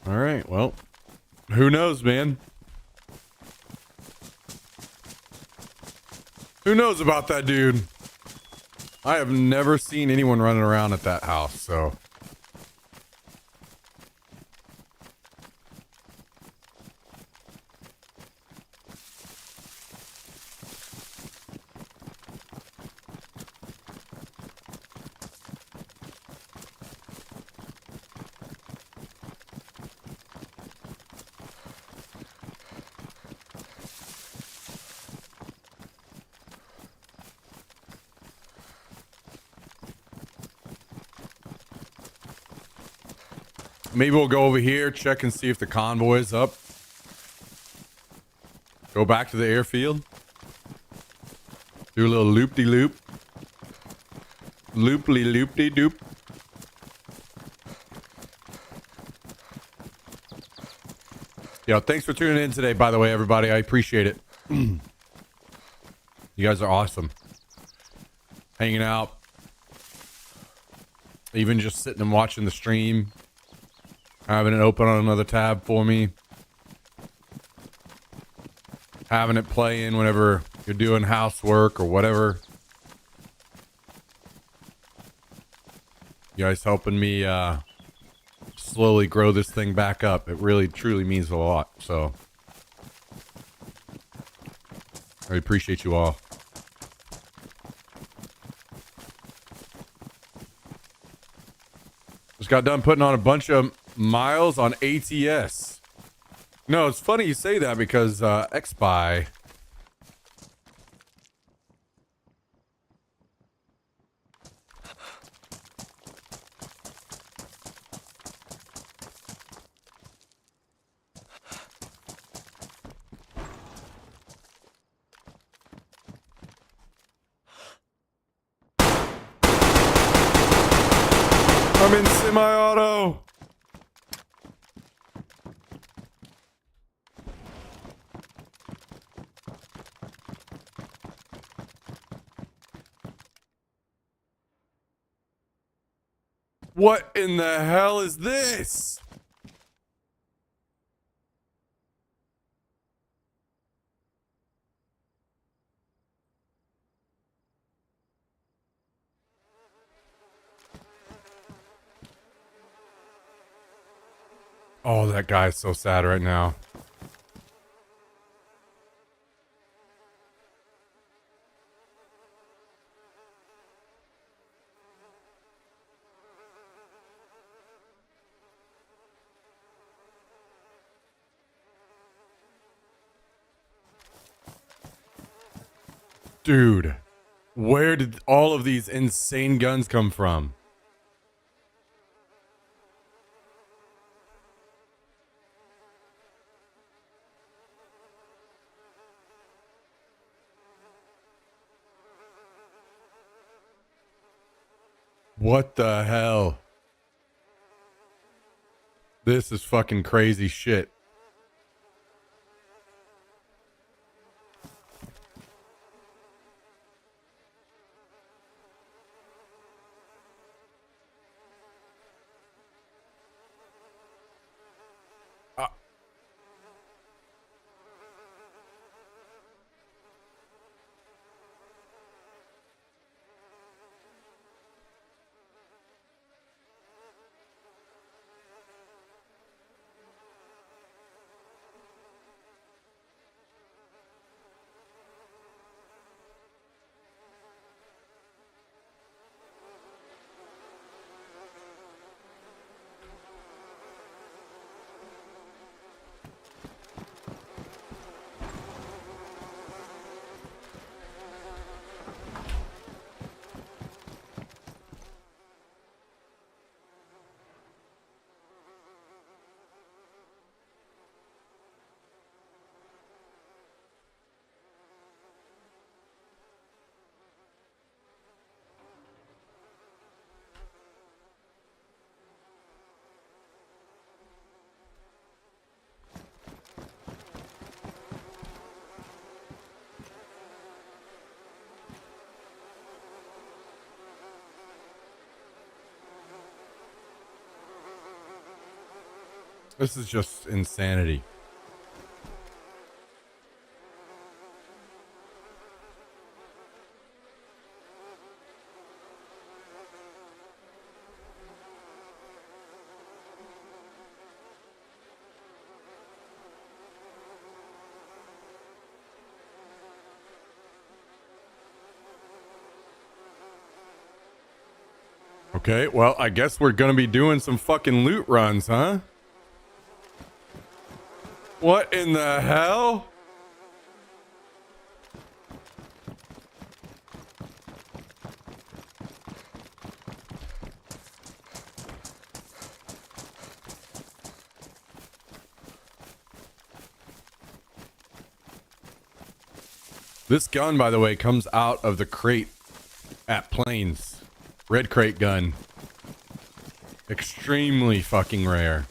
All right, well, who knows, man? Who knows about that dude? I have never seen anyone running around at that house, so. Maybe we'll go over here, check and see if the convoy's up. Go back to the airfield. Do a little loop-de-loop. Loop-de-loop-de-doop. Yo, thanks for tuning in today, by the way, everybody. I appreciate it. You guys are awesome. Hanging out. Even just sitting and watching the stream. Having it open on another tab for me. Having it play in whenever you're doing housework or whatever. You guys helping me slowly grow this thing back up. It really, truly means a lot. So I appreciate you all. Just got done putting on a bunch of miles on ATS. No, it's funny you say that because XSpy. I'm in semi-auto. What in the hell is this? Oh, that guy's so sad right now. Dude, where did all of these insane guns come from? What the hell? This is fucking crazy shit. This is just insanity. Okay, well, I guess we're gonna be doing some fucking loot runs, huh? What in the hell? This gun, by the way, comes out of the crate at Plains. Red crate gun. Extremely fucking rare.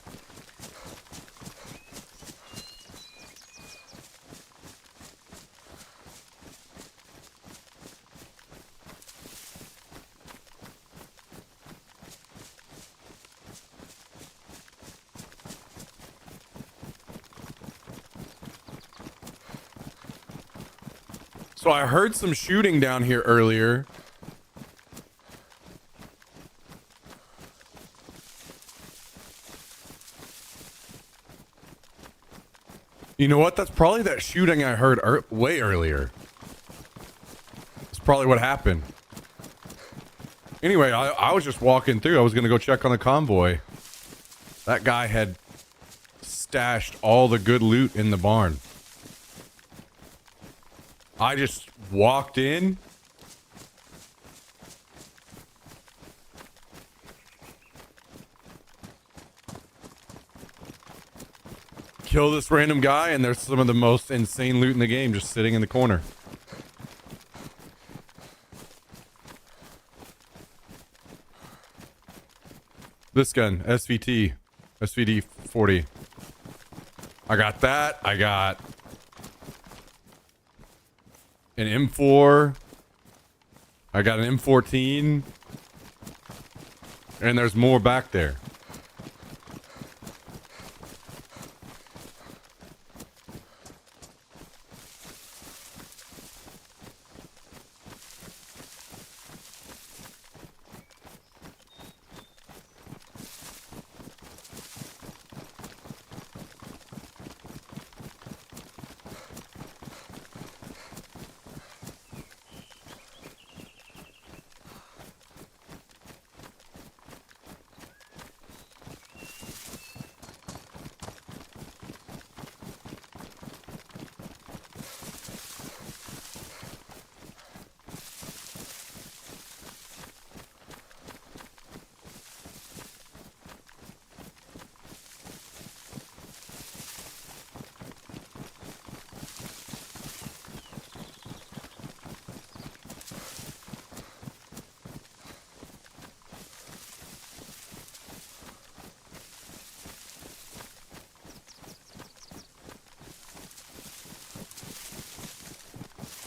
So I heard some shooting down here earlier. You know what? That's probably that shooting I heard way earlier. That's probably what happened. Anyway, I was just walking through. I was going to go check on the convoy. That guy had stashed all the good loot in the barn. I just walked in. Kill this random guy, and there's some of the most insane loot in the game just sitting in the corner. This gun, SVT, SVD 40. I got that. I got an M4. I got an M14. And there's more back there.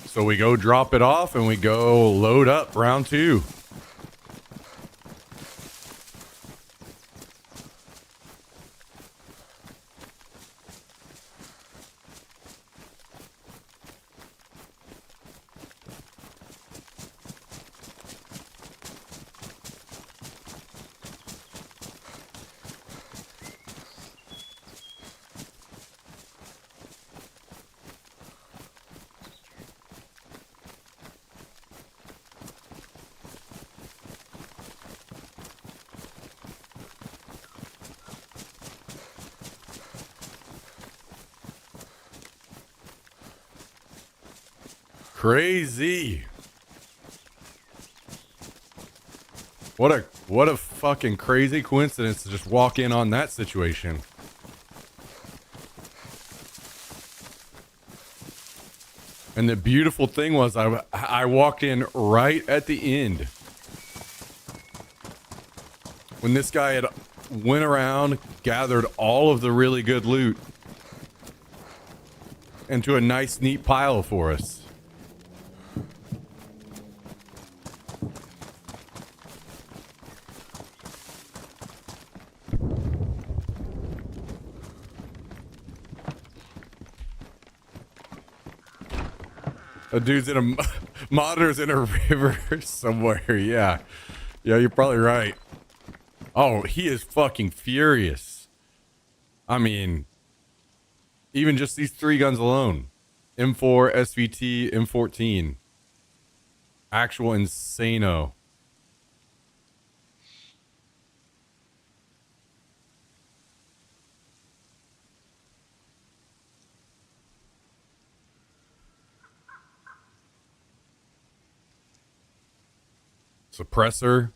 So we go drop it off and we go load up round 2. Crazy. What a fucking crazy coincidence to just walk in on that situation. And the beautiful thing was I walked in right at the end. When this guy had went around, gathered all of the really good loot into a nice neat pile for us. A dude's in a monitor's in a river somewhere. Yeah. Yeah, you're probably right. Oh, he is fucking furious. I mean, even just these 3 guns alone. M4, SVT, M14. Actual insano. Suppressor.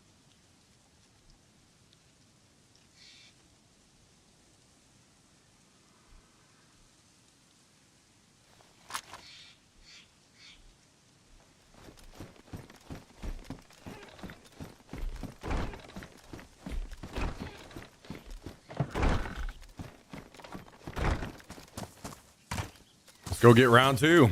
Let's go get round 2.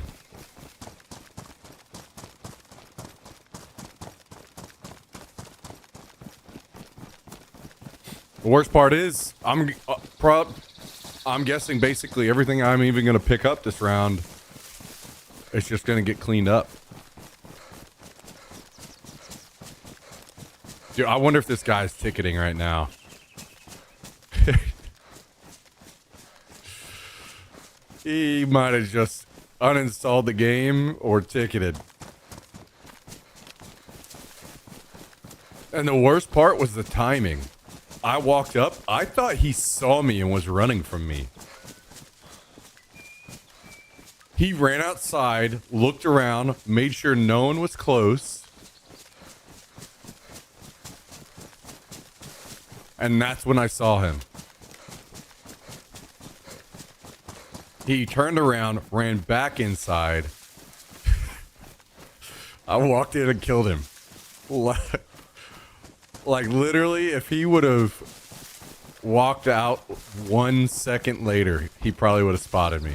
The worst part is, I'm guessing basically everything I'm even going to pick up this round is just going to get cleaned up. Dude, I wonder if this guy's ticketing right now. He might have just uninstalled the game or ticketed. And the worst part was the timing. I walked up. I thought he saw me and was running from me. He ran outside, looked around, made sure no one was close. And that's when I saw him. He turned around, ran back inside. I walked in and killed him. Like literally, if he would have walked out 1 second later, he probably would have spotted me.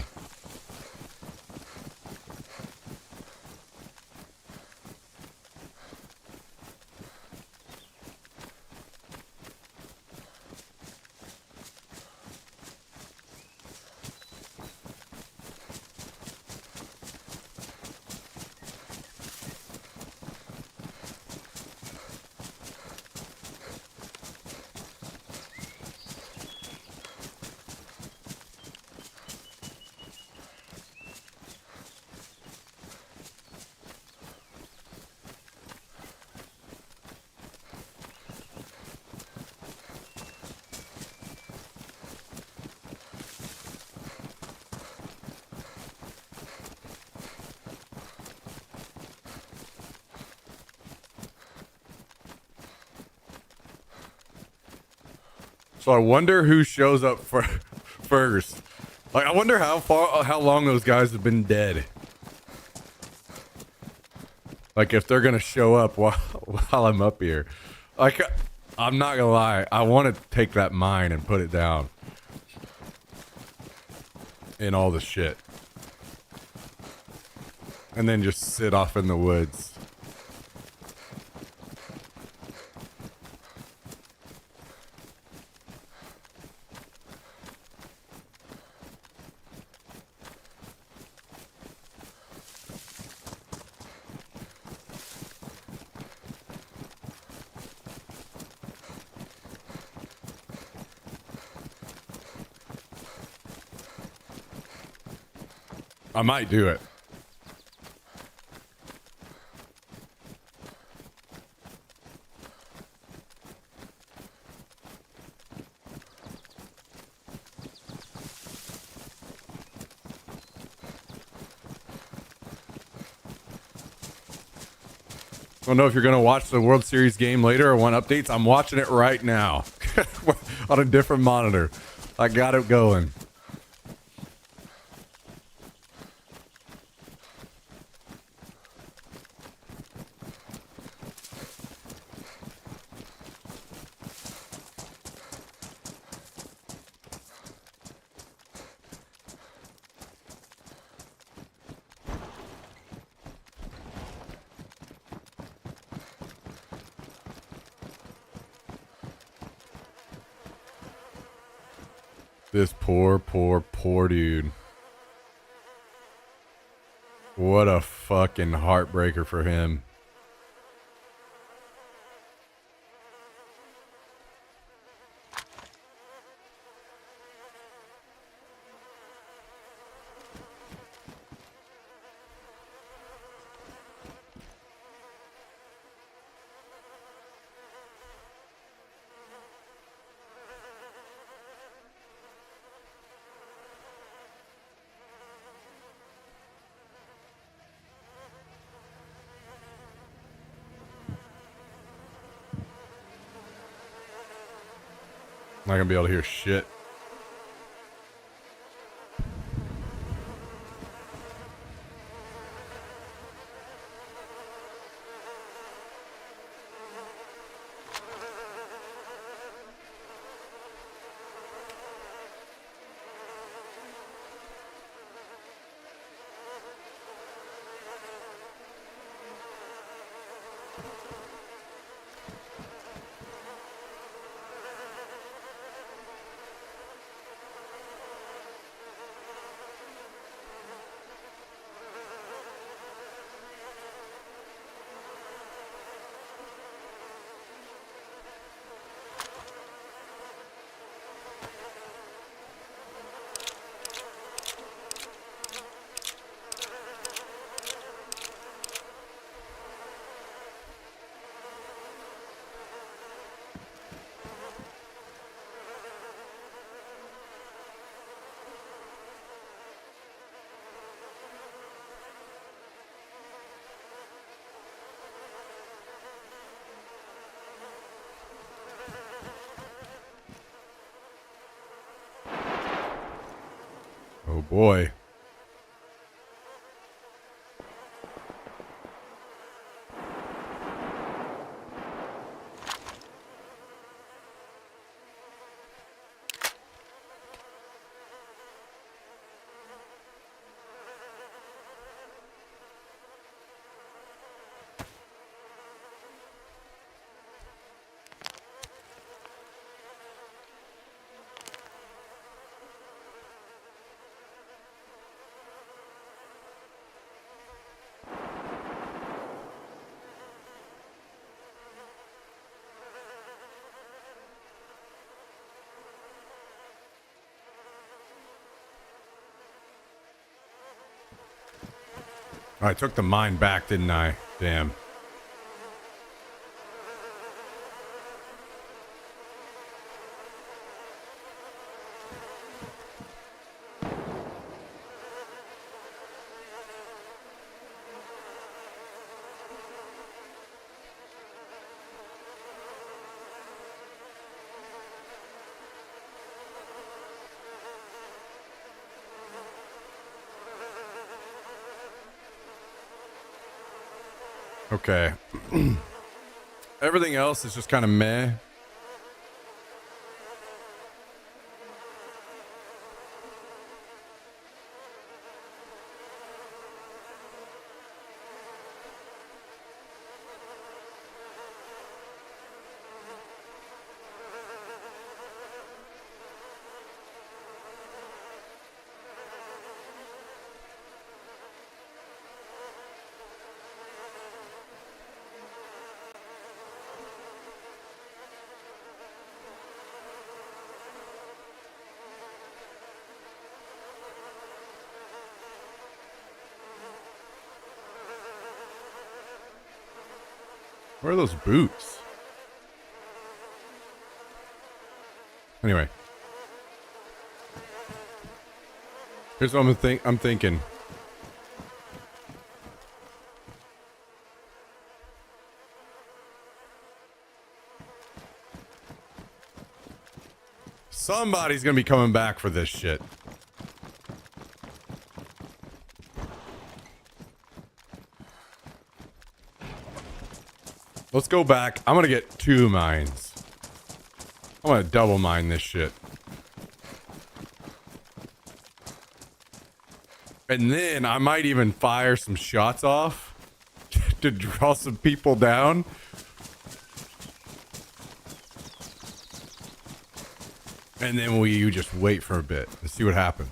So I wonder who shows up first. Like, I wonder how long those guys have been dead. Like, if they're gonna show up while I'm up here. Like, I'm not gonna lie. I want to take that mine and put it down. In all the shit. And then just sit off in the woods. I might do it. I don't know if you're going to watch the World Series game later or want updates. I'm watching it right now on a different monitor. I got it going. This poor dude. What a fucking heartbreaker for him. Not gonna be able to hear shit. Oh boy. I took the mine back, didn't I? Damn. Okay. Everything else is just kind of meh. Where are those boots? Anyway. Here's what I'm thinking. Somebody's gonna be coming back for this shit. Let's go back. I'm gonna get 2 mines. I'm gonna double mine this shit. And then I might even fire some shots off to draw some people down. And then we just wait for a bit and see what happens.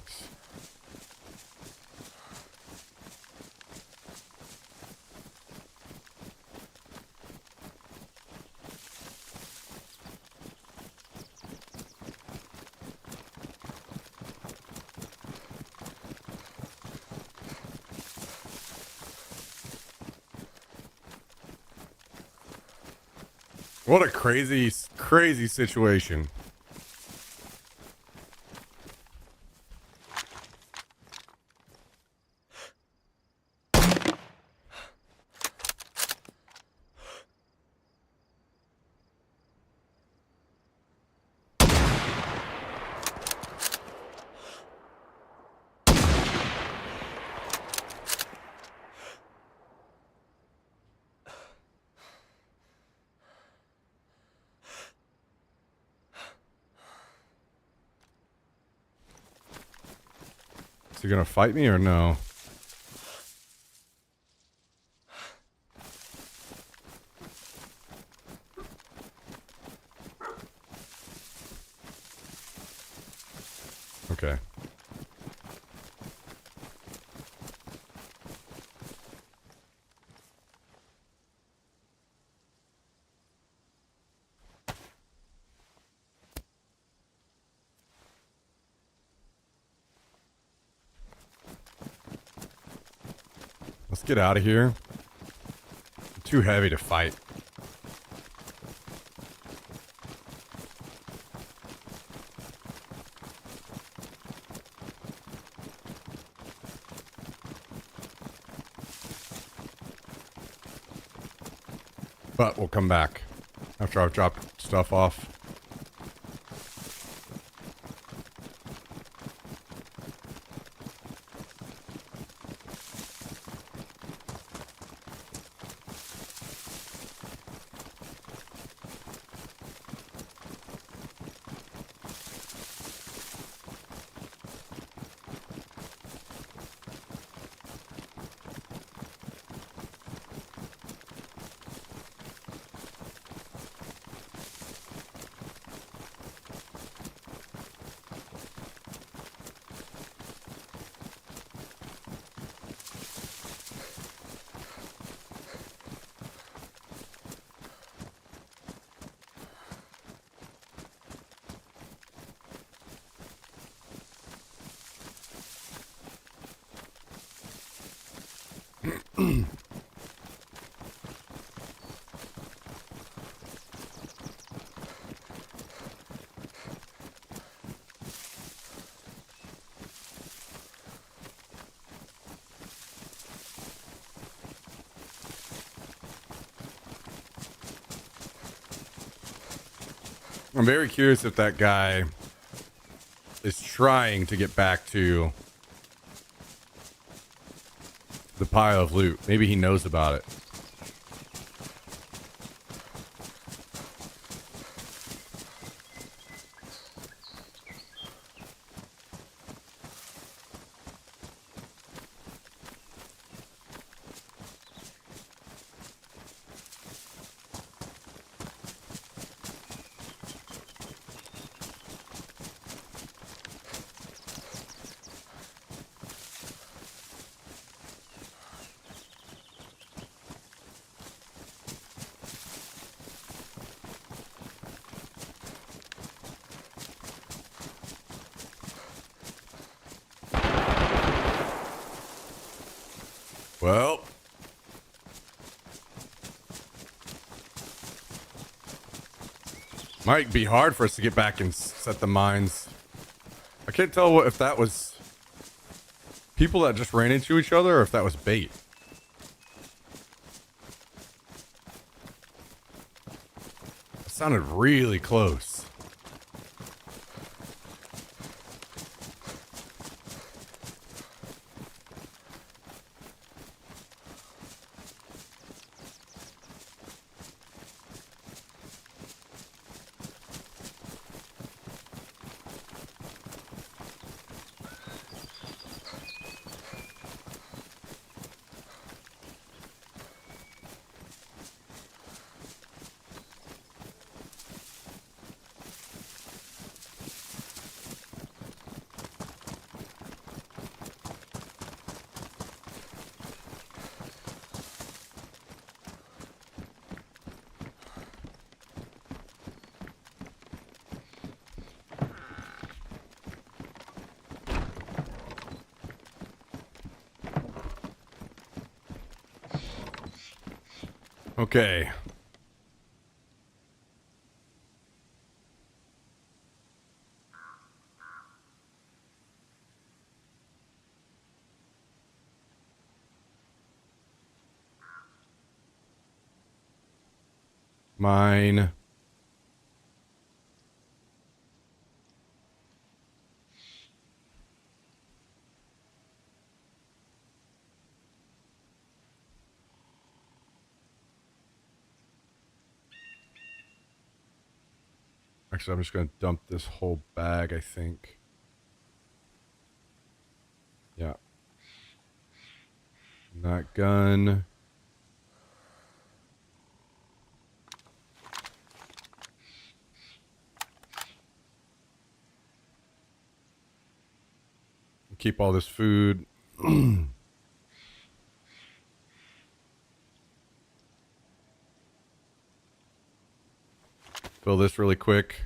What a crazy, crazy situation. Is he gonna fight me or no? Okay. Let's get out of here. I'm too heavy to fight. But we'll come back after I've dropped stuff off. I'm very curious if that guy is trying to get back to the pile of loot. Maybe he knows about it. Well, might be hard for us to get back and set the mines. I can't tell if that was people that just ran into each other or if that was bait. It sounded really close. Okay. Mine. Actually, I'm just going to dump this whole bag, I think. Yeah. That gun. Keep all this food. Fill this really quick.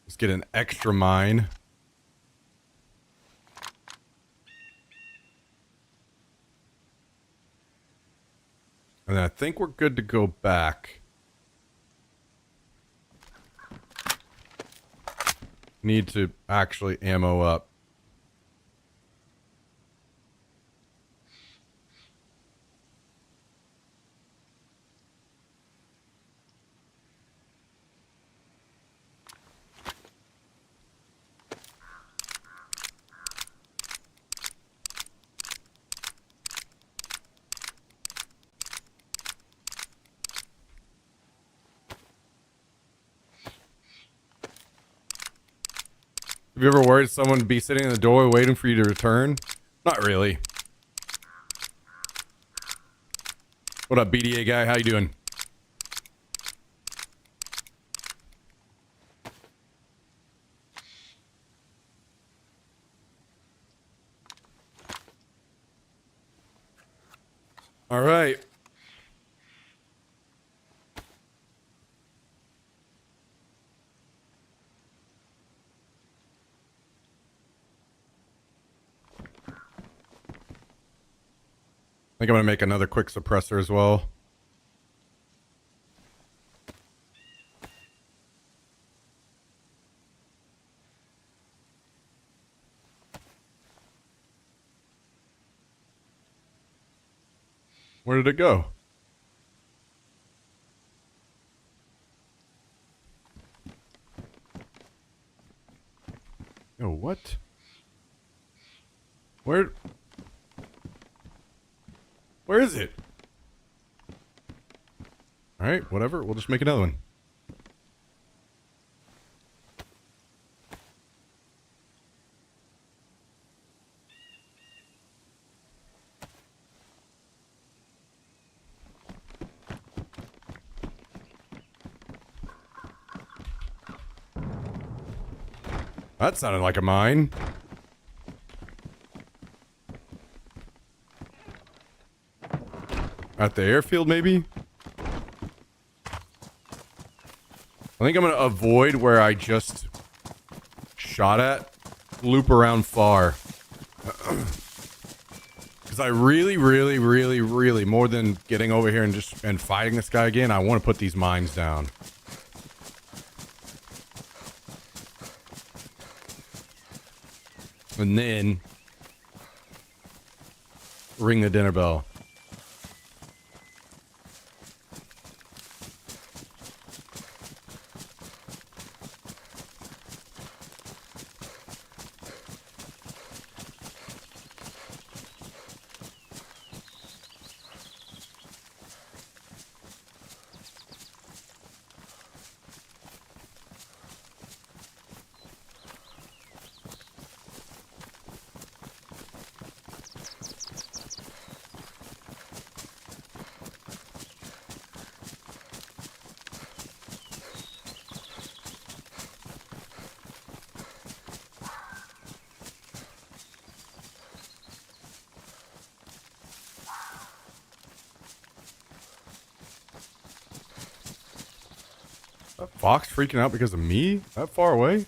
Let's get an extra mine. And then I think we're good to go back. Need to actually ammo up. Have you ever worried someone would be sitting in the doorway waiting for you to return? Not really. What up, BDA guy? How you doing? All right. I think I'm going to make another quick suppressor as well. Where did it go? Oh, what? Where is it? All right, whatever. We'll just make another one. That sounded like a mine. At the airfield, maybe? I think I'm going to avoid where I just shot at. Loop around far. Because I really, more than getting over here and fighting this guy again, I want to put these mines down. And then ring the dinner bell. That fox freaking out because of me? That far away?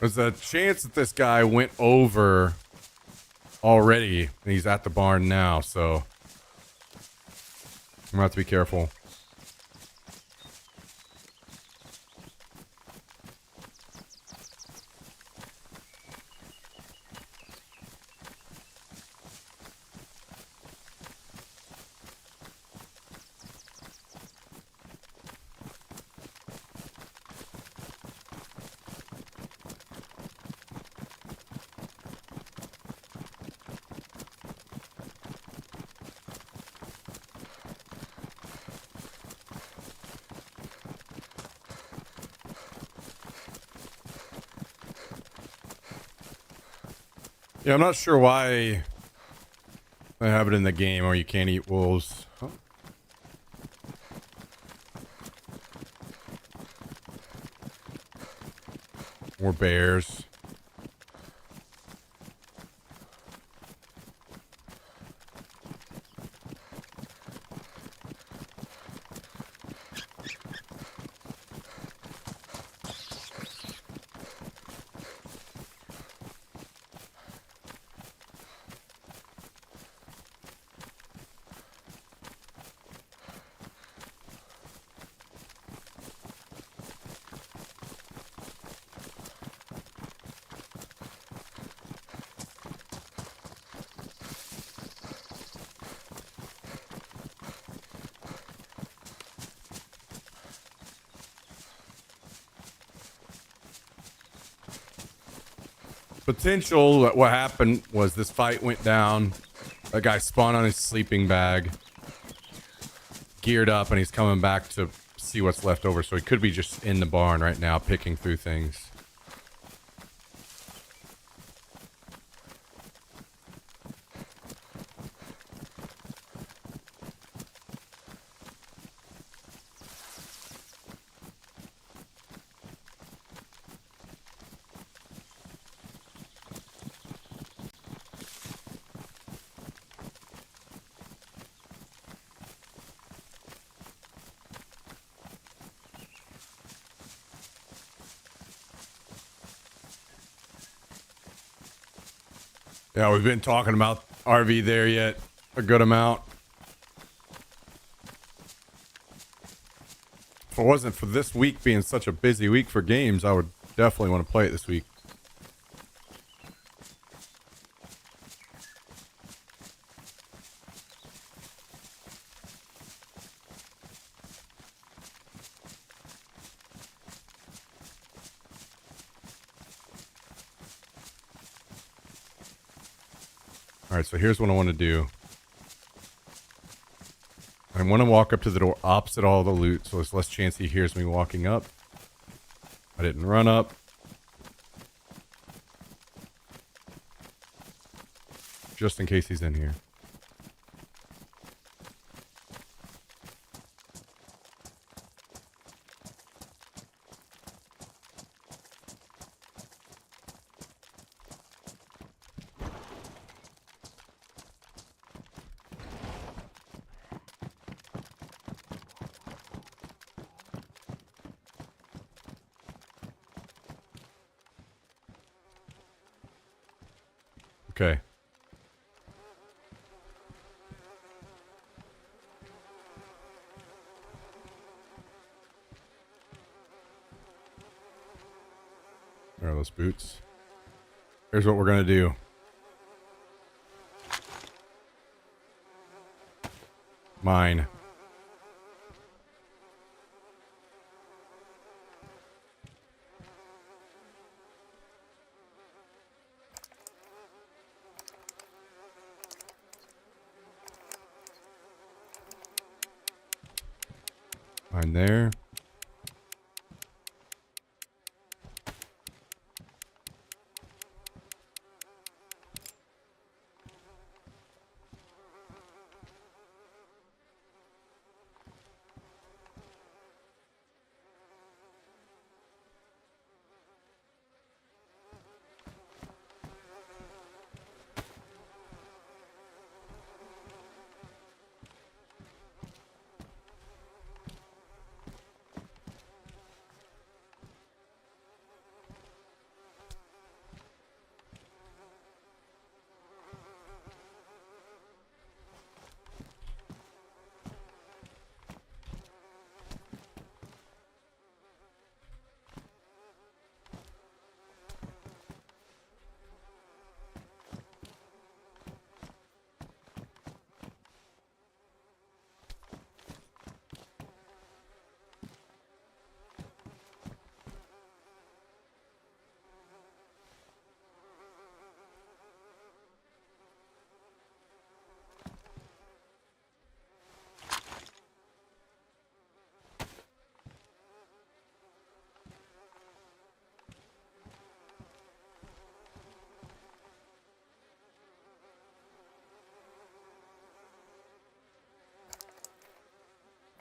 There's a chance that this guy went over already, and he's at the barn now, so I'm gonna have to be careful. Yeah, I'm not sure why they have it in the game or you can't eat wolves. Huh? Or bears. Potential, what happened was this fight went down. That guy spawned on his sleeping bag, geared up, and he's coming back to see what's left over. So he could be just in the barn right now picking through things. Yeah, we've been talking about RV there yet a good amount. If it wasn't for this week being such a busy week for games, I would definitely want to play it this week. All right, so here's what I want to do. I want to walk up to the door opposite all the loot, so there's less chance he hears me walking up. I didn't run up. Just in case he's in here. Okay. There are those boots. Here's what we're going to do. Mine. Mine there.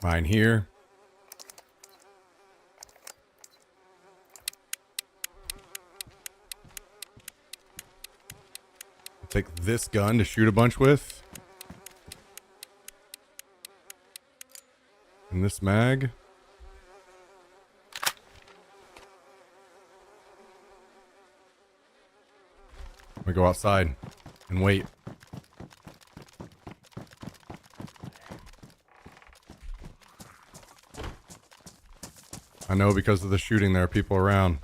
Mine here. I'll take this gun to shoot a bunch with. And this mag. We go outside and wait. I know because of the shooting there are people around.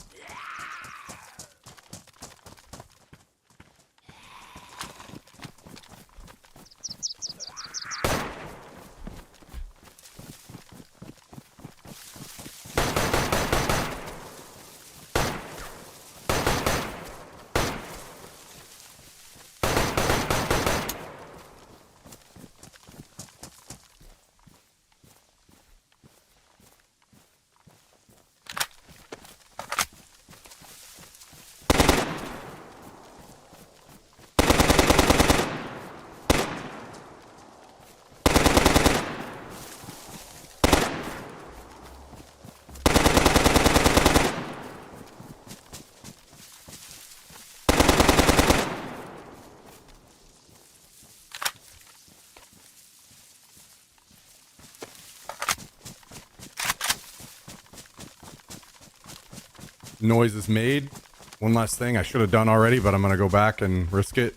Noise is made. One last thing I should have done already, but I'm gonna go back and risk it.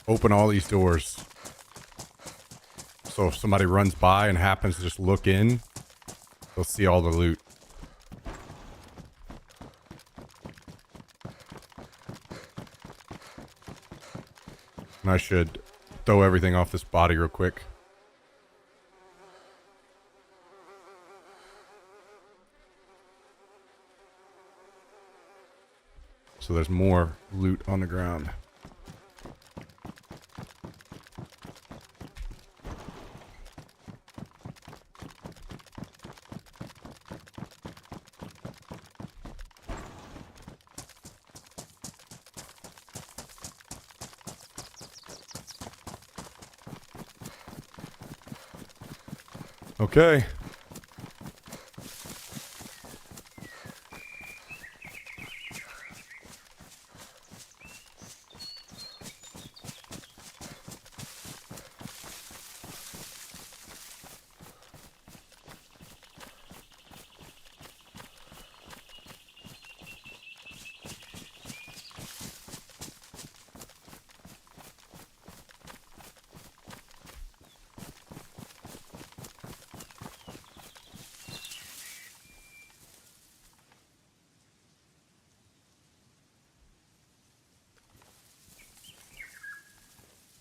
Open all these doors. So if somebody runs by and happens to just look in, they'll see all the loot. And I should throw everything off this body real quick. So there's more loot on the ground. Okay.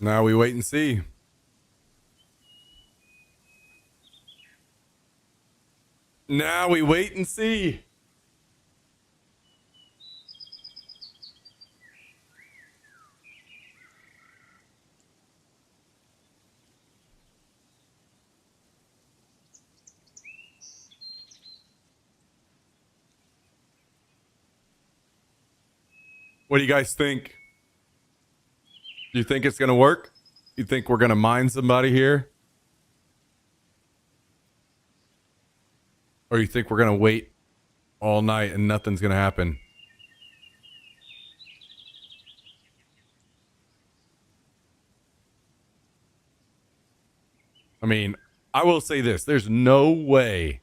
Now we wait and see. Now we wait and see. What do you guys think? Do you think it's going to work? You think we're going to mine somebody here? Or you think we're going to wait all night and nothing's going to happen? I mean, I will say this. There's no way.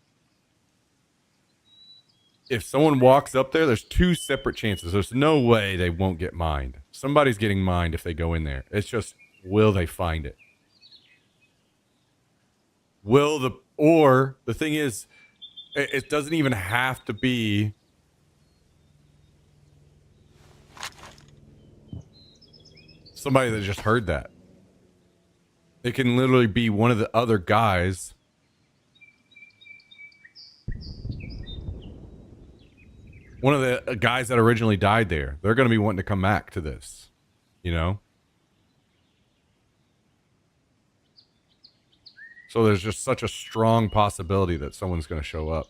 If someone walks up there, there's two separate chances. There's no way they won't get mined. Somebody's getting mined if they go in there. It's just, will they find it? Or the thing is, it doesn't even have to be somebody that just heard that. It can literally be one of the other guys. One of the guys that originally died there. They're going to be wanting to come back to this, you know? So there's just such a strong possibility that someone's going to show up.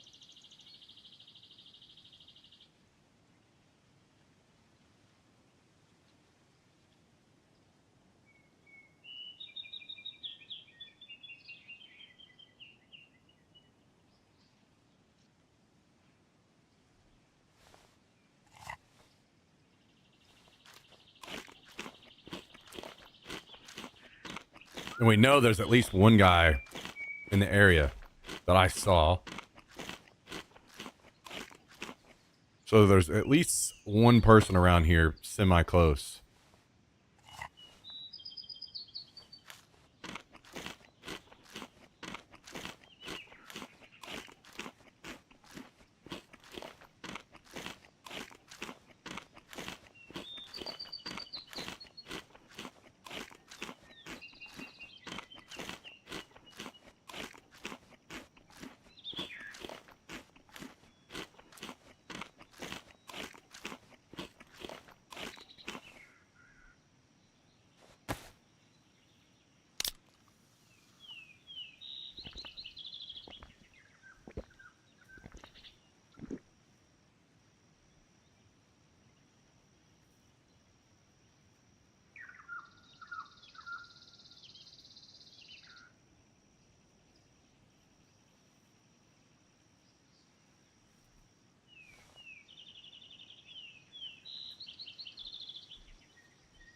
And we know there's at least one guy in the area that I saw. So there's at least one person around here semi-close.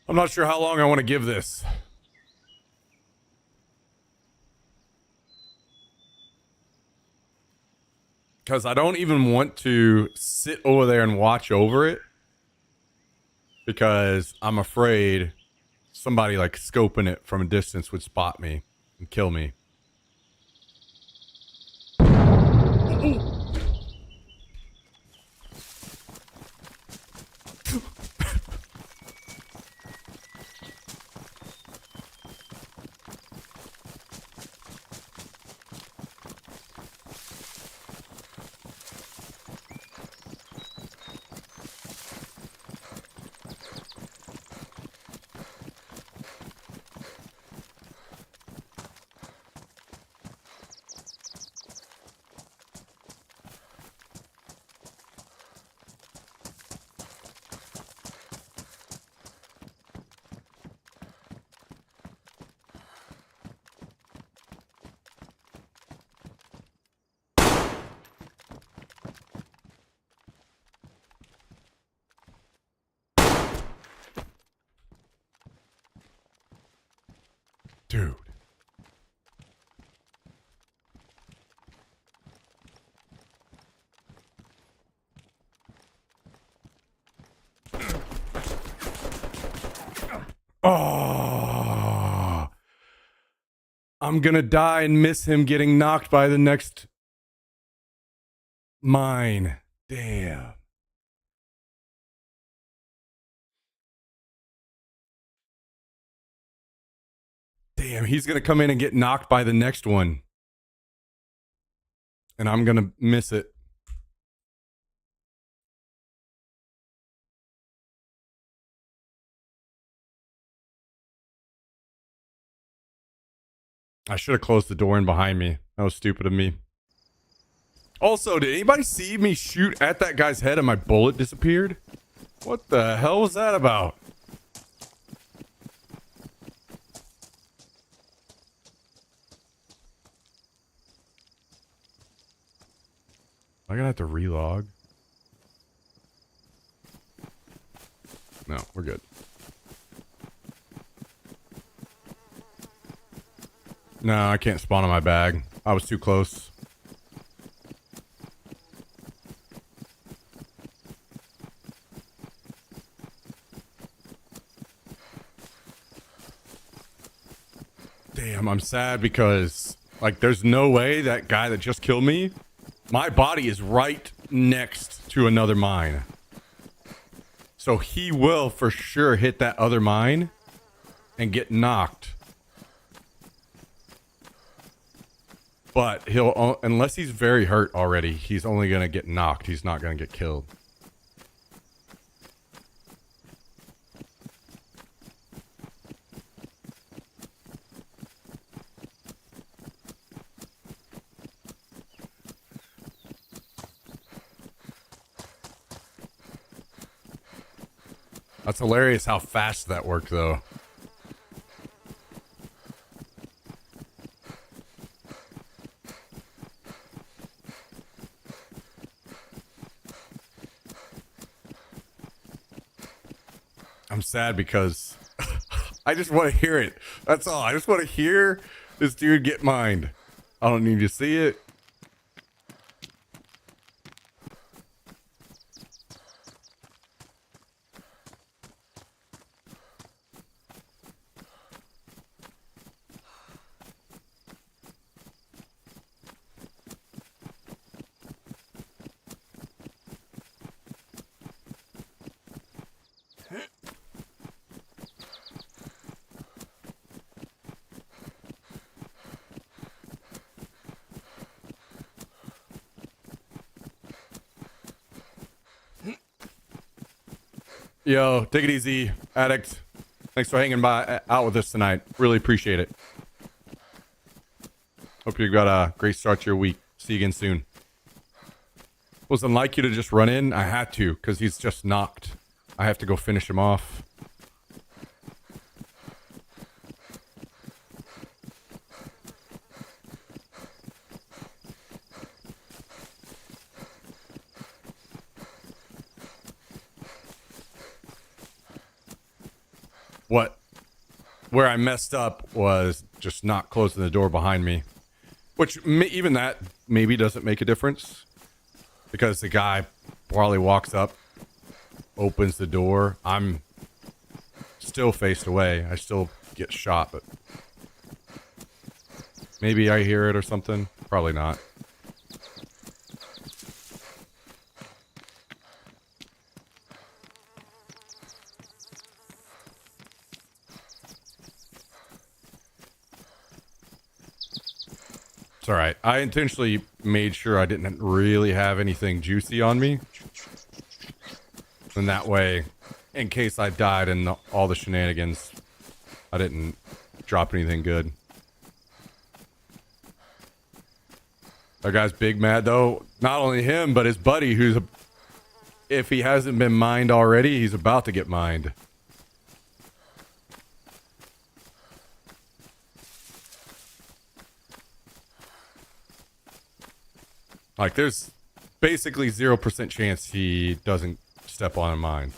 I'm not sure how long I want to give this. Because I don't even want to sit over there and watch over it. Because I'm afraid somebody like scoping it from a distance would spot me and kill me. Dude. Oh. I'm gonna die and miss him getting knocked by the next mine. Damn. Damn, he's going to come in and get knocked by the next one. And I'm going to miss it. I should have closed the door in behind me. That was stupid of me. Also, did anybody see me shoot at that guy's head and my bullet disappeared? What the hell was that about? Am I gonna have to relog? No, we're good. No, I can't spawn on my bag. I was too close. Damn, I'm sad because, like, there's no way that guy that just killed me, my body is right next to another mine. So he will for sure hit that other mine and get knocked. But he'll, unless he's very hurt already, he's only going to get knocked. He's not going to get killed. That's hilarious how fast that worked, though. I'm sad because I just want to hear it That's all. I just want to hear this dude get mined. I don't need to see it. Yo, take it easy, addict. Thanks for hanging out with us tonight. Really appreciate it. Hope you got a great start to your week. See you again soon. Wasn't like you to just run in. I had to because he's just knocked. I have to go finish him off. Where I messed up was just not closing the door behind me, which even that maybe doesn't make a difference because the guy probably walks up, opens the door. I'm still faced away. I still get shot, but maybe I hear it or something. Probably not. It's all right. I intentionally made sure I didn't really have anything juicy on me. And that way, in case I died in all the shenanigans, I didn't drop anything good. That guy's big mad, though. Not only him, but his buddy, who's, if he hasn't been mined already, he's about to get mined. Like, there's basically 0% chance he doesn't step on a mine.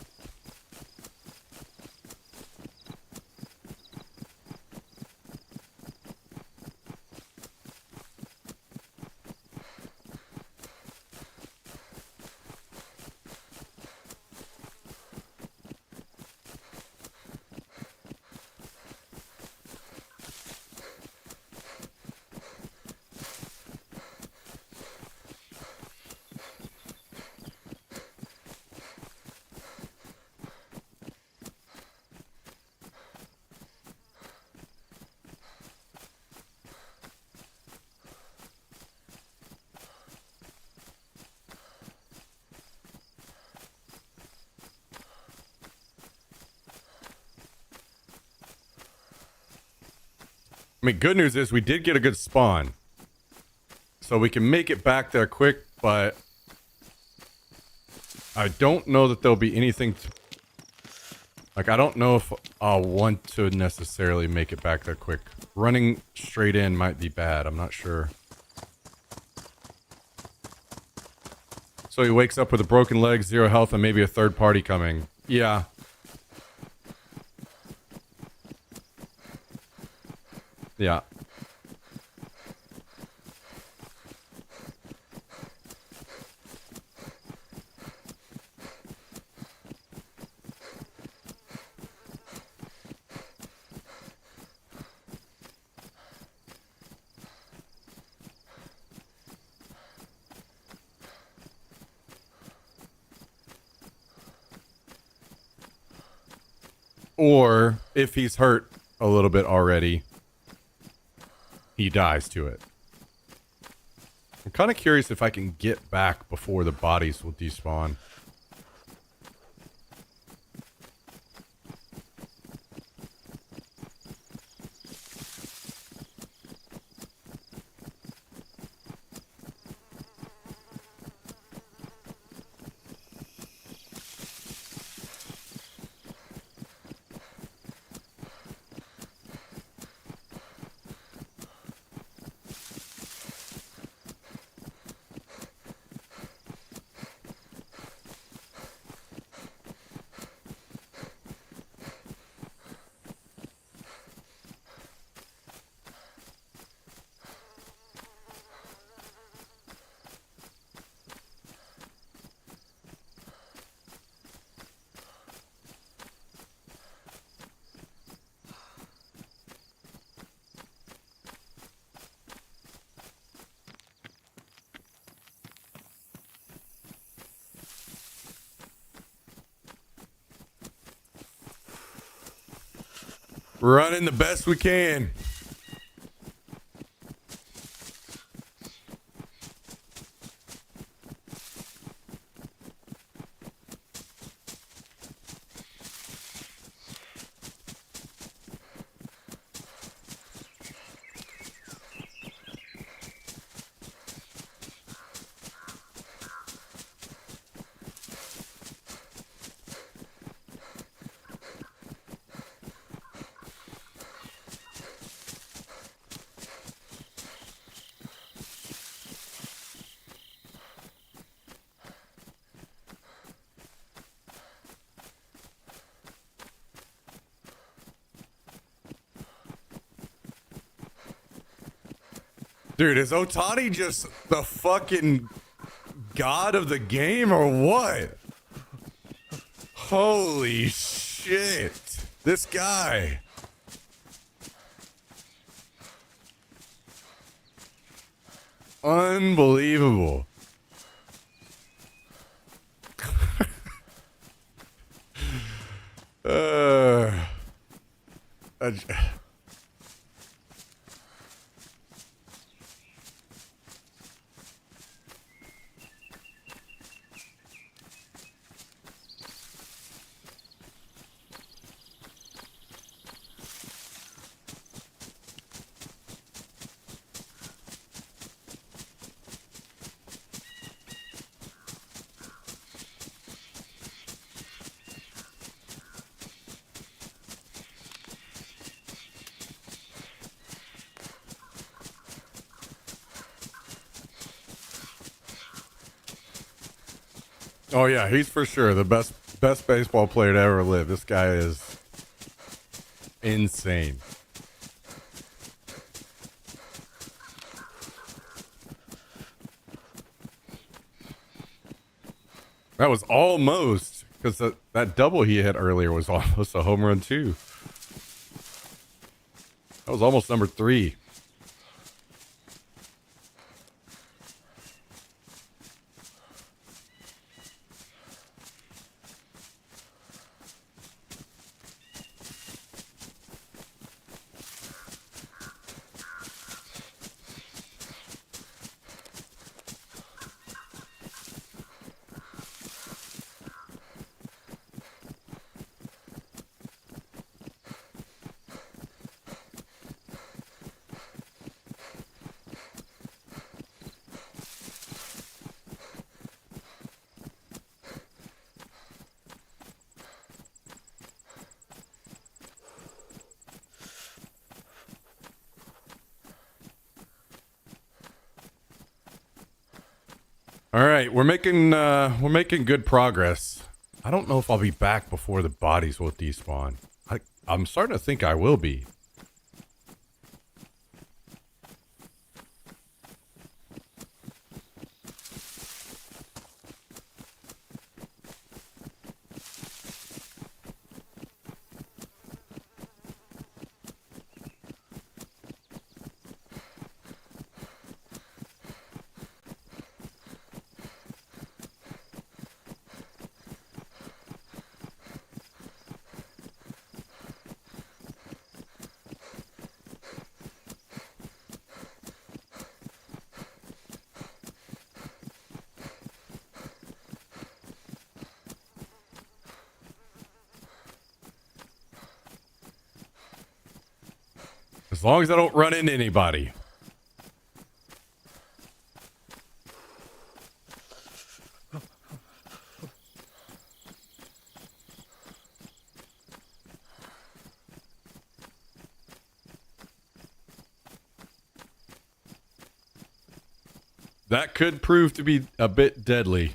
I mean, good news is we did get a good spawn. So we can make it back there quick, but I don't know that there'll be anything to... Like, I don't know if I'll want to necessarily make it back there quick. Running straight in might be bad. I'm not sure. So he wakes up with a broken leg, 0 health, and maybe a third party coming. Yeah. Yeah. Or if he's hurt a little bit already, he dies to it. I'm kind of curious if I can get back before the bodies will despawn. Running the best we can. Dude, is Otani just the fucking god of the game or what? Holy shit. This guy. Unbelievable. I- Oh yeah, he's for sure the best baseball player to ever live. This guy is insane. That was almost, because that double he hit earlier was almost a home run too. That was almost number 3. All right, we're making good progress. I don't know if I'll be back before the bodies will despawn. I'm starting to think I will be. As long as I don't run into anybody. That could prove to be a bit deadly.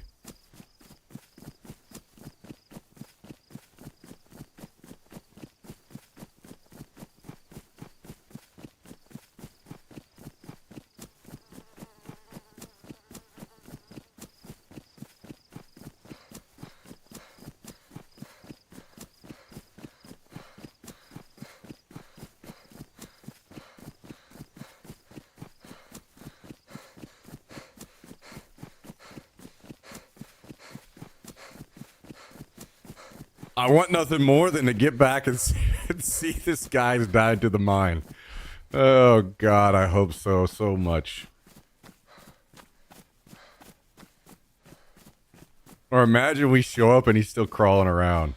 I want nothing more than to get back and see, can see this guy's died to the mine. Oh God, I hope so much. Or imagine we show up and he's still crawling around.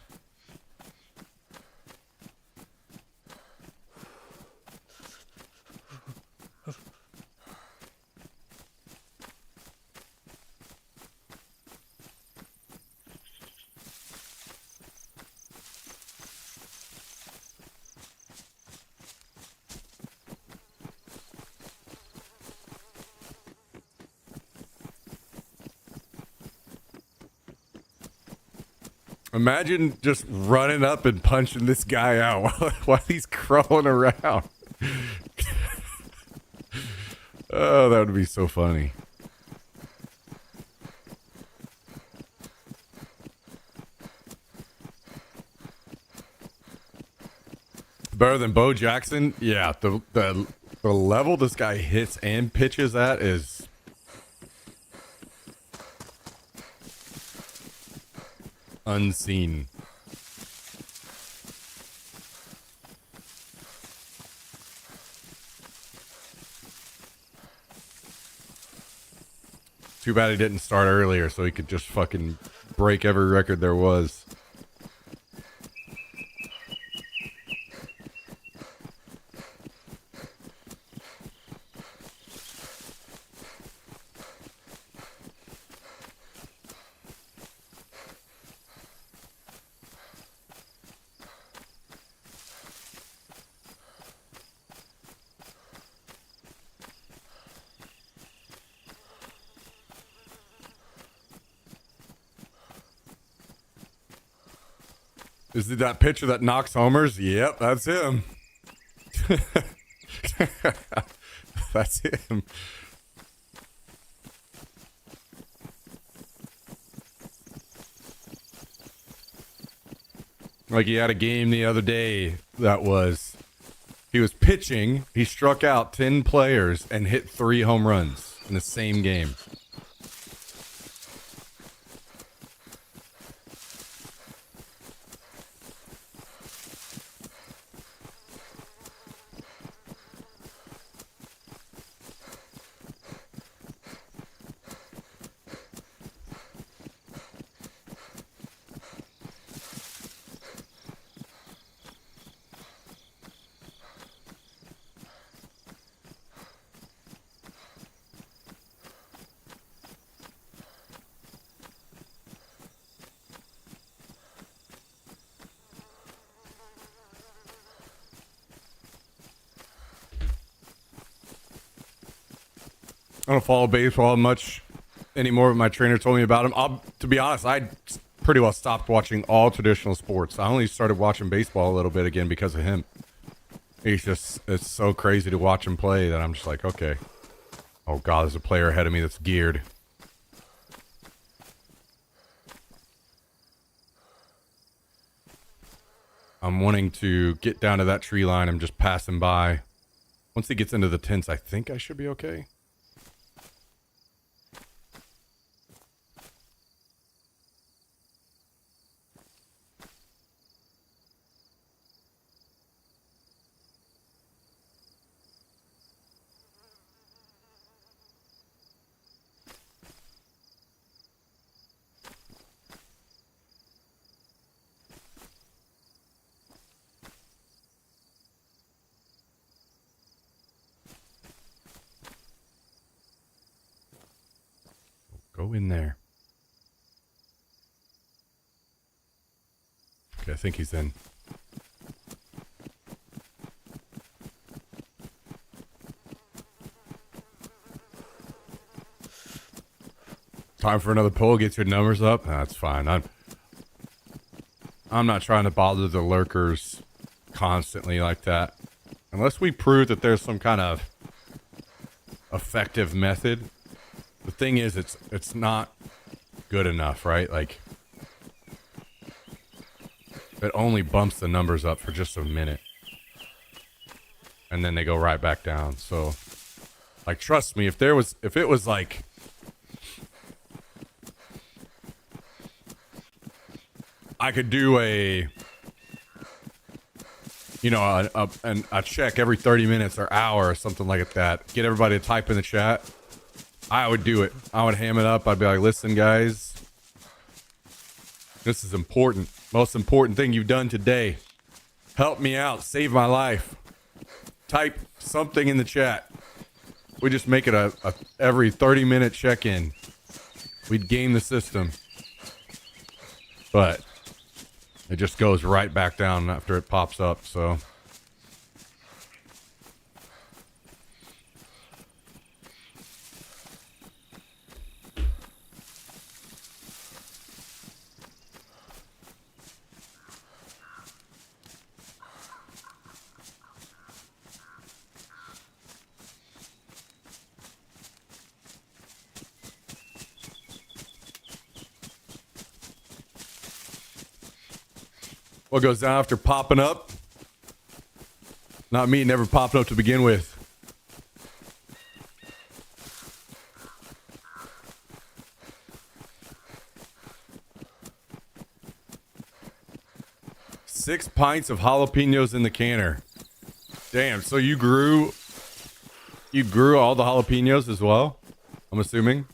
Imagine just running up and punching this guy out while he's crawling around. Oh, that would be so funny. Better than Bo Jackson? Yeah, the level this guy hits and pitches at is unseen. Too bad he didn't start earlier so he could just fucking break every record there was. Is it that pitcher that knocks homers? Yep, that's him. That's him. Like he had a game the other day that was, he was pitching, he struck out 10 players and hit 3 home runs in the same game. I don't follow baseball much anymore, but my trainer told me about him. To be honest, I pretty well stopped watching all traditional sports. I only started watching baseball a little bit again because of him. It's so crazy to watch him play that I'm just like, okay. Oh God, there's a player ahead of me that's geared. I'm wanting to get down to that tree line. I'm just passing by. Once he gets into the tents, I think I should be okay. Go in there. Okay, I think he's in. Time for another pull. Get your numbers up. That's fine. I'm not trying to bother the lurkers constantly like that. Unless we prove that there's some kind of effective method. The thing is, it's not good enough, right? Like, it only bumps the numbers up for just a minute. And then they go right back down. So, like, trust me, if it was like, I could do a you know, a check every 30 minutes or hour or something like that. Get everybody to type in the chat. I would do it. I would ham it up. I'd be like, listen, guys, this is important. Most important thing you've done today. Help me out. Save my life. Type something in the chat. We just make it a every 30-minute check-in. We'd game the system. But it just goes right back down after it pops up, so. What goes down after popping up? Not me, never popping up to begin with. Six pints of jalapenos in the canner. Damn, so you grew all the jalapenos as well? I'm assuming.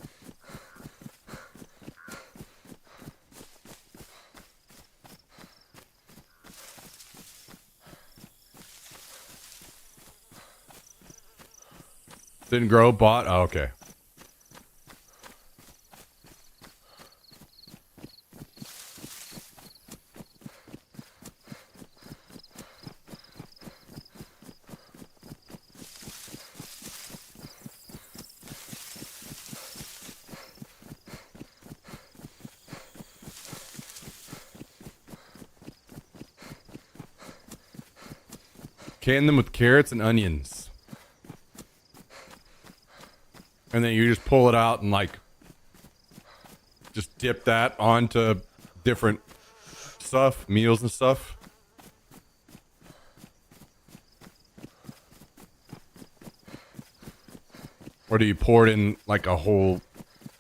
Didn't grow, bought? Oh, okay. Can them with carrots and onions. And then you just pull it out and like just dip that onto different stuff, meals and stuff. Or do you pour it in like a whole,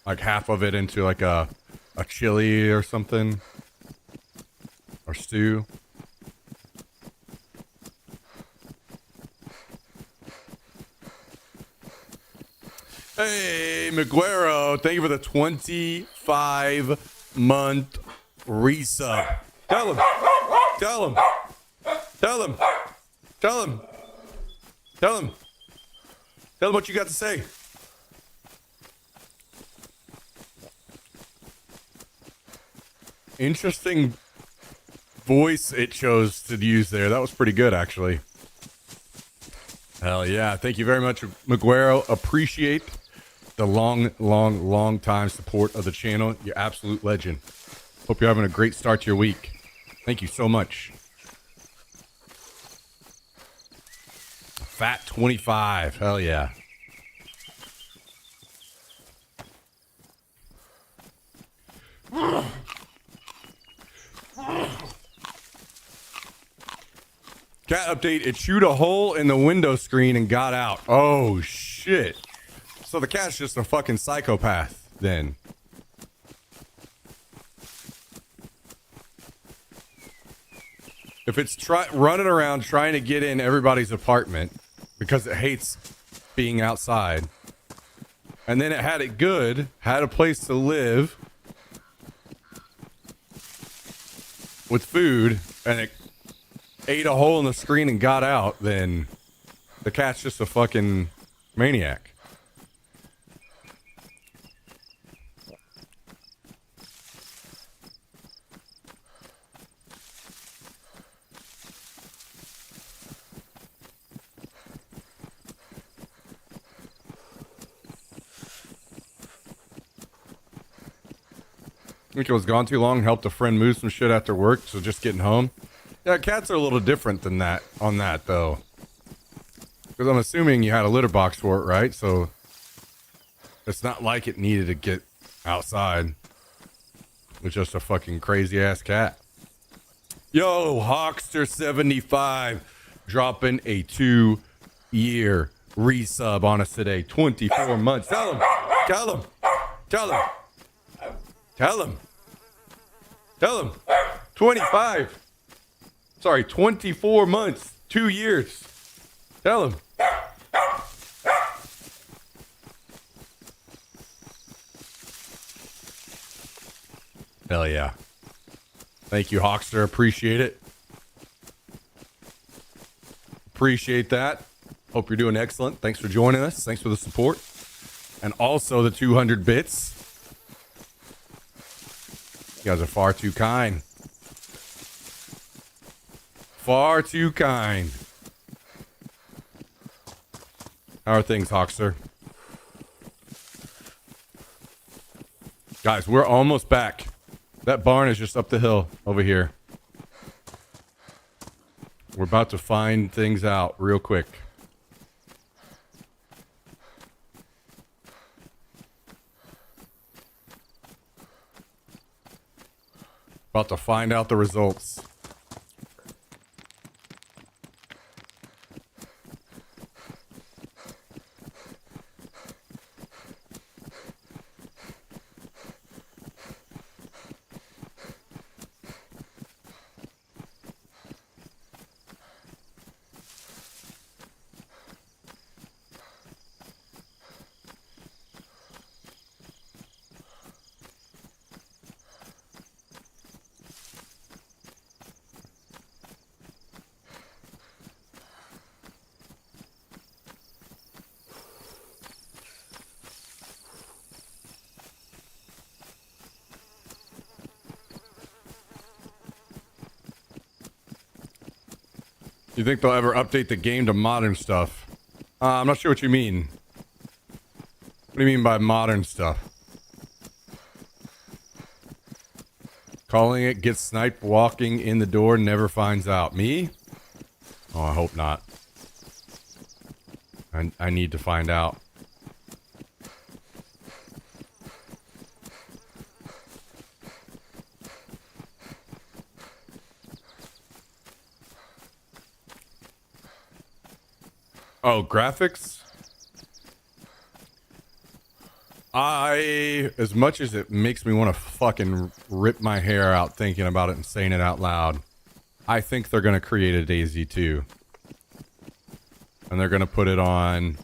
like half of it into like a chili or something? Or stew? Hey, Miguero, thank you for the 25-month resub. Tell him. Tell him. Tell him. Tell him. Tell him. Tell him what you got to say. Interesting voice it chose to use there. That was pretty good, actually. Hell yeah. Thank you very much, Miguero. Appreciate the long time support of the channel. You're absolute legend. Hope you're having a great start to your week. Thank you so much. Fat 25. Hell yeah. Cat update, it chewed a hole in the window screen and got out. Oh, shit. So the cat's just a fucking psychopath, then. If it's running around trying to get in everybody's apartment because it hates being outside, and then it had it good, had a place to live with food, and it ate a hole in the screen and got out, then the cat's just a fucking maniac. I think it was gone too long. Helped a friend move some shit after work, so just getting home. Yeah, cats are a little different than that on that, though. Because I'm assuming you had a litter box for it, right? So it's not like it needed to get outside. It's just a fucking crazy-ass cat. Yo, Hawkster75 dropping a 2-year resub on us today. 24 months. Tell him. Tell him. Tell him. Tell him. Tell him. 25. Sorry, 24 months. 2 years. Tell him. Hell yeah. Thank you, Hawkster. Appreciate it. Appreciate that. Hope you're doing excellent. Thanks for joining us. Thanks for the support. And also the 200 bits. You guys are far too kind. Far too kind. How are things, Hawkster? Guys, we're almost back. That barn is just up the hill over here. We're about to find things out real quick. About to find out the results. You think they'll ever update the game to modern stuff? I'm not sure what you mean. What do you mean by modern stuff? Calling it gets sniped walking in the door, never finds out. Me? Oh, I hope not. I need to find out. Oh, graphics? As much as it makes me want to fucking rip my hair out thinking about it and saying it out loud, I think they're going to create a DayZ 2. And they're going to put it on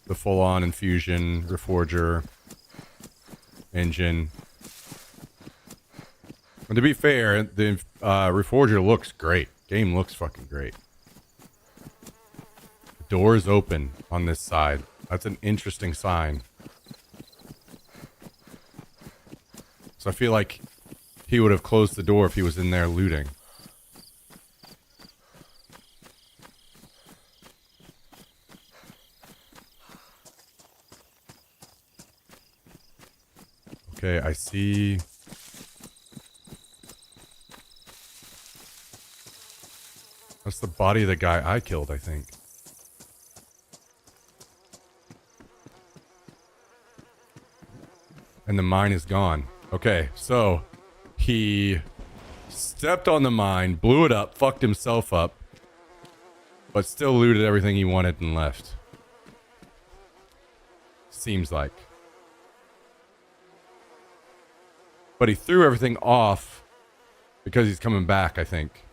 the full-on Infusion Reforger engine. And to be fair, the Reforger looks great. Game looks fucking great. Doors open on this side. That's an interesting sign. So I feel like he would have closed the door if he was in there looting. Okay, I see. That's the body of the guy I killed, I think. And the mine is gone. Okay, so he stepped on the mine, blew it up, fucked himself up, but still looted everything he wanted and left. Seems like. But he threw everything off because he's coming back, I think.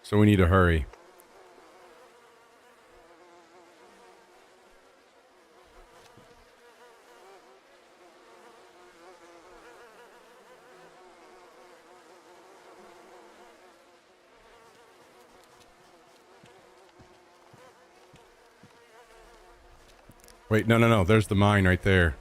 So we need to hurry. Wait, no. There's the mine right there.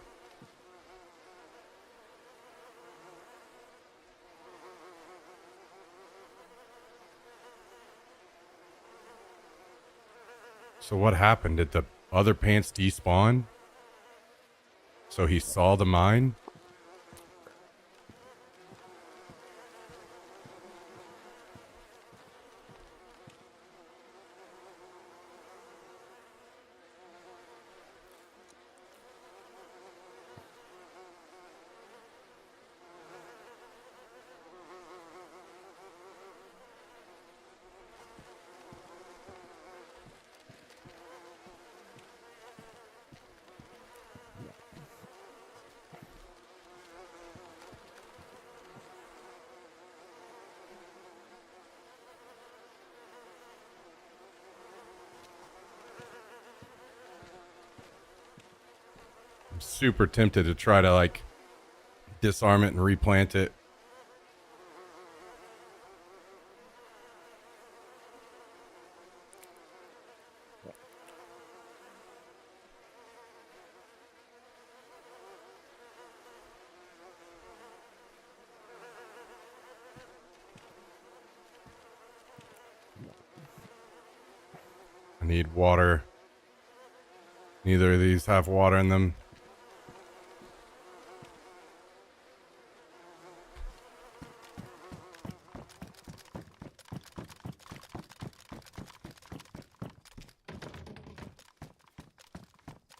So what happened? Did the other pants despawn? So he saw the mine? I'm super tempted to try to like disarm it and replant it. I need water. Neither of these have water in them.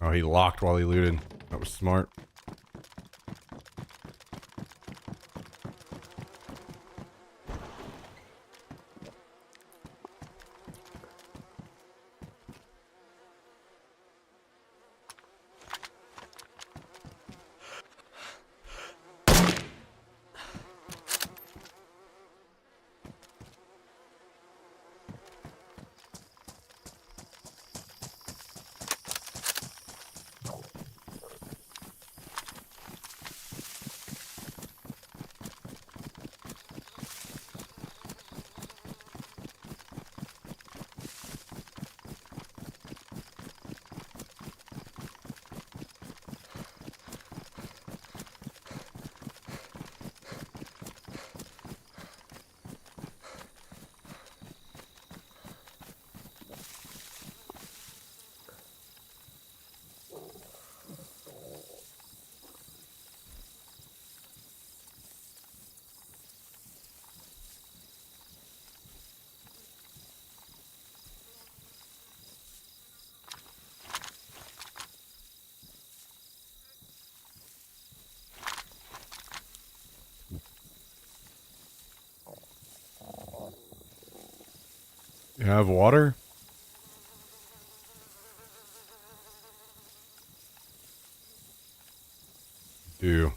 Oh, he locked while he looted. That was smart. You have water? Do.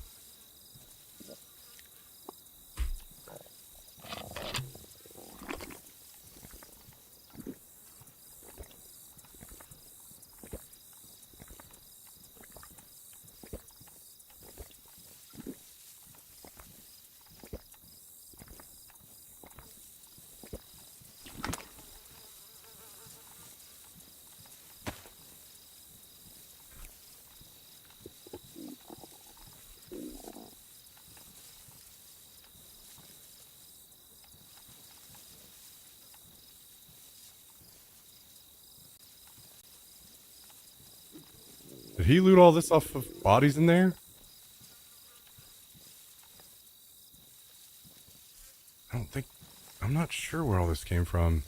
Did he loot all this off of bodies in there? I don't think... I'm not sure where all this came from.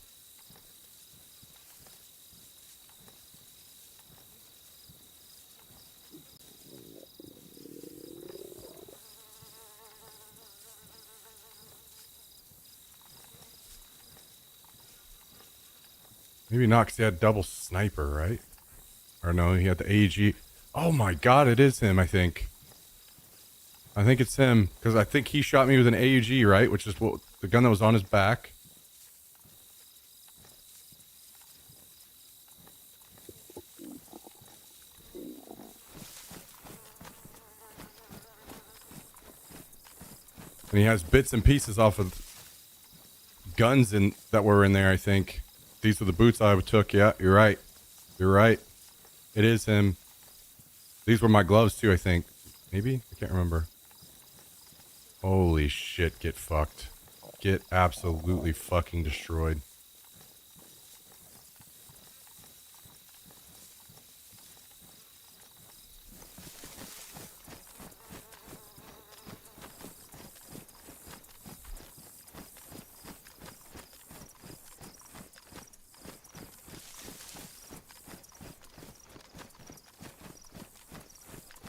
Maybe not, because he had double sniper, right? Or no, he had the AEG. Oh my god, it is him, I think. I think it's him, because I think he shot me with an AUG, right? Which is what the gun that was on his back. And he has bits and pieces off of guns that were in there, I think. These were the boots I took. Yeah, you're right. You're right. It is him. These were my gloves too, I think. Maybe? I can't remember. Holy shit, get fucked. Get absolutely fucking destroyed.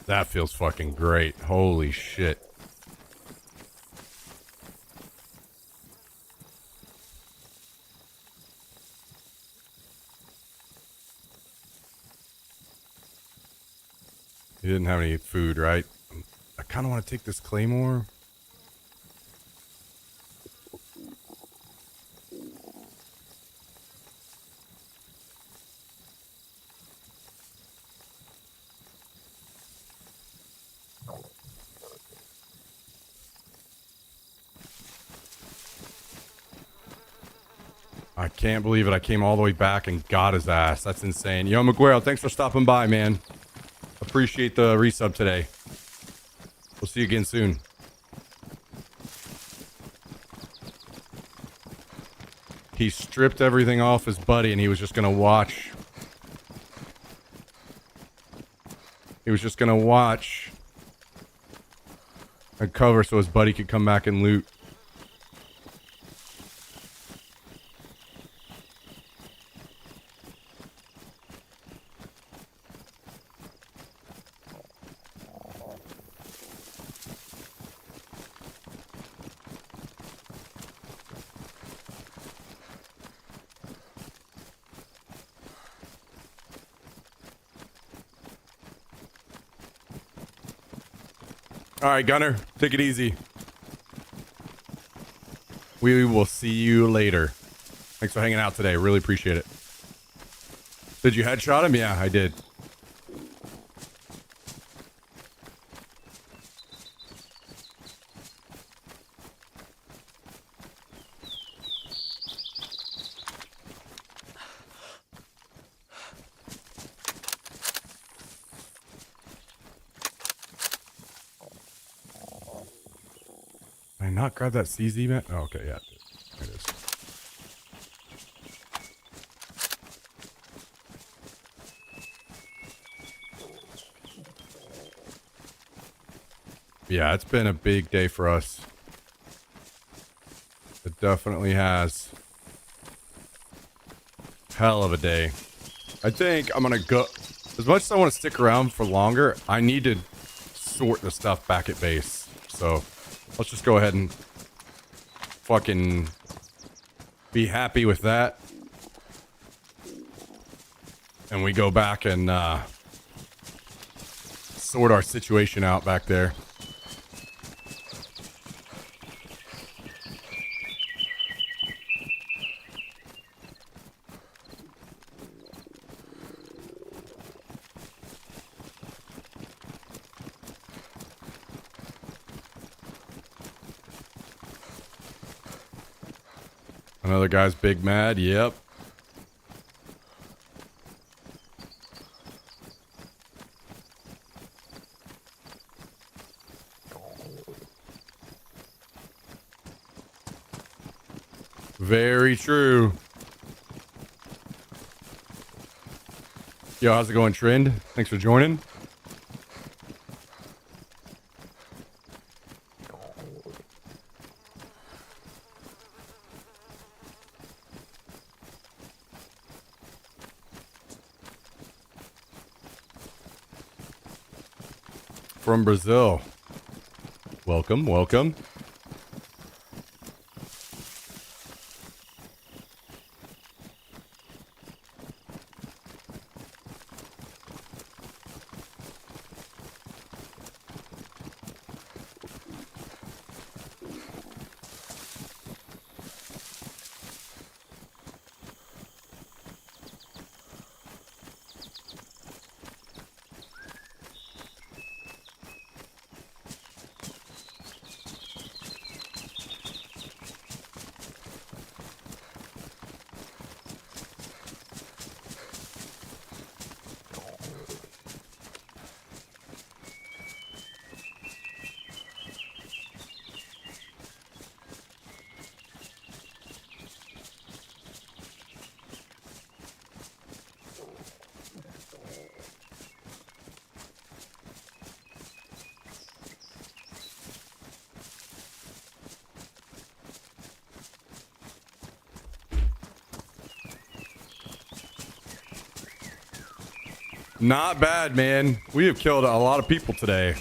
That feels fucking great. Holy shit. He didn't have any food, right? I kind of want to take this claymore. I can't believe it. I came all the way back and got his ass. That's insane. Yo, Miguel, thanks for stopping by, man. Appreciate the resub today. We'll see you again soon. He stripped everything off his buddy and he was just going to watch. He was just going to watch and cover so his buddy could come back and loot. All right, Gunner, take it easy. We will see you later. Thanks for hanging out today. Really appreciate it. Did you headshot him? Yeah, I did. Did I not grab that CZ, man? Oh, okay, yeah. There it is. Yeah, it's been a big day for us. It definitely has. Hell of a day. I think I'm gonna go. As much as I want to stick around for longer, I need to sort the stuff back at base. So let's just go ahead and fucking be happy with that. And we go back and sort our situation out back there. Another guy's big mad. Yep. Very true. Yo, how's it going, Trend? Thanks for joining. From Brazil. Welcome, welcome. Not bad, man. We have killed a lot of people today.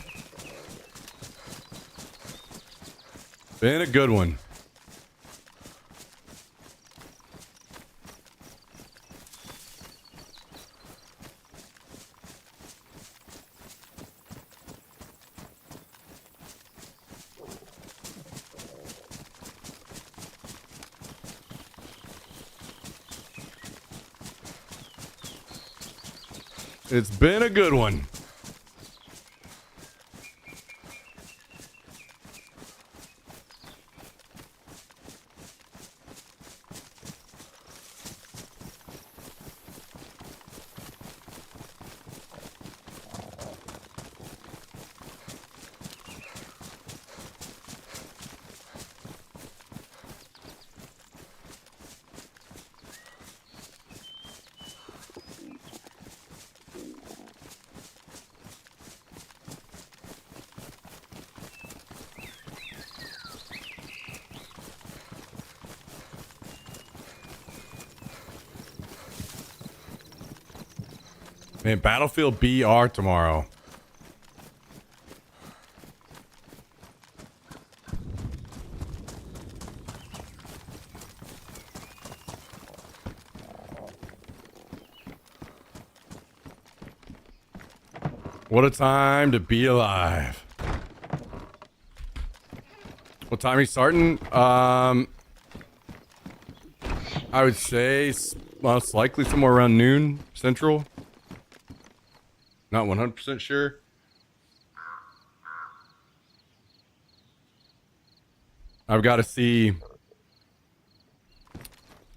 Been a good one. It's been a good one. Man, Battlefield BR tomorrow. What a time to be alive. What time are you starting? I would say most likely somewhere around noon central. Not 100% sure. I've got to see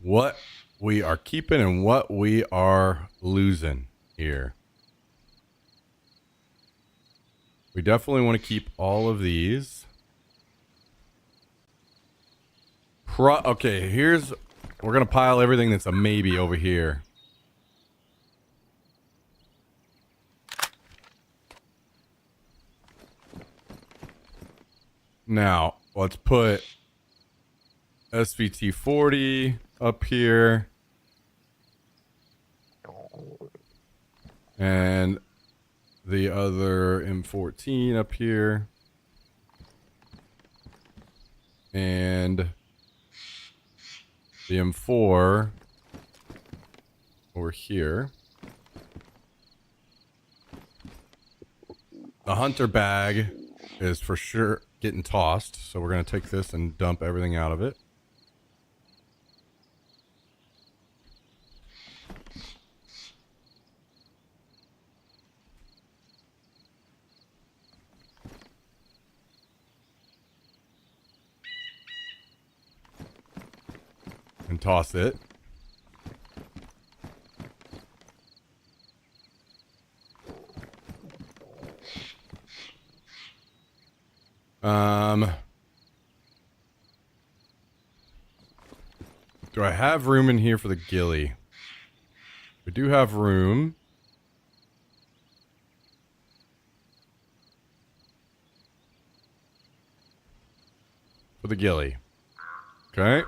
what we are keeping and what we are losing here. We definitely want to keep all of these. Okay, we're going to pile everything that's a maybe over here. Now, let's put SVT 40 up here. And the other M14 up here. And the M4 over here. The hunter bag is for sure getting tossed, so we're going to take this and dump everything out of it. And toss it. Do I have room in here for the ghillie? We do have room. For the ghillie. Okay.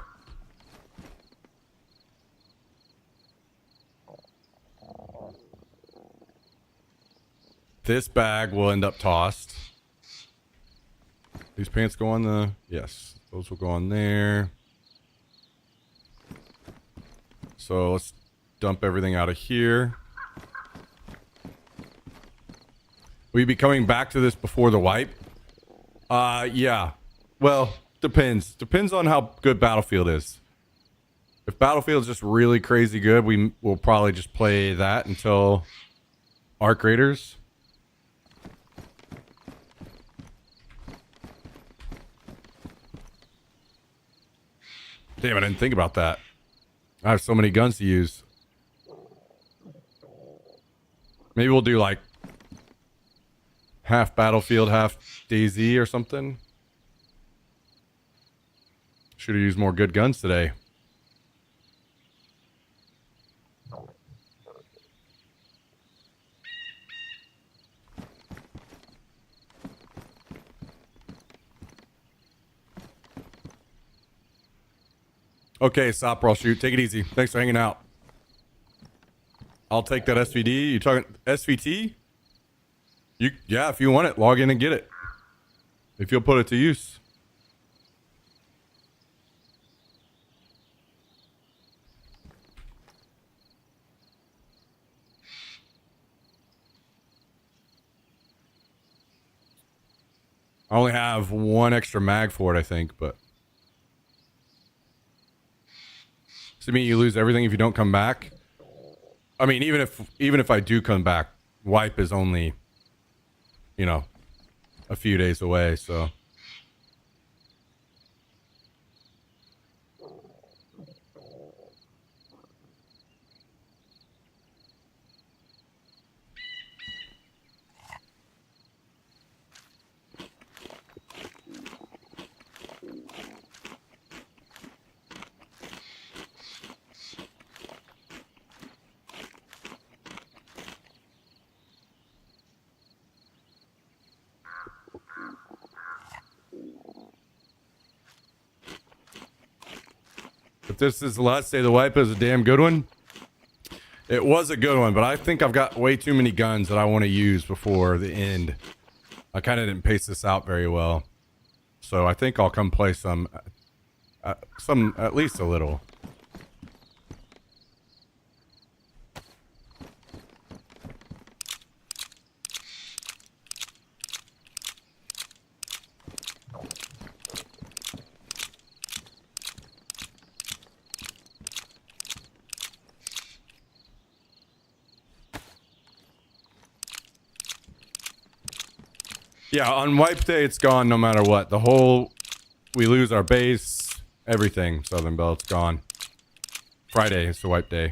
This bag will end up tossed. These pants go on the... Yes, those will go on there. So let's dump everything out of here. Will you be coming back to this before the wipe? Yeah. Well, depends. Depends on how good Battlefield is. If Battlefield's just really crazy good, we will probably just play that until Arc Raiders. Damn, I didn't think about that. I have so many guns to use. Maybe we'll do like half Battlefield, half DayZ or something. Should have used more good guns today. Okay, Sopper, I'll shoot. Take it easy. Thanks for hanging out. I'll take that SVD. You talking SVT? Yeah, if you want it, log in and get it. If you'll put it to use. I only have one extra mag for it, I think, but... Does it mean you lose everything if you don't come back? I mean, even if I do come back, wipe is only, you know, a few days away, so. If this is the last day of the wipe, is a damn good one. It was a good one, but I think I've got way too many guns that I want to use before the end. I kind of didn't pace this out very well. So I think I'll come play some at least a little. Yeah, on wipe day, it's gone no matter what. The whole, we lose our base, everything. Southern Belt's gone. Friday is the wipe day.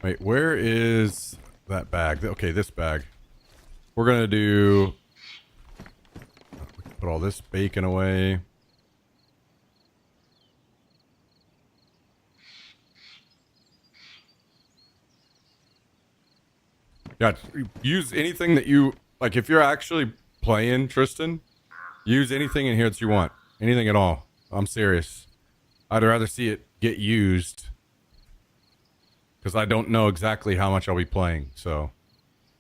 Wait, where is that bag? Okay, this bag. We're gonna do... Put all this bacon away. Yeah, use anything that you... Like, if you're actually playing, Tristan, use anything in here that you want. Anything at all. I'm serious. I'd rather see it get used. Because I don't know exactly how much I'll be playing, so...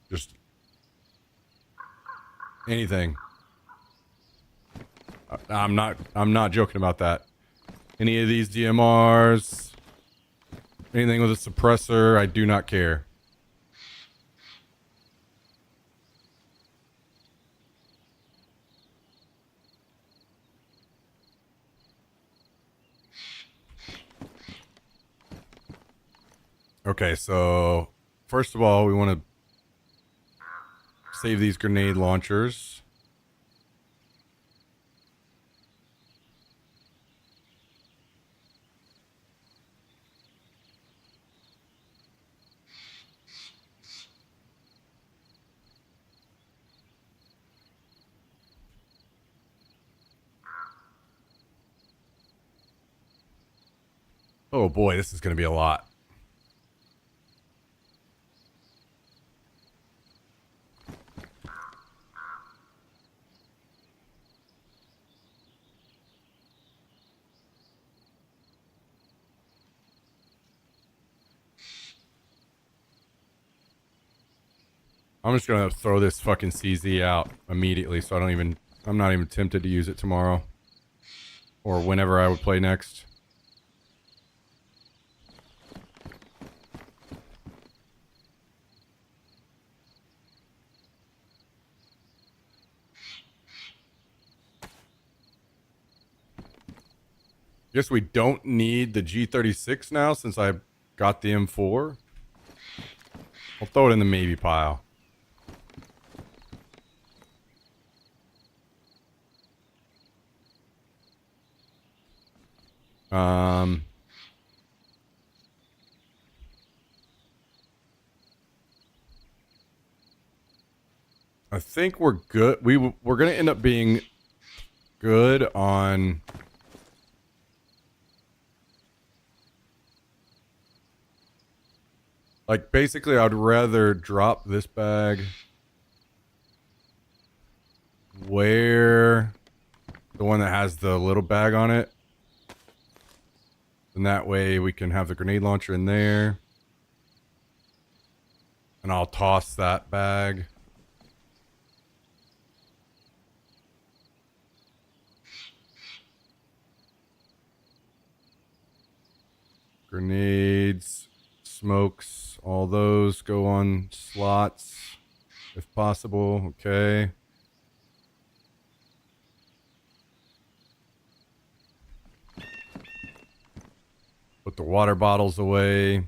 Just... Anything. I'm not joking about that. Any of these DMRs... Anything with a suppressor, I do not care. Okay, so first of all, we want to save these grenade launchers. Oh boy, this is going to be a lot. I'm just gonna throw this fucking CZ out immediately, so I'm not even tempted to use it tomorrow. Or whenever I would play next. Guess we don't need the G36 now since I got the M4. I'll throw it in the maybe pile. I think we're good. We're going to end up being good on... Like, basically, I'd rather drop this bag where the one that has the little bag on it. And that way we can have the grenade launcher in there. And I'll toss that bag. Grenades, smokes, all those go on slots if possible. Okay. Put the water bottles away.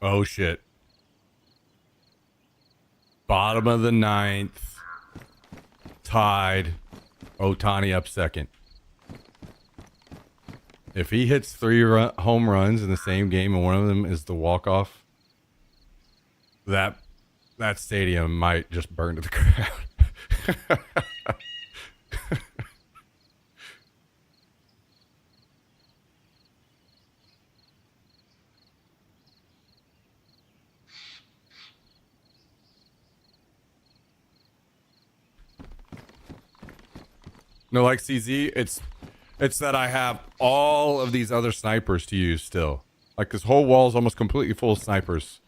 Oh shit. Bottom of the ninth. Tied. Ohtani up second. If he hits 3 home runs in the same game and one of them is the walk-off, that stadium might just burn to the ground. No, like CZ, it's that I have all of these other snipers to use still. Like this whole wall is almost completely full of snipers.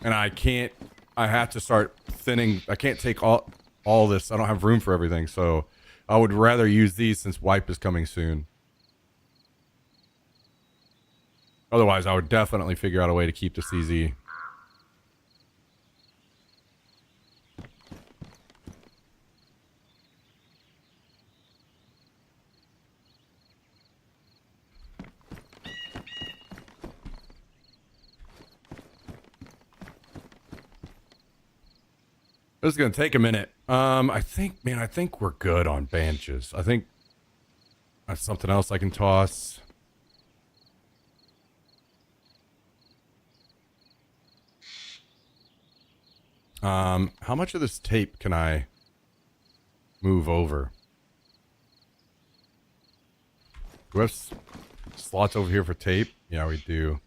And I have to start thinning. I can't take all this. I don't have room for everything. So I would rather use these since wipe is coming soon. Otherwise, I would definitely figure out a way to keep the CZ. This is going to take a minute. I think we're good on bandages. I think that's something else I can toss. How much of this tape can I move over? Do we have slots over here for tape? Yeah, we do.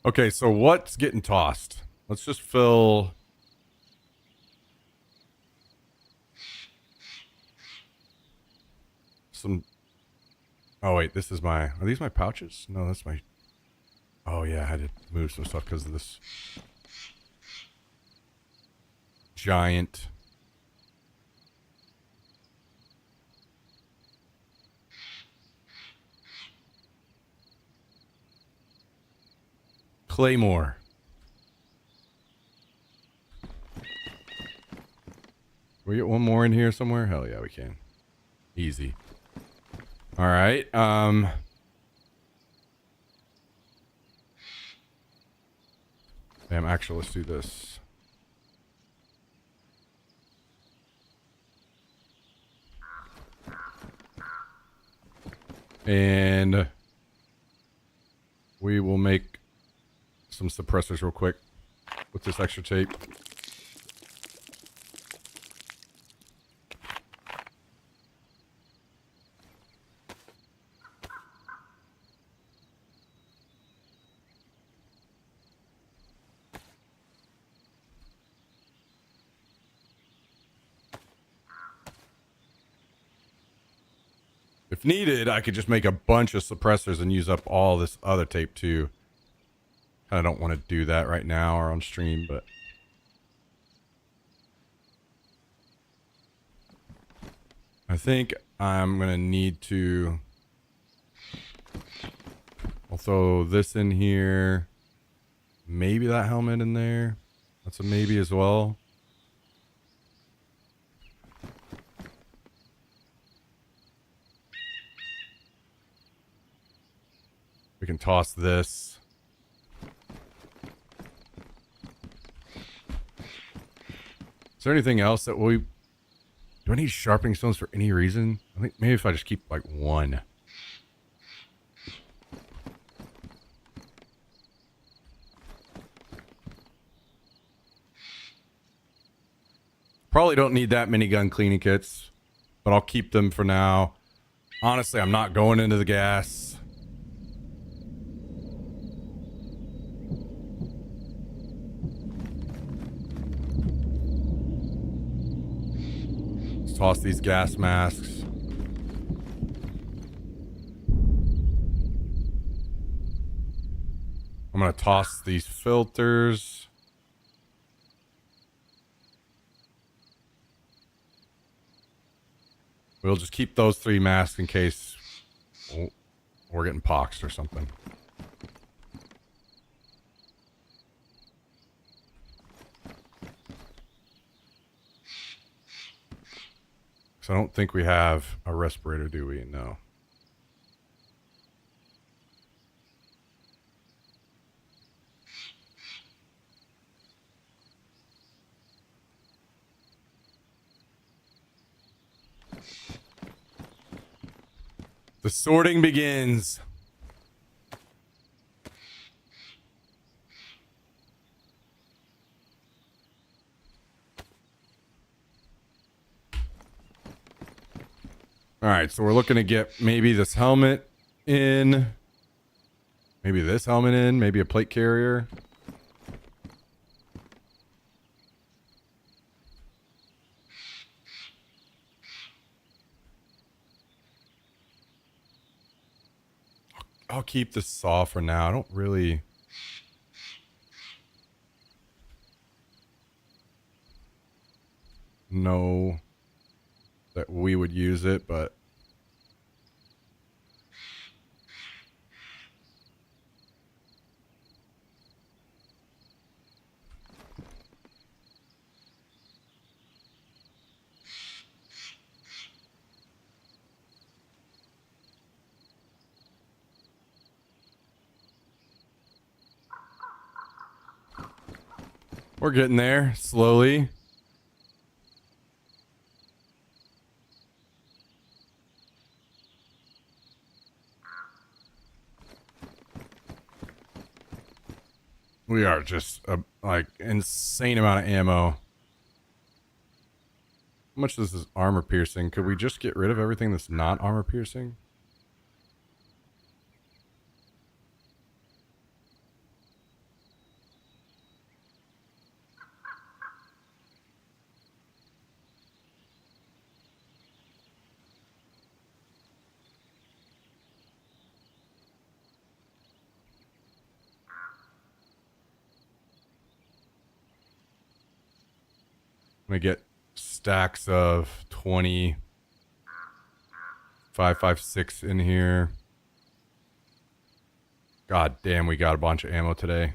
Okay, so what's getting tossed? Let's just fill... some... Oh, wait, this is my... Are these my pouches? No, that's my... Oh, yeah, I had to move some stuff because of this giant... Claymore. Can we get one more in here somewhere? Hell yeah, we can. Easy. All right. Damn, actually, let's do this. And we will make some suppressors real quick with this extra tape. If needed, I could just make a bunch of suppressors and use up all this other tape too. I don't want to do that right now or on stream, but I think I'm going to need to... I'll throw this in here. Maybe that helmet in there. That's a maybe as well. We can toss this. Is there anything else that we... Do I need sharpening stones for any reason? I think maybe if I just keep like one. Probably don't need that many gun cleaning kits, but I'll keep them for now. Honestly, I'm not going into the gas. Toss these gas masks. I'm going to toss these filters. We'll just keep those 3 masks in case we're getting poxed or something. So I don't think we have a respirator, do we? No. The sorting begins. All right, so we're looking to get maybe this helmet in, maybe this helmet in, maybe a plate carrier. I'll keep the saw for now. I don't really know that we would use it, but we're getting there slowly. We are just a like insane amount of ammo. How much this is armor piercing? Could we just get rid of everything that's not armor piercing? I'm gonna get stacks of 20, 5.56 in here. God damn, we got a bunch of ammo today.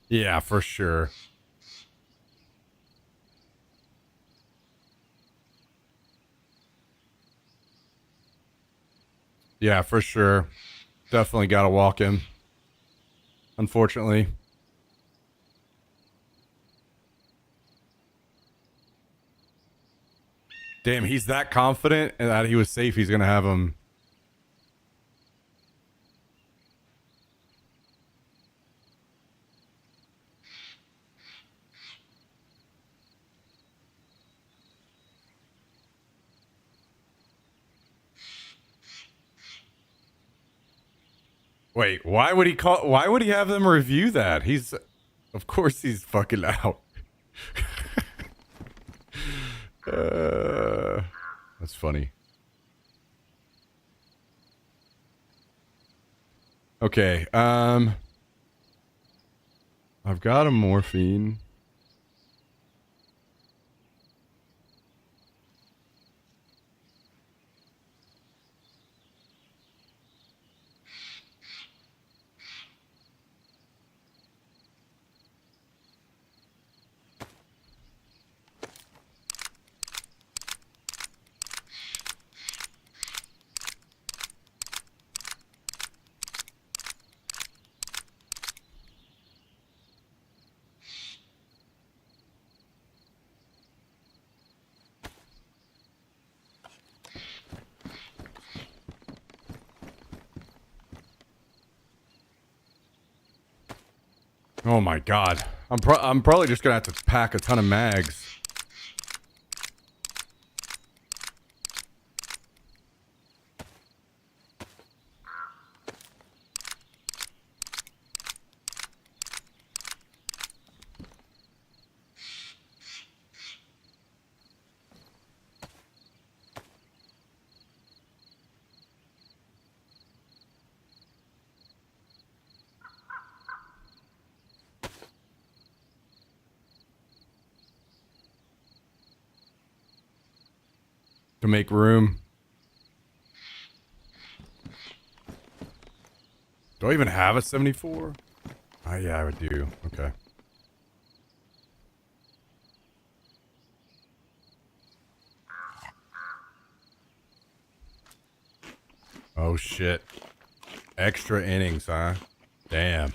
Yeah, for sure. Yeah, for sure. Definitely got to walk him. Unfortunately. Damn, he's that confident that he was safe. He's going to have him. Wait, why would he have them review that? Of course he's fucking out. That's funny. Okay, I've got a morphine. Oh my god. I'm probably just gonna have to pack a ton of mags. can make room. Do I even have a 74? Oh, yeah, I do. Okay. Oh, shit. Extra innings, huh? Damn.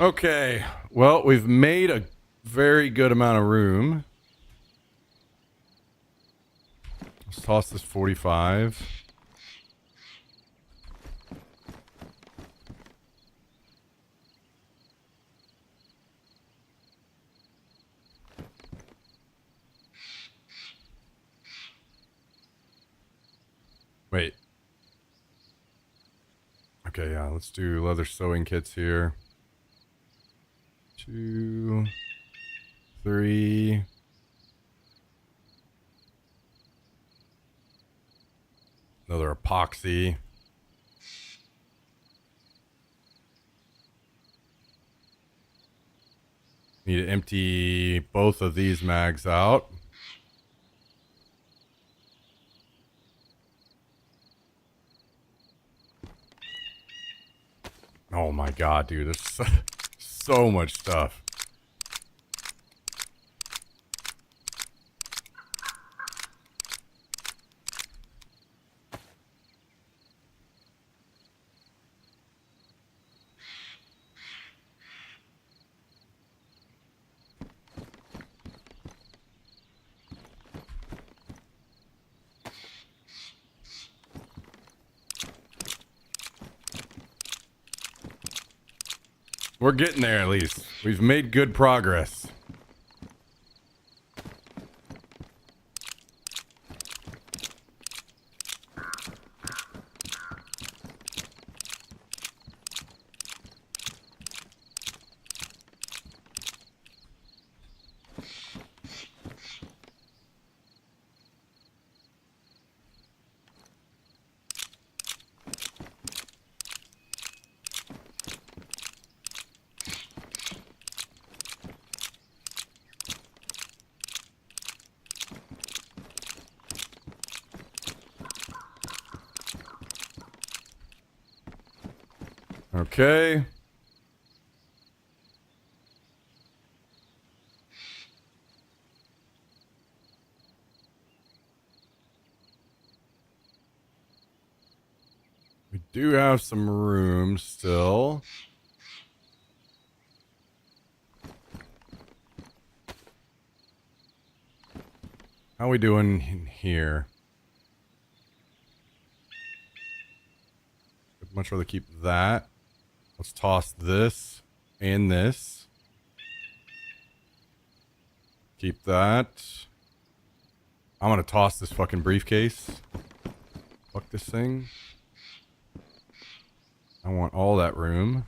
Okay, well, we've made a very good amount of room. Let's toss this 45. Wait. Okay, yeah, let's do leather sewing kits here. 2, 3. Another epoxy. Need to empty both of these mags out. Oh my god, dude, there's so much stuff. We're getting there at least. We've made good progress. Okay. We do have some room still. How are we doing in here? I'd much rather keep that. Let's toss this and this. Keep that. I'm gonna toss this fucking briefcase. Fuck this thing. I want all that room.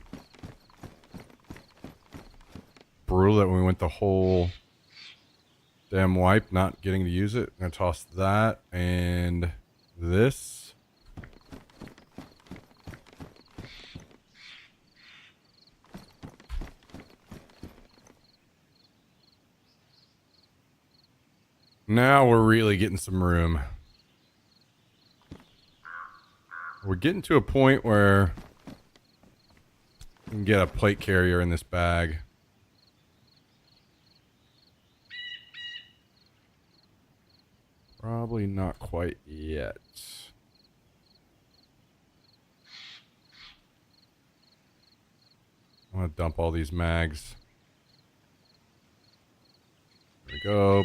Brutal that we went the whole damn wipe not getting to use it. I'm gonna toss that and this. Now we're really getting some room. We're getting to a point where we can get a plate carrier in this bag. Probably not quite yet. I'm gonna dump all these mags. There we go.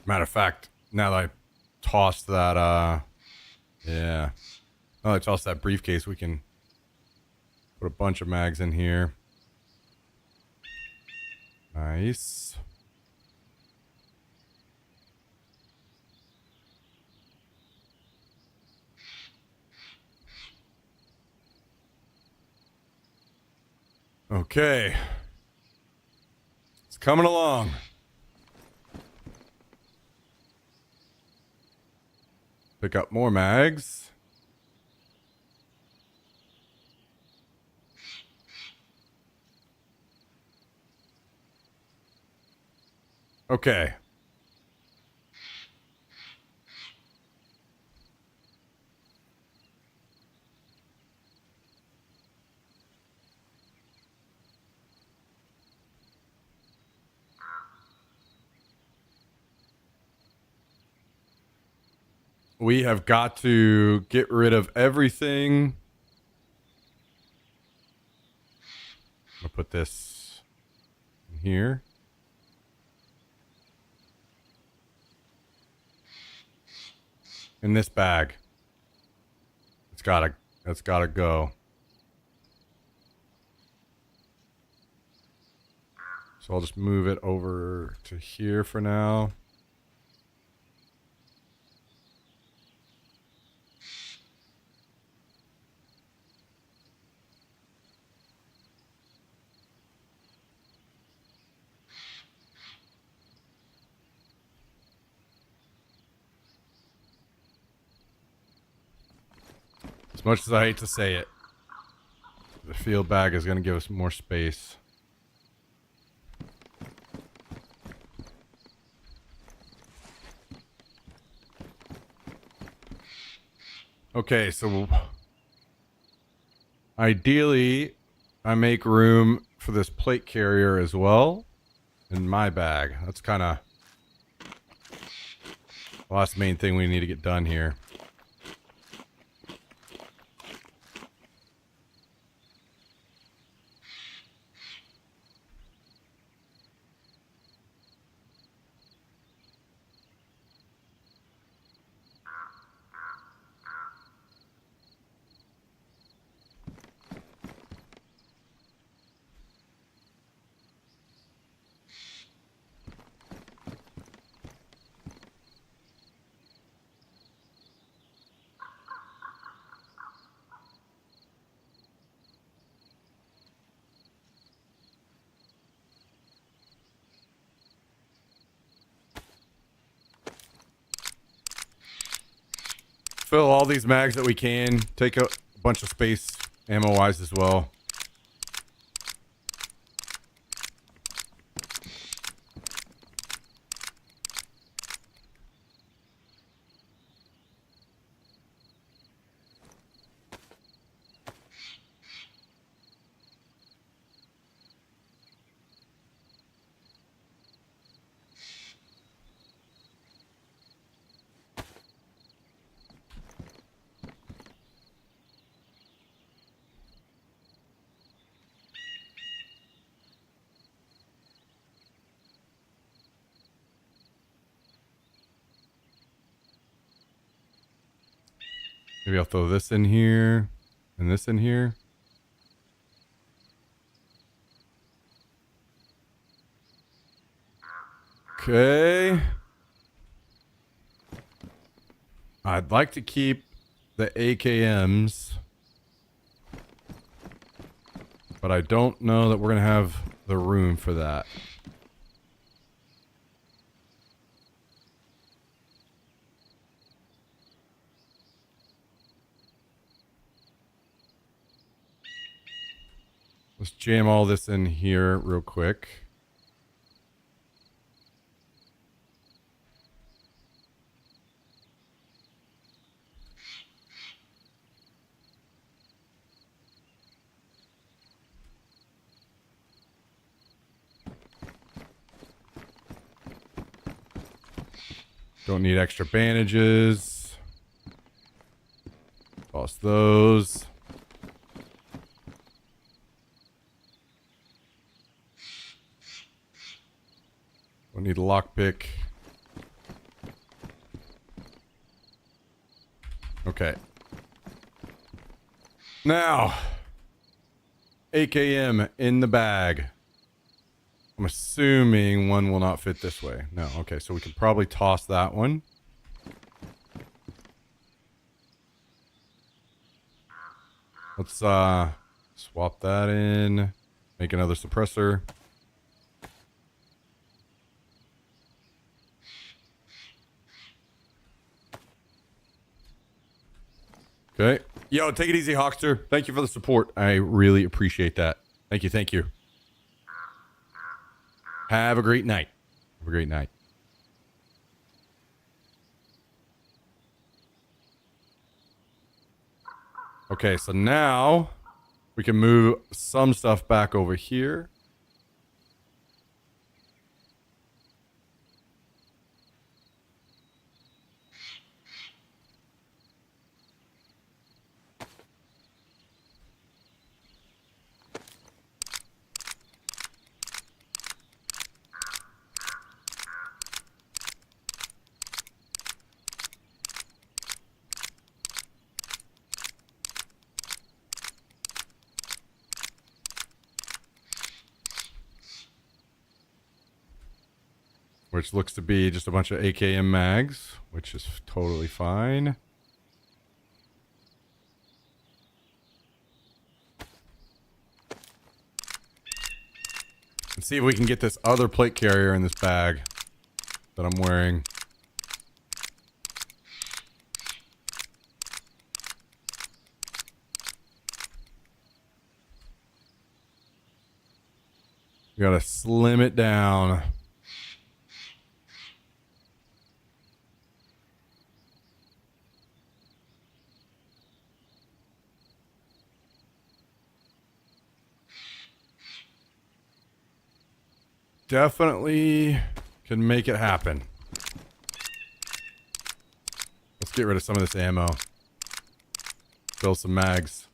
Matter of fact, now that I tossed that, yeah. Now that I tossed that briefcase, we can put a bunch of mags in here. Nice. Okay. It's coming along. Pick up more mags. Okay. We have got to get rid of everything. I'll put this in here. In this bag. It's gotta go. So I'll just move it over to here for now. As much as I hate to say it, the field bag is going to give us more space. Okay, so ideally, I make room for this plate carrier as well in my bag. That's kind of, well, that's the main thing we need to get done here. Fill all these mags that we can. Take a bunch of space ammo-wise as well. Maybe I'll throw this in here and this in here. Okay. I'd like to keep the AKMs, but I don't know that we're going to have the room for that. Let's jam all this in here real quick. Don't need extra bandages. Toss those. Don't need a lockpick. Okay. Now, AKM in the bag. I'm assuming one will not fit this way. No, okay, so we can probably toss that one. Let's swap that in. Make another suppressor. Okay. Yo, take it easy, Hawkster. Thank you for the support. I really appreciate that. Thank you, thank you. Have a great night. Have a great night. Okay, so now we can move some stuff back over here. Which looks to be just a bunch of AKM mags, which is totally fine. Let's see if we can get this other plate carrier in this bag that I'm wearing. We gotta slim it down. Definitely can make it happen. Let's get rid of some of this ammo. Fill some mags.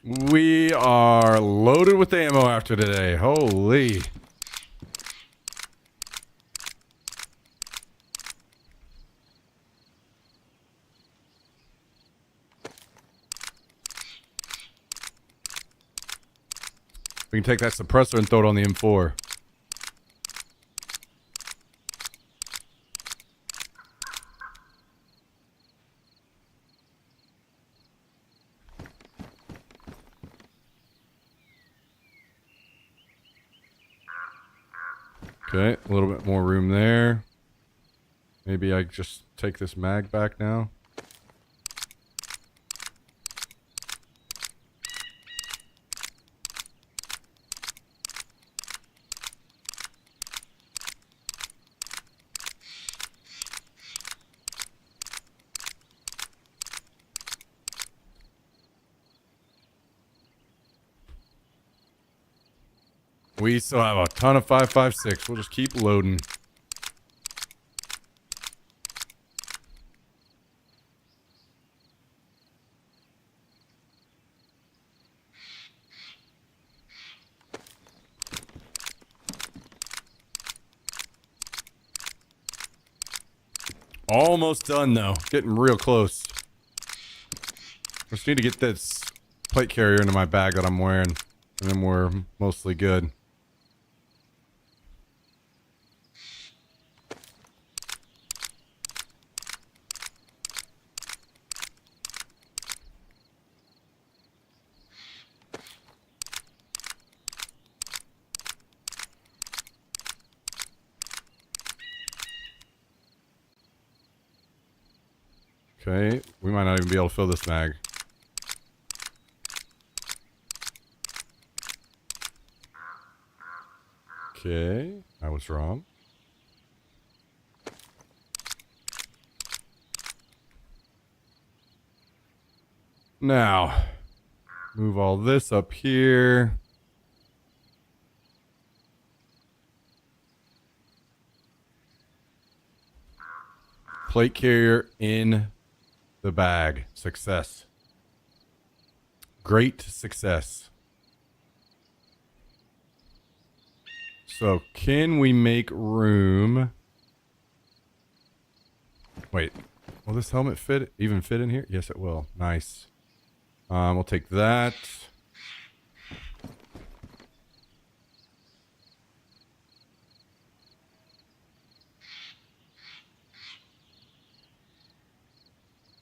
We are loaded with ammo after today. Holy. We can take that suppressor and throw it on the M4. Okay, a little bit more room there. Maybe I just take this mag back now. We still have a ton of 5.56. We'll just keep loading. Almost done though. Getting real close. Just need to get this plate carrier into my bag that I'm wearing, and then we're mostly good. Okay, we might not even be able to fill this mag. Okay, I was wrong. Now, move all this up here. Plate carrier in the bag. Success. Great success. So can we make room? Wait, will this helmet even fit in here? Yes, it will. Nice. We'll take that.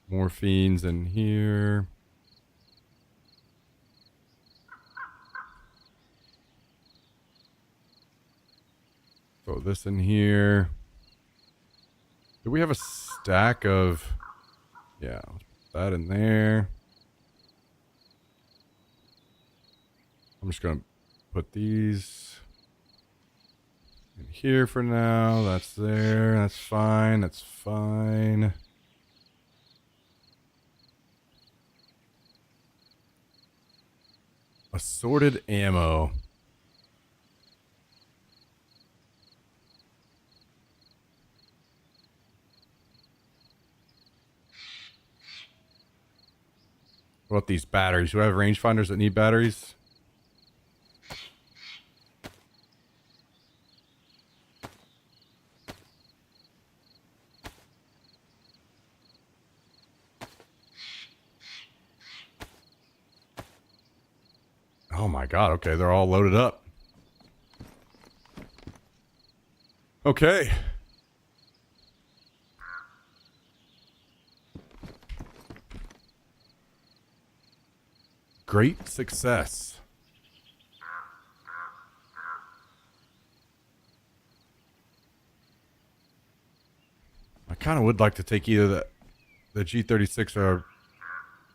Morphine's in here. Throw this in here. Do we have a stack of... Yeah, let's put that in there. I'm just going to put these in here for now. That's there. That's fine. That's fine. Assorted ammo. What about these batteries? Do I have rangefinders that need batteries? Oh my god, okay, they're all loaded up. Okay. Great success. I kind of would like to take either the G36 or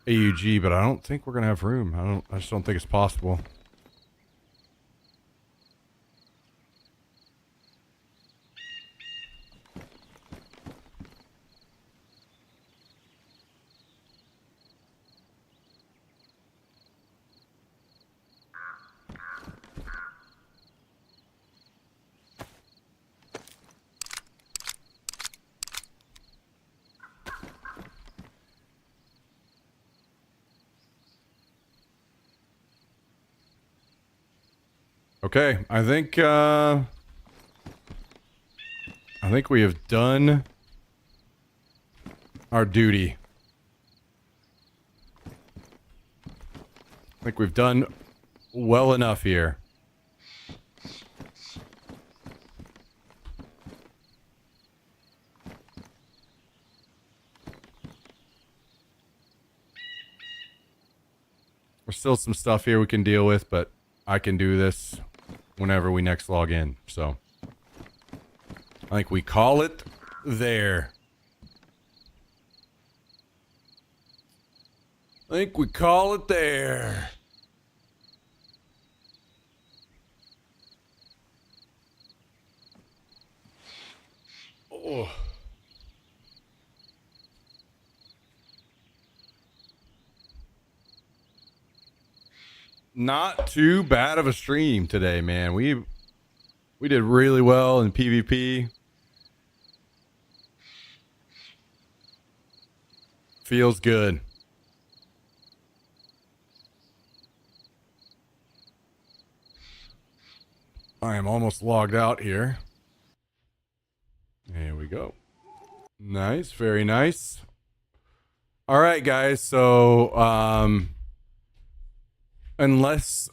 AUG, but I don't think we're gonna have room. I just don't think it's possible. Okay, I think we have done our duty. I think we've done well enough here. There's still some stuff here we can deal with, but I can do this whenever we next log in. So I think we call it there. I think we call it there. Oh. Not too bad of a stream today, man. We did really well in PvP. Feels good. I am almost logged out here. There we go. Nice, very nice. All right, guys. So, unless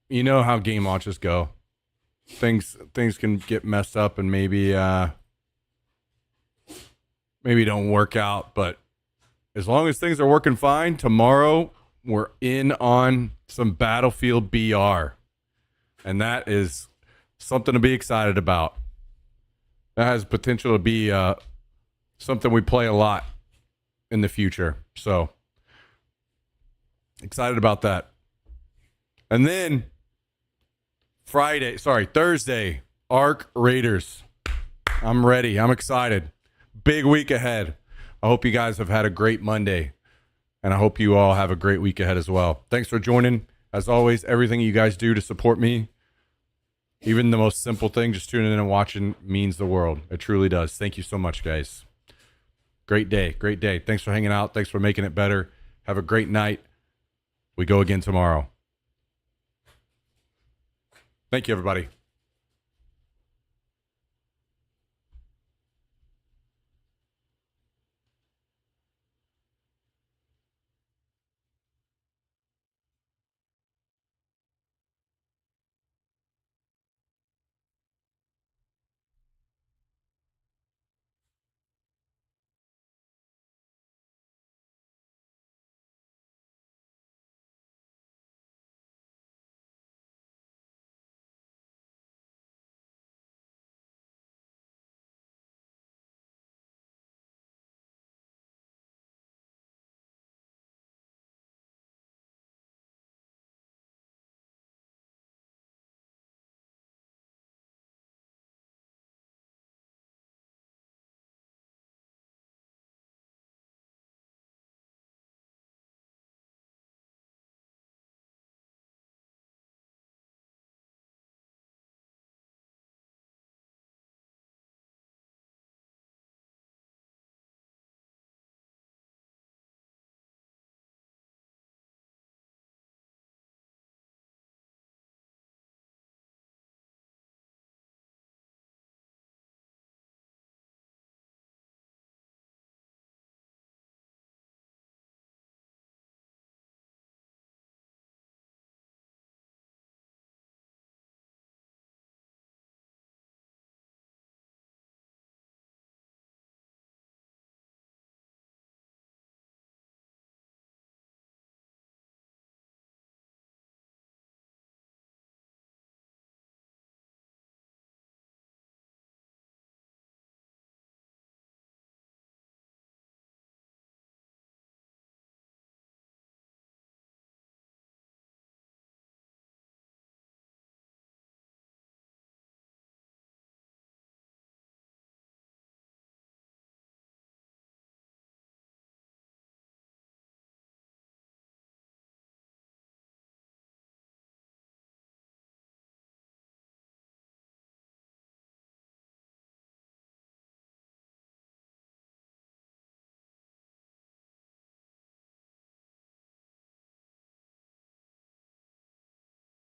you know how game launches go, things can get messed up and maybe don't work out. But as long as things are working fine, tomorrow we're in on some Battlefield BR, and that is something to be excited about. That has potential to be something we play a lot in the future. So excited about that. And then Thursday, Ark Raiders. I'm ready. I'm excited. Big week ahead. I hope you guys have had a great Monday, and I hope you all have a great week ahead as well. Thanks for joining. As always, everything you guys do to support me, even the most simple thing, just tuning in and watching, means the world. It truly does. Thank you so much, guys. Great day. Great day. Thanks for hanging out. Thanks for making it better. Have a great night. We go again tomorrow. Thank you, everybody.